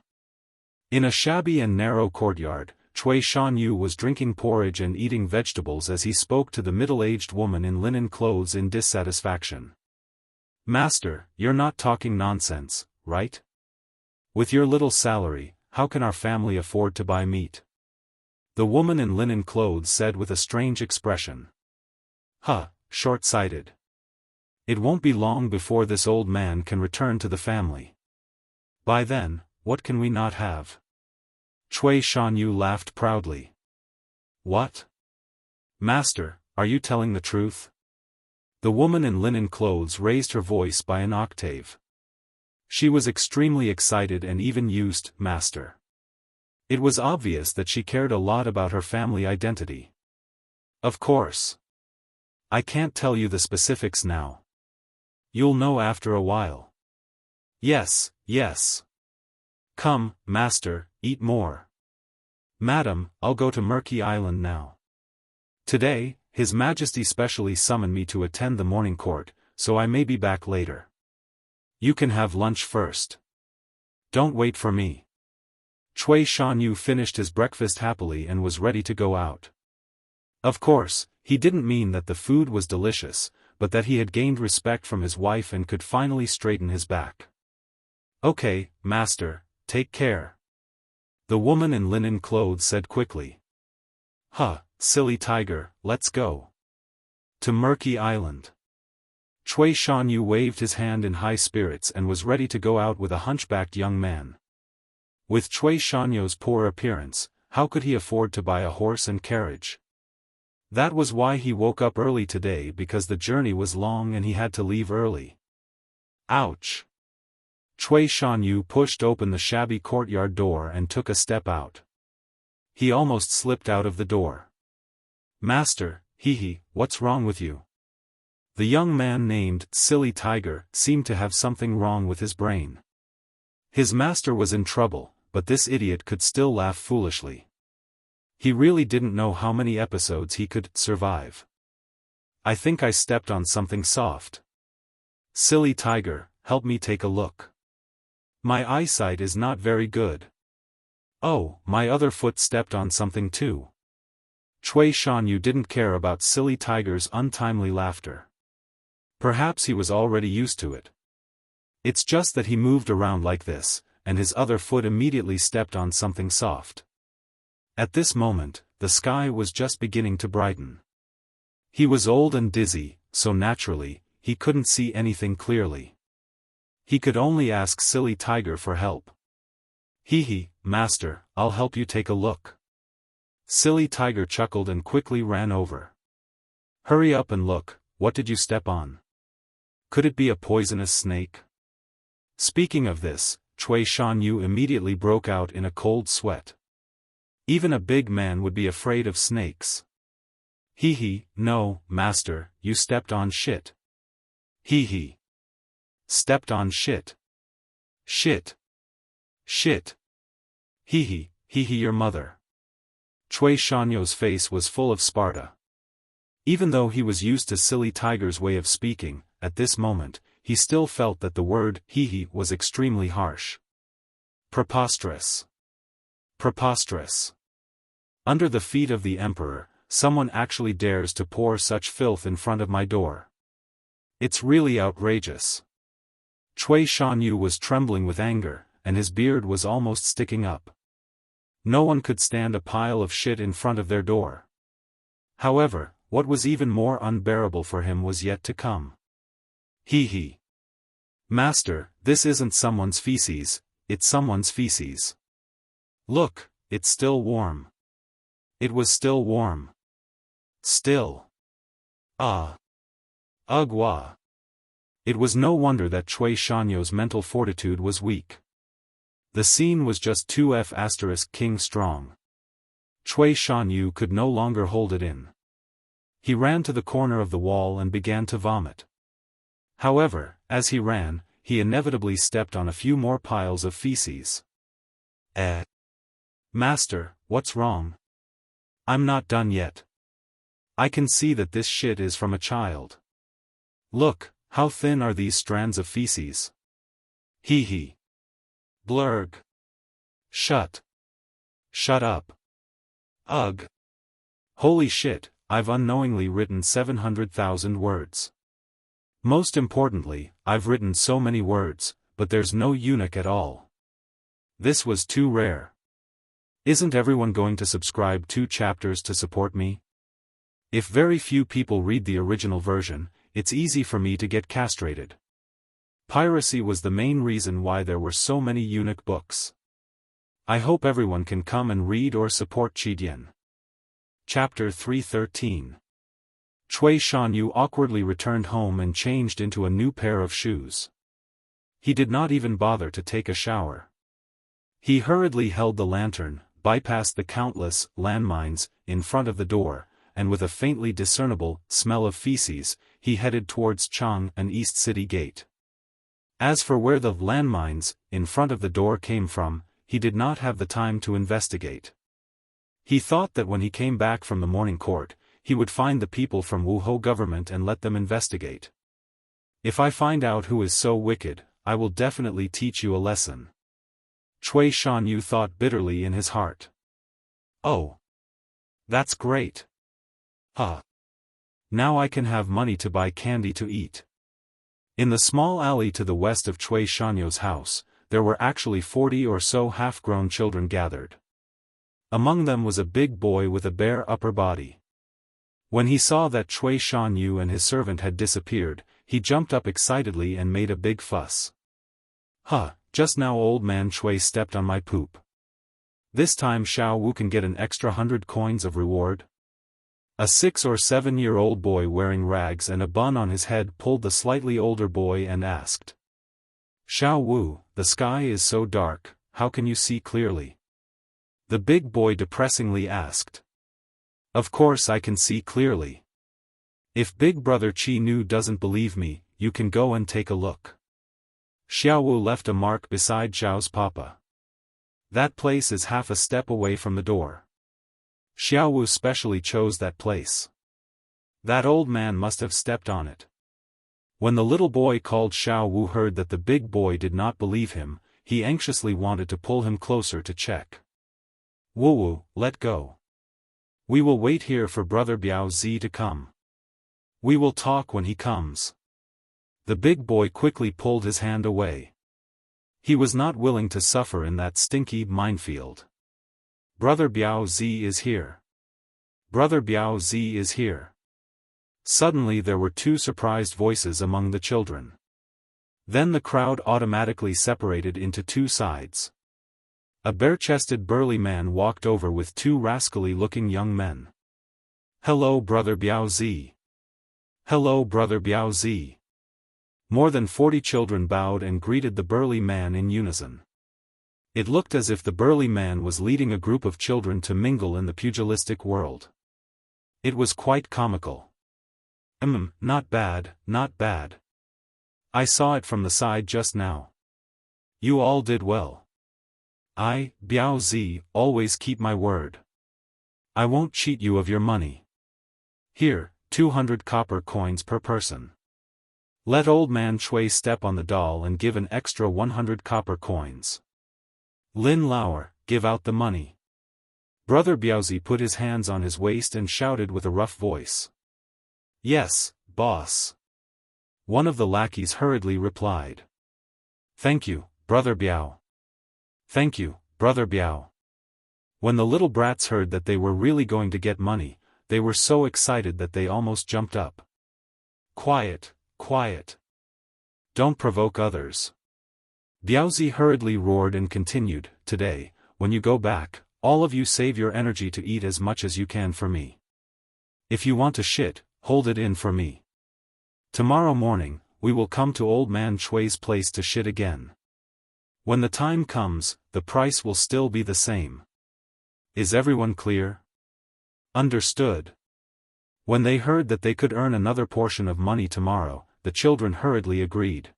In a shabby and narrow courtyard, Cui Shanyu was drinking porridge and eating vegetables as he spoke to the middle-aged woman in linen clothes in dissatisfaction. Master, you're not talking nonsense, right? With your little salary, how can our family afford to buy meat? The woman in linen clothes said with a strange expression. Huh, short-sighted. It won't be long before this old man can return to the family. By then, what can we not have? Cui Shanyu laughed proudly. What? Master, are you telling the truth? The woman in linen clothes raised her voice by an octave. She was extremely excited and even used master. It was obvious that she cared a lot about her family identity. Of course. I can't tell you the specifics now. You'll know after a while. Yes, yes. Come, master, eat more. Madam, I'll go to Murky Island now. Today, His Majesty specially summoned me to attend the morning court, so I may be back later. You can have lunch first. Don't wait for me. Cui Shanyu finished his breakfast happily and was ready to go out. Of course, he didn't mean that the food was delicious, but that he had gained respect from his wife and could finally straighten his back. Okay, master, take care. The woman in linen clothes said quickly. Huh, silly tiger, let's go. To Murky Island. Cui Shanyu waved his hand in high spirits and was ready to go out with a hunchbacked young man. With Cui Shanyu's poor appearance, how could he afford to buy a horse and carriage? That was why he woke up early today, because the journey was long and he had to leave early. Ouch! Cui Shanyu pushed open the shabby courtyard door and took a step out. He almost slipped out of the door. Master, hee, what's wrong with you? The young man named Silly Tiger seemed to have something wrong with his brain. His master was in trouble, but this idiot could still laugh foolishly. He really didn't know how many episodes he could survive. I think I stepped on something soft. Silly Tiger, help me take a look. My eyesight is not very good. Oh, my other foot stepped on something too. Cui Shanyu didn't care about Silly Tiger's untimely laughter. Perhaps he was already used to it. It's just that he moved around like this, and his other foot immediately stepped on something soft. At this moment, the sky was just beginning to brighten. He was old and dizzy, so naturally, he couldn't see anything clearly. He could only ask Silly Tiger for help. Hee, master, I'll help you take a look. Silly Tiger chuckled and quickly ran over. Hurry up and look, what did you step on? Could it be a poisonous snake? Speaking of this, Cui Shanyu immediately broke out in a cold sweat. Even a big man would be afraid of snakes. Hee, no, master, you stepped on shit. Hee. Stepped on shit. Shit. Shit. Hee, your mother. Cui Shanyu's face was full of Sparta. Even though he was used to Silly Tiger's way of speaking, at this moment, he still felt that the word hee was extremely harsh. Preposterous. Preposterous. Under the feet of the emperor, someone actually dares to pour such filth in front of my door. It's really outrageous. Cui Shanyu was trembling with anger, and his beard was almost sticking up. No one could stand a pile of shit in front of their door. However, what was even more unbearable for him was yet to come. Hee. Master, this isn't someone's feces, it's someone's feces. Look, it's still warm. It was still warm. Still. Ah. Ugh. It was no wonder that Cui Shanyu's mental fortitude was weak. The scene was just 2F** king strong. Cui Shanyu could no longer hold it in. He ran to the corner of the wall and began to vomit. However, as he ran, he inevitably stepped on a few more piles of feces. Master, what's wrong? I'm not done yet. I can see that this shit is from a child. Look, how thin are these strands of feces? Hee. Blurg. Shut up. Ugh. Holy shit, I've unknowingly written 700,000 words. Most importantly, I've written so many words, but there's no eunuch at all. This was too rare. Isn't everyone going to subscribe 2 chapters to support me? If very few people read the original version, it's easy for me to get castrated. Piracy was the main reason why there were so many eunuch books. I hope everyone can come and read or support Qidian. Chapter 313. Cui Shanyu awkwardly returned home and changed into a new pair of shoes. He did not even bother to take a shower. He hurriedly held the lantern, bypassed the countless landmines in front of the door, and with a faintly discernible smell of feces, he headed towards Chang and East City Gate. As for where the landmines in front of the door came from, he did not have the time to investigate. He thought that when he came back from the morning court, he would find the people from Wuhou government and let them investigate. If I find out who is so wicked, I will definitely teach you a lesson. Cui Shanyu thought bitterly in his heart. Oh. That's great. Now I can have money to buy candy to eat. In the small alley to the west of Cui Shanyu's house, there were actually 40 or so half-grown children gathered. Among them was a big boy with a bare upper body. When he saw that Cui Shanyu and his servant had disappeared, he jumped up excitedly and made a big fuss. Just now old man Cui stepped on my poop. This time Xiao Wu can get an extra 100 coins of reward. A 6 or 7-year-old boy wearing rags and a bun on his head pulled the slightly older boy and asked. Xiao Wu, the sky is so dark, how can you see clearly? The big boy depressingly asked. Of course I can see clearly. If big brother Qi Nu doesn't believe me, you can go and take a look. Xiao Wu left a mark beside Zhao's papa. That place is half a step away from the door. Xiao Wu specially chose that place. That old man must have stepped on it. When the little boy called Xiao Wu heard that the big boy did not believe him, he anxiously wanted to pull him closer to check. Wu Wu, let go. We will wait here for brother Biao Zi to come. We will talk when he comes. The big boy quickly pulled his hand away. He was not willing to suffer in that stinky minefield. Brother Biao Zi is here. Brother Biao Zi is here. Suddenly there were 2 surprised voices among the children. Then the crowd automatically separated into 2 sides. A bare-chested burly man walked over with 2 rascally-looking young men. Hello brother Biao Zi. Hello brother Biao Zi. More than 40 children bowed and greeted the burly man in unison. It looked as if the burly man was leading a group of children to mingle in the pugilistic world. It was quite comical. Not bad, not bad. I saw it from the side just now. You all did well. I, Biao Zi, always keep my word. I won't cheat you of your money. Here, 200 copper coins per person. Let old man Cui step on the doll and give an extra 100 copper coins. Lin Lauer, give out the money. Brother Biaozi put his hands on his waist and shouted with a rough voice. Yes, boss. One of the lackeys hurriedly replied. Thank you, brother Biao. Thank you, brother Biao. When the little brats heard that they were really going to get money, they were so excited that they almost jumped up. Quiet, quiet. Don't provoke others. Biaozi hurriedly roared and continued, today, when you go back, all of you save your energy to eat as much as you can for me. If you want to shit, hold it in for me. Tomorrow morning, we will come to old man Cui's place to shit again. When the time comes, the price will still be the same. Is everyone clear? Understood. When they heard that they could earn another portion of money tomorrow, the children hurriedly agreed.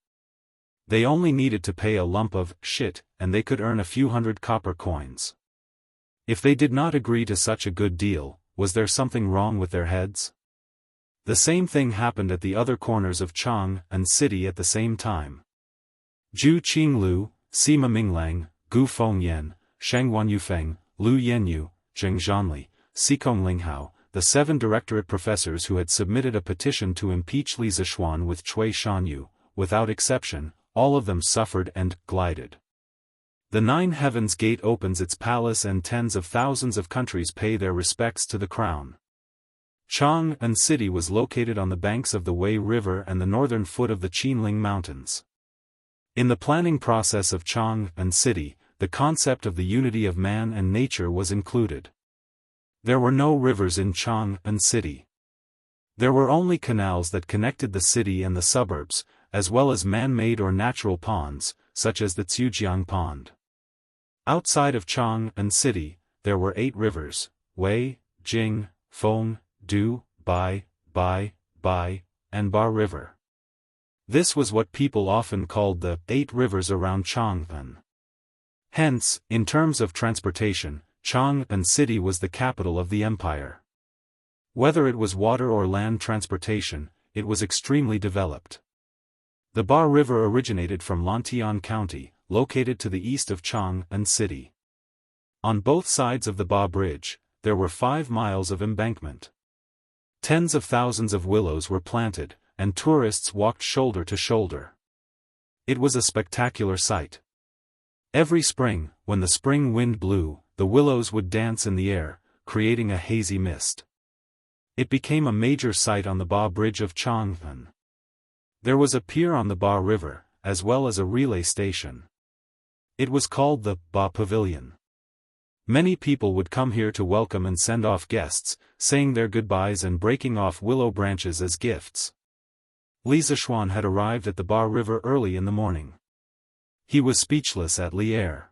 They only needed to pay a lump of shit, and they could earn a few 100 copper coins. If they did not agree to such a good deal, was there something wrong with their heads? The same thing happened at the other corners of Chang and City at the same time. Zhu Qinglu, Sima Minglang, Gu Fengyan, Shangwan Yufeng, Lu Yenyu, Zheng Zhanli, Sikong Linghao, the 7 directorate professors who had submitted a petition to impeach Li Zixuan with Cui Shanyu, without exception, all of them suffered and glided. The 9 heavens gate opens its palace and tens of thousands of countries pay their respects to the crown. Chang'an City was located on the banks of the Wei River and the northern foot of the Qinling Mountains. In the planning process of Chang'an City, the concept of the unity of man and nature was included. There were no rivers in Chang'an City. There were only canals that connected the city and the suburbs, as well as man-made or natural ponds, such as the Zhujiang Pond. Outside of Chang'an City, there were 8 rivers: Wei, Jing, Feng, Du, Bai, and Ba River. This was what people often called the 8 rivers around Chang'an. Hence, in terms of transportation, Chang'an City was the capital of the empire. Whether it was water or land transportation, it was extremely developed. The Ba River originated from Lantian County, located to the east of Chang'an City. On both sides of the Ba Bridge, there were 5 miles of embankment. Tens of thousands of willows were planted, and tourists walked shoulder to shoulder. It was a spectacular sight. Every spring, when the spring wind blew, the willows would dance in the air, creating a hazy mist. It became a major sight on the Ba Bridge of Chang'an. There was a pier on the Ba River, as well as a relay station. It was called the Ba Pavilion. Many people would come here to welcome and send off guests, saying their goodbyes and breaking off willow branches as gifts. Li Zixuan had arrived at the Ba River early in the morning. He was speechless at Li Er.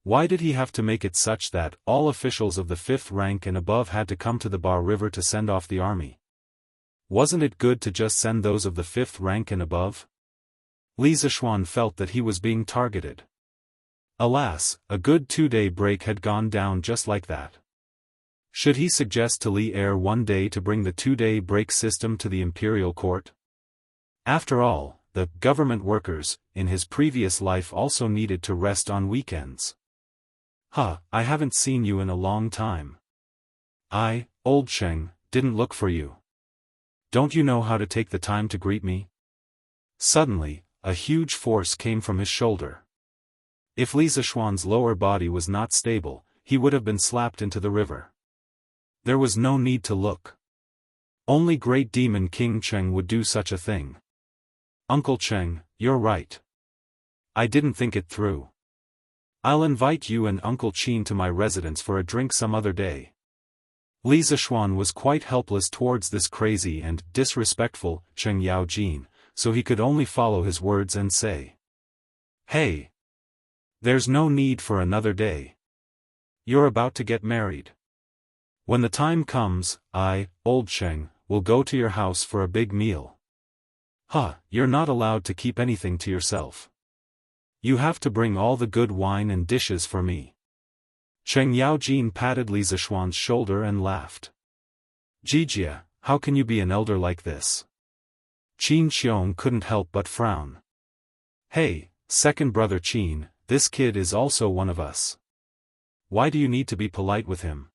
Why did he have to make it such that all officials of the 5th rank and above had to come to the Ba River to send off the army? Wasn't it good to just send those of the 5th rank and above? Li Zixuan felt that he was being targeted. Alas, a good 2-day break had gone down just like that. Should he suggest to Li Er one day to bring the 2-day break system to the imperial court? After all, the government workers, in his previous life also needed to rest on weekends. I haven't seen you in a long time. Old Sheng, didn't look for you. Don't you know how to take the time to greet me? Suddenly, a huge force came from his shoulder. If Li Zixuan's lower body was not stable, he would have been slapped into the river. There was no need to look. Only Great Demon King Cheng would do such a thing. Uncle Cheng, you're right. I didn't think it through. I'll invite you and Uncle Qin to my residence for a drink some other day. Li Zixuan was quite helpless towards this crazy and disrespectful Cheng Yaojin, so he could only follow his words and say, "Hey! There's no need for another day. You're about to get married. When the time comes, Old Cheng, will go to your house for a big meal. You're not allowed to keep anything to yourself. You have to bring all the good wine and dishes for me." Cheng Yaojin patted Li Zixuan's shoulder and laughed. "Jijia, how can you be an elder like this?" Qin Xiong couldn't help but frown. "Hey, second brother Qin, this kid is also one of us. Why do you need to be polite with him?"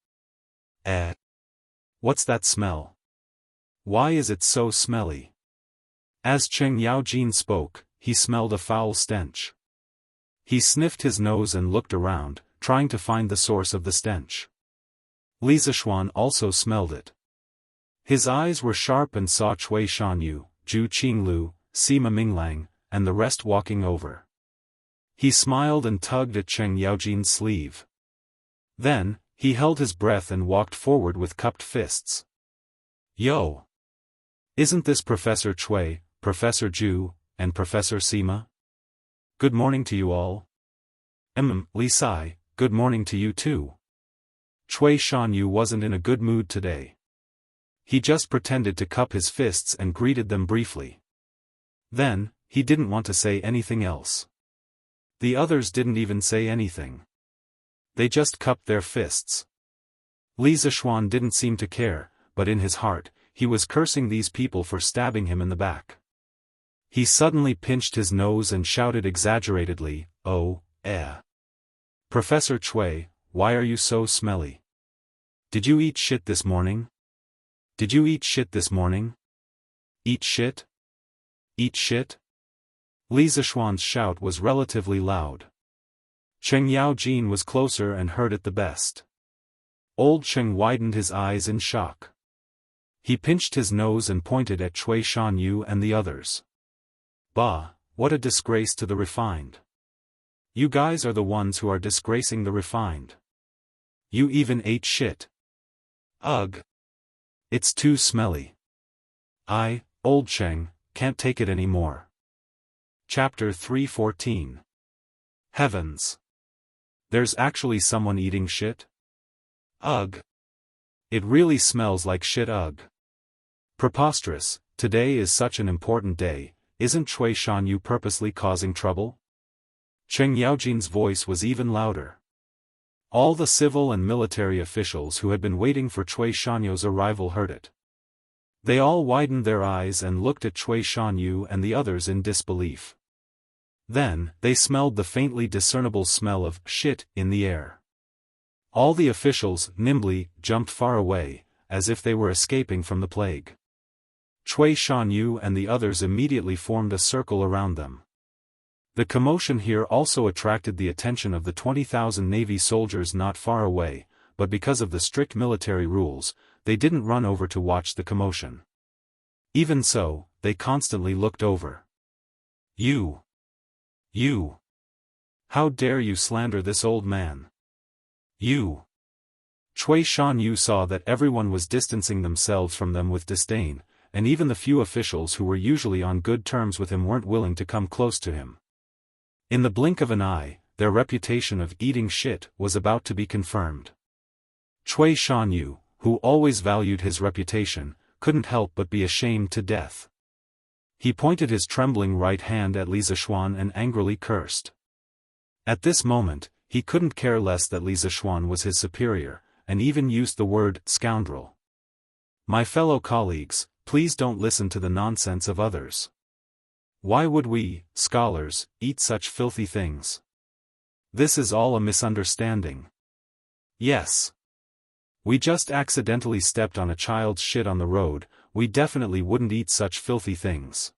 What's that smell? Why is it so smelly?" As Cheng Yaojin spoke, he smelled a foul stench. He sniffed his nose and looked around, trying to find the source of the stench. Li Zixuan also smelled it. His eyes were sharp and saw Cui Shanyu, Zhu Qinglu, Sima Minglang, and the rest walking over. He smiled and tugged at Cheng Yaojin's sleeve. Then, he held his breath and walked forward with cupped fists. "Yo! Isn't this Professor Cui, Professor Zhu, and Professor Sima? Good morning to you all." Li Sai, good morning to you too." Cui Shanyu wasn't in a good mood today. He just pretended to cup his fists and greeted them briefly. Then, he didn't want to say anything else. The others didn't even say anything. They just cupped their fists. Li Zixuan didn't seem to care, but in his heart, he was cursing these people for stabbing him in the back. He suddenly pinched his nose and shouted exaggeratedly, "Oh, Professor Cui, why are you so smelly? Did you eat shit this morning?" Did you eat shit this morning? Eat shit? Eat shit? Li Zishuan's shout was relatively loud. Cheng Yaojin was closer and heard it the best. Old Cheng widened his eyes in shock. He pinched his nose and pointed at Cui Shanyu and the others. Bah, what a disgrace to the refined. You guys are the ones who are disgracing the refined. You even ate shit. Ugh. It's too smelly. Old Cheng, can't take it anymore. Chapter 314. Heavens. There's actually someone eating shit? Ugh. It really smells like shit. Ugh. Preposterous, today is such an important day, isn't Cui Shanyu purposely causing trouble? Cheng Yaojin's voice was even louder. All the civil and military officials who had been waiting for Cui Shanyu's arrival heard it. They all widened their eyes and looked at Cui Shanyu and the others in disbelief. Then, they smelled the faintly discernible smell of shit in the air. All the officials nimbly jumped far away, as if they were escaping from the plague. Cui Shanyu and the others immediately formed a circle around them. The commotion here also attracted the attention of the 20,000 Navy soldiers not far away, but because of the strict military rules, they didn't run over to watch the commotion. Even so, they constantly looked over. You! How dare you slander this old man? You! Cui Shanyu saw that everyone was distancing themselves from them with disdain, and even the few officials who were usually on good terms with him weren't willing to come close to him. In the blink of an eye, their reputation of eating shit was about to be confirmed. Cui Shanyu, who always valued his reputation, couldn't help but be ashamed to death. He pointed his trembling right hand at Li Zishuan and angrily cursed. At this moment, he couldn't care less that Li Zishuan was his superior, and even used the word scoundrel. My fellow colleagues, please don't listen to the nonsense of others. Why would we, scholars, eat such filthy things? This is all a misunderstanding. Yes. We just accidentally stepped on a child's shit on the road, we definitely wouldn't eat such filthy things.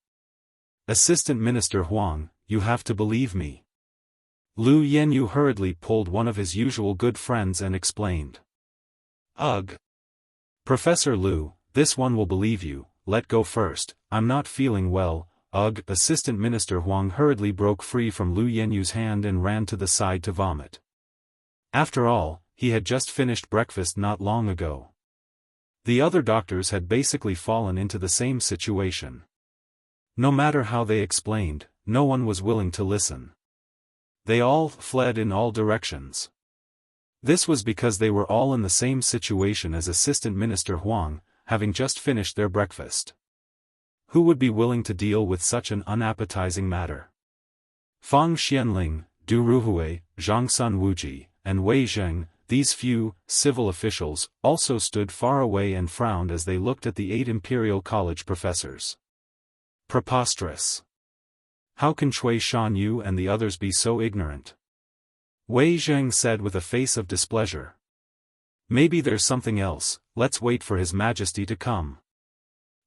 Assistant Minister Huang, you have to believe me. Lu Yenyu hurriedly pulled one of his usual good friends and explained. Ugh. Professor Lu, this one will believe you, let go first, I'm not feeling well. Ugh. Assistant Minister Huang hurriedly broke free from Lu Yenyu's hand and ran to the side to vomit. After all, he had just finished breakfast not long ago. The other doctors had basically fallen into the same situation. No matter how they explained, no one was willing to listen. They all fled in all directions. This was because they were all in the same situation as Assistant Minister Huang, having just finished their breakfast. Who would be willing to deal with such an unappetizing matter? Fang Xianling, Du Ruhui, Zhangsun Wuji, and Wei Zheng, these few, civil officials, also stood far away and frowned as they looked at the 8 Imperial College professors. Preposterous. How can Cui Shanyu and the others be so ignorant? Wei Zheng said with a face of displeasure. Maybe there's something else, let's wait for His Majesty to come.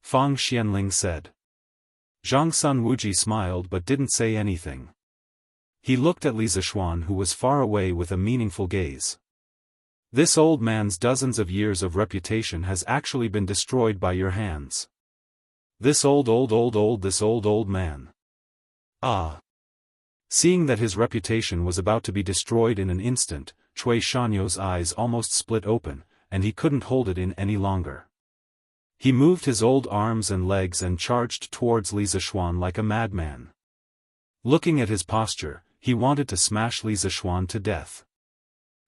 Fang Xianling said. Zhangsun Wuji smiled but didn't say anything. He looked at Li Zishuan who was far away with a meaningful gaze. This old man's dozens of years of reputation has actually been destroyed by your hands. This old man. Ah. Seeing that his reputation was about to be destroyed in an instant, Cui Shanyu's eyes almost split open, and he couldn't hold it in any longer. He moved his old arms and legs and charged towards Li Zishuan like a madman. Looking at his posture, he wanted to smash Li Zishuan to death.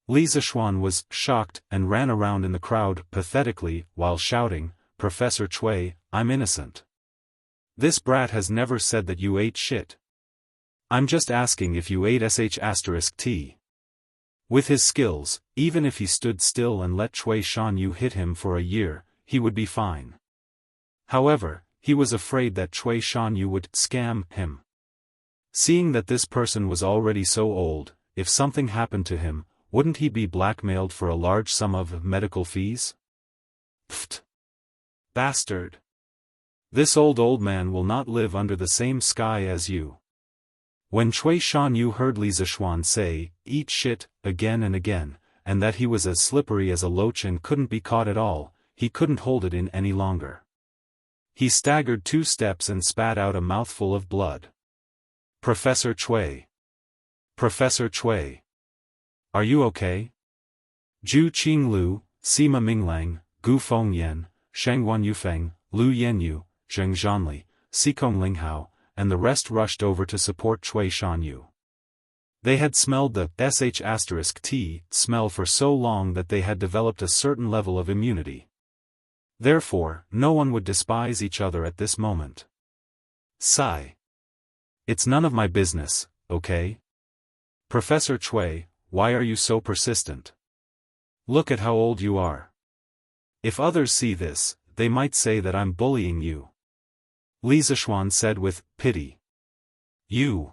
Li Zishuan was shocked and ran around in the crowd pathetically while shouting, "Professor Cui, I'm innocent. This brat has never said that you ate shit. I'm just asking if you ate sh*t. With his skills, even if he stood still and let Cui Shanyu hit him for a year, he would be fine. However, he was afraid that Cui Shanyu would scam him. Seeing that this person was already so old, if something happened to him, wouldn't he be blackmailed for a large sum of medical fees? Pfft. Bastard! This old man will not live under the same sky as you. When Cui Shanyu heard Li Zishuan say, "Eat shit," again and again, and that he was as slippery as a loach and couldn't be caught at all, he couldn't hold it in any longer. He staggered 2 steps and spat out a mouthful of blood. Professor Cui. Professor Cui. Are you okay? Zhu Qinglu, Sima Minglang, Gu Fengyan, Shangguan Yufeng, Lu Yanyu, Zheng Zhanli, Xikong Linghao, and the rest rushed over to support Cui Shanyu. They had smelled the *T smell for so long that they had developed a certain level of immunity. Therefore, no one would despise each other at this moment. Sigh. It's none of my business, okay? Professor Cui, why are you so persistent? Look at how old you are. If others see this, they might say that I'm bullying you. Li Zishuan said with pity. You.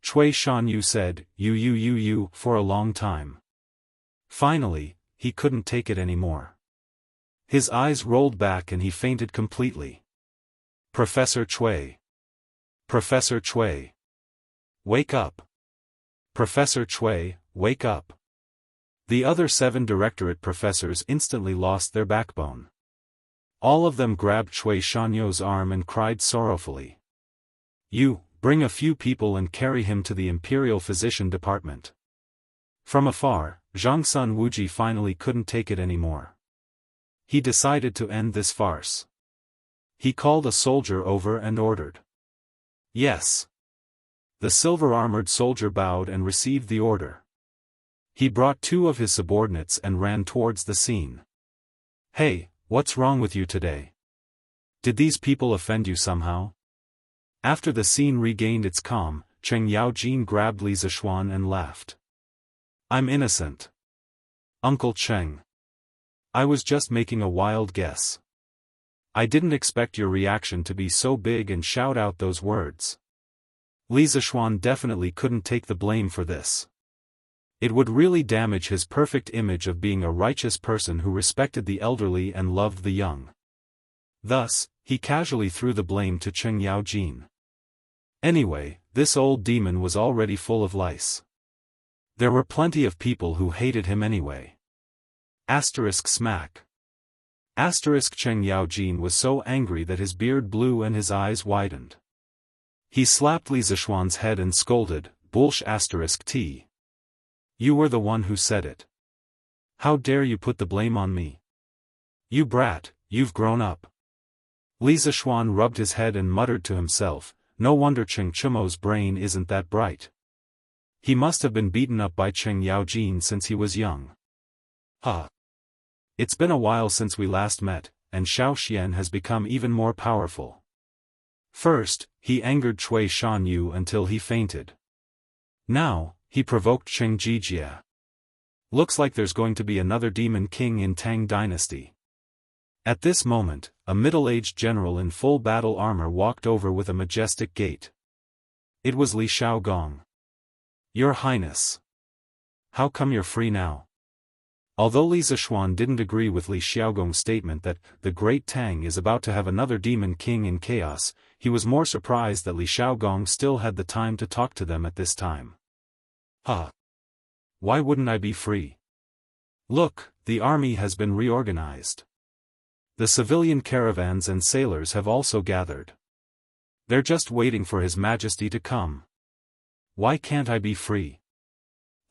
Cui Shanyu said, you, for a long time. Finally, he couldn't take it anymore. His eyes rolled back and he fainted completely. Professor Cui. Professor Cui. Wake up. Professor Cui, wake up. The other 7 directorate professors instantly lost their backbone. All of them grabbed Cui Shanyu's arm and cried sorrowfully. You, bring a few people and carry him to the Imperial Physician Department. From afar, Zhangsun Wuji finally couldn't take it anymore. He decided to end this farce. He called a soldier over and ordered. Yes. The silver-armored soldier bowed and received the order. He brought 2 of his subordinates and ran towards the scene. Hey, what's wrong with you today? Did these people offend you somehow? After the scene regained its calm, Cheng Yaojin grabbed Li Zishuan and laughed. I'm innocent. Uncle Cheng. I was just making a wild guess. I didn't expect your reaction to be so big and shout out those words. Li Zishuan definitely couldn't take the blame for this. It would really damage his perfect image of being a righteous person who respected the elderly and loved the young. Thus, he casually threw the blame to Cheng Yaojin. Anyway, this old demon was already full of lice. There were plenty of people who hated him anyway. Smack. Cheng Yaojin was so angry that his beard blew and his eyes widened. He slapped Li Zishuan's head and scolded, T. You were the one who said it. How dare you put the blame on me? You brat, you've grown up. Li Zishuan rubbed his head and muttered to himself, no wonder Cheng Chumo's brain isn't that bright. He must have been beaten up by Cheng Yaojin since he was young. Huh. It's been a while since we last met, and Xiao Xian has become even more powerful. First, he angered Cui Shanyu until he fainted. Now, he provoked Cheng Jijia. Looks like there's going to be another demon king in Tang Dynasty. At this moment, a middle-aged general in full battle armor walked over with a majestic gait. It was Li Xiaogong. Your Highness. How come you're free now? Although Li Zishuan didn't agree with Li Xiaogong's statement that the Great Tang is about to have another demon king in chaos, he was more surprised that Li Xiaogong still had the time to talk to them at this time. Huh. Why wouldn't I be free? Look, the army has been reorganized. The civilian caravans and sailors have also gathered. They're just waiting for His Majesty to come. Why can't I be free?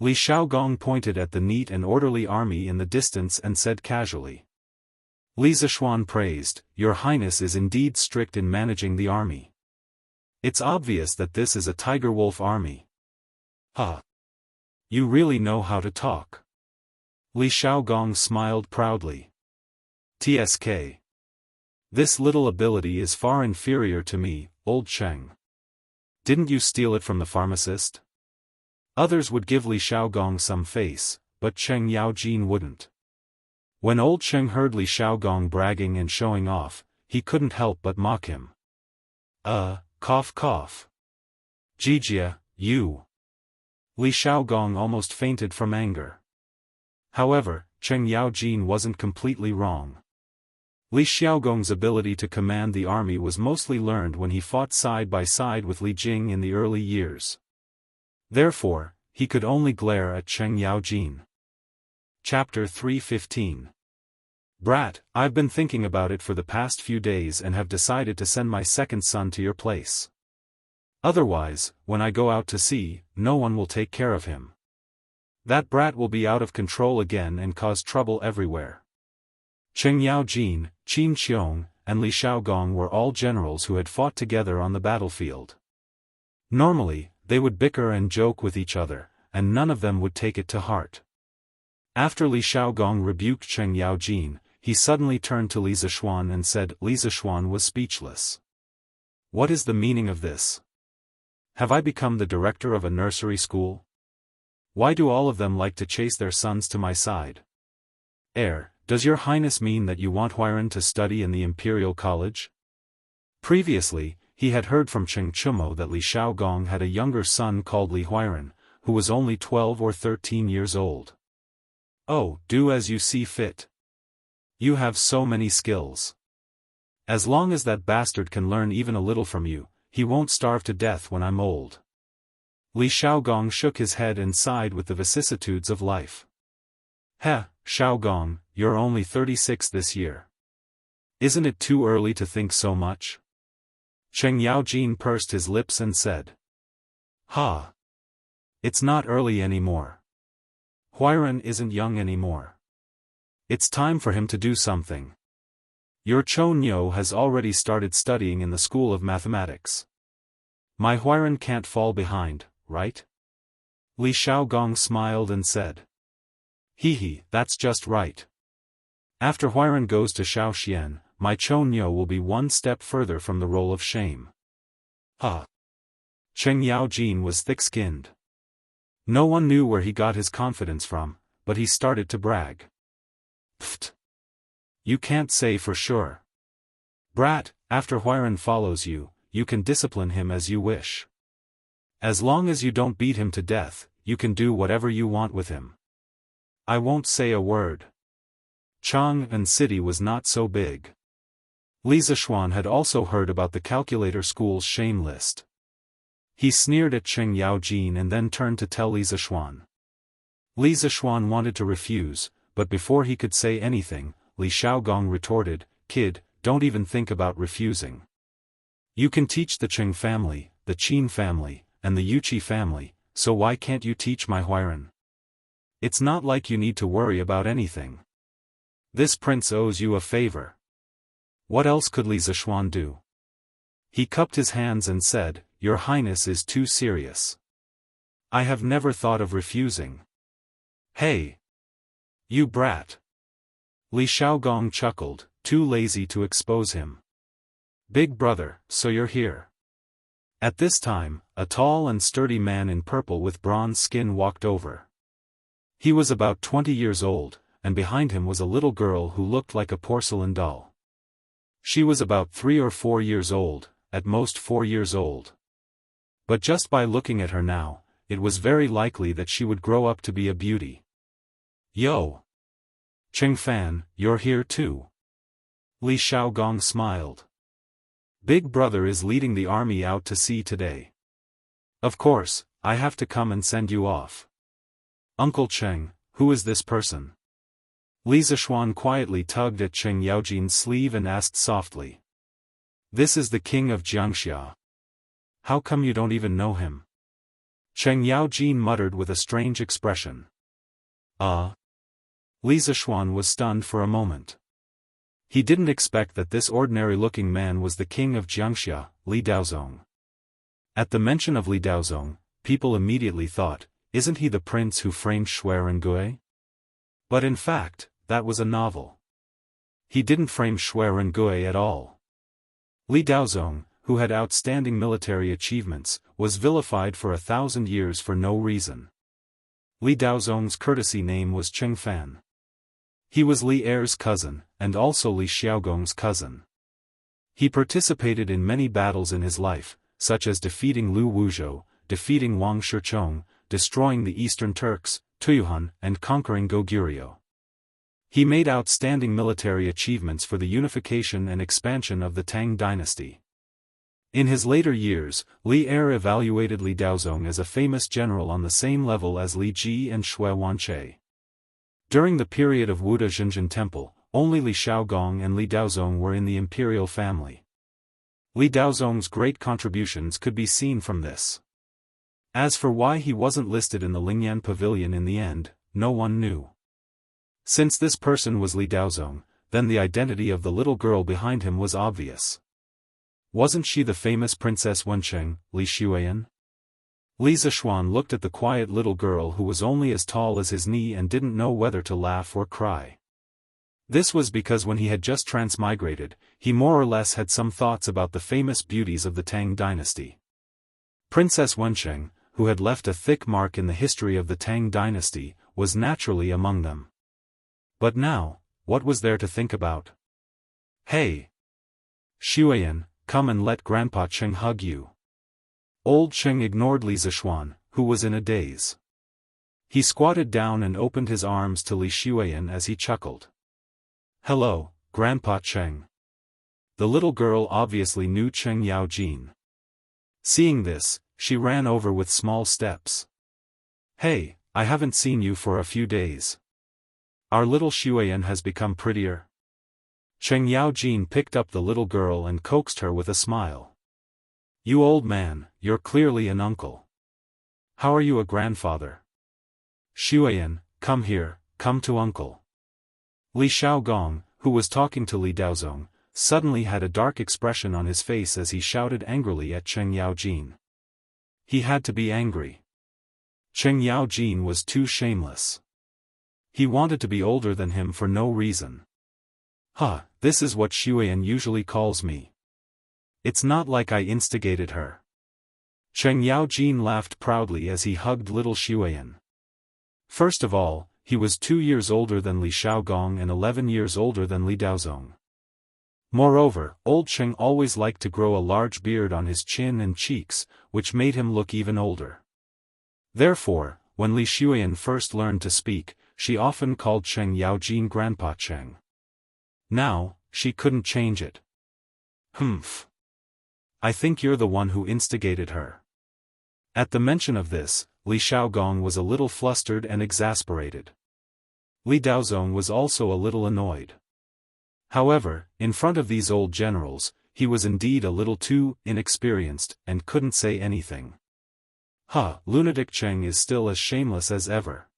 Li Xiaogong pointed at the neat and orderly army in the distance and said casually. Li Zishuan praised, Your Highness is indeed strict in managing the army. It's obvious that this is a tiger wolf army. Huh. You really know how to talk. Li Xiaogong smiled proudly. TSK. This little ability is far inferior to me, old Cheng. Didn't you steal it from the pharmacist? Others would give Li Xiaogong some face, but Cheng Yaojin wouldn't. When old Cheng heard Li Xiaogong bragging and showing off, he couldn't help but mock him. Cough cough. Jijia, you. Li Xiaogong almost fainted from anger. However, Cheng Yaojin wasn't completely wrong. Li Xiaogong's ability to command the army was mostly learned when he fought side by side with Li Jing in the early years. Therefore, he could only glare at Cheng Yaojin. Chapter 315. Brat, I've been thinking about it for the past few days and have decided to send my second son to your place. Otherwise, when I go out to sea, no one will take care of him. That brat will be out of control again and cause trouble everywhere. Cheng Yaojin, Qin Qiong, and Li Xiaogong were all generals who had fought together on the battlefield. Normally, they would bicker and joke with each other, and none of them would take it to heart. After Li Xiaogong rebuked Cheng Yaojin, he suddenly turned to Li Zishuan and said. Li Zishuan was speechless. What is the meaning of this? Have I become the director of a nursery school? Why do all of them like to chase their sons to my side? Does your highness mean that you want Huairan to study in the Imperial College? Previously, he had heard from Cheng Chumo that Li Xiaogong had a younger son called Li Huairan, who was only 12 or 13 years old. Oh, do as you see fit. You have so many skills. As long as that bastard can learn even a little from you, he won't starve to death when I'm old. Li Xiaogong shook his head and sighed with the vicissitudes of life. Xiaogong, you're only 36 this year. Isn't it too early to think so much? Cheng Yaojin pursed his lips and said. It's not early anymore. Huairan isn't young anymore. It's time for him to do something. Your Chou Nyo has already started studying in the School of Mathematics. My Huairan can't fall behind, right? Li Xiaogong smiled and said. That's just right. After Huairan goes to Shaoxian, my Chou Nyo will be one step further from the roll of shame. Cheng Yaojin was thick-skinned. No one knew where he got his confidence from, but he started to brag. Pfft. You can't say for sure. Brat, after Huairan follows you, you can discipline him as you wish. As long as you don't beat him to death, you can do whatever you want with him. I won't say a word. Chang'an City was not so big. Li Zishuan had also heard about the calculator school's shame list. He sneered at Cheng Yaojin and then turned to tell Li Zishuan. Li Zishuan wanted to refuse, but before he could say anything, Li Xiaogong retorted, Kid, don't even think about refusing. You can teach the Cheng family, the Qin family, and the Yuqi family, so why can't you teach my Huairan? It's not like you need to worry about anything. This prince owes you a favor. What else could Li Zishuan do? He cupped his hands and said, Your Highness is too serious. I have never thought of refusing. Hey! You brat! Li Xiaogong chuckled, too lazy to expose him. Big brother, so you're here. At this time, a tall and sturdy man in purple with bronze skin walked over. He was about 20 years old, and behind him was a little girl who looked like a porcelain doll. She was about 3 or 4 years old, at most 4 years old. But just by looking at her now, it was very likely that she would grow up to be a beauty. Yo! Cheng Fan, you're here too. Li Xiaogong smiled. Big brother is leading the army out to sea today. Of course, I have to come and send you off. Uncle Cheng, who is this person? Li Zishuan quietly tugged at Cheng Yaojin's sleeve and asked softly. This is the king of Jiangxia. How come you don't even know him? Cheng Yaojin muttered with a strange expression. Li Zishuan was stunned for a moment. He didn't expect that this ordinary-looking man was the king of Jiangxia, Li Daozong. At the mention of Li Daozong, people immediately thought, isn't he the prince who framed Shui Rengui? But in fact, that was a novel. He didn't frame Shui Rengui at all. Li Daozong, who had outstanding military achievements, was vilified for 1,000 years for no reason. Li Daozong's courtesy name was Cheng Fan. He was Li Er's cousin, and also Li Xiaogong's cousin. He participated in many battles in his life, such as defeating Lu Wuzhou, defeating Wang Shichong, destroying the Eastern Turks, Tuyuhun, and conquering Goguryeo. He made outstanding military achievements for the unification and expansion of the Tang dynasty. In his later years, Li Er evaluated Li Daozong as a famous general on the same level as Li Ji and Shui Wanche. During the period of Wuda Zhenjin Temple, only Li Shaogong and Li Daozong were in the imperial family. Li Daozong's great contributions could be seen from this. As for why he wasn't listed in the Lingyan Pavilion in the end, no one knew. Since this person was Li Daozong, then the identity of the little girl behind him was obvious. Wasn't she the famous Princess Wencheng, Li Xuan? Li Zishuan looked at the quiet little girl who was only as tall as his knee and didn't know whether to laugh or cry. This was because when he had just transmigrated, he more or less had some thoughts about the famous beauties of the Tang dynasty. Princess Wencheng, who had left a thick mark in the history of the Tang dynasty, was naturally among them. But now, what was there to think about? Hey! Xuan, come and let Grandpa Cheng hug you. Old Cheng ignored Li Zishuan, who was in a daze. He squatted down and opened his arms to Li Xuan as he chuckled. Hello, Grandpa Cheng. The little girl obviously knew Cheng Yaojin. Seeing this, she ran over with small steps. Hey, I haven't seen you for a few days. Our little Xuan has become prettier. Cheng Yaojin picked up the little girl and coaxed her with a smile. You old man, you're clearly an uncle. How are you a grandfather? Xuan, come here, come to uncle. Li Shaogong, who was talking to Li Daozong, suddenly had a dark expression on his face as he shouted angrily at Cheng Yaojin. He had to be angry. Cheng Yaojin was too shameless. He wanted to be older than him for no reason. This is what Xuan usually calls me. It's not like I instigated her. Cheng Yaojin laughed proudly as he hugged little Xuan. First of all, he was 2 years older than Li Shaogong and 11 years older than Li Daozong. Moreover, old Cheng always liked to grow a large beard on his chin and cheeks, which made him look even older. Therefore, when Li Xuan first learned to speak, she often called Cheng Yaojin Grandpa Cheng. Now, she couldn't change it. Humph. I think you're the one who instigated her. At the mention of this, Li Shaogong was a little flustered and exasperated. Li Daozong was also a little annoyed. However, in front of these old generals, he was indeed a little too inexperienced and couldn't say anything. Lunatic Cheng is still as shameless as ever.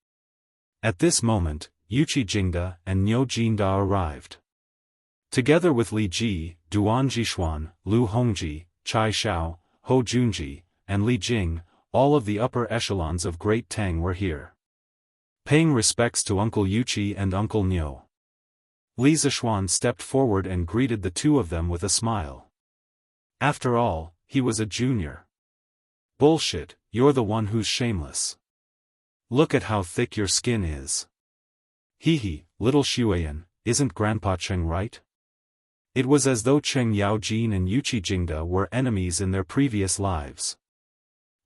At this moment, Yuqi Jingda and Niu Jinda arrived. Together with Li Ji, Duan Jishuan, Lu Hongji, Chai Shao, Ho Junji, and Li Jing, all of the upper echelons of Great Tang were here. Paying respects to Uncle Yuqi and Uncle Niu. Li Zishuan stepped forward and greeted the two of them with a smile. After all, he was a junior. Bullshit, you're the one who's shameless. Look at how thick your skin is. Hee, little Xuan, isn't Grandpa Cheng right? It was as though Cheng Yaojin and Yuqi Jingda were enemies in their previous lives.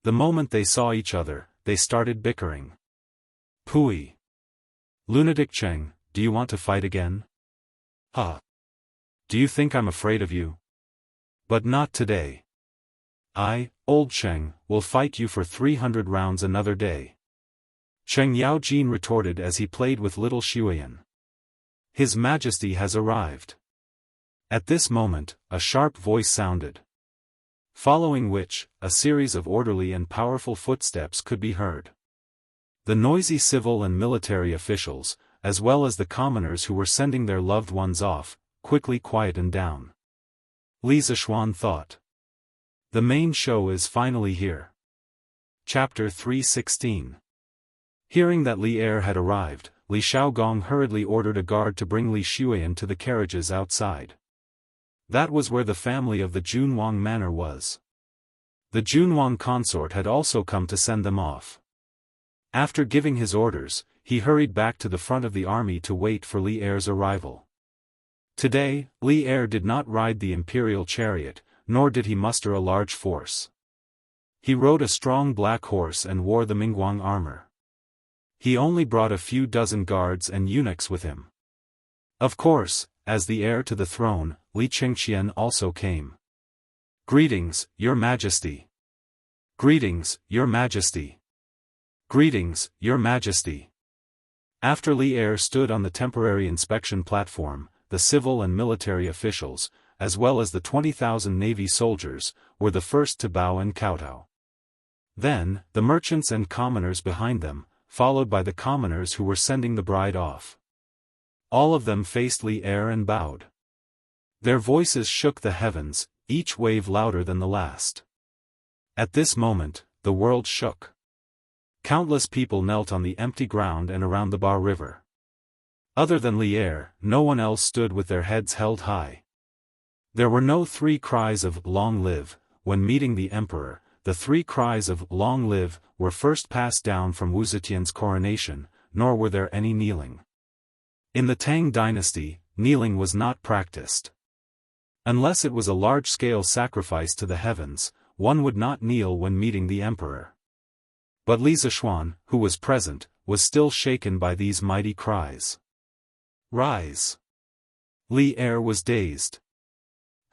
The moment they saw each other, they started bickering. Pooey. Lunatic Cheng, do you want to fight again? Do you think I'm afraid of you? But not today. I, old Cheng, will fight you for 300 rounds another day. Cheng Yaojin retorted as he played with little Xuan. His Majesty has arrived. At this moment, a sharp voice sounded. Following which, a series of orderly and powerful footsteps could be heard. The noisy civil and military officials, as well as the commoners who were sending their loved ones off, quickly quietened down. Li Zishuan thought. The main show is finally here. Chapter 316. Hearing that Li Er had arrived, Li Shaogong hurriedly ordered a guard to bring Li Xuan to the carriages outside. That was where the family of the Junwang manor was. The Junwang consort had also come to send them off. After giving his orders, he hurried back to the front of the army to wait for Li Er's arrival. Today, Li Er did not ride the imperial chariot, nor did he muster a large force. He rode a strong black horse and wore the Mingguang armor. He only brought a few dozen guards and eunuchs with him. Of course, as the heir to the throne, Li Chengqian also came. "Greetings, Your Majesty. Greetings, Your Majesty. Greetings, Your Majesty." After Li Er stood on the temporary inspection platform, the civil and military officials, as well as the 20,000 Navy soldiers, were the first to bow and kowtow. Then, the merchants and commoners behind them, followed by the commoners who were sending the bride off. All of them faced Li Er and bowed. Their voices shook the heavens, each wave louder than the last. At this moment, the world shook. Countless people knelt on the empty ground and around the Bar River. Other than Li Er, no one else stood with their heads held high. There were no three cries of "Long live" when meeting the emperor. The three cries of "Long live" were first passed down from Wu Zetian's coronation, nor were there any kneeling. In the Tang dynasty, kneeling was not practiced. Unless it was a large-scale sacrifice to the heavens, one would not kneel when meeting the emperor. But Li Zishuan, who was present, was still shaken by these mighty cries. "Rise!" Li Er was dazed.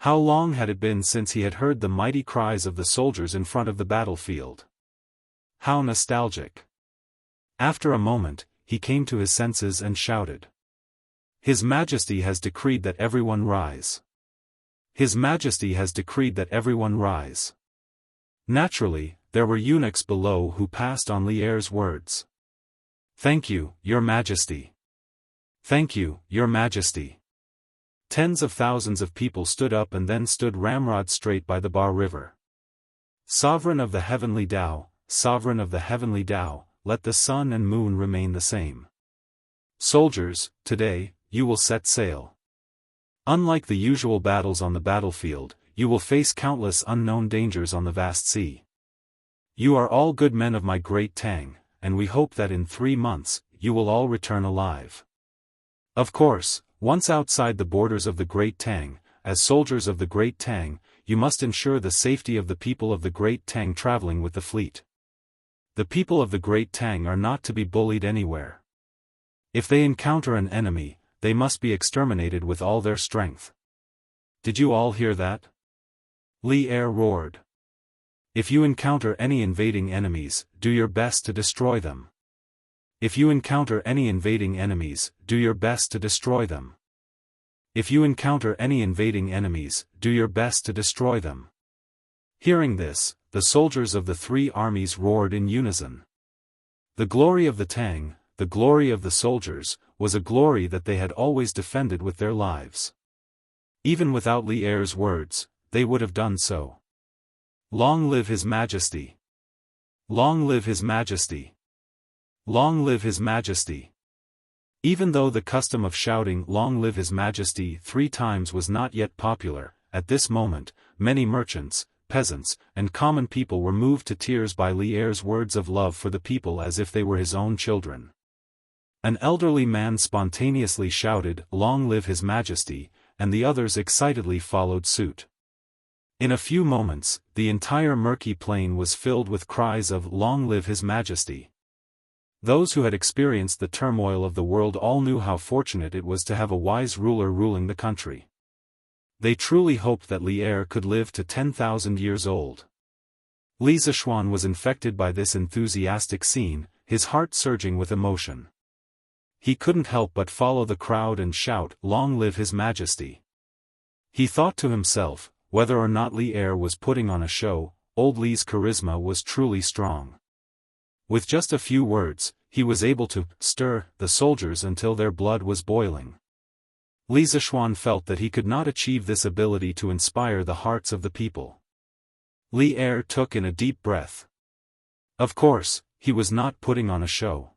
How long had it been since he had heard the mighty cries of the soldiers in front of the battlefield? How nostalgic. After a moment, he came to his senses and shouted. "His Majesty has decreed that everyone rise. His Majesty has decreed that everyone rise." Naturally, there were eunuchs below who passed on Li Er's words. "Thank you, Your Majesty. Thank you, Your Majesty." Tens of thousands of people stood up and then stood ramrod straight by the Bar River. "Sovereign of the heavenly Tao, Sovereign of the heavenly Tao, let the sun and moon remain the same. Soldiers, today, you will set sail. Unlike the usual battles on the battlefield, you will face countless unknown dangers on the vast sea. You are all good men of my great Tang, and we hope that in 3 months, you will all return alive. Of course, once outside the borders of the Great Tang, as soldiers of the Great Tang, you must ensure the safety of the people of the Great Tang traveling with the fleet. The people of the Great Tang are not to be bullied anywhere. If they encounter an enemy, they must be exterminated with all their strength. Did you all hear that?" Li Er roared. "If you encounter any invading enemies, do your best to destroy them. If you encounter any invading enemies, do your best to destroy them. If you encounter any invading enemies, do your best to destroy them." Hearing this, the soldiers of the three armies roared in unison. The glory of the Tang, the glory of the soldiers, was a glory that they had always defended with their lives. Even without Li Er's words, they would have done so. "Long live His Majesty! Long live His Majesty! Long live His Majesty!" Even though the custom of shouting "Long live His Majesty" 3 times was not yet popular, at this moment, many merchants, peasants, and common people were moved to tears by Li Er's words of love for the people as if they were his own children. An elderly man spontaneously shouted, "Long live His Majesty," and the others excitedly followed suit. In a few moments, the entire murky plain was filled with cries of "Long live His Majesty." Those who had experienced the turmoil of the world all knew how fortunate it was to have a wise ruler ruling the country. They truly hoped that Li Er could live to 10,000 years old. Li Zishuan was infected by this enthusiastic scene, his heart surging with emotion. He couldn't help but follow the crowd and shout, "Long live His Majesty." He thought to himself, whether or not Li Er was putting on a show, old Li's charisma was truly strong. With just a few words, he was able to stir the soldiers until their blood was boiling. Li Zishuan felt that he could not achieve this ability to inspire the hearts of the people. Li Er took in a deep breath. Of course, he was not putting on a show.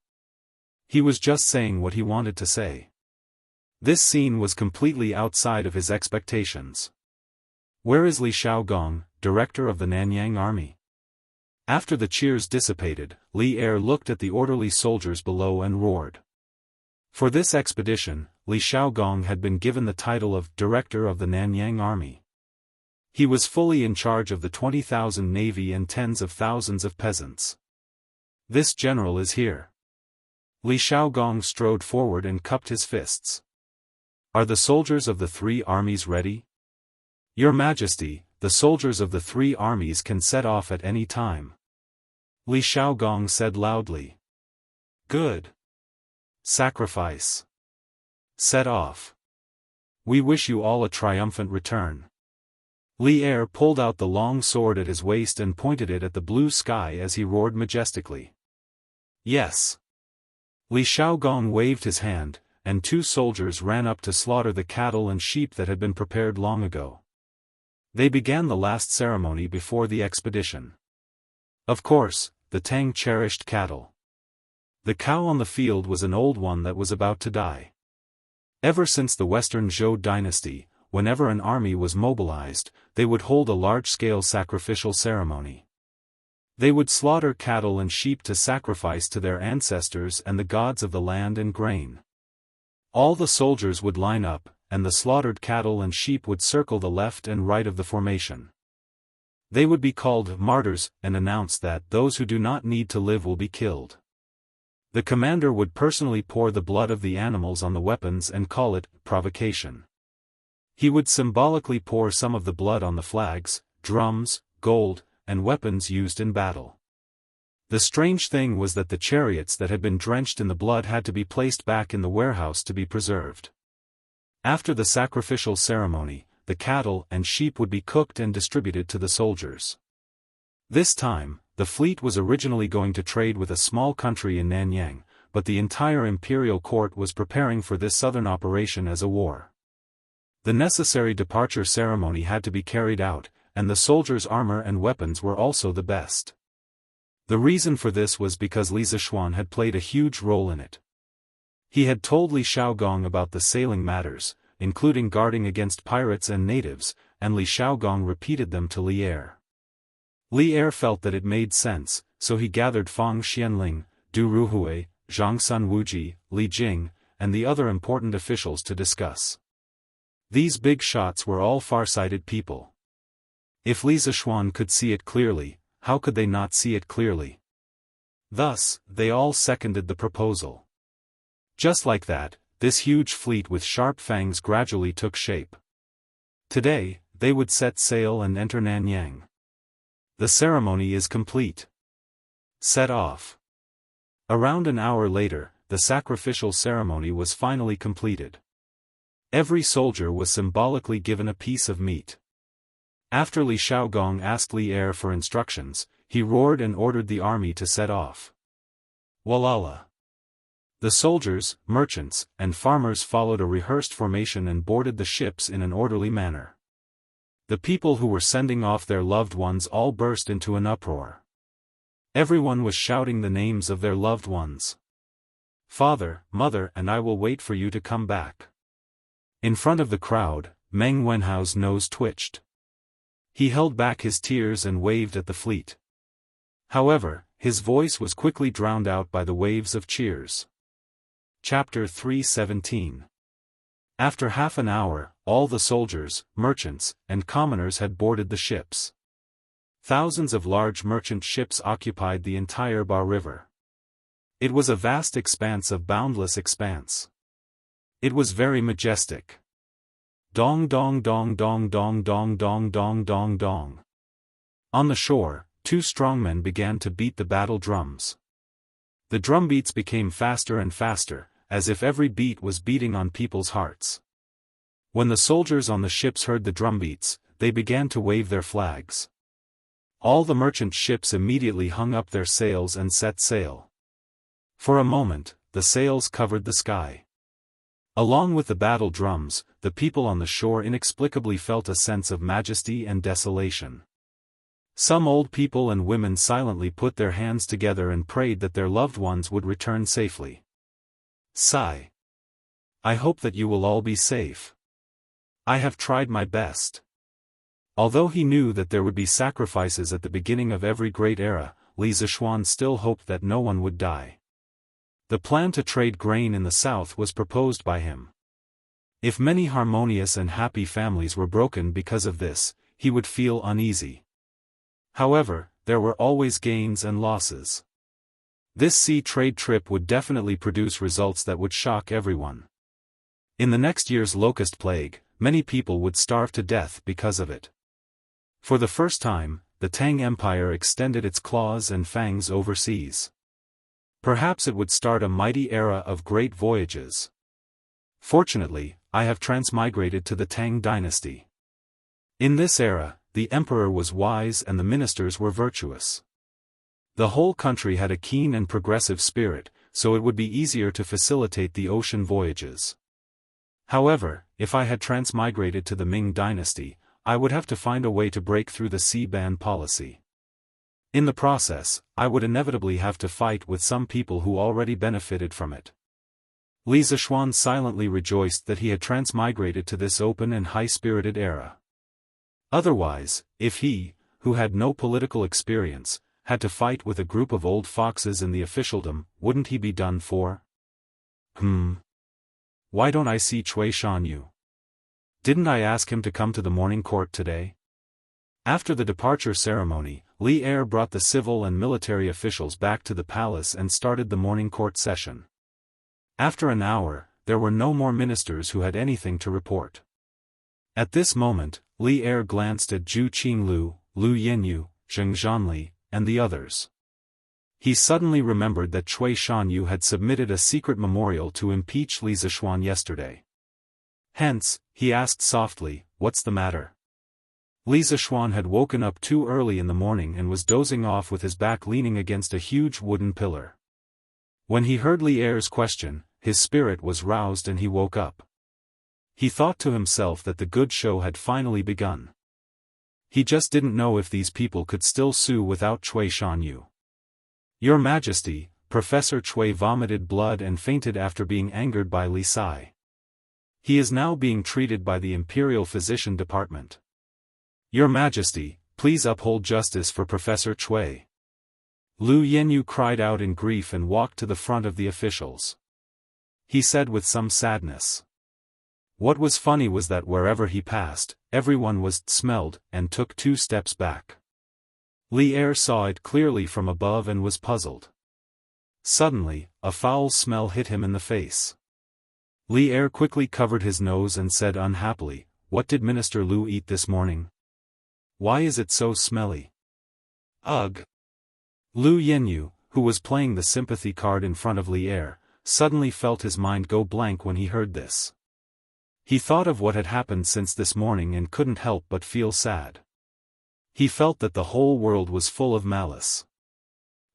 He was just saying what he wanted to say. This scene was completely outside of his expectations. "Where is Li Shaogong, director of the Nanyang army?" After the cheers dissipated, Li Er looked at the orderly soldiers below and roared. For this expedition, Li Shaogong had been given the title of Director of the Nanyang Army. He was fully in charge of the 20,000 navy and tens of thousands of peasants. "This general is here." Li Shaogong strode forward and cupped his fists. Are the soldiers of the 3 armies ready? Your Majesty, the soldiers of the 3 armies can set off at any time. Li Shaogong said loudly. Good. Sacrifice. Set off. We wish you all a triumphant return. Li Er pulled out the long sword at his waist and pointed it at the blue sky as he roared majestically. Yes. Li Shaogong waved his hand, and 2 soldiers ran up to slaughter the cattle and sheep that had been prepared long ago. They began the last ceremony before the expedition. Of course, the Tang cherished cattle. The cow on the field was an old one that was about to die. Ever since the Western Zhou dynasty, whenever an army was mobilized, they would hold a large-scale sacrificial ceremony. They would slaughter cattle and sheep to sacrifice to their ancestors and the gods of the land and grain. All the soldiers would line up, and the slaughtered cattle and sheep would circle the left and right of the formation. They would be called martyrs and announce that those who do not need to live will be killed. The commander would personally pour the blood of the animals on the weapons and call it provocation. He would symbolically pour some of the blood on the flags, drums, gold, and weapons used in battle. The strange thing was that the chariots that had been drenched in the blood had to be placed back in the warehouse to be preserved. After the sacrificial ceremony, the cattle and sheep would be cooked and distributed to the soldiers. This time, the fleet was originally going to trade with a small country in Nanyang, but the entire imperial court was preparing for this southern operation as a war. The necessary departure ceremony had to be carried out, and the soldiers' armor and weapons were also the best. The reason for this was because Li Zishuan had played a huge role in it. He had told Li Shaogong about the sailing matters, including guarding against pirates and natives, and Li Shaogong repeated them to Li Er. Li Er felt that it made sense, so he gathered Fang Xianling, Du Ruhui, Zhang Sun Wuji, Li Jing, and the other important officials to discuss. These big shots were all far-sighted people. If Li Zishuan could see it clearly, how could they not see it clearly? Thus, they all seconded the proposal. Just like that, this huge fleet with sharp fangs gradually took shape. Today, they would set sail and enter Nanyang. The ceremony is complete. Set off. Around an hour later, the sacrificial ceremony was finally completed. Every soldier was symbolically given a piece of meat. After Li Shaogong asked Li Er for instructions, he roared and ordered the army to set off. Walala. The soldiers, merchants, and farmers followed a rehearsed formation and boarded the ships in an orderly manner. The people who were sending off their loved ones all burst into an uproar. Everyone was shouting the names of their loved ones. Father, mother, and I will wait for you to come back. In front of the crowd, Meng Wenhao's nose twitched. He held back his tears and waved at the fleet. However, his voice was quickly drowned out by the waves of cheers. Chapter 317. After half an hour, all the soldiers, merchants, and commoners had boarded the ships. Thousands of large merchant ships occupied the entire Ba River. It was a vast expanse of boundless expanse. It was very majestic. Dong dong dong dong dong dong dong dong dong dong. On the shore, 2 strongmen began to beat the battle drums. The drumbeats became faster and faster, as if every beat was beating on people's hearts. When the soldiers on the ships heard the drumbeats, they began to wave their flags. All the merchant ships immediately hung up their sails and set sail. For a moment, the sails covered the sky. Along with the battle drums, the people on the shore inexplicably felt a sense of majesty and desolation. Some old people and women silently put their hands together and prayed that their loved ones would return safely. Sigh. I hope that you will all be safe. I have tried my best. Although he knew that there would be sacrifices at the beginning of every great era, Li Zishuan still hoped that no one would die. The plan to trade grain in the south was proposed by him. If many harmonious and happy families were broken because of this, he would feel uneasy. However, there were always gains and losses. This sea trade trip would definitely produce results that would shock everyone. In the next year's locust plague, many people would starve to death because of it. For the first time, the Tang Empire extended its claws and fangs overseas. Perhaps it would start a mighty era of great voyages. Fortunately, I have transmigrated to the Tang dynasty. In this era, the emperor was wise and the ministers were virtuous. The whole country had a keen and progressive spirit, so it would be easier to facilitate the ocean voyages. However, if I had transmigrated to the Ming dynasty, I would have to find a way to break through the sea ban policy. In the process, I would inevitably have to fight with some people who already benefited from it. Li Zishuan silently rejoiced that he had transmigrated to this open and high-spirited era. Otherwise, if he, who had no political experience, had to fight with a group of old foxes in the officialdom, wouldn't he be done for? Why don't I see Cui Shanyu? Didn't I ask him to come to the morning court today? After the departure ceremony, Li Er brought the civil and military officials back to the palace and started the morning court session. After an hour, there were no more ministers who had anything to report. At this moment, Li Er glanced at Zhu Qinglu, Lu Yenyu, Zheng Zhanli, and the others. He suddenly remembered that Cui Shanyu had submitted a secret memorial to impeach Li Zishuan yesterday. Hence, he asked softly, "What's the matter?" Li Zishuan had woken up too early in the morning and was dozing off with his back leaning against a huge wooden pillar. When he heard Li Er's question, his spirit was roused and he woke up. He thought to himself that the good show had finally begun. He just didn't know if these people could still sue without Cui Shanyu. "Your Majesty," Professor Cui vomited blood and fainted after being angered by Li Sai. He is now being treated by the Imperial Physician Department. "Your Majesty, please uphold justice for Professor Cui." Lu Yenyu cried out in grief and walked to the front of the officials. He said with some sadness. What was funny was that wherever he passed, everyone was smelled and took 2 steps back. Li Er saw it clearly from above and was puzzled. Suddenly, a foul smell hit him in the face. Li Er quickly covered his nose and said unhappily, "What did Minister Lu eat this morning? Why is it so smelly?" Ugh! Lu Yenyu, who was playing the sympathy card in front of Li Er, suddenly felt his mind go blank when he heard this. He thought of what had happened since this morning and couldn't help but feel sad. He felt that the whole world was full of malice.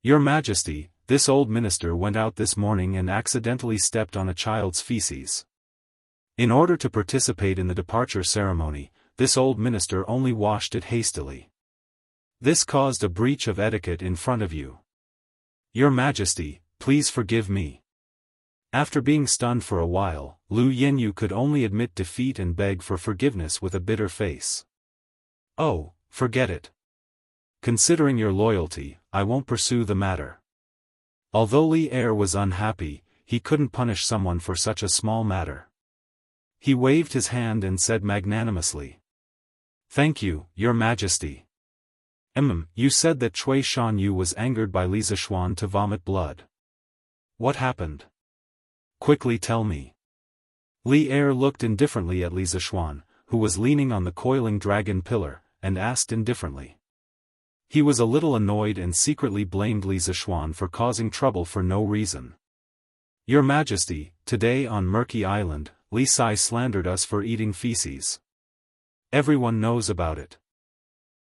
"Your Majesty, this old minister went out this morning and accidentally stepped on a child's feces. In order to participate in the departure ceremony, this old minister only washed it hastily. This caused a breach of etiquette in front of you. Your Majesty, please forgive me." After being stunned for a while, Lu Yenyu could only admit defeat and beg for forgiveness with a bitter face. "Oh, forget it. Considering your loyalty, I won't pursue the matter." Although Li Er was unhappy, he couldn't punish someone for such a small matter. He waved his hand and said magnanimously, "Thank you, Your Majesty." You said that Cui Shanyu was angered by Li Zishuan to vomit blood. What happened? Quickly tell me. Li Er looked indifferently at Li Zishuan, who was leaning on the coiling dragon pillar, and asked indifferently. He was a little annoyed and secretly blamed Li Zishuan for causing trouble for no reason. "Your Majesty, today on Murky Island, Li Sai slandered us for eating feces. Everyone knows about it.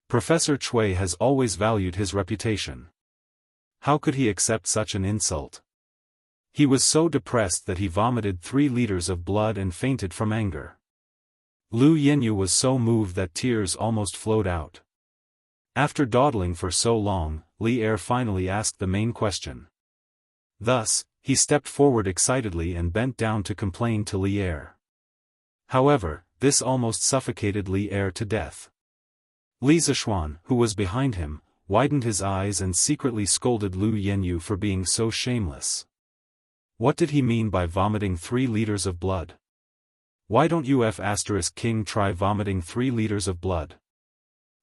Professor Cui has always valued his reputation. How could he accept such an insult? He was so depressed that he vomited 3 liters of blood and fainted from anger." Lu Yenyu was so moved that tears almost flowed out. After dawdling for so long, Li Er finally asked the main question. Thus, he stepped forward excitedly and bent down to complain to Li Er. However, this almost suffocated Li Er to death. Li Zishuan, who was behind him, widened his eyes and secretly scolded Lu Yenyu for being so shameless. What did he mean by vomiting 3 liters of blood? Why don't you King try vomiting 3 liters of blood?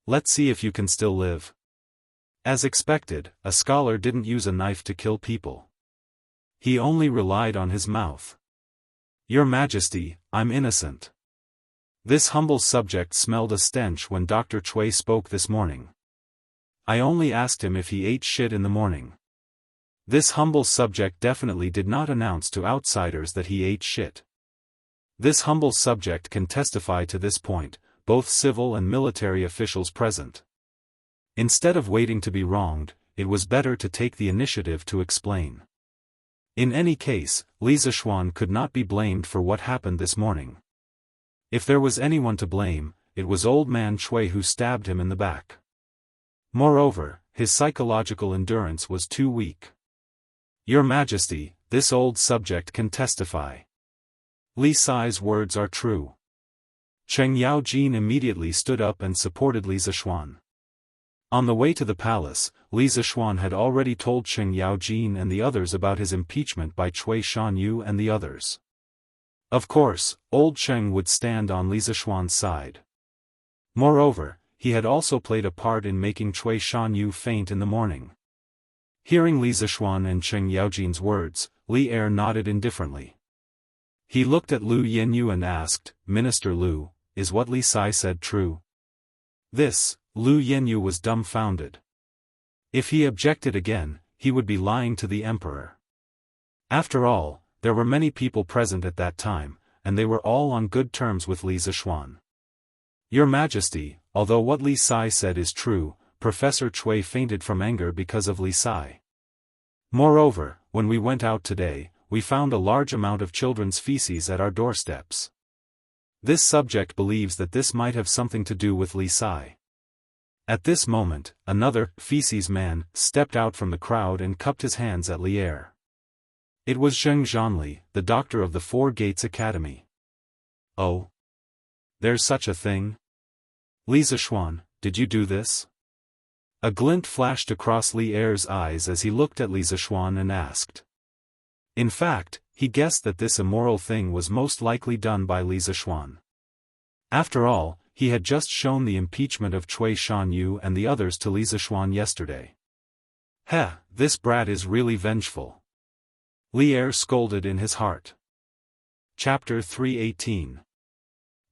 Let's see if you can still live. As expected, a scholar didn't use a knife to kill people. He only relied on his mouth. "Your Majesty, I'm innocent. This humble subject smelled a stench when Dr. Chui spoke this morning. I only asked him if he ate shit in the morning. This humble subject definitely did not announce to outsiders that he ate shit. This humble subject can testify to this point, both civil and military officials present. Instead of waiting to be wronged, it was better to take the initiative to explain. In any case, Li Zishuan could not be blamed for what happened this morning. If there was anyone to blame, it was old man Chui who stabbed him in the back. Moreover, his psychological endurance was too weak. Your Majesty, this old subject can testify. Li Sai's words are true. Cheng Yaojin immediately stood up and supported Li Zishuan. On the way to the palace, Li Zishuan had already told Cheng Yaojin and the others about his impeachment by Cui Shanyu and the others. Of course, old Cheng would stand on Li Zishuan's side. Moreover, he had also played a part in making Cui Shanyu faint in the morning. Hearing Li Zishuan and Cheng Yaojin's words, Li Er nodded indifferently. He looked at Lu Yenyu and asked, Minister Lu, is what Li Sai said true? This, Lu Yenyu was dumbfounded. If he objected again, he would be lying to the emperor. After all, there were many people present at that time, and they were all on good terms with Li Zishuan. Your Majesty, although what Li Sai said is true, Professor Chui fainted from anger because of Li Sai. Moreover, when we went out today, we found a large amount of children's feces at our doorsteps. This subject believes that this might have something to do with Li Sai. At this moment, another feces man stepped out from the crowd and cupped his hands at Li Er. It was Zheng Zhanli, the doctor of the Four Gates Academy. Oh? There's such a thing? Li Zishuan, did you do this? A glint flashed across Li Er's eyes as he looked at Li Zishuan and asked. In fact, he guessed that this immoral thing was most likely done by Li Zishuan. After all, he had just shown the impeachment of Cui Shanyu and the others to Li Zishuan yesterday. Heh, this brat is really vengeful. Li Er scolded in his heart. Chapter 318.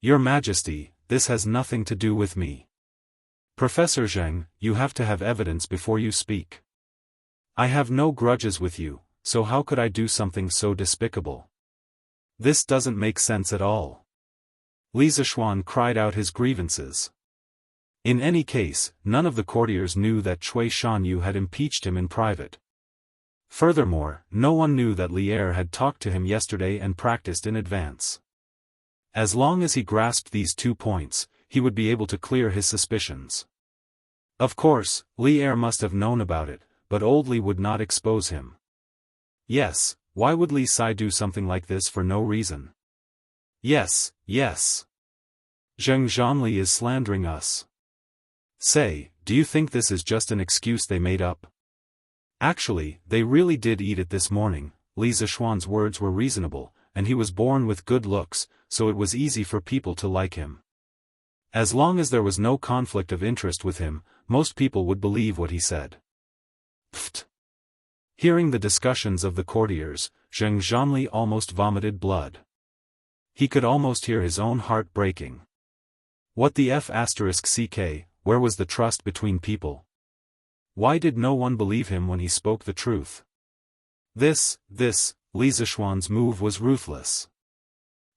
Your Majesty, this has nothing to do with me. Professor Zheng, you have to have evidence before you speak. I have no grudges with you, so how could I do something so despicable? This doesn't make sense at all. Li Zishuan cried out his grievances. In any case, none of the courtiers knew that Cui Shanyu had impeached him in private. Furthermore, no one knew that Li Er had talked to him yesterday and practiced in advance. As long as he grasped these 2 points, he would be able to clear his suspicions. Of course, Li Er must have known about it, but old Li would not expose him. Yes, why would Li Sai do something like this for no reason? Yes, yes. Zheng Zhanli is slandering us. Say, do you think this is just an excuse they made up? Actually, they really did eat it this morning. Li Zishuan's words were reasonable, and he was born with good looks, so it was easy for people to like him. As long as there was no conflict of interest with him, most people would believe what he said. Pfft. Hearing the discussions of the courtiers, Zheng Zhanli almost vomited blood. He could almost hear his own heart breaking. What the F***ck, where was the trust between people? Why did no one believe him when he spoke the truth? Li Zishuan's move was ruthless.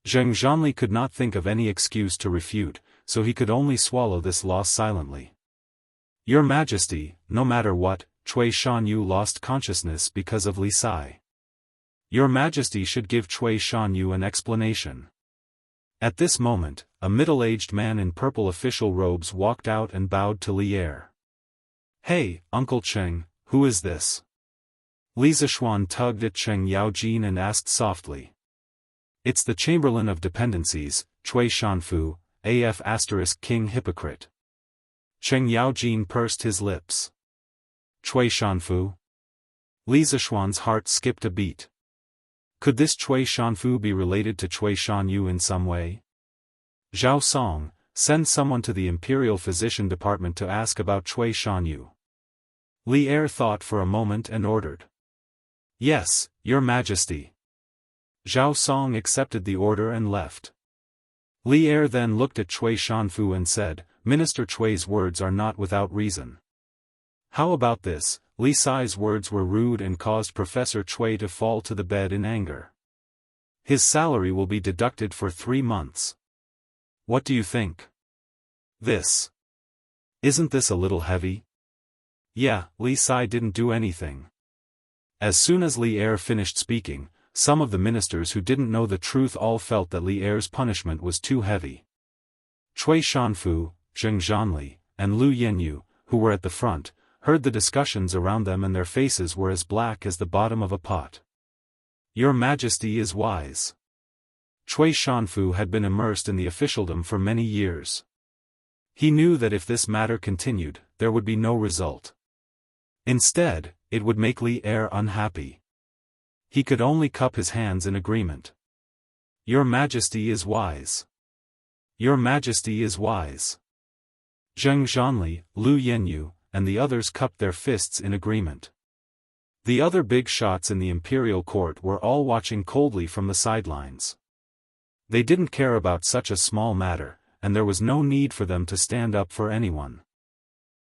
Zheng Zhanli could not think of any excuse to refute, so he could only swallow this loss silently. Your Majesty, no matter what, Cui Shanyu lost consciousness because of Li Sai. Your Majesty should give Cui Shanyu an explanation. At this moment, a middle-aged man in purple official robes walked out and bowed to Li Er. Hey, Uncle Cheng, who is this? Li Zishuan tugged at Cheng Yaojin and asked softly. It's the Chamberlain of Dependencies, Cui Shanfu, AF** King Hypocrite. Cheng Yaojin pursed his lips. Cui Shanfu? Li Zishuan's heart skipped a beat. Could this Cui Shanfu be related to Cui Shanyu in some way? Zhao Song, send someone to the Imperial Physician Department to ask about Cui Shanyu. Li Er thought for a moment and ordered. Yes, Your Majesty. Zhao Song accepted the order and left. Li Er then looked at Cui Shanfu and said, Minister Cui's words are not without reason. How about this? Li Sai's words were rude and caused Professor Cui to fall to the bed in anger. His salary will be deducted for 3 months. What do you think? Isn't this a little heavy? Yeah, Li Sai didn't do anything. As soon as Li Er finished speaking, some of the ministers who didn't know the truth all felt that Li Er's punishment was too heavy. Cui Shanfu, Zheng Zhanli, and Lu Yenyu, who were at the front, heard the discussions around them and their faces were as black as the bottom of a pot. Your Majesty is wise. Cui Shanfu had been immersed in the officialdom for many years. He knew that if this matter continued, there would be no result. Instead, it would make Li Er unhappy. He could only cup his hands in agreement. Your Majesty is wise. Your Majesty is wise. Zheng Zhanli, Lu Yenyu, and the others cupped their fists in agreement. The other big shots in the imperial court were all watching coldly from the sidelines. They didn't care about such a small matter, and there was no need for them to stand up for anyone.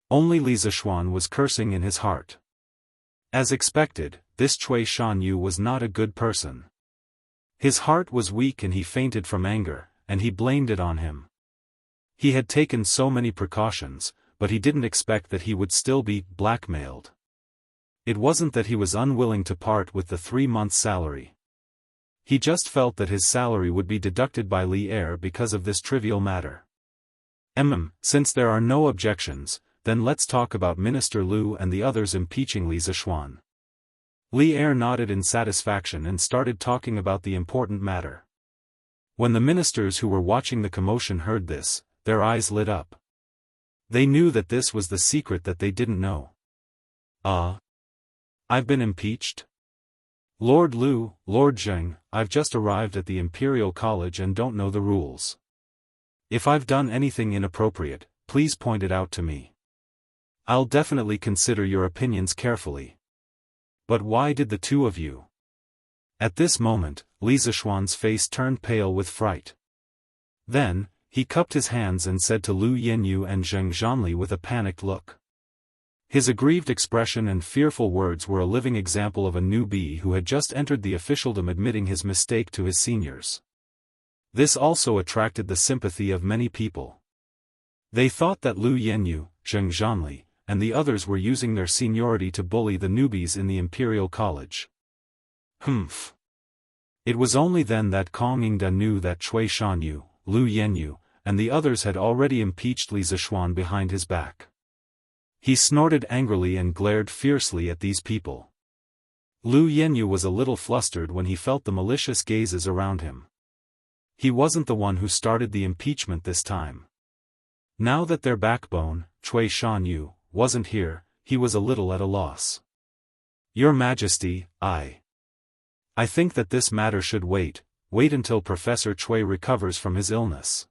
Only Li Zishuan was cursing in his heart. As expected, this Cui Shanyu was not a good person. His heart was weak and he fainted from anger, and he blamed it on him. He had taken so many precautions, but he didn't expect that he would still be blackmailed. It wasn't that he was unwilling to part with the 3-month salary. He just felt that his salary would be deducted by Li Er because of this trivial matter. Since there are no objections, then let's talk about Minister Lu and the others impeaching Li Zishuan. Li Er nodded in satisfaction and started talking about the important matter. When the ministers who were watching the commotion heard this, their eyes lit up. They knew that this was the secret that they didn't know. I've been impeached? Lord Lu, Lord Zheng, I've just arrived at the Imperial College and don't know the rules. If I've done anything inappropriate, please point it out to me. I'll definitely consider your opinions carefully. But why did the two of you? At this moment, Li Zishuan's face turned pale with fright. Then, he cupped his hands and said to Lu Yenyu and Zheng Zhanli with a panicked look. His aggrieved expression and fearful words were a living example of a newbie who had just entered the officialdom admitting his mistake to his seniors. This also attracted the sympathy of many people. They thought that Lu Yenyu, Zheng Zhanli, and the others were using their seniority to bully the newbies in the Imperial College. It was only then that Kong Yingda knew that Cui Shanyu, Lu Yenyu, and the others had already impeached Li Zishuan behind his back. He snorted angrily and glared fiercely at these people. Lu Yenyu was a little flustered when he felt the malicious gazes around him. He wasn't the one who started the impeachment this time. Now that their backbone, Cui Shanyu, wasn't here, he was a little at a loss. Your Majesty, I think that this matter should wait until Professor Cui recovers from his illness.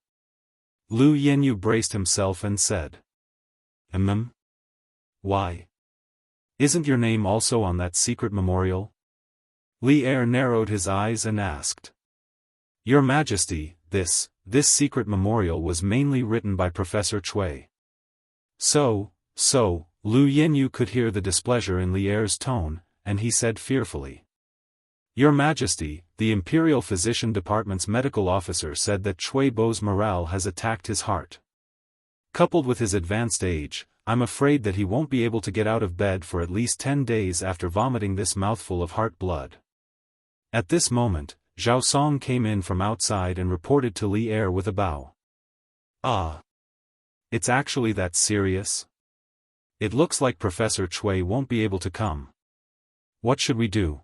Lu Yenyu braced himself and said. Why? Isn't your name also on that secret memorial? Li Er narrowed his eyes and asked. Your Majesty, this secret memorial was mainly written by Professor Cui. So, Lu Yenyu could hear the displeasure in Li Er's tone, and he said fearfully. Your Majesty, the Imperial Physician Department's medical officer said that Cui Bo's morale has attacked his heart. Coupled with his advanced age, I'm afraid that he won't be able to get out of bed for at least 10 days after vomiting this mouthful of heart blood. At this moment, Zhao Song came in from outside and reported to Li Er with a bow. It's actually that serious? It looks like Professor Cui won't be able to come. What should we do?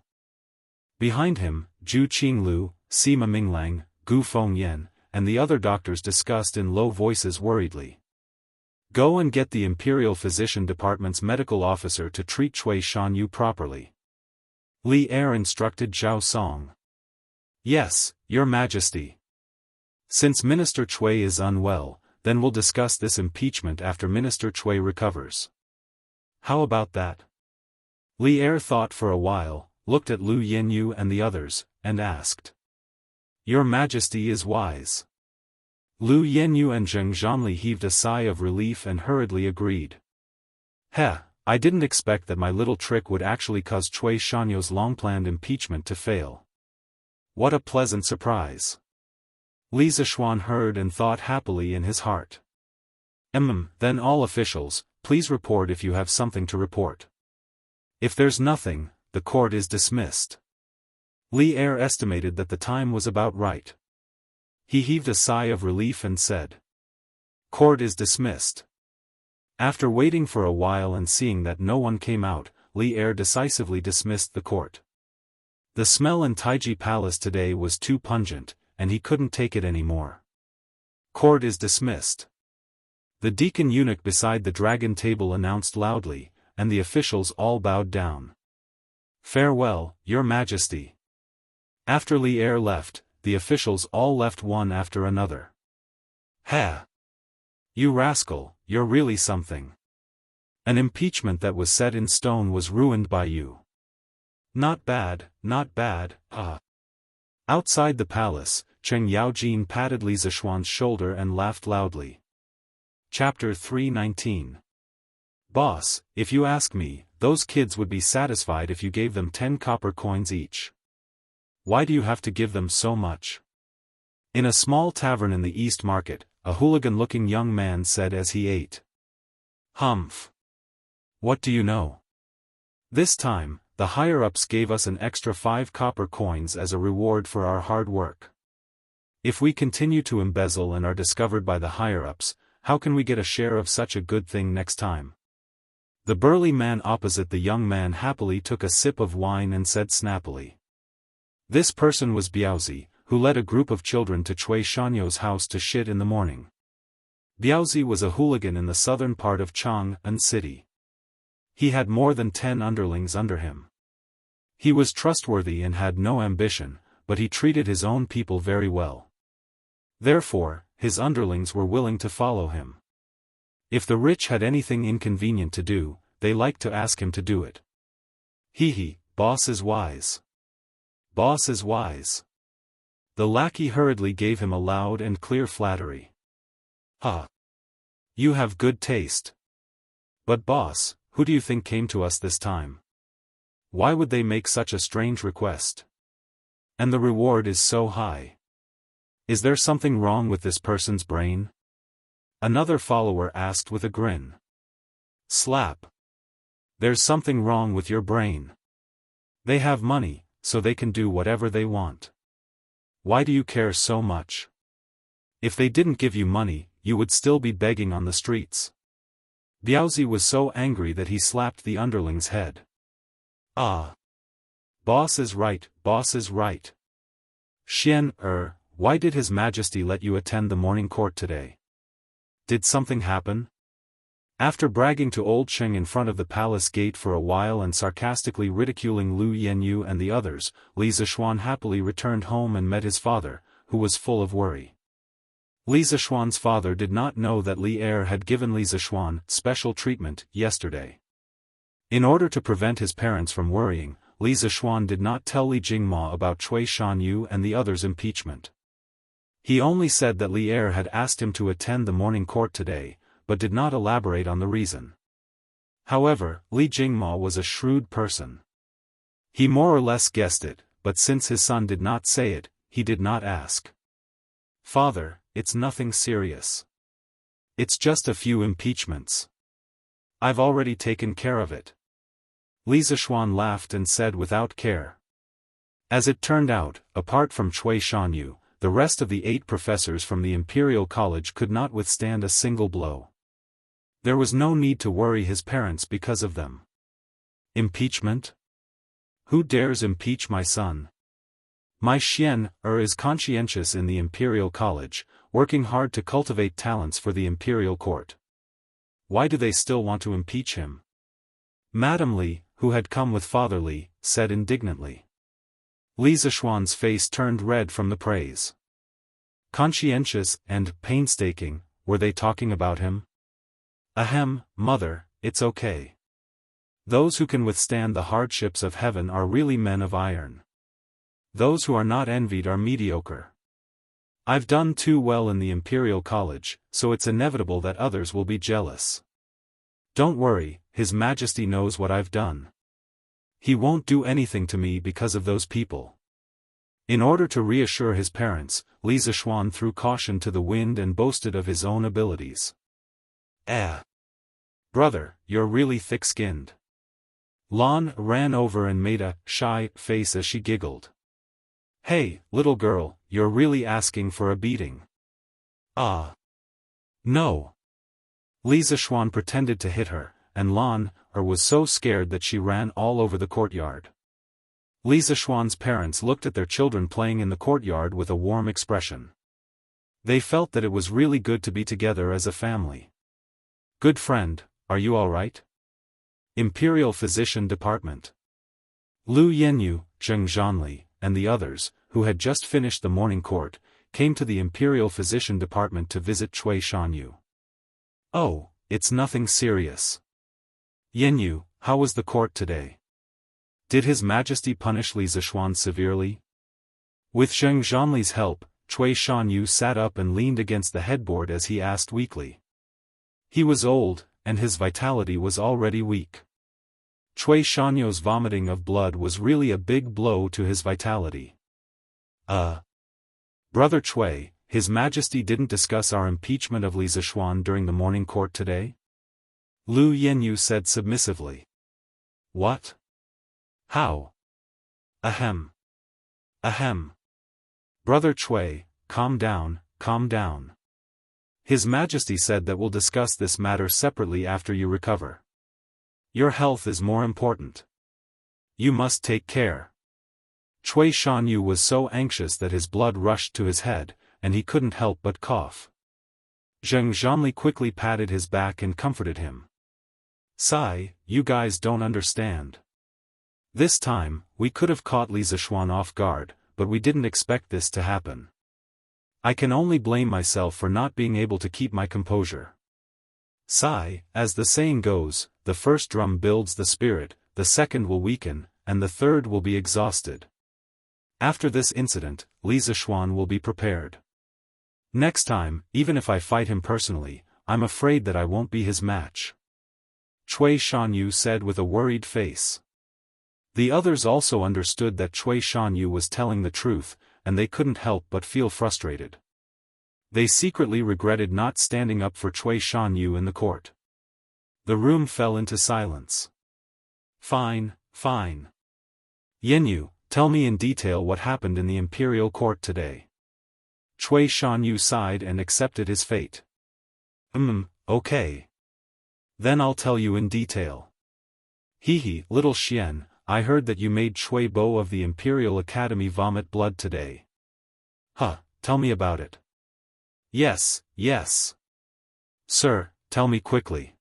Behind him, Zhu Qinglu, Sima Minglang, Gu Fengyan, and the other doctors discussed in low voices worriedly. Go and get the Imperial Physician Department's medical officer to treat Cui Shanyu properly. Li Er instructed Zhao Song. Yes, Your Majesty. Since Minister Cui is unwell, then we'll discuss this impeachment after Minister Cui recovers. How about that? Li Er thought for a while, looked at Lu Yenyu and the others, and asked. Your Majesty is wise. Lu Yenyu and Zheng Zhanli heaved a sigh of relief and hurriedly agreed. Heh, I didn't expect that my little trick would actually cause Cui Shanyo's long-planned impeachment to fail. What a pleasant surprise. Li Zishuan heard and thought happily in his heart. Then all officials, please report if you have something to report. If there's nothing, the court is dismissed. Li Er estimated that the time was about right. He heaved a sigh of relief and said, Court is dismissed. After waiting for a while and seeing that no one came out, Li Er decisively dismissed the court. The smell in Taiji Palace today was too pungent, and he couldn't take it anymore. Court is dismissed. The deacon eunuch beside the dragon table announced loudly, and the officials all bowed down. Farewell, Your Majesty. After Li Er left, the officials all left one after another. Ha! You rascal, you're really something. An impeachment that was set in stone was ruined by you. Not bad, not bad, Outside the palace, Cheng Yaojin patted Li Zishuan's shoulder and laughed loudly. Chapter 319. Boss, if you ask me, those kids would be satisfied if you gave them 10 copper coins each. Why do you have to give them so much? In a small tavern in the East Market, a hooligan-looking young man said as he ate. Humph. What do you know? This time, the higher-ups gave us an extra 5 copper coins as a reward for our hard work. If we continue to embezzle and are discovered by the higher-ups, how can we get a share of such a good thing next time? The burly man opposite the young man happily took a sip of wine and said snappily. This person was Biaozi, who led a group of children to Cui Shanyo's house to shit in the morning. Biaozi was a hooligan in the southern part of Chang'an City. He had more than 10 underlings under him. He was trustworthy and had no ambition, but he treated his own people very well. Therefore, his underlings were willing to follow him. If the rich had anything inconvenient to do, they liked to ask him to do it. Hee, boss is wise. Boss is wise. The lackey hurriedly gave him a loud and clear flattery. Ha! You have good taste. But boss, who do you think came to us this time? Why would they make such a strange request? And the reward is so high. Is there something wrong with this person's brain? Another follower asked with a grin. Slap. There's something wrong with your brain. They have money, so they can do whatever they want. Why do you care so much? If they didn't give you money, you would still be begging on the streets. Biaozi was so angry that he slapped the underling's head. Ah! Boss is right, boss is right. Why did His Majesty let you attend the morning court today? Did something happen? After bragging to old Cheng in front of the palace gate for a while and sarcastically ridiculing Lu Yenyu and the others, Li Zishuan happily returned home and met his father, who was full of worry. Li Zishuan's father did not know that Li Er had given Li Zishuan special treatment yesterday. In order to prevent his parents from worrying, Li Zishuan did not tell Li Jingma about Cui Shanyu and the others' impeachment. He only said that Li Er had asked him to attend the morning court today, but did not elaborate on the reason. However, Li Jingma was a shrewd person. He more or less guessed it, but since his son did not say it, he did not ask. Father, it's nothing serious. It's just a few impeachments. I've already taken care of it. Li Zishuan laughed and said without care. As it turned out, apart from Cui Shanyu, the rest of the 8 professors from the Imperial College could not withstand a single blow. There was no need to worry his parents because of them. Impeachment? Who dares impeach my son? My Xian is conscientious in the Imperial College, working hard to cultivate talents for the Imperial Court. Why do they still want to impeach him? Madame Li, who had come with Father Li, said indignantly. Li Zishuan's face turned red from the praise. Conscientious and painstaking, were they talking about him? Ahem, mother, it's okay. Those who can withstand the hardships of heaven are really men of iron. Those who are not envied are mediocre. I've done too well in the Imperial College, so it's inevitable that others will be jealous. Don't worry, His Majesty knows what I've done. He won't do anything to me because of those people. In order to reassure his parents, Li Zishuan threw caution to the wind and boasted of his own abilities. Brother, you're really thick-skinned. Lan ran over and made a shy face as she giggled. Hey, little girl, you're really asking for a beating. No. Li Zishuan pretended to hit her, and Lan was so scared that she ran all over the courtyard. Li Zishuan's parents looked at their children playing in the courtyard with a warm expression. They felt that it was really good to be together as a family. Good friend, are you all right? Imperial Physician Department. Lu Yenyu, Zheng Zhanli, and the others, who had just finished the morning court, came to the Imperial Physician Department to visit Cui Shanyu. Oh, it's nothing serious. Yenyu, how was the court today? Did His Majesty punish Li Zishuan severely? With Zheng Zhanli's help, Cui Shanyu sat up and leaned against the headboard as he asked weakly. He was old, and his vitality was already weak. Cui Shanyu's vomiting of blood was really a big blow to his vitality. Brother Cui, His Majesty didn't discuss our impeachment of Li Zishuan during the morning court today? Lu Yenyu said submissively. What? How? Ahem. Brother Cui, calm down, calm down. His Majesty said that we'll discuss this matter separately after you recover. Your health is more important. You must take care. Cui Shanyu was so anxious that his blood rushed to his head, and he couldn't help but cough. Zheng Zhanli quickly patted his back and comforted him. Sigh, you guys don't understand. This time, we could have caught Li Zishuan off guard, but we didn't expect this to happen. I can only blame myself for not being able to keep my composure. Sigh, as the saying goes, the first drum builds the spirit, the second will weaken, and the third will be exhausted. After this incident, Li Zishuan will be prepared. Next time, even if I fight him personally, I'm afraid that I won't be his match. Cui Shanyu said with a worried face. The others also understood that Cui Shanyu was telling the truth, and they couldn't help but feel frustrated. They secretly regretted not standing up for Cui Shanyu in the court. The room fell into silence. Fine. Yenyu, tell me in detail what happened in the Imperial Court today. Cui Shanyu sighed and accepted his fate. Okay. Then I'll tell you in detail. Hehe, little Xian, I heard that you made Cui Bo of the Imperial Academy vomit blood today. Tell me about it. Yes. Sir, tell me quickly.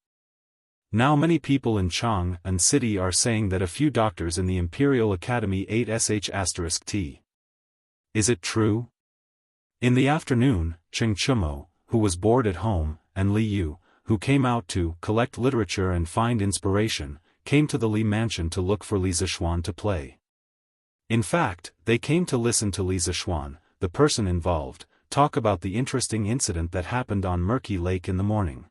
Now many people in Chang'an City are saying that a few doctors in the Imperial Academy ate sh*t. Is it true? In the afternoon, Cheng Chumo, who was bored at home, and Li Yu, who came out to collect literature and find inspiration, came to the Li mansion to look for Li Zishuan to play. In fact, they came to listen to Li Zishuan, the person involved, talk about the interesting incident that happened on Murky Lake in the morning.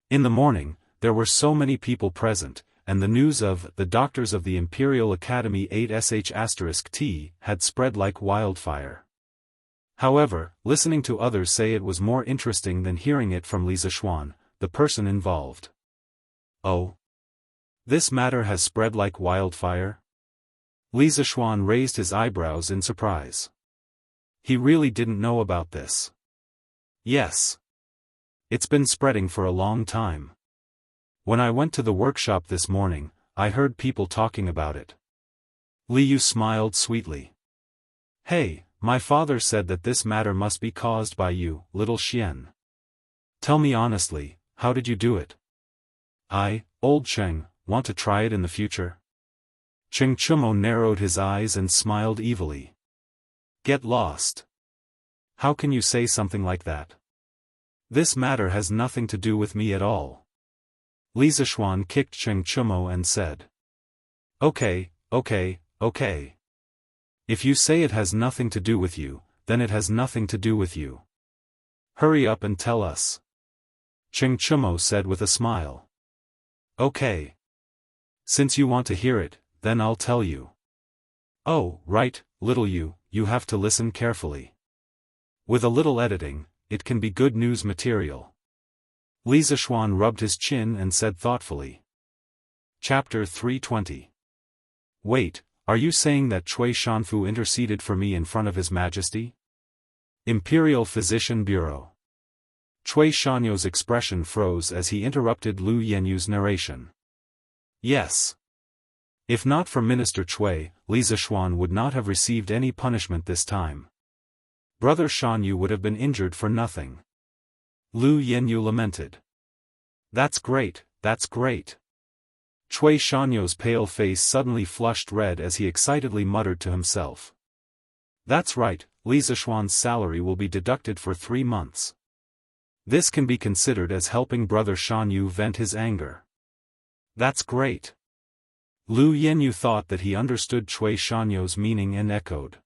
In the morning, there were so many people present, and the news of the doctors of the Imperial Academy ate sh*t had spread like wildfire. However, listening to others say it was more interesting than hearing it from Li Zishuan, the person involved. Oh? This matter has spread like wildfire? Li Zishuan raised his eyebrows in surprise. He really didn't know about this. Yes. It's been spreading for a long time. When I went to the workshop this morning, I heard people talking about it. Li Yu smiled sweetly. Hey, my father said that this matter must be caused by you, little Xian. Tell me honestly, how did you do it? Old Cheng, want to try it in the future? Cheng Chumo narrowed his eyes and smiled evilly. Get lost. How can you say something like that? This matter has nothing to do with me at all. Li Zishuan kicked Cheng Chumo and said. Okay. If you say it has nothing to do with you, then it has nothing to do with you. Hurry up and tell us. Cheng Chumo said with a smile. Okay. Since you want to hear it, then I'll tell you. Oh, right, little you have to listen carefully. With a little editing, it can be good news material. Li Zishuan rubbed his chin and said thoughtfully. Chapter 320. Wait, are you saying that Cui Shanfu interceded for me in front of His Majesty? Imperial Physician Bureau. Cui Shanyo's expression froze as he interrupted Lu Yenyu's narration. Yes. If not for Minister Cui, Li Zishuan would not have received any punishment this time. Brother Shanyu would have been injured for nothing. Lu Yenyu lamented. That's great, that's great. Cui Shanyo's pale face suddenly flushed red as he excitedly muttered to himself. That's right, Li Zishuan's salary will be deducted for 3 months. This can be considered as helping Brother Shanyu vent his anger. That's great. Lu Yenyu thought that he understood Cui Shanyo's meaning and echoed.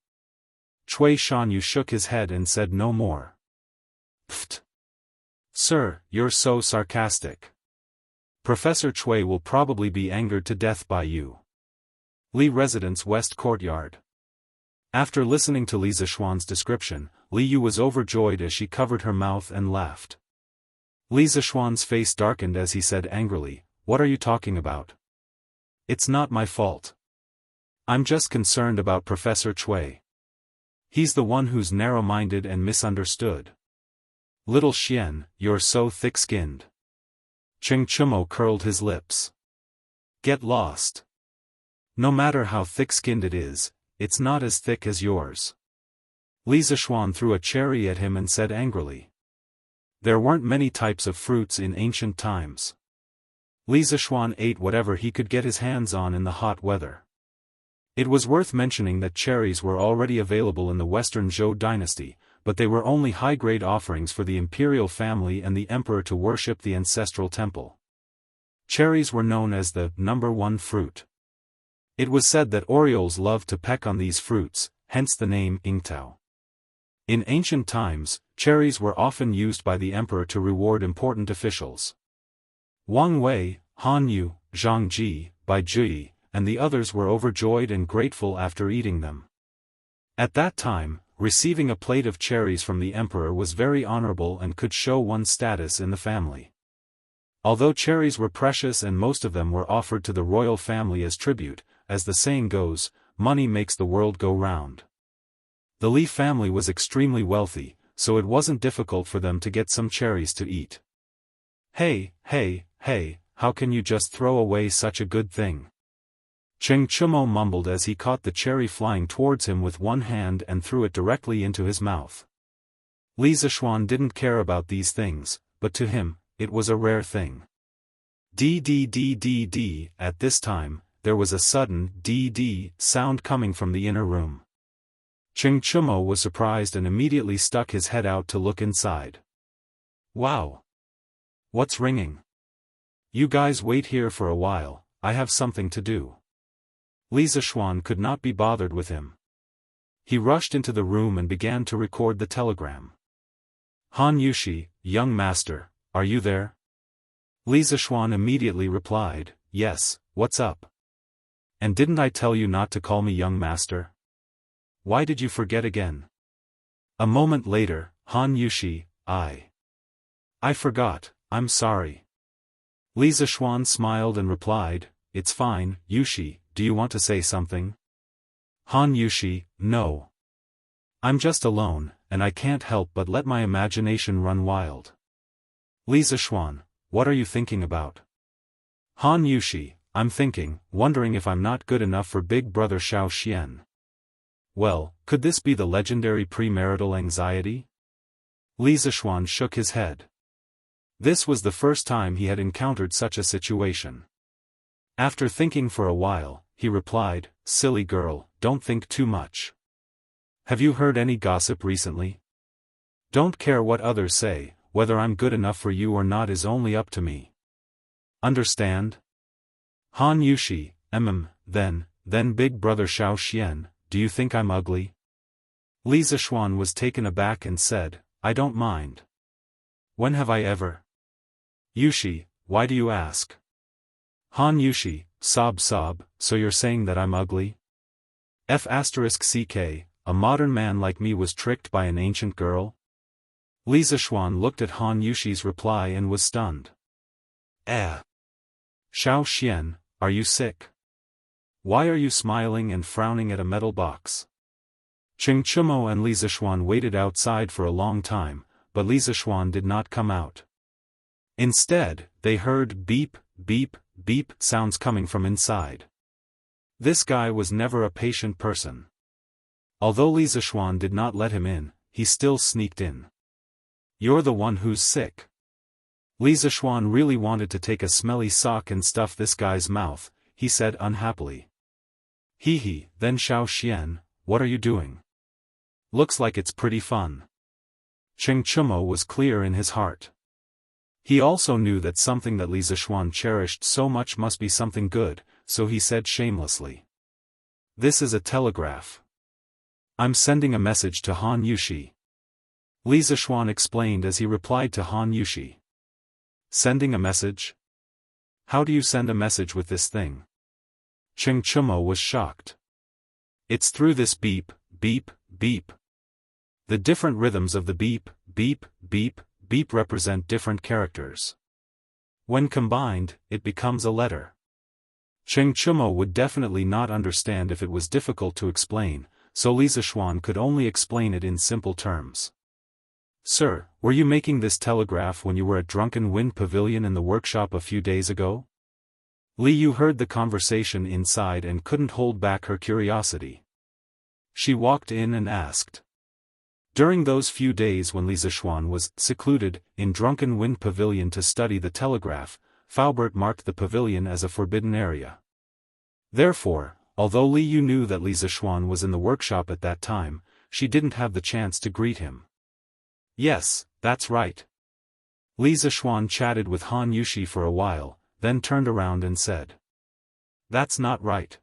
Cui Shanyu shook his head and said no more. Pfft. Sir, you're so sarcastic. Professor Cui will probably be angered to death by you. Li Residence West Courtyard. After listening to Li Zishuan's description, Li Yu was overjoyed as she covered her mouth and laughed. Li Zishuan's face darkened as he said angrily, "What are you talking about? It's not my fault. I'm just concerned about Professor Cui. He's the one who's narrow-minded and misunderstood." Little Xian, you're so thick-skinned. Cheng Chumo curled his lips. Get lost. No matter how thick-skinned it is, it's not as thick as yours. Li Zishuan threw a cherry at him and said angrily. There weren't many types of fruits in ancient times. Li Zishuan ate whatever he could get his hands on in the hot weather. It was worth mentioning that cherries were already available in the Western Zhou dynasty, but they were only high-grade offerings for the imperial family and the emperor to worship the ancestral temple. Cherries were known as the number 1 fruit. It was said that orioles loved to peck on these fruits, hence the name Yingtao. In ancient times, cherries were often used by the emperor to reward important officials. Wang Wei, Han Yu, Zhang Ji, Bai Jui, and the others were overjoyed and grateful after eating them. At that time, receiving a plate of cherries from the emperor was very honorable and could show one's status in the family. Although cherries were precious and most of them were offered to the royal family as tribute, as the saying goes, money makes the world go round. The Li family was extremely wealthy, so it wasn't difficult for them to get some cherries to eat. Hey, how can you just throw away such a good thing? Cheng Chumo mumbled as he caught the cherry flying towards him with one hand and threw it directly into his mouth. Li Zishuan didn't care about these things, but to him, it was a rare thing. D. At this time, there was a sudden D sound coming from the inner room. Cheng Chumo was surprised and immediately stuck his head out to look inside. Wow! What's ringing? You guys wait here for a while, I have something to do. Li Zishuan could not be bothered with him. He rushed into the room and began to record the telegram. Han Yushi, young master, are you there? Li Zishuan immediately replied, yes, what's up? And didn't I tell you not to call me young master? Why did you forget again? A moment later, Han Yushi, I forgot, I'm sorry. Li Zishuan smiled and replied, it's fine, Yushi, do you want to say something? Han Yushi, no. I'm just alone, and I can't help but let my imagination run wild. Li Zishuan, what are you thinking about? Han Yushi, I'm wondering if I'm not good enough for Big Brother Xiao Xian. Well, could this be the legendary premarital anxiety? Li Zishuan shook his head. This was the first time he had encountered such a situation. After thinking for a while, he replied, silly girl, don't think too much. Have you heard any gossip recently? Don't care what others say, whether I'm good enough for you or not is only up to me. Understand? Han Yushi, then Big Brother Xiao Xian, do you think I'm ugly? Li Zishuan was taken aback and said, I don't mind. When have I ever? Yushi, why do you ask? Han Yushi, sob, so you're saying that I'm ugly? *ck, a modern man like me was tricked by an ancient girl? Li Zishuan looked at Han Yushi's reply and was stunned. Xiao Xian, are you sick? Why are you smiling and frowning at a metal box? Ching Chumo and Li Zishuan waited outside for a long time, but Li Zishuan did not come out. Instead, they heard beep, beep, beep sounds coming from inside. This guy was never a patient person. Although Li Zishuan did not let him in, he still sneaked in. You're the one who's sick. Li Zishuan really wanted to take a smelly sock and stuff this guy's mouth, he said unhappily. Then Xiao Xian, what are you doing? Looks like it's pretty fun. Ching Chumo was clear in his heart. He also knew that something that Li Zishuan cherished so much must be something good, so he said shamelessly. This is a telegraph. I'm sending a message to Han Yushi. Li Zishuan explained as he replied to Han Yushi. Sending a message? How do you send a message with this thing? Ching Chumo was shocked. It's through this beep, beep, beep. The different rhythms of the beep, beep, beep, beep represent different characters. When combined, it becomes a letter. Ching Chumo would definitely not understand if it was difficult to explain, so Li Zishuan could only explain it in simple terms. Sir, were you making this telegraph when you were at Drunken Wind Pavilion in the workshop a few days ago? Li Yu heard the conversation inside and couldn't hold back her curiosity. She walked in and asked. During those few days when Li Zishuan was secluded in Drunken Wind Pavilion to study the telegraph, Faubert marked the pavilion as a forbidden area. Therefore, although Li Yu knew that Li Zishuan was in the workshop at that time, she didn't have the chance to greet him. Yes, that's right. Li Zishuan chatted with Han Yushi for a while, then turned around and said. That's not right.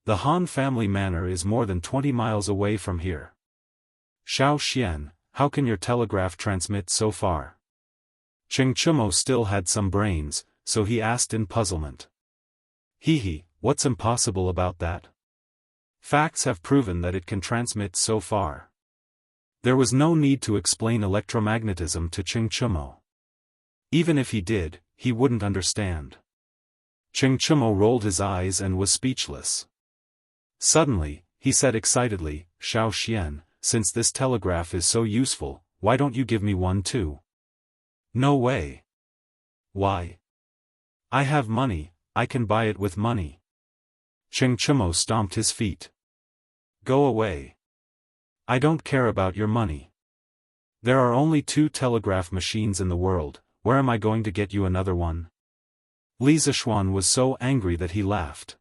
The Han family manor is more than 20 miles away from here. Xiao Xian, how can your telegraph transmit so far? Ching Chumo still had some brains, so he asked in puzzlement. What's impossible about that? Facts have proven that it can transmit so far. There was no need to explain electromagnetism to Ching Chumo. Even if he did, he wouldn't understand. Ching Chumo rolled his eyes and was speechless. Suddenly, he said excitedly, Xiao Xian, since this telegraph is so useful, why don't you give me one too? No way. Why? I have money, I can buy it with money. Ching Chumo stomped his feet. Go away. I don't care about your money. There are only 2 telegraph machines in the world, where am I going to get you another one? Li Zishuan was so angry that he laughed.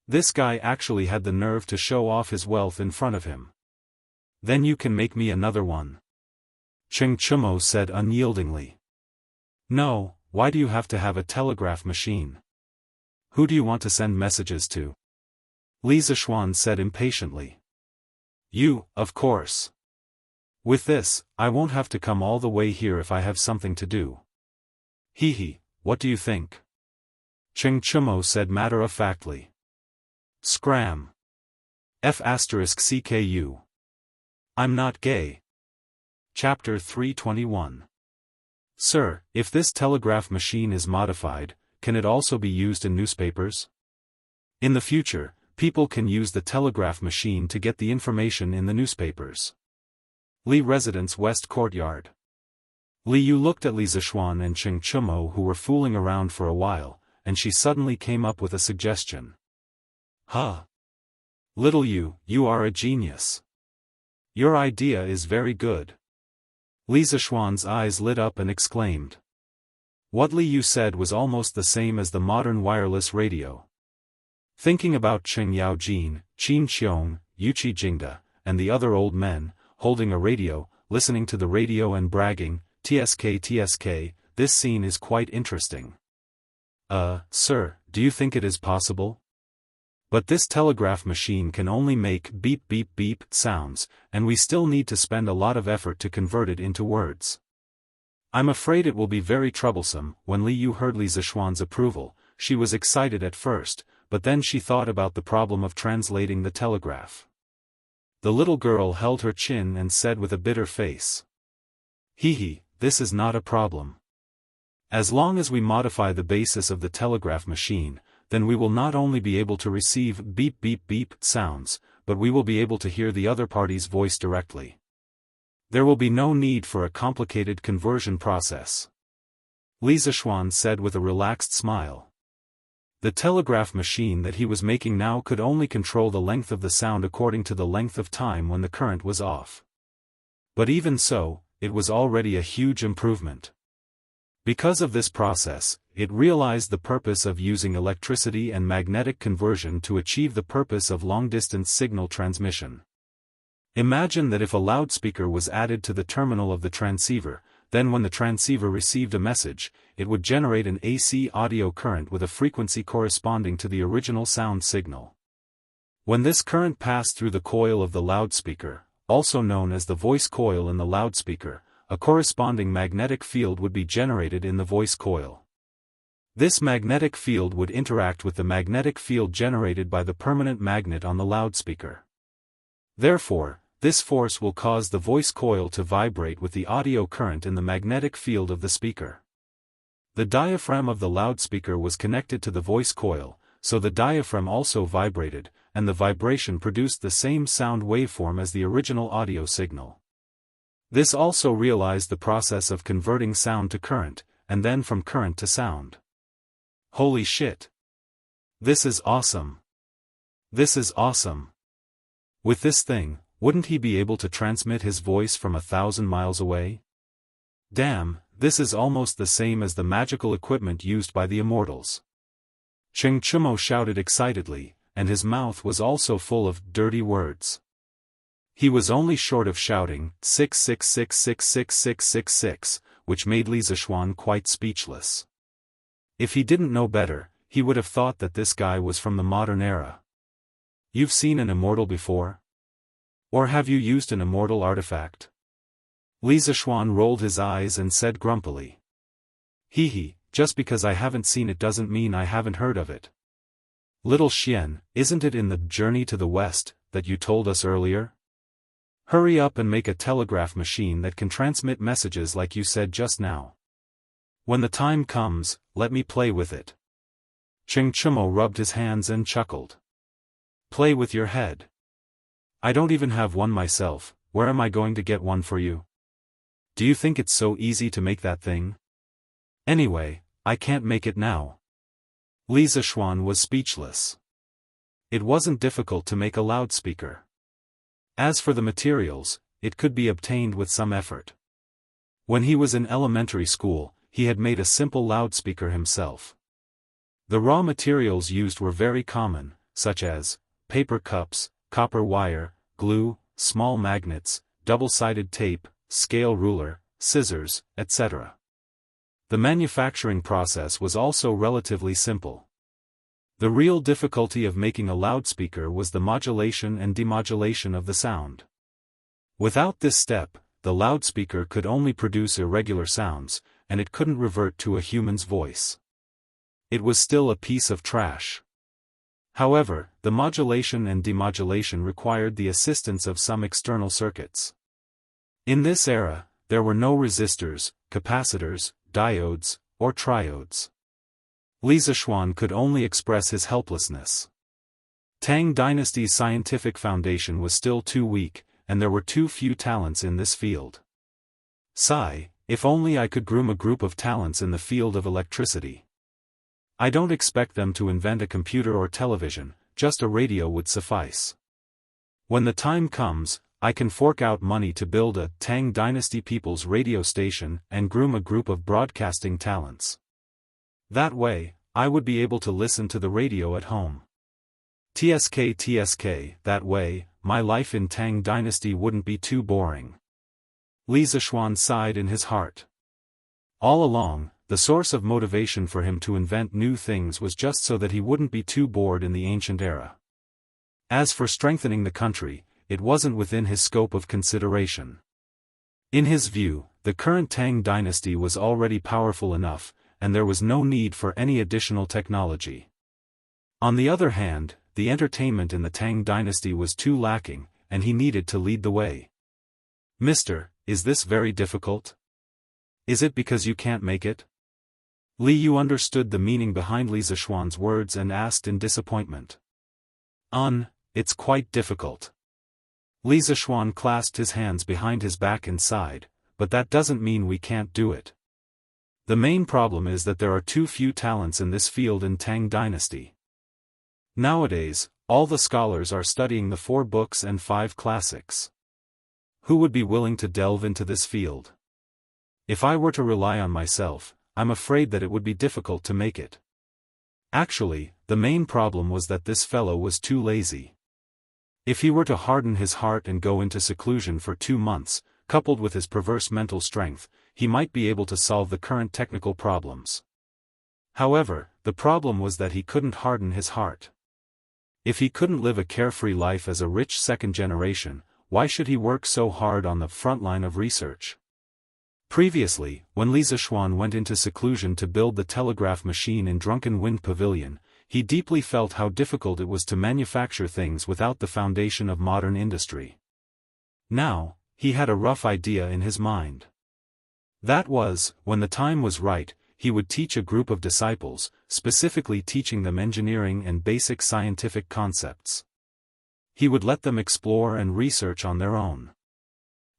This guy actually had the nerve to show off his wealth in front of him. Then you can make me another one. Ching Chumo said unyieldingly. No, why do you have to have a telegraph machine? Who do you want to send messages to? Li Zishuan said impatiently. You, of course. With this, I won't have to come all the way here if I have something to do. What do you think? Ching Chumo said matter-of-factly. Scram. *CKU. I'm not gay. Chapter 321. Sir, if this telegraph machine is modified, can it also be used in newspapers? In the future, people can use the telegraph machine to get the information in the newspapers. Li Residence West Courtyard. Li Yu looked at Li Zishuan and Ching Chumo who were fooling around for a while, and she suddenly came up with a suggestion. Little Yu, you are a genius. Your idea is very good. Li Zishuan's eyes lit up and exclaimed. What Li Yu said was almost the same as the modern wireless radio. Thinking about Cheng Yaojin, Qin Qiong, Yuqi Jingda, and the other old men, holding a radio, listening to the radio and bragging, TSK, this scene is quite interesting. Sir, do you think it is possible? But this telegraph machine can only make beep beep beep sounds, and we still need to spend a lot of effort to convert it into words. I'm afraid it will be very troublesome. When Li Yu heard Li Zishuan's approval, she was excited at first, but then she thought about the problem of translating the telegraph. The little girl held her chin and said with a bitter face, "Hee, this is not a problem. As long as we modify the basis of the telegraph machine, then we will not only be able to receive beep beep beep sounds, but we will be able to hear the other party's voice directly. There will be no need for a complicated conversion process," Li Zishuan said with a relaxed smile. The telegraph machine that he was making now could only control the length of the sound according to the length of time when the current was off. But even so, it was already a huge improvement. Because of this process, it realized the purpose of using electricity and magnetic conversion to achieve the purpose of long-distance signal transmission. Imagine that if a loudspeaker was added to the terminal of the transceiver, then when the transceiver received a message, it would generate an AC audio current with a frequency corresponding to the original sound signal. When this current passed through the coil of the loudspeaker, also known as the voice coil in the loudspeaker, a corresponding magnetic field would be generated in the voice coil. This magnetic field would interact with the magnetic field generated by the permanent magnet on the loudspeaker. Therefore, this force will cause the voice coil to vibrate with the audio current in the magnetic field of the speaker. The diaphragm of the loudspeaker was connected to the voice coil, so the diaphragm also vibrated, and the vibration produced the same sound waveform as the original audio signal. This also realized the process of converting sound to current, and then from current to sound. Holy shit! This is awesome! This is awesome! With this thing, wouldn't he be able to transmit his voice from 1,000 miles away? Damn, this is almost the same as the magical equipment used by the Immortals. Cheng Chumo shouted excitedly, and his mouth was also full of dirty words. He was only short of shouting 666666666, which made Li Zishuan quite speechless. If he didn't know better, he would have thought that this guy was from the modern era. You've seen an immortal before? Or have you used an immortal artifact? Li Zishuan rolled his eyes and said grumpily. Hee, just because I haven't seen it doesn't mean I haven't heard of it. Little Xian, isn't it in the Journey to the West that you told us earlier? Hurry up and make a telegraph machine that can transmit messages like you said just now. When the time comes, let me play with it. Cheng Chumo rubbed his hands and chuckled. Play with your head. I don't even have one myself, where am I going to get one for you? Do you think it's so easy to make that thing? Anyway, I can't make it now. Li Zishuan was speechless. It wasn't difficult to make a loudspeaker. As for the materials, it could be obtained with some effort. When he was in elementary school, he had made a simple loudspeaker himself. The raw materials used were very common, such as paper cups, copper wire, glue, small magnets, double-sided tape, scale ruler, scissors, etc. The manufacturing process was also relatively simple. The real difficulty of making a loudspeaker was the modulation and demodulation of the sound. Without this step, the loudspeaker could only produce irregular sounds, and it couldn't revert to a human's voice. It was still a piece of trash. However, the modulation and demodulation required the assistance of some external circuits. In this era, there were no resistors, capacitors, diodes, or triodes. Li Zishuan could only express his helplessness. Tang Dynasty's scientific foundation was still too weak, and there were too few talents in this field. Sigh, if only I could groom a group of talents in the field of electricity. I don't expect them to invent a computer or television, just a radio would suffice. When the time comes, I can fork out money to build a Tang Dynasty People's radio station and groom a group of broadcasting talents. That way, I would be able to listen to the radio at home. TSK, that way, my life in Tang Dynasty wouldn't be too boring. Li Zishuan sighed in his heart. All along, the source of motivation for him to invent new things was just so that he wouldn't be too bored in the ancient era. As for strengthening the country, it wasn't within his scope of consideration. In his view, the current Tang dynasty was already powerful enough, and there was no need for any additional technology. On the other hand, the entertainment in the Tang dynasty was too lacking, and he needed to lead the way. "Mister, is this very difficult? Is it because you can't make it?" Li Yu understood the meaning behind Li Zishuan's words and asked in disappointment. It's quite difficult." Li Zishuan clasped his hands behind his back and sighed, "But that doesn't mean we can't do it. The main problem is that there are too few talents in this field in Tang dynasty. Nowadays, all the scholars are studying the 4 books and 5 classics. Who would be willing to delve into this field? If I were to rely on myself, I'm afraid that it would be difficult to make it." Actually, the main problem was that this fellow was too lazy. If he were to harden his heart and go into seclusion for 2 months, coupled with his perverse mental strength, he might be able to solve the current technical problems. However, the problem was that he couldn't harden his heart. If he couldn't live a carefree life as a rich second generation, why should he work so hard on the front line of research? Previously, when Li Zishuan went into seclusion to build the telegraph machine in Drunken Wind Pavilion, he deeply felt how difficult it was to manufacture things without the foundation of modern industry. Now, he had a rough idea in his mind. That was, when the time was right, he would teach a group of disciples, specifically teaching them engineering and basic scientific concepts. He would let them explore and research on their own.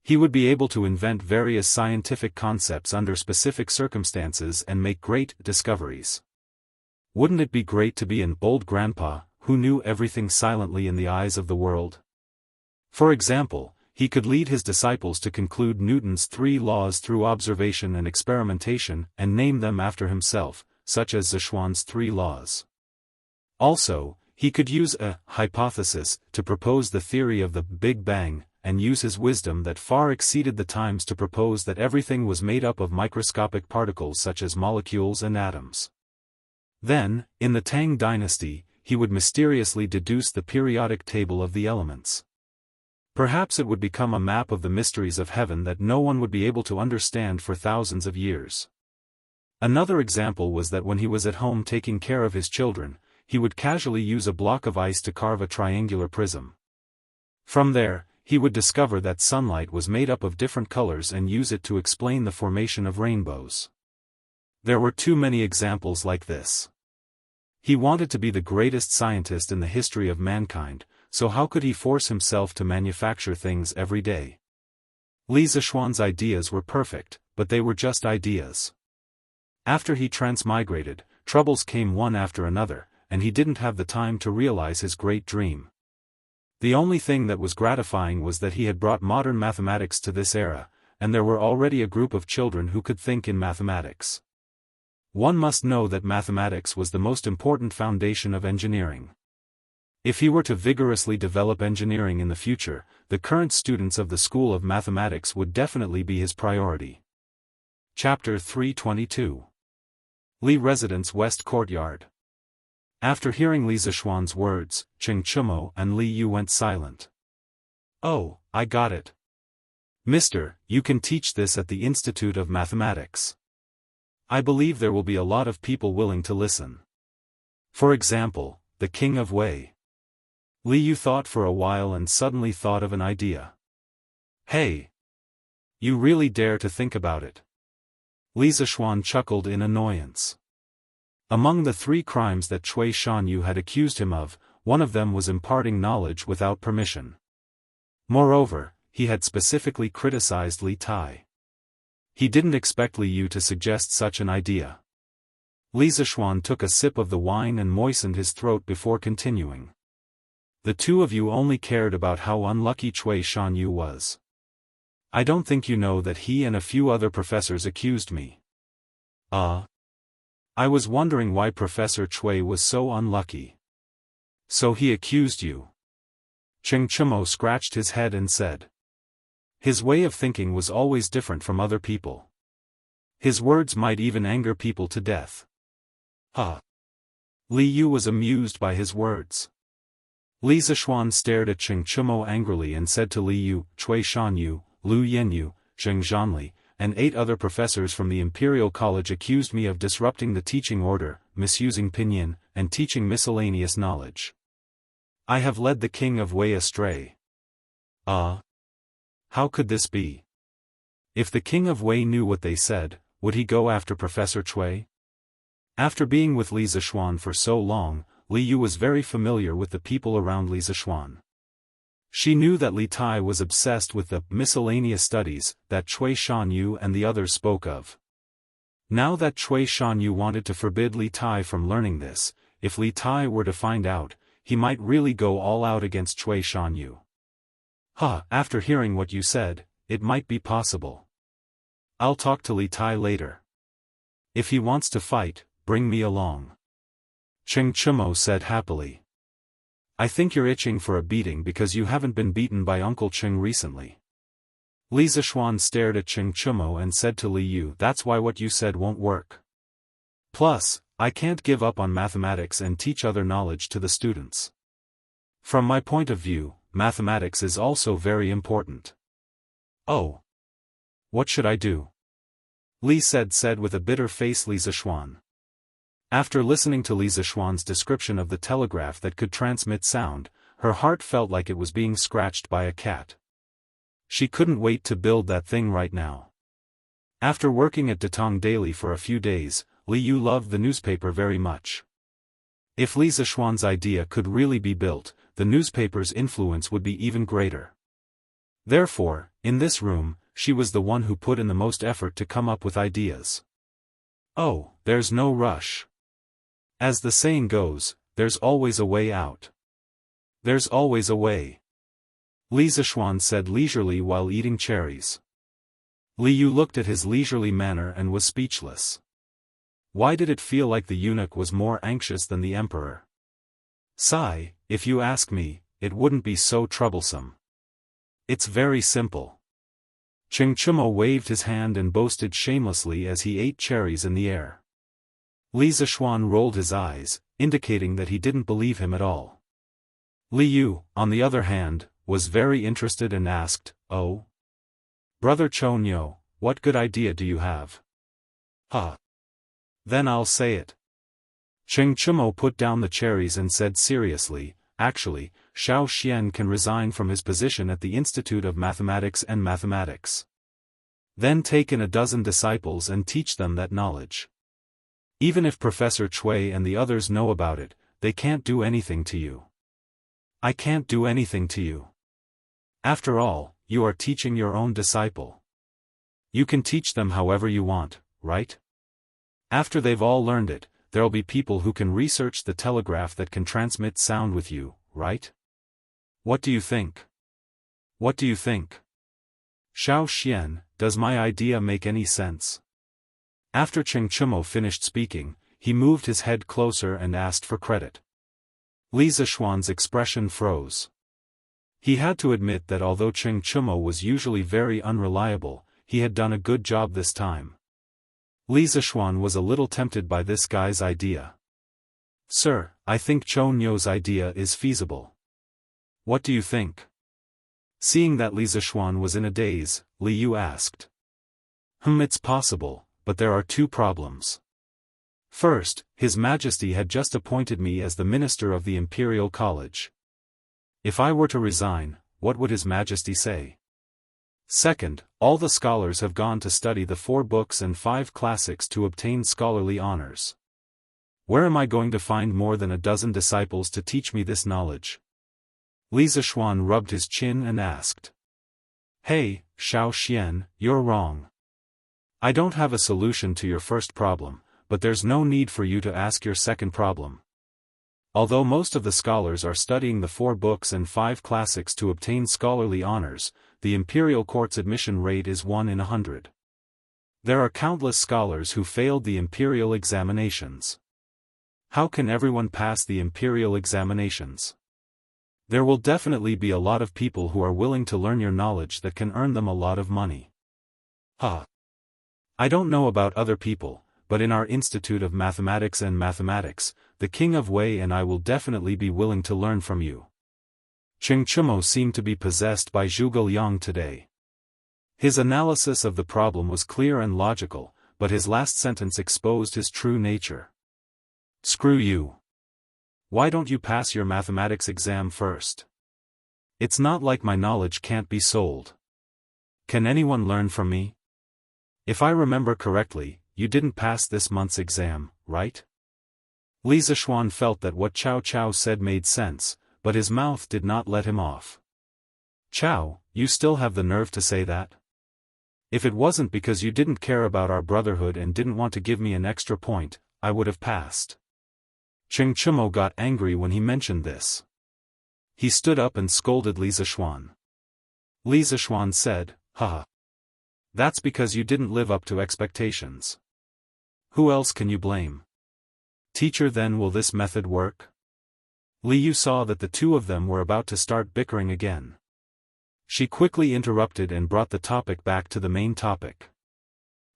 He would be able to invent various scientific concepts under specific circumstances and make great discoveries. Wouldn't it be great to be an old grandpa, who knew everything silently in the eyes of the world? For example, he could lead his disciples to conclude Newton's 3 laws through observation and experimentation and name them after himself, such as Zishuan's 3 laws. Also, he could use a hypothesis to propose the theory of the Big Bang, and use his wisdom that far exceeded the times to propose that everything was made up of microscopic particles such as molecules and atoms. Then, in the Tang dynasty, he would mysteriously deduce the periodic table of the elements. Perhaps it would become a map of the mysteries of heaven that no one would be able to understand for thousands of years. Another example was that when he was at home taking care of his children, he would casually use a block of ice to carve a triangular prism. From there, he would discover that sunlight was made up of different colors and use it to explain the formation of rainbows. There were too many examples like this. He wanted to be the greatest scientist in the history of mankind, so how could he force himself to manufacture things every day? Li Zishuan's ideas were perfect, but they were just ideas. After he transmigrated, troubles came one after another, and he didn't have the time to realize his great dream. The only thing that was gratifying was that he had brought modern mathematics to this era, and there were already a group of children who could think in mathematics. One must know that mathematics was the most important foundation of engineering. If he were to vigorously develop engineering in the future, the current students of the School of Mathematics would definitely be his priority. Chapter 322. Li Residence West Courtyard. After hearing Li Zishuan's words, Cheng Chumo and Li Yu went silent. "Oh, I got it. Mister, you can teach this at the Institute of Mathematics. I believe there will be a lot of people willing to listen. For example, the King of Wei." Li Yu thought for a while and suddenly thought of an idea. "Hey! You really dare to think about it?" Li Zishuan chuckled in annoyance. Among the 3 crimes that Cui Shanyu had accused him of, one of them was imparting knowledge without permission. Moreover, he had specifically criticized Li Tai. He didn't expect Li Yu to suggest such an idea. Li Zishuan took a sip of the wine and moistened his throat before continuing. "The 2 of you only cared about how unlucky Cui Shanyu was. I don't think you know that he and a few other professors accused me." I was wondering why Professor Cui was so unlucky." "So he accused you?" Cheng Chumo scratched his head and said. His way of thinking was always different from other people. His words might even anger people to death. Ha! Li Yu was amused by his words. Li Zishuan stared at Cheng Chumo angrily and said to Li Yu, Cui Shanyu, Lu Yenyu, Zheng Zhanli, and 8 other professors from the Imperial College accused me of disrupting the teaching order, misusing pinyin, and teaching miscellaneous knowledge. I have led the king of Wei astray. Ah! How could this be? If the king of Wei knew what they said, would he go after Professor Cui? After being with Li Zishuan for so long, Li Yu was very familiar with the people around Li Zishuan. She knew that Li Tai was obsessed with the miscellaneous studies that Cui Shanyu and the others spoke of. Now that Cui Shanyu wanted to forbid Li Tai from learning this, if Li Tai were to find out, he might really go all out against Cui Shanyu. After hearing what you said, it might be possible. I'll talk to Li Tai later. If he wants to fight, bring me along. Cheng Chumo said happily. I think you're itching for a beating because you haven't been beaten by Uncle Cheng recently. Li Zishuan stared at Cheng Chumo and said to Li Yu, that's why what you said won't work. Plus, I can't give up on mathematics and teach other knowledge to the students. From my point of view, mathematics is also very important. Oh. What should I do? Li said with a bitter face. Li Zishuan. After listening to Li Zishuan's description of the telegraph that could transmit sound, her heart felt like it was being scratched by a cat. She couldn't wait to build that thing right now. After working at Datong daily for a few days, Li Yu loved the newspaper very much. If Li Zishuan's idea could really be built, the newspaper's influence would be even greater. Therefore, in this room, she was the one who put in the most effort to come up with ideas. Oh, there's no rush. As the saying goes, there's always a way out. There's always a way. Li Zishuan said leisurely while eating cherries. Li Yu looked at his leisurely manner and was speechless. Why did it feel like the eunuch was more anxious than the emperor? Sigh, if you ask me, it wouldn't be so troublesome. It's very simple. Cheng Chumo waved his hand and boasted shamelessly as he ate cherries in the air. Li Zishuan rolled his eyes, indicating that he didn't believe him at all. Li Yu, on the other hand, was very interested and asked, Oh? Brother Chonyo, what good idea do you have? Then I'll say it. Cheng Chumo put down the cherries and said seriously, actually, Xiao Xian can resign from his position at the Institute of Mathematics and Mathematics. Then take in 12 disciples and teach them that knowledge. Even if Professor Cui and the others know about it, they can't do anything to you. I can't do anything to you. After all, you are teaching your own disciple. You can teach them however you want, right? After they've all learned it, there'll be people who can research the telegraph that can transmit sound with you, right? What do you think? What do you think? Xiao Xian, does my idea make any sense? After Cheng Chumo finished speaking, he moved his head closer and asked for credit. Li Zishuan's expression froze. He had to admit that although Cheng Chumo was usually very unreliable, he had done a good job this time. Li Zishuan was a little tempted by this guy's idea. Sir, I think Chonyo's idea is feasible. What do you think? Seeing that Li Zishuan was in a daze, Li Yu asked. It's possible, but there are 2 problems. First, His Majesty had just appointed me as the minister of the Imperial College. If I were to resign, what would His Majesty say? Second, all the scholars have gone to study the 4 books and 5 classics to obtain scholarly honors. Where am I going to find more than 12 disciples to teach me this knowledge? Li Zishuan rubbed his chin and asked. Hey, Xiao Xian, you're wrong. I don't have a solution to your first problem, but there's no need for you to ask your second problem. Although most of the scholars are studying the 4 books and 5 classics to obtain scholarly honors, the imperial court's admission rate is 1 in 100. There are countless scholars who failed the imperial examinations. How can everyone pass the imperial examinations? There will definitely be a lot of people who are willing to learn your knowledge that can earn them a lot of money. I don't know about other people, but in our Institute of Mathematics and Mathematics, the King of Wei and I will definitely be willing to learn from you. Cheng Chumo seemed to be possessed by Zhuge Liang today. His analysis of the problem was clear and logical, but his last sentence exposed his true nature. Screw you. Why don't you pass your mathematics exam first? It's not like my knowledge can't be sold. Can anyone learn from me? If I remember correctly, you didn't pass this month's exam, right? Li Zishuan felt that what Cao Cao said made sense, but his mouth did not let him off. Cao, you still have the nerve to say that? If it wasn't because you didn't care about our brotherhood and didn't want to give me an extra point, I would have passed. Cheng Chumo got angry when he mentioned this. He stood up and scolded Li Zishuan. Li Zishuan said, haha. That's because you didn't live up to expectations. Who else can you blame? Teacher, then will this method work? Li Yu saw that the two of them were about to start bickering again. She quickly interrupted and brought the topic back to the main topic.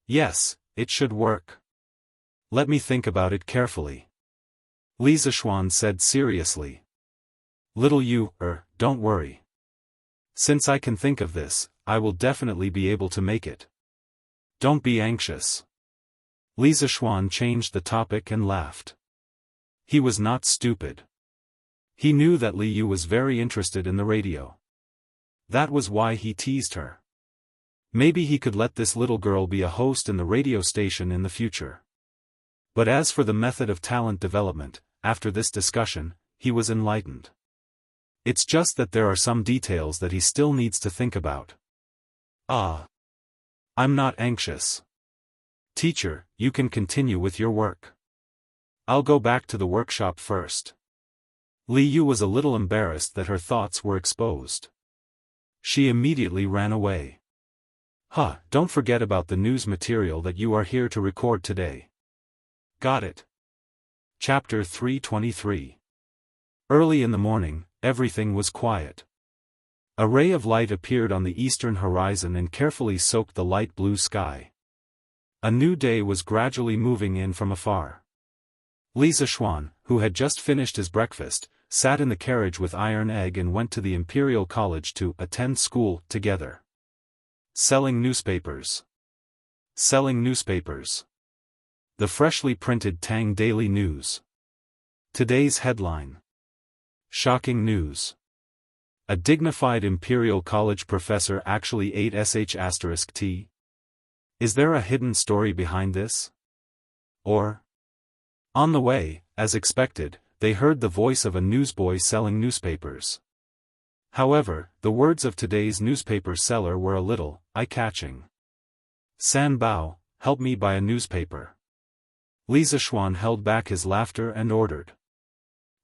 Yes, it should work. Let me think about it carefully. Li Zishuan said seriously. Little Yu, don't worry. Since I can think of this, I will definitely be able to make it. Don't be anxious. Li Zishuan changed the topic and laughed. He was not stupid. He knew that Li Yu was very interested in the radio. That was why he teased her. Maybe he could let this little girl be a host in the radio station in the future. But as for the method of talent development, after this discussion, he was enlightened. It's just that there are some details that he still needs to think about. I'm not anxious. Teacher, you can continue with your work. I'll go back to the workshop first. Li Yu was a little embarrassed that her thoughts were exposed. She immediately ran away. Don't forget about the news material that you are here to record today. Got it. Chapter 323. Early in the morning, everything was quiet. A ray of light appeared on the eastern horizon and carefully soaked the light blue sky. A new day was gradually moving in from afar. Li Zishuan, who had just finished his breakfast, sat in the carriage with Iron Egg and went to the Imperial College to attend school together. Selling newspapers. Selling newspapers. The freshly printed Tang Daily News. Today's headline. Shocking news. A dignified Imperial College professor actually ate sh*t? Is there a hidden story behind this? Or? On the way, as expected, they heard the voice of a newsboy selling newspapers. However, the words of today's newspaper seller were a little eye-catching. San Bao, help me buy a newspaper. Li Zishuan held back his laughter and ordered.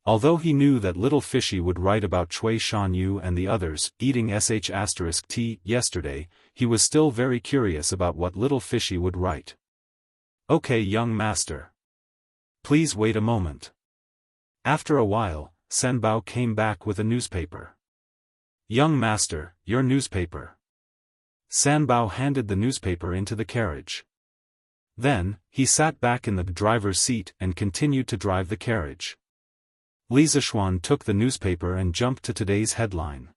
Although he knew that Little Fishy would write about Cui Shanyu and the others eating sh*t yesterday, he was still very curious about what Little Fishy would write. Okay, young master. Please wait a moment. After a while, San Bao came back with a newspaper. Young master, your newspaper. San Bao handed the newspaper into the carriage. Then, he sat back in the driver's seat and continued to drive the carriage. Li Zishuan took the newspaper and jumped to today's headline.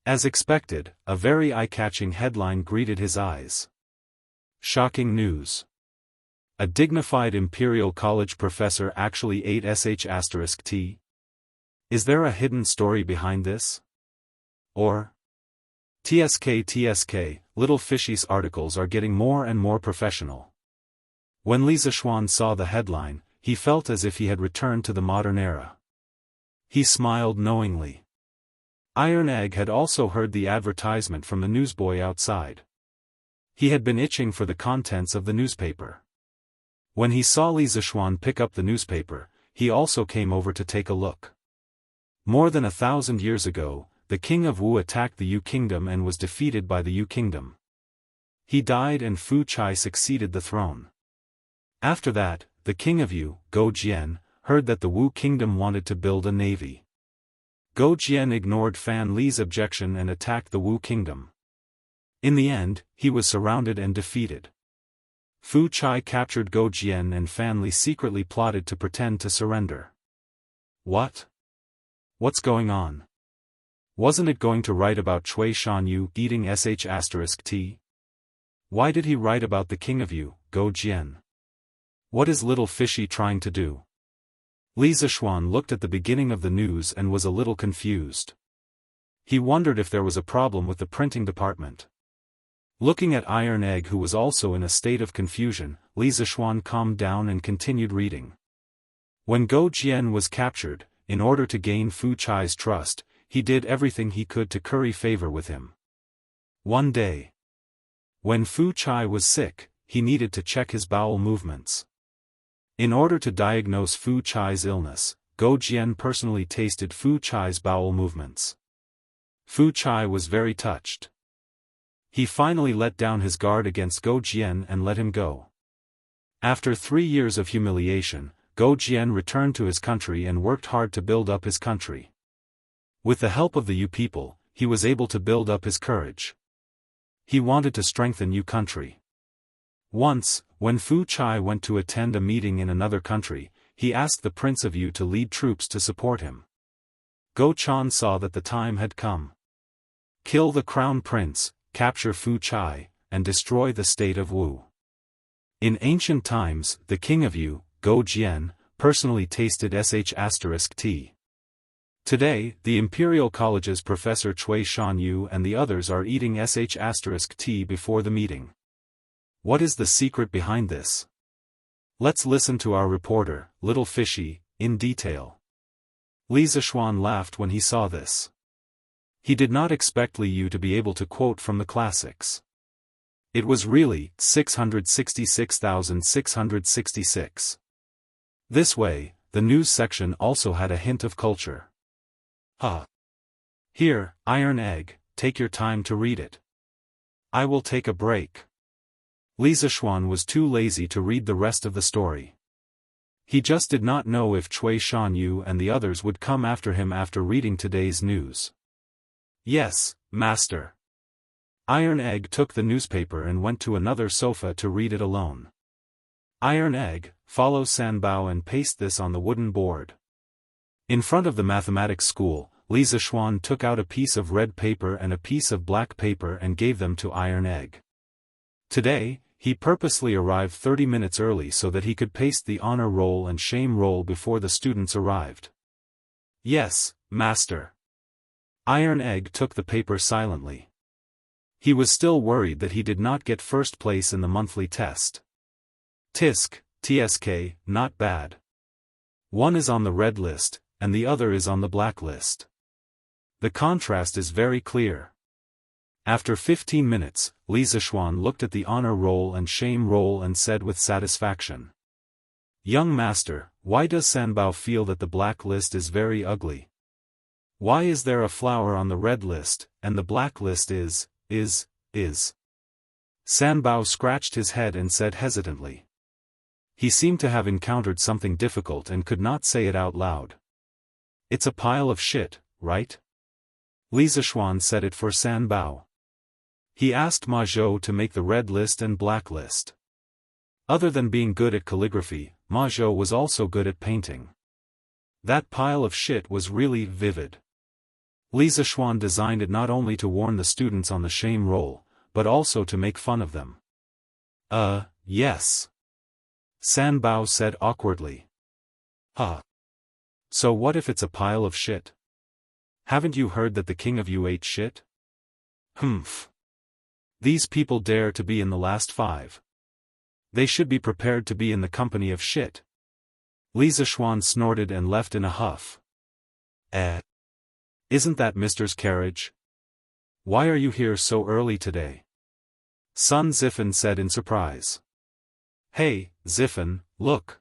As expected, a very eye-catching headline greeted his eyes. Shocking news. A dignified Imperial College professor actually ate sh*t? Is there a hidden story behind this? Or? TSK, Little Fishy's articles are getting more and more professional. When Li Zishuan saw the headline, he felt as if he had returned to the modern era. He smiled knowingly. Iron Egg had also heard the advertisement from the newsboy outside. He had been itching for the contents of the newspaper. When he saw Li Zishuan pick up the newspaper, he also came over to take a look. More than 1,000 years ago, the king of Wu attacked the Yu kingdom and was defeated by the Yu kingdom. He died and Fu Chai succeeded the throne. After that, the king of Yu, Go Jian, heard that the Wu kingdom wanted to build a navy. Go Jian ignored Fan Li's objection and attacked the Wu kingdom. In the end, he was surrounded and defeated. Fu Chai captured Go Jian and Fan Li secretly plotted to pretend to surrender. What? What's going on? Wasn't it going to write about Cui Shanyu eating sh*t? Why did he write about the king of Yu, Go Jian? What is little fishy trying to do? Li Zishuan looked at the beginning of the news and was a little confused. He wondered if there was a problem with the printing department. Looking at Iron Egg, who was also in a state of confusion, Li Zishuan calmed down and continued reading. When Go Jian was captured, in order to gain Fu Chai's trust, he did everything he could to curry favor with him. One day, when Fu Chai was sick, he needed to check his bowel movements. In order to diagnose Fu Chai's illness, Go Jian personally tasted Fu Chai's bowel movements. Fu Chai was very touched. He finally let down his guard against Go Jian and let him go. After 3 years of humiliation, Go Jian returned to his country and worked hard to build up his country. With the help of the Yu people, he was able to build up his courage. He wanted to strengthen Yu country. Once, when Fu Chai went to attend a meeting in another country, he asked the Prince of Yu to lead troops to support him. Go Chan saw that the time had come. Kill the crown prince, capture Fu Chai, and destroy the state of Wu. In ancient times, the king of Yu, Go Jian, personally tasted sh*t. Today, the Imperial College's Professor Cui Shanyu and the others are eating sh*t before the meeting. What is the secret behind this? Let's listen to our reporter, Little Fishy, in detail. Li Zishuan laughed when he saw this. He did not expect Li Yu to be able to quote from the classics. It was really 666,666. This way, the news section also had a hint of culture. Here, Iron Egg, take your time to read it. I will take a break. Li Zishuan was too lazy to read the rest of the story. He just did not know if Cui Shanyu and the others would come after him after reading today's news. Yes, master. Iron Egg took the newspaper and went to another sofa to read it alone. Iron Egg, follow Sanbao and paste this on the wooden board. In front of the mathematics school, Li Zishuan took out a piece of red paper and a piece of black paper and gave them to Iron Egg. Today, he purposely arrived 30 minutes early so that he could paste the honor roll and shame roll before the students arrived. Yes, master. Iron Egg took the paper silently. He was still worried that he did not get first place in the monthly test. TSK, not bad. One is on the red list, and the other is on the black list. The contrast is very clear. After 15 minutes, Li Zishuan looked at the honor roll and shame roll and said with satisfaction. Young master, why does Sanbao feel that the black list is very ugly? Why is there a flower on the red list, and the black list is? Sanbao scratched his head and said hesitantly. He seemed to have encountered something difficult and could not say it out loud. It's a pile of shit, right? Li Zishuan said it for Sanbao. He asked Ma Zhou to make the red list and black list. Other than being good at calligraphy, Ma Zhou was also good at painting. That pile of shit was really vivid. Li Zishuan designed it not only to warn the students on the shame roll, but also to make fun of them. Yes. Sanbao said awkwardly. So what if it's a pile of shit? Haven't you heard that the king of Yu ate shit? Humph. These people dare to be in the last 5. They should be prepared to be in the company of shit. Li Zishuan snorted and left in a huff. Isn't that Mister's carriage? Why are you here so early today? Sun Zifen said in surprise. Hey, Zifen, look.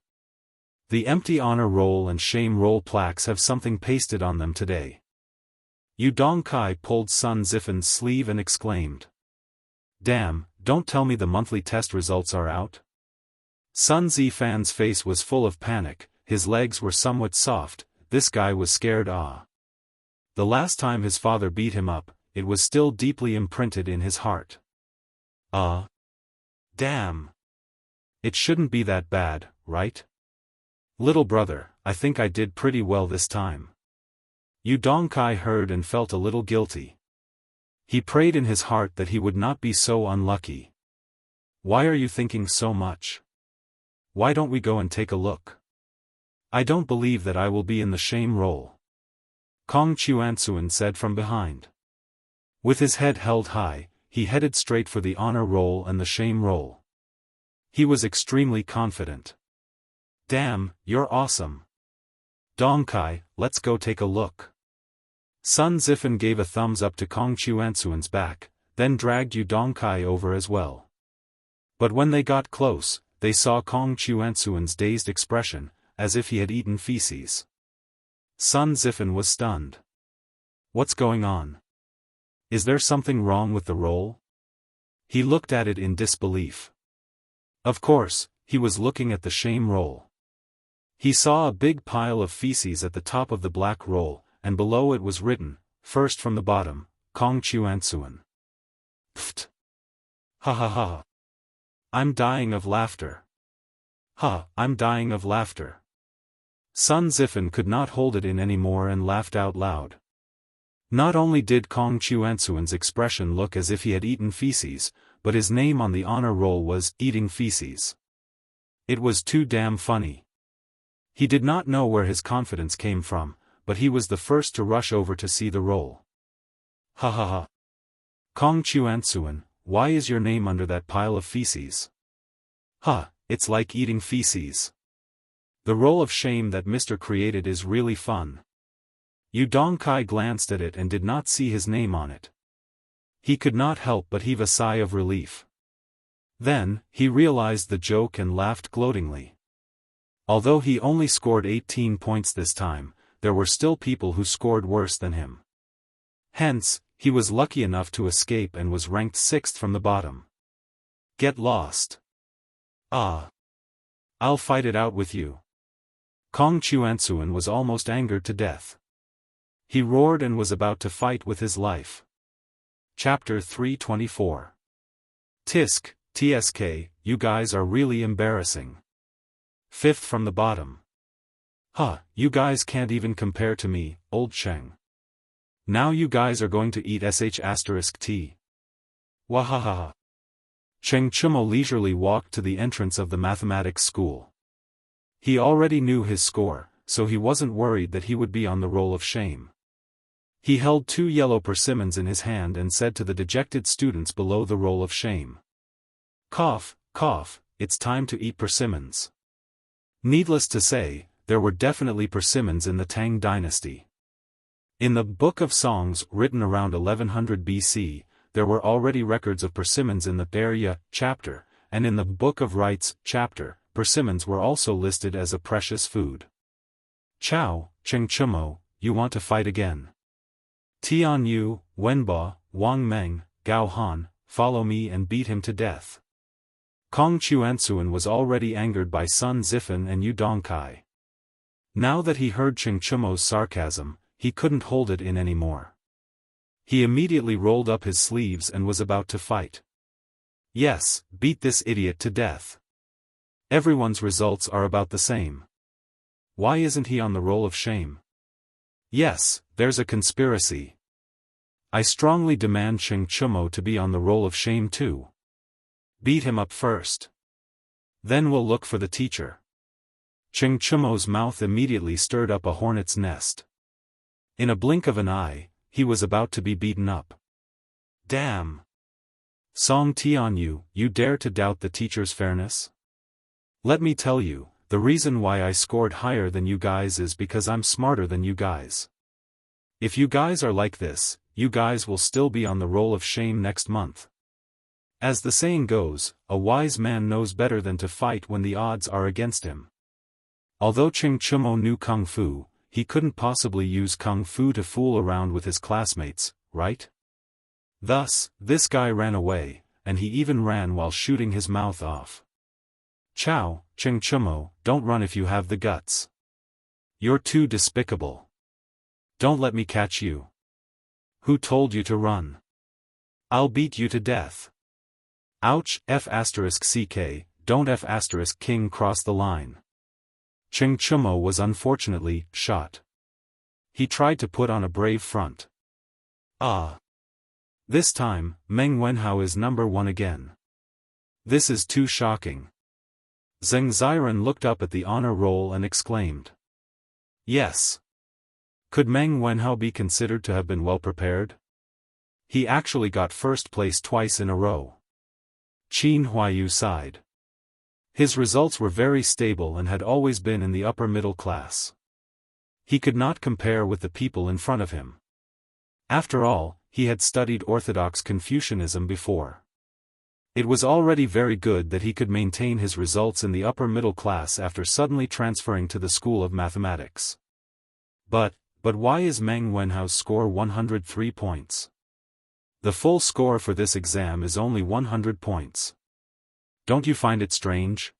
The empty honor roll and shame roll plaques have something pasted on them today. Yu Dongkai pulled Sun Zifen's sleeve and exclaimed. Damn, don't tell me the monthly test results are out. Sun Zifan's face was full of panic, his legs were somewhat soft, this guy was scared. The last time his father beat him up, it was still deeply imprinted in his heart. Damn. It shouldn't be that bad, right? Little brother, I think I did pretty well this time. Yu Dongkai heard and felt a little guilty. He prayed in his heart that he would not be so unlucky. Why are you thinking so much? Why don't we go and take a look? I don't believe that I will be in the shame roll. Kong Chuansuan said from behind. With his head held high, he headed straight for the honor roll and the shame roll. He was extremely confident. Damn, you're awesome. Dongkai, let's go take a look. Sun Zifen gave a thumbs up to Kong Chuansuan's back, then dragged Yu Dongkai over as well. But when they got close, they saw Kong Chuansuan's dazed expression, as if he had eaten feces. Sun Zifen was stunned. What's going on? Is there something wrong with the roll? He looked at it in disbelief. Of course, he was looking at the shame roll. He saw a big pile of feces at the top of the black roll, and below it was written, first from the bottom, Kong Chuansuan. Pfft. Ha ha ha. I'm dying of laughter. Ha, I'm dying of laughter. Sun Zifen could not hold it in anymore and laughed out loud. Not only did Kong Chuansuan's expression look as if he had eaten feces, but his name on the honor roll was Eating Feces. It was too damn funny. He did not know where his confidence came from, but he was the first to rush over to see the roll. Ha ha ha. Kong Chuansuan, why is your name under that pile of feces? Ha, it's like eating feces. The roll of shame that Mr. created is really fun. Yu Dongkai glanced at it and did not see his name on it. He could not help but heave a sigh of relief. Then, he realized the joke and laughed gloatingly. Although he only scored 18 points this time, there were still people who scored worse than him. Hence, he was lucky enough to escape and was ranked 6th from the bottom. Get lost. Ah. I'll fight it out with you. Kong Chuansuan was almost angered to death. He roared and was about to fight with his life. Chapter 324. Tisk, TSK, you guys are really embarrassing. 5th from the bottom. Huh, you guys can't even compare to me, old Cheng. Now you guys are going to eat sh*t. Wahaha. Cheng Chumo leisurely walked to the entrance of the mathematics school. He already knew his score, so he wasn't worried that he would be on the roll of shame. He held 2 yellow persimmons in his hand and said to the dejected students below the roll of shame. Cough, cough, it's time to eat persimmons. Needless to say, there were definitely persimmons in the Tang dynasty. In the Book of Songs written around 1100 BC, there were already records of persimmons in the Barya chapter, and in the Book of Rites chapter, persimmons were also listed as a precious food. Chow, Cheng Chumo, you want to fight again? Tian Yu, Wenba, Wang Meng, Gao Han, follow me and beat him to death. Kong Chuansuan was already angered by Sun Zifen and Yu Dongkai. Now that he heard Cheng Chumo's sarcasm, he couldn't hold it in anymore. He immediately rolled up his sleeves and was about to fight. Yes, beat this idiot to death. Everyone's results are about the same. Why isn't he on the roll of shame? Yes, there's a conspiracy. I strongly demand Cheng Chumo to be on the roll of shame too. Beat him up first. Then we'll look for the teacher. Cheng Chumo's mouth immediately stirred up a hornet's nest. In a blink of an eye, he was about to be beaten up. Damn! Song Tianyu, you dare to doubt the teacher's fairness? Let me tell you, the reason why I scored higher than you guys is because I'm smarter than you guys. If you guys are like this, you guys will still be on the roll of shame next month. As the saying goes, a wise man knows better than to fight when the odds are against him. Although Cheng Chumo knew Kung Fu, he couldn't possibly use Kung Fu to fool around with his classmates, right? Thus, this guy ran away, and he even ran while shooting his mouth off. Chow, Cheng Chumo, don't run if you have the guts. You're too despicable. Don't let me catch you. Who told you to run? I'll beat you to death. Ouch, F***ck, don't F** King cross the line. Cheng Chumo was unfortunately shot. He tried to put on a brave front. Ah! This time, Meng Wenhao is number 1 again. This is too shocking. Zheng Ziren looked up at the honor roll and exclaimed. Yes. Could Meng Wenhao be considered to have been well prepared? He actually got first place twice in a row. Qin Huayu sighed. His results were very stable and had always been in the upper middle class. He could not compare with the people in front of him. After all, he had studied orthodox Confucianism before. It was already very good that he could maintain his results in the upper middle class after suddenly transferring to the School of Mathematics. But why is Meng Wenhao's score 103 points? The full score for this exam is only 100 points. Don't you find it strange?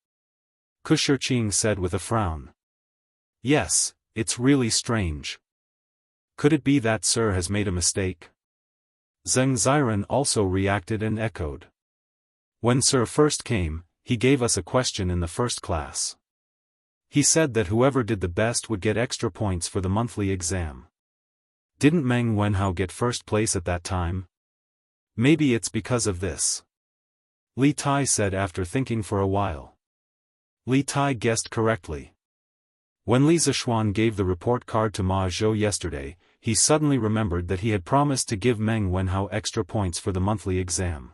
Ku Shiqing said with a frown. Yes, it's really strange. Could it be that Sir has made a mistake? Zheng Ziren also reacted and echoed. When Sir first came, he gave us a question in the first class. He said that whoever did the best would get extra points for the monthly exam. Didn't Meng Wenhao get first place at that time? Maybe it's because of this. Li Tai said after thinking for a while. Li Tai guessed correctly. When Li Zishuan gave the report card to Ma Zhou yesterday, he suddenly remembered that he had promised to give Meng Wenhao extra points for the monthly exam.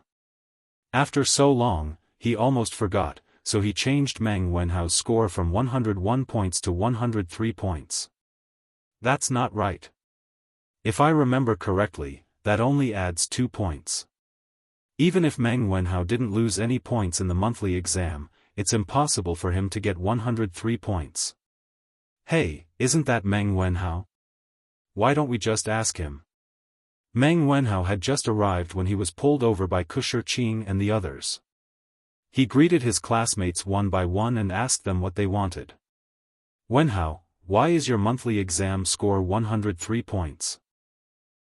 After so long, he almost forgot, so he changed Meng Wenhao's score from 101 points to 103 points. That's not right. If I remember correctly, that only adds 2 points. Even if Meng Wenhao didn't lose any points in the monthly exam, it's impossible for him to get 103 points. Hey, isn't that Meng Wenhao? Why don't we just ask him? Meng Wenhao had just arrived when he was pulled over by Ku Shiqing and the others. He greeted his classmates one by one and asked them what they wanted. Wenhao, why is your monthly exam score 103 points?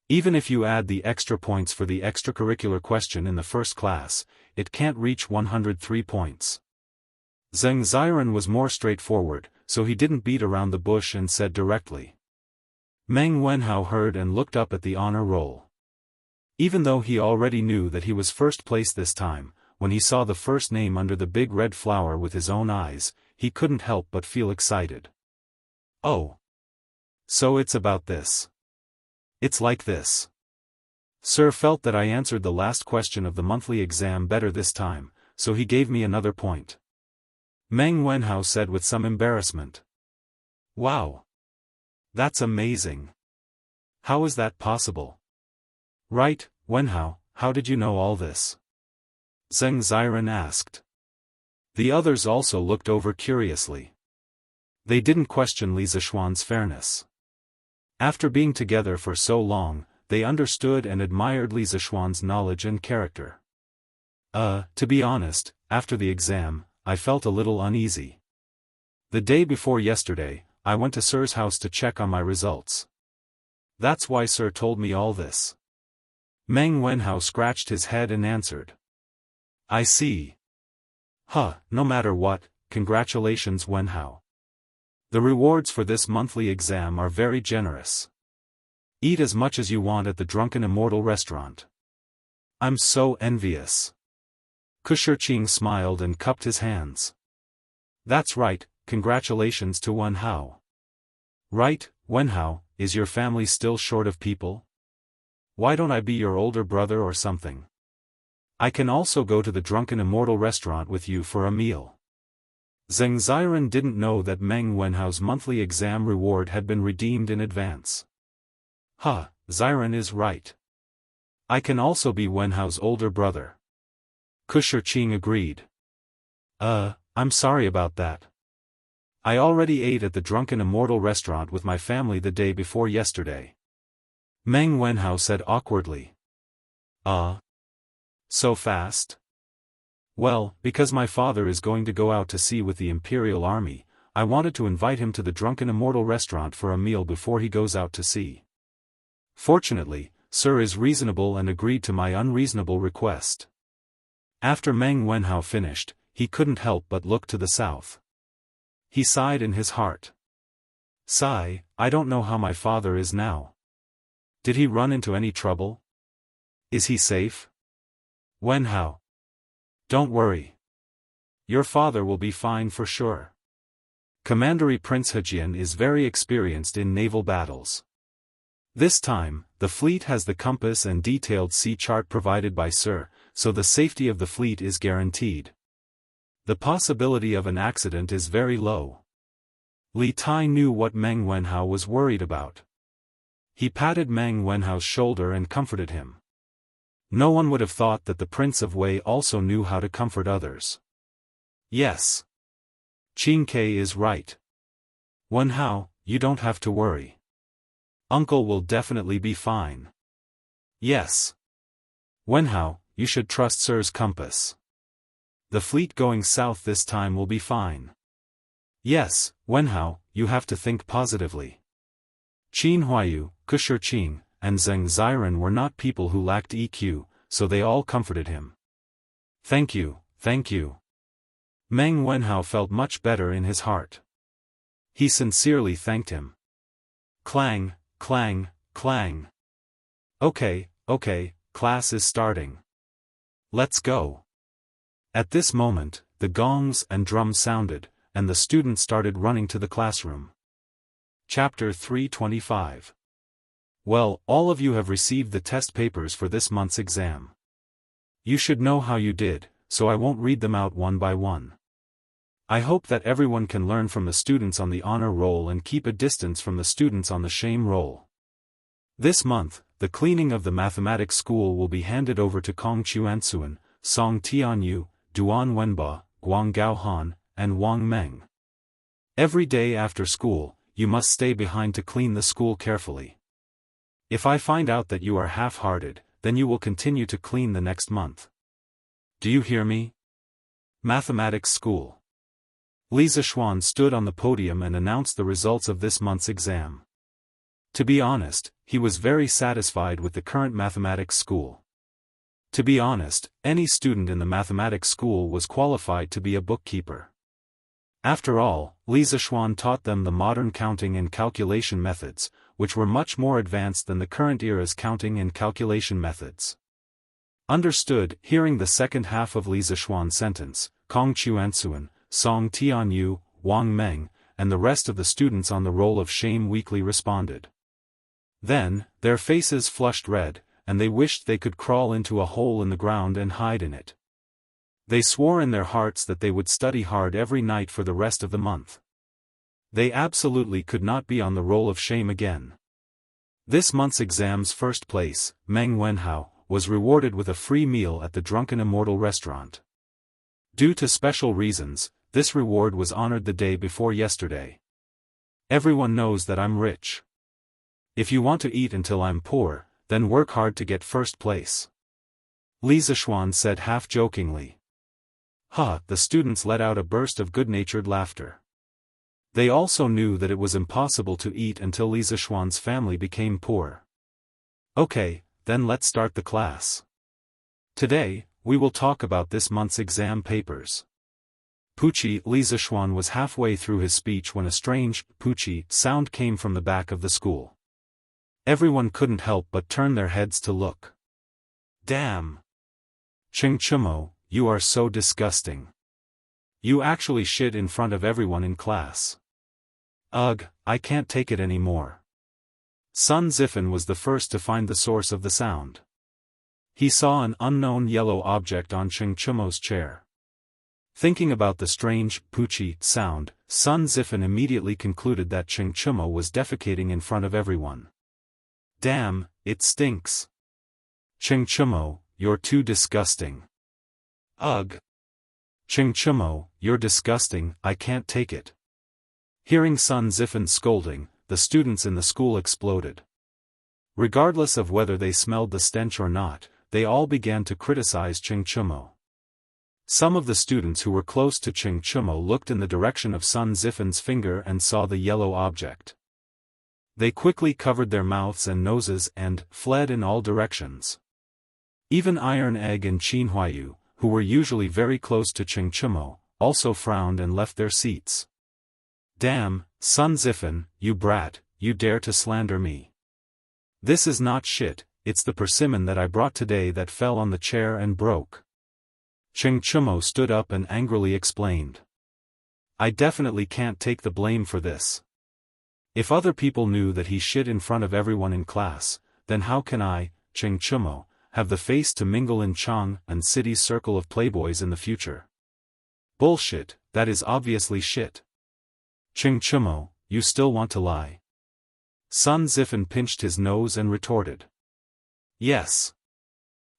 Even if you add the extra points for the extracurricular question in the first class, it can't reach 103 points. Zheng Ziren was more straightforward, so he didn't beat around the bush and said directly. Meng Wenhao heard and looked up at the honor roll. Even though he already knew that he was first place this time, when he saw the first name under the big red flower with his own eyes, he couldn't help but feel excited. Oh. So it's about this. It's like this. Sir felt that I answered the last question of the monthly exam better this time, so he gave me another point. Meng Wenhao said with some embarrassment. Wow. That's amazing. How is that possible? Right, Wenhao, how did you know all this? Zheng Ziren asked. The others also looked over curiously. They didn't question Li Zishuan's fairness. After being together for so long, they understood and admired Li Zishuan's knowledge and character. To be honest, after the exam, I felt a little uneasy. The day before yesterday, I went to Sir's house to check on my results. That's why Sir told me all this. Meng Wenhao scratched his head and answered. I see. No matter what, congratulations Wenhao. The rewards for this monthly exam are very generous. Eat as much as you want at the Drunken Immortal restaurant. I'm so envious. Ku Shiqing smiled and cupped his hands. That's right, congratulations to Wenhao. Right, Wenhao, is your family still short of people? Why don't I be your older brother or something? I can also go to the Drunken Immortal restaurant with you for a meal. Zheng Ziren didn't know that Meng Wenhao's monthly exam reward had been redeemed in advance. Ziren is right. I can also be Wenhao's older brother. Ku Shiqing agreed. I'm sorry about that. I already ate at the Drunken Immortal restaurant with my family the day before yesterday. Meng Wenhao said awkwardly. So fast? Well, because my father is going to go out to sea with the Imperial Army, I wanted to invite him to the Drunken Immortal restaurant for a meal before he goes out to sea. Fortunately, Sir is reasonable and agreed to my unreasonable request. After Meng Wenhao finished, he couldn't help but look to the south. He sighed in his heart. Sigh, I don't know how my father is now. Did he run into any trouble? Is he safe? Wen Hao. Don't worry. Your father will be fine for sure. Commandery Prince Hejian is very experienced in naval battles. This time, the fleet has the compass and detailed sea chart provided by Sir, so the safety of the fleet is guaranteed. The possibility of an accident is very low. Li Tai knew what Meng Wenhao was worried about. He patted Meng Wenhao's shoulder and comforted him. No one would have thought that the Prince of Wei also knew how to comfort others. Yes. Qin Ke is right. Wenhao, you don't have to worry. Uncle will definitely be fine. Yes. Wenhao, you should trust Sir's compass. The fleet going south this time will be fine. Yes, Wenhao, you have to think positively. Qin Huayu, Kushir Qing, and Zheng Ziren were not people who lacked EQ, so they all comforted him. Thank you, thank you. Meng Wenhao felt much better in his heart. He sincerely thanked him. Clang, clang, clang. Okay, class is starting. Let's go. At this moment, the gongs and drums sounded, and the students started running to the classroom. Chapter 325. Well, all of you have received the test papers for this month's exam. You should know how you did, so I won't read them out one by one. I hope that everyone can learn from the students on the honor roll and keep a distance from the students on the shame roll. This month, the cleaning of the mathematics school will be handed over to Kong Chuansuan, Song Tianyu, Duan Wenba, Guang Gaohan, and Wang Meng. Every day after school, you must stay behind to clean the school carefully. If I find out that you are half-hearted, then you will continue to clean the next month. Do you hear me? Mathematics School. Li Zishuan stood on the podium and announced the results of this month's exam. To be honest, he was very satisfied with the current mathematics school. To be honest, any student in the mathematics school was qualified to be a bookkeeper. After all, Li Zishuan taught them the modern counting and calculation methods, which were much more advanced than the current era's counting and calculation methods. Understood. Hearing the second half of Li Zishuan's sentence, Kong Chuansuan, Song Tianyu, Wang Meng, and the rest of the students on the roll of shame weakly responded. Then, their faces flushed red, and they wished they could crawl into a hole in the ground and hide in it. They swore in their hearts that they would study hard every night for the rest of the month. They absolutely could not be on the roll of shame again. This month's exam's first place, Meng Wenhao, was rewarded with a free meal at the Drunken Immortal restaurant. Due to special reasons, this reward was honored the day before yesterday. Everyone knows that I'm rich. If you want to eat until I'm poor, then work hard to get first place. Li Zishuan said half-jokingly. The students let out a burst of good-natured laughter. They also knew that it was impossible to eat until Li Zishuan's family became poor. Okay, then let's start the class. Today, we will talk about this month's exam papers. Puchi. Li Zishuan was halfway through his speech when a strange, Puchi sound came from the back of the school. Everyone couldn't help but turn their heads to look. Damn! Ching Chumo, you are so disgusting. You actually shit in front of everyone in class. Ugh, I can't take it anymore. Sun Zifen was the first to find the source of the sound. He saw an unknown yellow object on Ching Chumo's chair. Thinking about the strange, Puchi sound, Sun Zifen immediately concluded that Ching Chumo was defecating in front of everyone. Damn, it stinks. Ching Chumo, you're too disgusting. Ugh. Ching Chumo, you're disgusting, I can't take it. Hearing Sun Zifen's scolding, the students in the school exploded. Regardless of whether they smelled the stench or not, they all began to criticize Ching Chumo. Some of the students who were close to Ching Chumo looked in the direction of Sun Zifen's finger and saw the yellow object. They quickly covered their mouths and noses and fled in all directions. Even Iron Egg and Qin Huayu, who were usually very close to Cheng Chimo, also frowned and left their seats. Damn, Sun Zifen, you brat, you dare to slander me. This is not shit, it's the persimmon that I brought today that fell on the chair and broke. Cheng Chimo stood up and angrily explained. I definitely can't take the blame for this. If other people knew that he shit in front of everyone in class, then how can I, Cheng Chimo, have the face to mingle in Chang and City's circle of playboys in the future? Bullshit, that is obviously shit. Cheng Chimo, you still want to lie? Sun Zifen pinched his nose and retorted. Yes.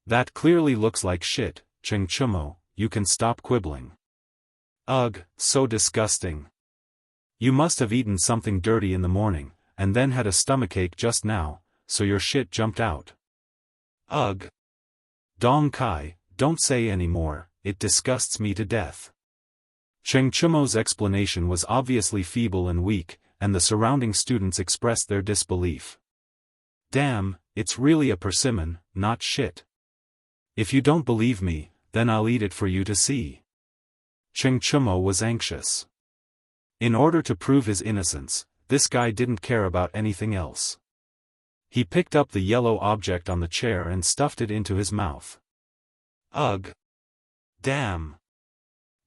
That clearly looks like shit, Cheng Chimo, you can stop quibbling. Ugh, so disgusting. You must have eaten something dirty in the morning, and then had a stomachache just now, so your shit jumped out. Ugh. Dong Kai, don't say any more, it disgusts me to death. Cheng Chimo's explanation was obviously feeble and weak, and the surrounding students expressed their disbelief. Damn, it's really a persimmon, not shit. If you don't believe me, then I'll eat it for you to see. Cheng Chimo was anxious. In order to prove his innocence, this guy didn't care about anything else. He picked up the yellow object on the chair and stuffed it into his mouth. Ugh. Damn.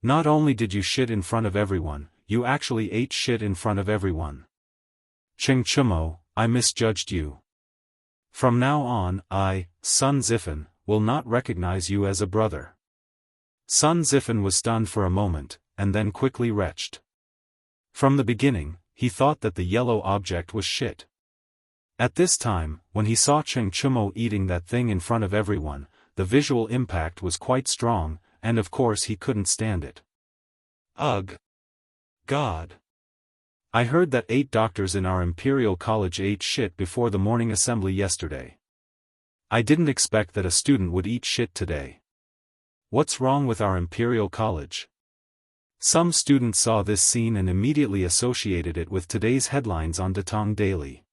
Not only did you shit in front of everyone, you actually ate shit in front of everyone. Cheng Chimo, I misjudged you. From now on, I, Sun Zifen, will not recognize you as a brother. Sun Zifen was stunned for a moment, and then quickly retched. From the beginning, he thought that the yellow object was shit. At this time, when he saw Cheng Chimo eating that thing in front of everyone, the visual impact was quite strong, and of course he couldn't stand it. Ugh. God. I heard that 8 doctors in our Imperial College ate shit before the morning assembly yesterday. I didn't expect that a student would eat shit today. What's wrong with our Imperial College? Some students saw this scene and immediately associated it with today's headlines on Datong Daily.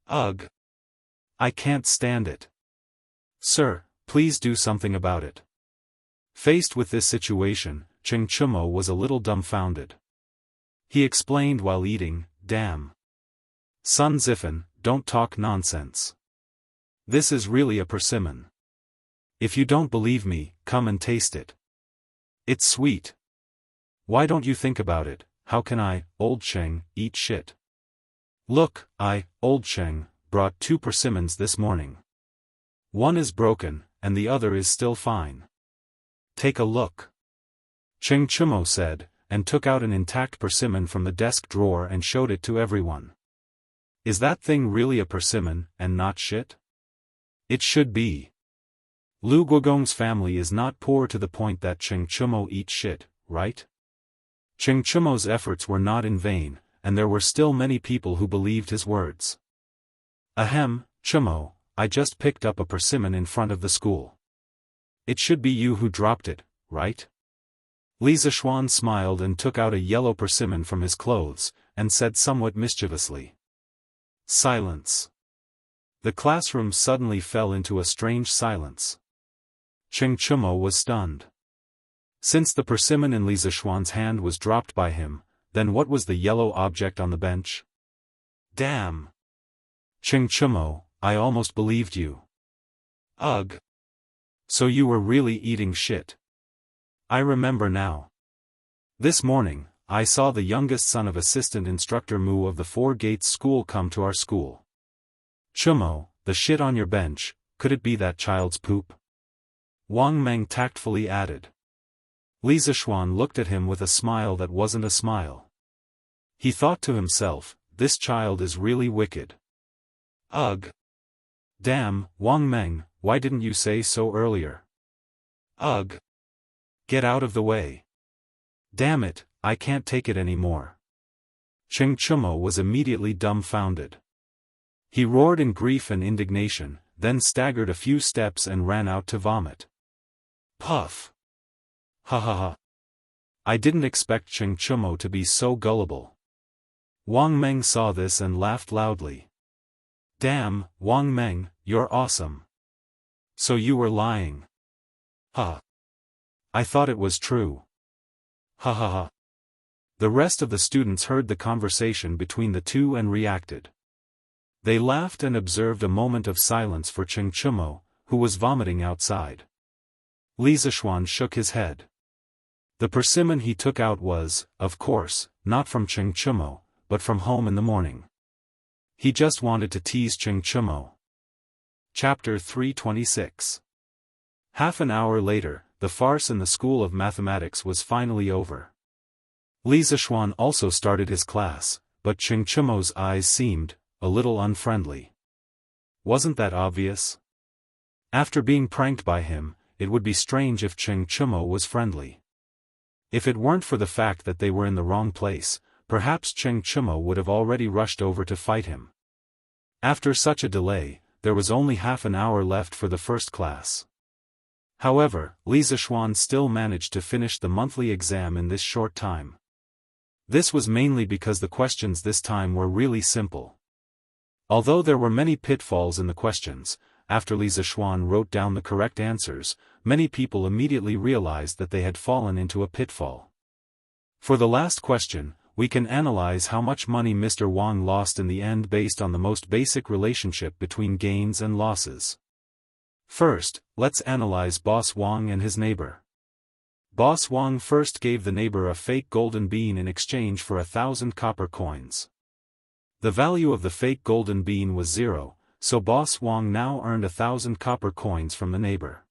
Ugh. I can't stand it. Sir, please do something about it. Faced with this situation, Cheng Chimo was a little dumbfounded. He explained while eating, damn. Sun Zifen, don't talk nonsense. This is really a persimmon. If you don't believe me, come and taste it. It's sweet. Why don't you think about it? How can I, old Cheng, eat shit? Look, I, old Cheng, brought 2 persimmons this morning. One is broken, and the other is still fine. Take a look. Cheng Chimo said, and took out an intact persimmon from the desk drawer and showed it to everyone. Is that thing really a persimmon, and not shit? It should be. Lu Guogong's family is not poor to the point that Cheng Chimo eats shit, right? Cheng Chimo's efforts were not in vain, and there were still many people who believed his words. Ahem, Chimo, I just picked up a persimmon in front of the school. It should be you who dropped it, right? Li Zishuan smiled and took out a yellow persimmon from his clothes, and said somewhat mischievously. Silence. The classroom suddenly fell into a strange silence. Cheng Chimo was stunned. Since the persimmon in Li Zishuan's hand was dropped by him, then what was the yellow object on the bench? Damn. Cheng Chimo, I almost believed you. Ugh. So you were really eating shit. I remember now. This morning, I saw the youngest son of Assistant Instructor Mu of the Four Gates School come to our school. Chimo, the shit on your bench, could it be that child's poop? Wang Meng tactfully added. Li Zishuan looked at him with a smile that wasn't a smile. He thought to himself, this child is really wicked. Ugh. Damn, Wang Meng, why didn't you say so earlier? Ugh. Get out of the way. Damn it, I can't take it anymore. Cheng Chimo was immediately dumbfounded. He roared in grief and indignation, then staggered a few steps and ran out to vomit. Puff. Ha ha ha. I didn't expect Cheng Chimo to be so gullible. Wang Meng saw this and laughed loudly. Damn, Wang Meng, you're awesome. So you were lying. Ha. I thought it was true. Ha ha ha. The rest of the students heard the conversation between the two and reacted. They laughed and observed a moment of silence for Cheng Chumo, who was vomiting outside. Li Zishuan shook his head. The persimmon he took out was, of course, not from Cheng Chumo, but from home in the morning. He just wanted to tease Cheng Chumo. Chapter 326. Half an hour later, the farce in the School of Mathematics was finally over. Li Zishuan also started his class, but Cheng Chumo's eyes seemed a little unfriendly. Wasn't that obvious? After being pranked by him, it would be strange if Cheng Chumo was friendly. If it weren't for the fact that they were in the wrong place, perhaps Cheng Chumo would have already rushed over to fight him. After such a delay, there was only half an hour left for the first class. However, Li Zishuan still managed to finish the monthly exam in this short time. This was mainly because the questions this time were really simple. Although there were many pitfalls in the questions, after Li Zishuan wrote down the correct answers, many people immediately realized that they had fallen into a pitfall. For the last question, we can analyze how much money Mr. Wang lost in the end based on the most basic relationship between gains and losses. First, let's analyze Boss Wang and his neighbor. Boss Wang first gave the neighbor a fake golden bean in exchange for 1,000 copper coins. The value of the fake golden bean was 0, so Boss Wang now earned 1,000 copper coins from the neighbor.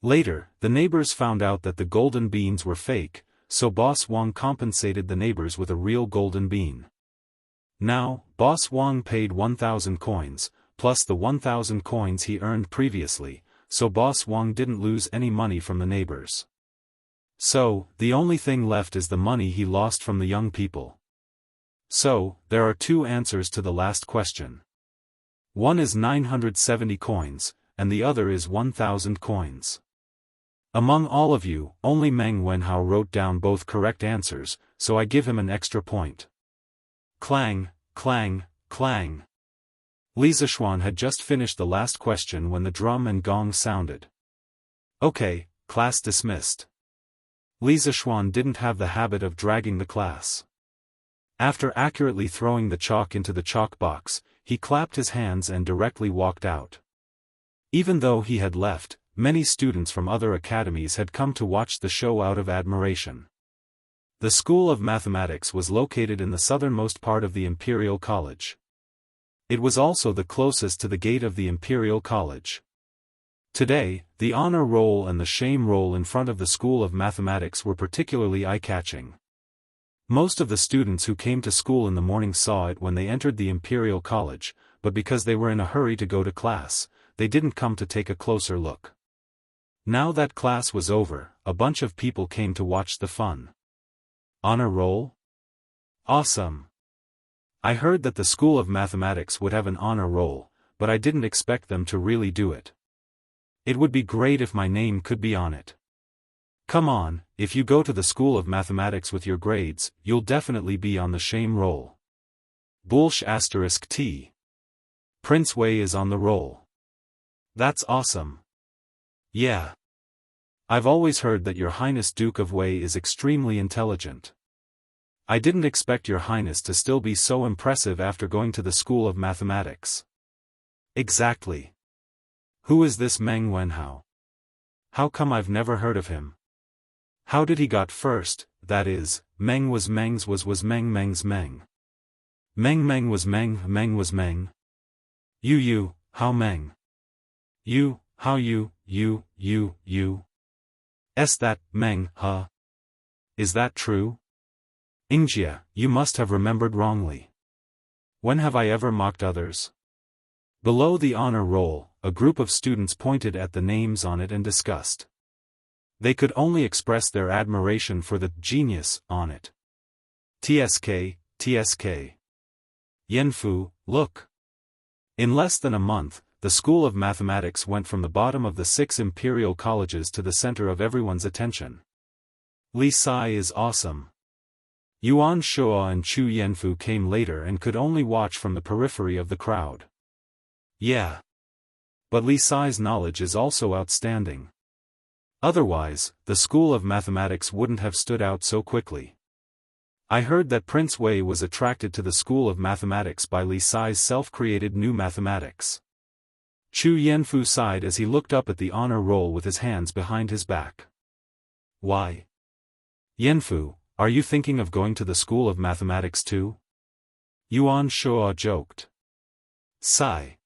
Later, the neighbors found out that the golden beans were fake, so Boss Wang compensated the neighbors with a real golden bean. Now, Boss Wang paid 1,000 coins, plus the 1,000 coins he earned previously, so Boss Wang didn't lose any money from the neighbors. So, the only thing left is the money he lost from the young people. So, there are two answers to the last question. One is 970 coins, and the other is 1,000 coins. Among all of you, only Meng Wenhao wrote down both correct answers, so I give him an extra point. Clang, clang, clang. Li Zishuan had just finished the last question when the drum and gong sounded. Okay, class dismissed. Li Zishuan didn't have the habit of dragging the class. After accurately throwing the chalk into the chalk box, he clapped his hands and directly walked out. Even though he had left, many students from other academies had come to watch the show out of admiration. The School of Mathematics was located in the southernmost part of the Imperial College. It was also the closest to the gate of the Imperial College. Today, the honor roll and the shame roll in front of the School of Mathematics were particularly eye-catching. Most of the students who came to school in the morning saw it when they entered the Imperial College, but because they were in a hurry to go to class, they didn't come to take a closer look. Now that class was over, a bunch of people came to watch the fun. Honor roll? Awesome! I heard that the School of Mathematics would have an honor roll, but I didn't expect them to really do it. It would be great if my name could be on it. Come on, if you go to the School of Mathematics with your grades, you'll definitely be on the shame roll. Bullsh *T. Prince Wei is on the roll. That's awesome. Yeah. I've always heard that Your Highness Duke of Wei is extremely intelligent. I didn't expect Your Highness to still be so impressive after going to the School of Mathematics. Exactly. Who is this Meng Wenhao? How come I've never heard of him? How did he got first, that is, Meng was Meng's was Meng Meng's Meng. Meng was Meng was Meng. You, how Meng? You, how you. S that, Meng, huh? Is that true? Ingjia, you must have remembered wrongly. When have I ever mocked others? Below the honor roll, a group of students pointed at the names on it and discussed. They could only express their admiration for the genius on it. TSK. Yanfu, look. In less than a month, the School of Mathematics went from the bottom of the 6 imperial colleges to the center of everyone's attention. Li Sai is awesome. Yuan Shuo and Chu Yanfu came later and could only watch from the periphery of the crowd. Yeah. But Li Sai's knowledge is also outstanding. Otherwise, the school of mathematics wouldn't have stood out so quickly. I heard that Prince Wei was attracted to the school of mathematics by Li Sai's self-created new mathematics. Chu Yanfu sighed as he looked up at the honor roll with his hands behind his back. Why? Yanfu, are you thinking of going to the school of mathematics too? Yuan Shuo joked. Sigh.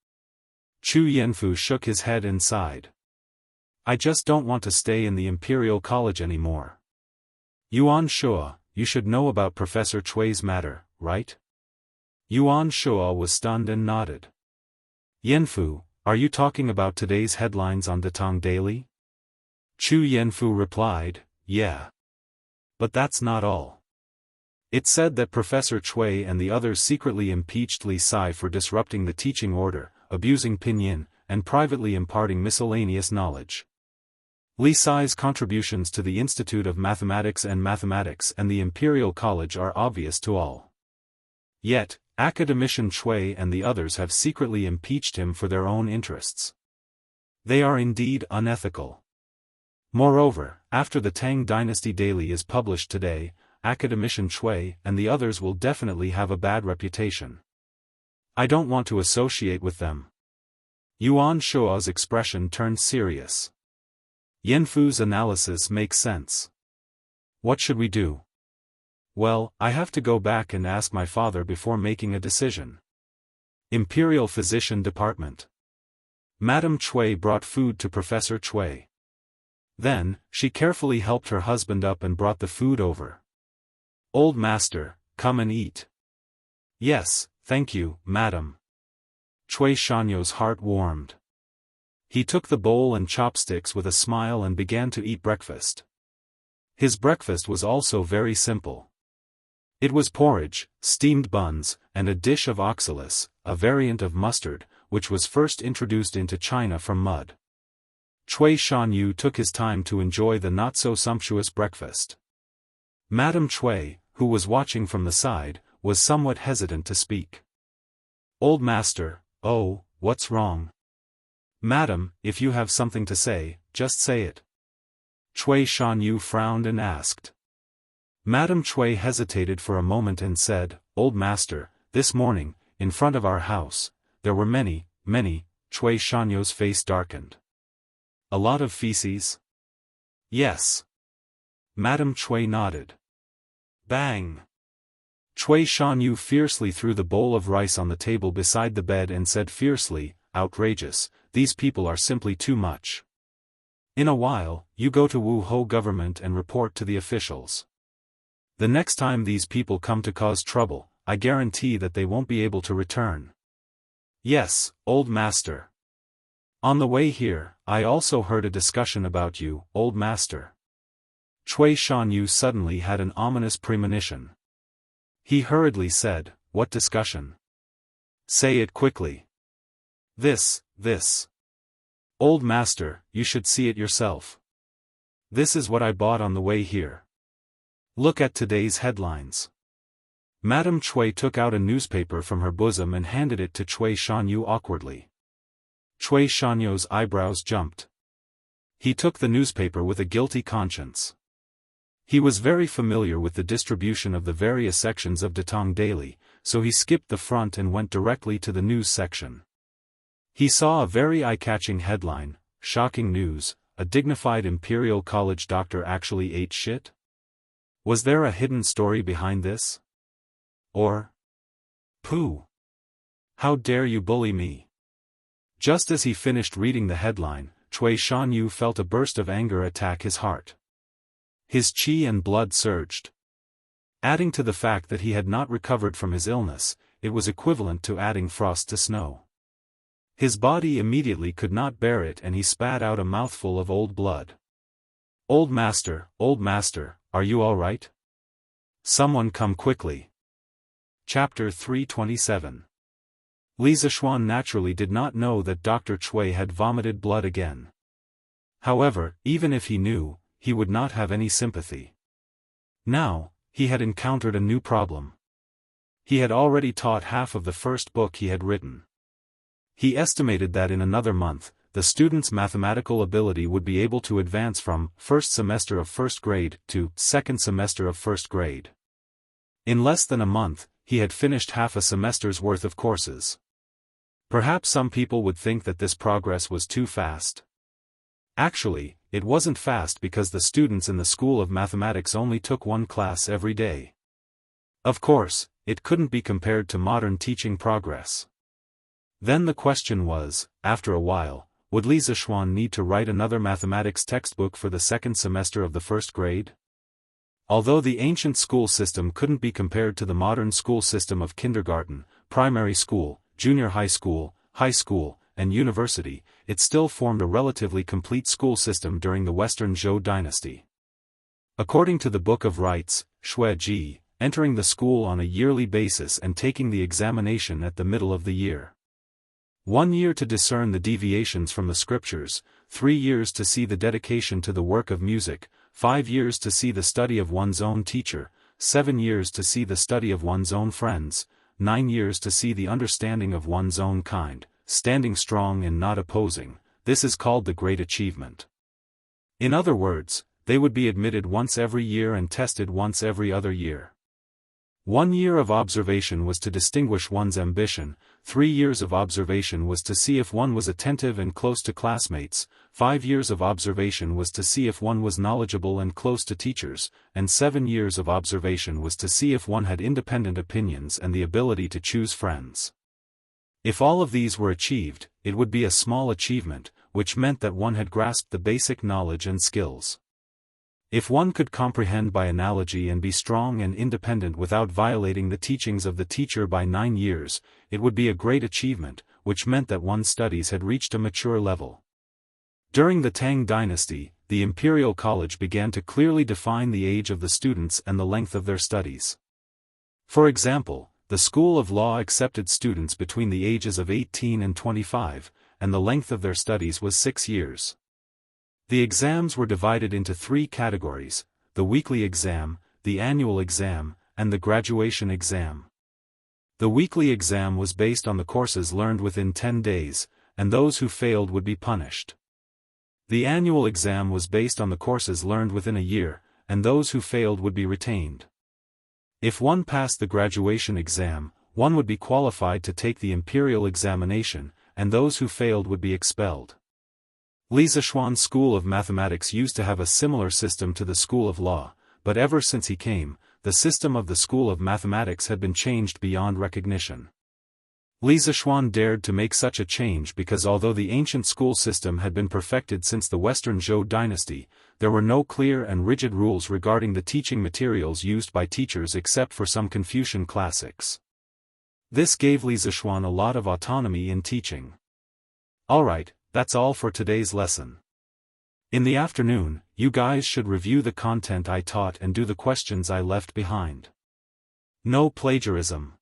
Chu Yanfu shook his head and sighed. I just don't want to stay in the Imperial College anymore. Yuan Shuo, you should know about Professor Chui's matter, right? Yuan Shuo was stunned and nodded. Yanfu, are you talking about today's headlines on Datong Daily? Chu Yanfu replied, yeah. But that's not all. It said that Professor Chui and the others secretly impeached Li Sai for disrupting the teaching order, abusing pinyin, and privately imparting miscellaneous knowledge. Li Sai's contributions to the Institute of Mathematics and the Imperial College are obvious to all. Yet, Academician Chui and the others have secretly impeached him for their own interests. They are indeed unethical. Moreover, after the Tang Dynasty Daily is published today, Academician Chui and the others will definitely have a bad reputation. I don't want to associate with them. Yuan Shuo's expression turned serious. Yanfu's analysis makes sense. What should we do? Well, I have to go back and ask my father before making a decision. Imperial Physician Department. Madame Chui brought food to Professor Chui. Then, she carefully helped her husband up and brought the food over. Old master, come and eat. Yes, thank you, madam. Chui Shanyo's heart warmed. He took the bowl and chopsticks with a smile and began to eat breakfast. His breakfast was also very simple. It was porridge, steamed buns, and a dish of oxalis, a variant of mustard, which was first introduced into China from mud. Chui Shanyu took his time to enjoy the not-so-sumptuous breakfast. Madame Chui, who was watching from the side, was somewhat hesitant to speak. Old master, oh, what's wrong? Madam, if you have something to say, just say it. Chui Shanyu frowned and asked. Madame Chui hesitated for a moment and said, Old master, this morning, in front of our house, there were many, Chui Shanyu's face darkened. A lot of feces? Yes. Madame Chui nodded. Bang! Chui Shanyu fiercely threw the bowl of rice on the table beside the bed and said fiercely, outrageous, these people are simply too much. In a while, you go to Wu Ho government and report to the officials. The next time these people come to cause trouble, I guarantee that they won't be able to return. Yes, old master. On the way here, I also heard a discussion about you, old master. Chui Shanyu suddenly had an ominous premonition. He hurriedly said, What discussion? Say it quickly. This. Old master, you should see it yourself. This is what I bought on the way here. Look at today's headlines. Madame Chui took out a newspaper from her bosom and handed it to Chui Shanyu awkwardly. Chui Shanyu's eyebrows jumped. He took the newspaper with a guilty conscience. He was very familiar with the distribution of the various sections of Datong Daily, so he skipped the front and went directly to the news section. He saw a very eye-catching headline, Shocking News, a dignified Imperial College doctor actually ate shit? Was there a hidden story behind this? Or? Pooh! How dare you bully me? Just as he finished reading the headline, Chui Shanyu felt a burst of anger attack his heart. His qi and blood surged. Adding to the fact that he had not recovered from his illness, it was equivalent to adding frost to snow. His body immediately could not bear it and he spat out a mouthful of old blood. Old master, are you all right? Someone come quickly. Chapter 327. Li Zishuan naturally did not know that Dr. Chui had vomited blood again. However, even if he knew, he would not have any sympathy. Now, he had encountered a new problem. He had already taught half of the first book he had written. He estimated that in another month, the student's mathematical ability would be able to advance from first semester of first grade to second semester of first grade. In less than a month, he had finished half a semester's worth of courses. Perhaps some people would think that this progress was too fast. Actually, it wasn't fast because the students in the School of Mathematics only took one class every day. Of course, it couldn't be compared to modern teaching progress. Then the question was, after a while, would Li Zixuan need to write another mathematics textbook for the second semester of the first grade? Although the ancient school system couldn't be compared to the modern school system of kindergarten, primary school, junior high school, and university, it still formed a relatively complete school system during the Western Zhou dynasty. According to the Book of Rites, Shui, entering the school on a yearly basis and taking the examination at the middle of the year. 1 year to discern the deviations from the scriptures, 3 years to see the dedication to the work of music, 5 years to see the study of one's own teacher, 7 years to see the study of one's own friends, 9 years to see the understanding of one's own kind, standing strong and not opposing. This is called the Great Achievement. In other words, they would be admitted once every year and tested once every other year. 1 year of observation was to distinguish one's ambition, 3 years of observation was to see if one was attentive and close to classmates, 5 years of observation was to see if one was knowledgeable and close to teachers, and 7 years of observation was to see if one had independent opinions and the ability to choose friends. If all of these were achieved, it would be a small achievement, which meant that one had grasped the basic knowledge and skills. If one could comprehend by analogy and be strong and independent without violating the teachings of the teacher by 9 years, it would be a great achievement, which meant that one's studies had reached a mature level. During the Tang dynasty, the imperial college began to clearly define the age of the students and the length of their studies. For example, the School of Law accepted students between the ages of 18 and 25, and the length of their studies was 6 years. The exams were divided into 3 categories: the weekly exam, the annual exam, and the graduation exam. The weekly exam was based on the courses learned within 10 days, and those who failed would be punished. The annual exam was based on the courses learned within a year, and those who failed would be retained. If one passed the graduation exam, one would be qualified to take the imperial examination, and those who failed would be expelled. Li Zixuan's School of Mathematics used to have a similar system to the School of Law, but ever since he came, the system of the School of Mathematics had been changed beyond recognition. Li Zixuan dared to make such a change because although the ancient school system had been perfected since the Western Zhou dynasty, there were no clear and rigid rules regarding the teaching materials used by teachers except for some Confucian classics. This gave Li Zixuan a lot of autonomy in teaching. Alright, that's all for today's lesson. In the afternoon, you guys should review the content I taught and do the questions I left behind. No plagiarism.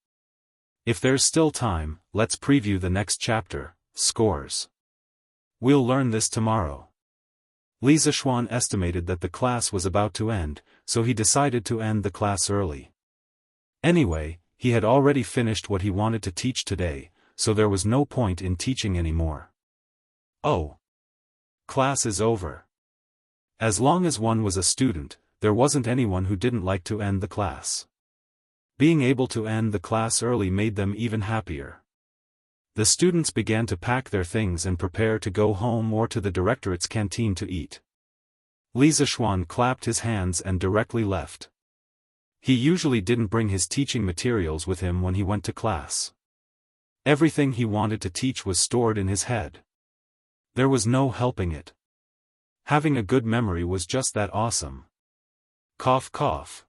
If there's still time, let's preview the next chapter, Scores. We'll learn this tomorrow. Li Zixuan estimated that the class was about to end, so he decided to end the class early. Anyway, he had already finished what he wanted to teach today, so there was no point in teaching anymore. Oh. Class is over. As long as one was a student, there wasn't anyone who didn't like to end the class. Being able to end the class early made them even happier. The students began to pack their things and prepare to go home or to the directorate's canteen to eat. Li Zixuan clapped his hands and directly left. He usually didn't bring his teaching materials with him when he went to class. Everything he wanted to teach was stored in his head. There was no helping it. Having a good memory was just that awesome. Cough cough.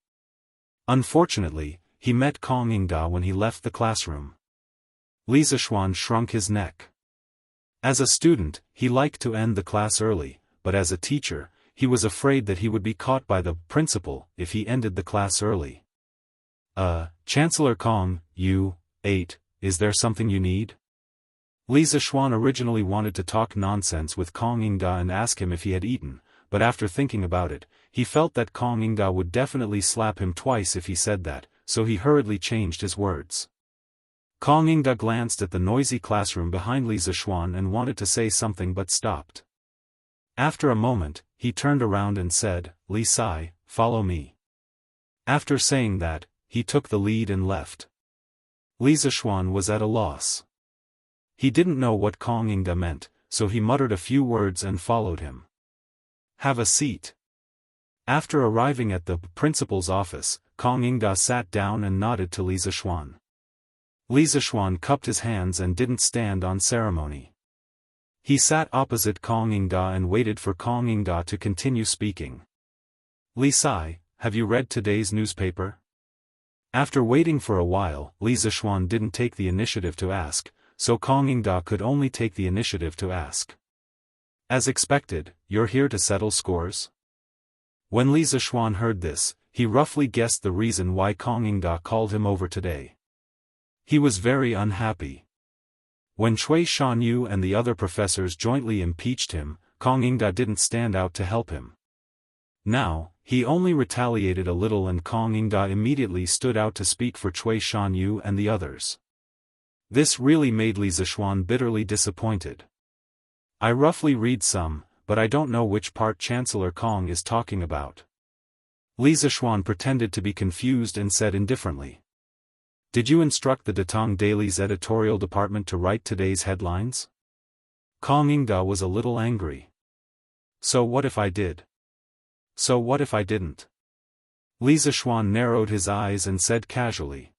Unfortunately, he met Kong Yingda when he left the classroom. Li Zixuan shrunk his neck. As a student, he liked to end the class early, but as a teacher, he was afraid that he would be caught by the principal if he ended the class early. Chancellor Kong, is there something you need? Li Zixuan originally wanted to talk nonsense with Kong Yingda and ask him if he had eaten, but after thinking about it, he felt that Kong Yingda would definitely slap him twice if he said that, so he hurriedly changed his words. Kong Yingda glanced at the noisy classroom behind Li Zishuan and wanted to say something but stopped. After a moment, he turned around and said, "Li Sai, follow me." After saying that, he took the lead and left. Li Zishuan was at a loss. He didn't know what Kong Yingda meant, so he muttered a few words and followed him. "Have a seat." After arriving at the principal's office, Kong Yingda sat down and nodded to Li Zishuan. Li Zishuan cupped his hands and didn't stand on ceremony. He sat opposite Kong Yingda and waited for Kong Yingda to continue speaking. "Li Sai, have you read today's newspaper?" After waiting for a while, Li Zishuan didn't take the initiative to ask, so Kong Yingda could only take the initiative to ask. "As expected, you're here to settle scores?" When Li Zishuan heard this, he roughly guessed the reason why Kong Yingda called him over today. He was very unhappy. When Cui Shanyu and the other professors jointly impeached him, Kong Yingda didn't stand out to help him. Now, he only retaliated a little and Kong Yingda immediately stood out to speak for Cui Shanyu and the others. This really made Li Zishuan bitterly disappointed. "I roughly read some, but I don't know which part Chancellor Kong is talking about." Li Zishuan pretended to be confused and said indifferently. "Did you instruct the Datong Daily's editorial department to write today's headlines?" Kong Yingda was a little angry. "So what if I did? So what if I didn't?" Li Zishuan narrowed his eyes and said casually.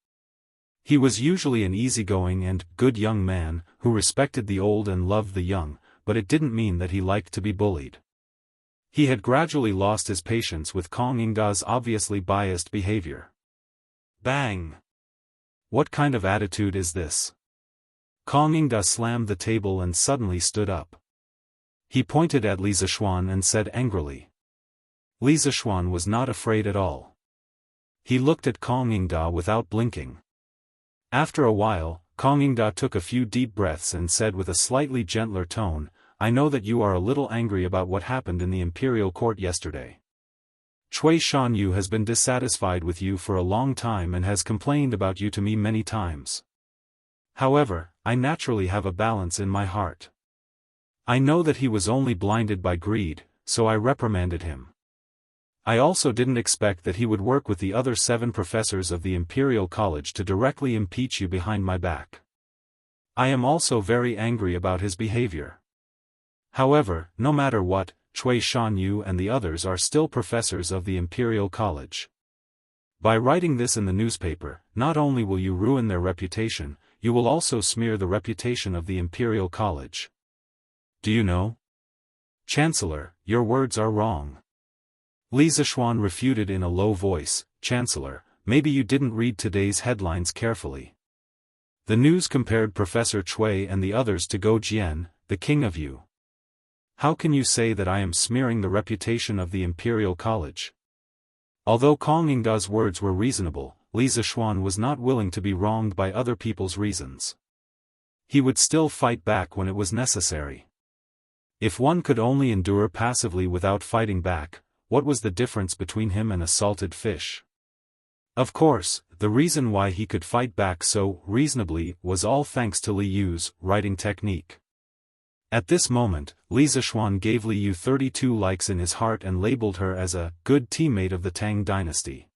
He was usually an easygoing and good young man, who respected the old and loved the young, but it didn't mean that he liked to be bullied. He had gradually lost his patience with Kong Yingda's obviously biased behavior. Bang! What kind of attitude is this? Kong Yingda slammed the table and suddenly stood up. He pointed at Li Zishuan and said angrily. Li Zishuan was not afraid at all. He looked at Kong Yingda without blinking. After a while, Kong Yingda took a few deep breaths and said with a slightly gentler tone, "I know that you are a little angry about what happened in the imperial court yesterday. Cui Shanyu has been dissatisfied with you for a long time and has complained about you to me many times. However, I naturally have a balance in my heart. I know that he was only blinded by greed, so I reprimanded him. I also didn't expect that he would work with the other 7 professors of the Imperial College to directly impeach you behind my back. I am also very angry about his behavior. However, no matter what, Cui Shanyu and the others are still professors of the Imperial College. By writing this in the newspaper, not only will you ruin their reputation, you will also smear the reputation of the Imperial College. Do you know? Chancellor, your words are wrong." Li Zishuan refuted in a low voice, "Chancellor, maybe you didn't read today's headlines carefully. The news compared Professor Cui and the others to Go Jian, the king of Yu. How can you say that I am smearing the reputation of the Imperial College?" Although Kong Yingda's words were reasonable, Li Zishuan was not willing to be wronged by other people's reasons. He would still fight back when it was necessary. If one could only endure passively without fighting back, what was the difference between him and a salted fish? Of course, the reason why he could fight back so reasonably was all thanks to Li Yu's writing technique. At this moment, Li Zishuan gave Li Yu 32 likes in his heart and labeled her as a good teammate of the Tang dynasty.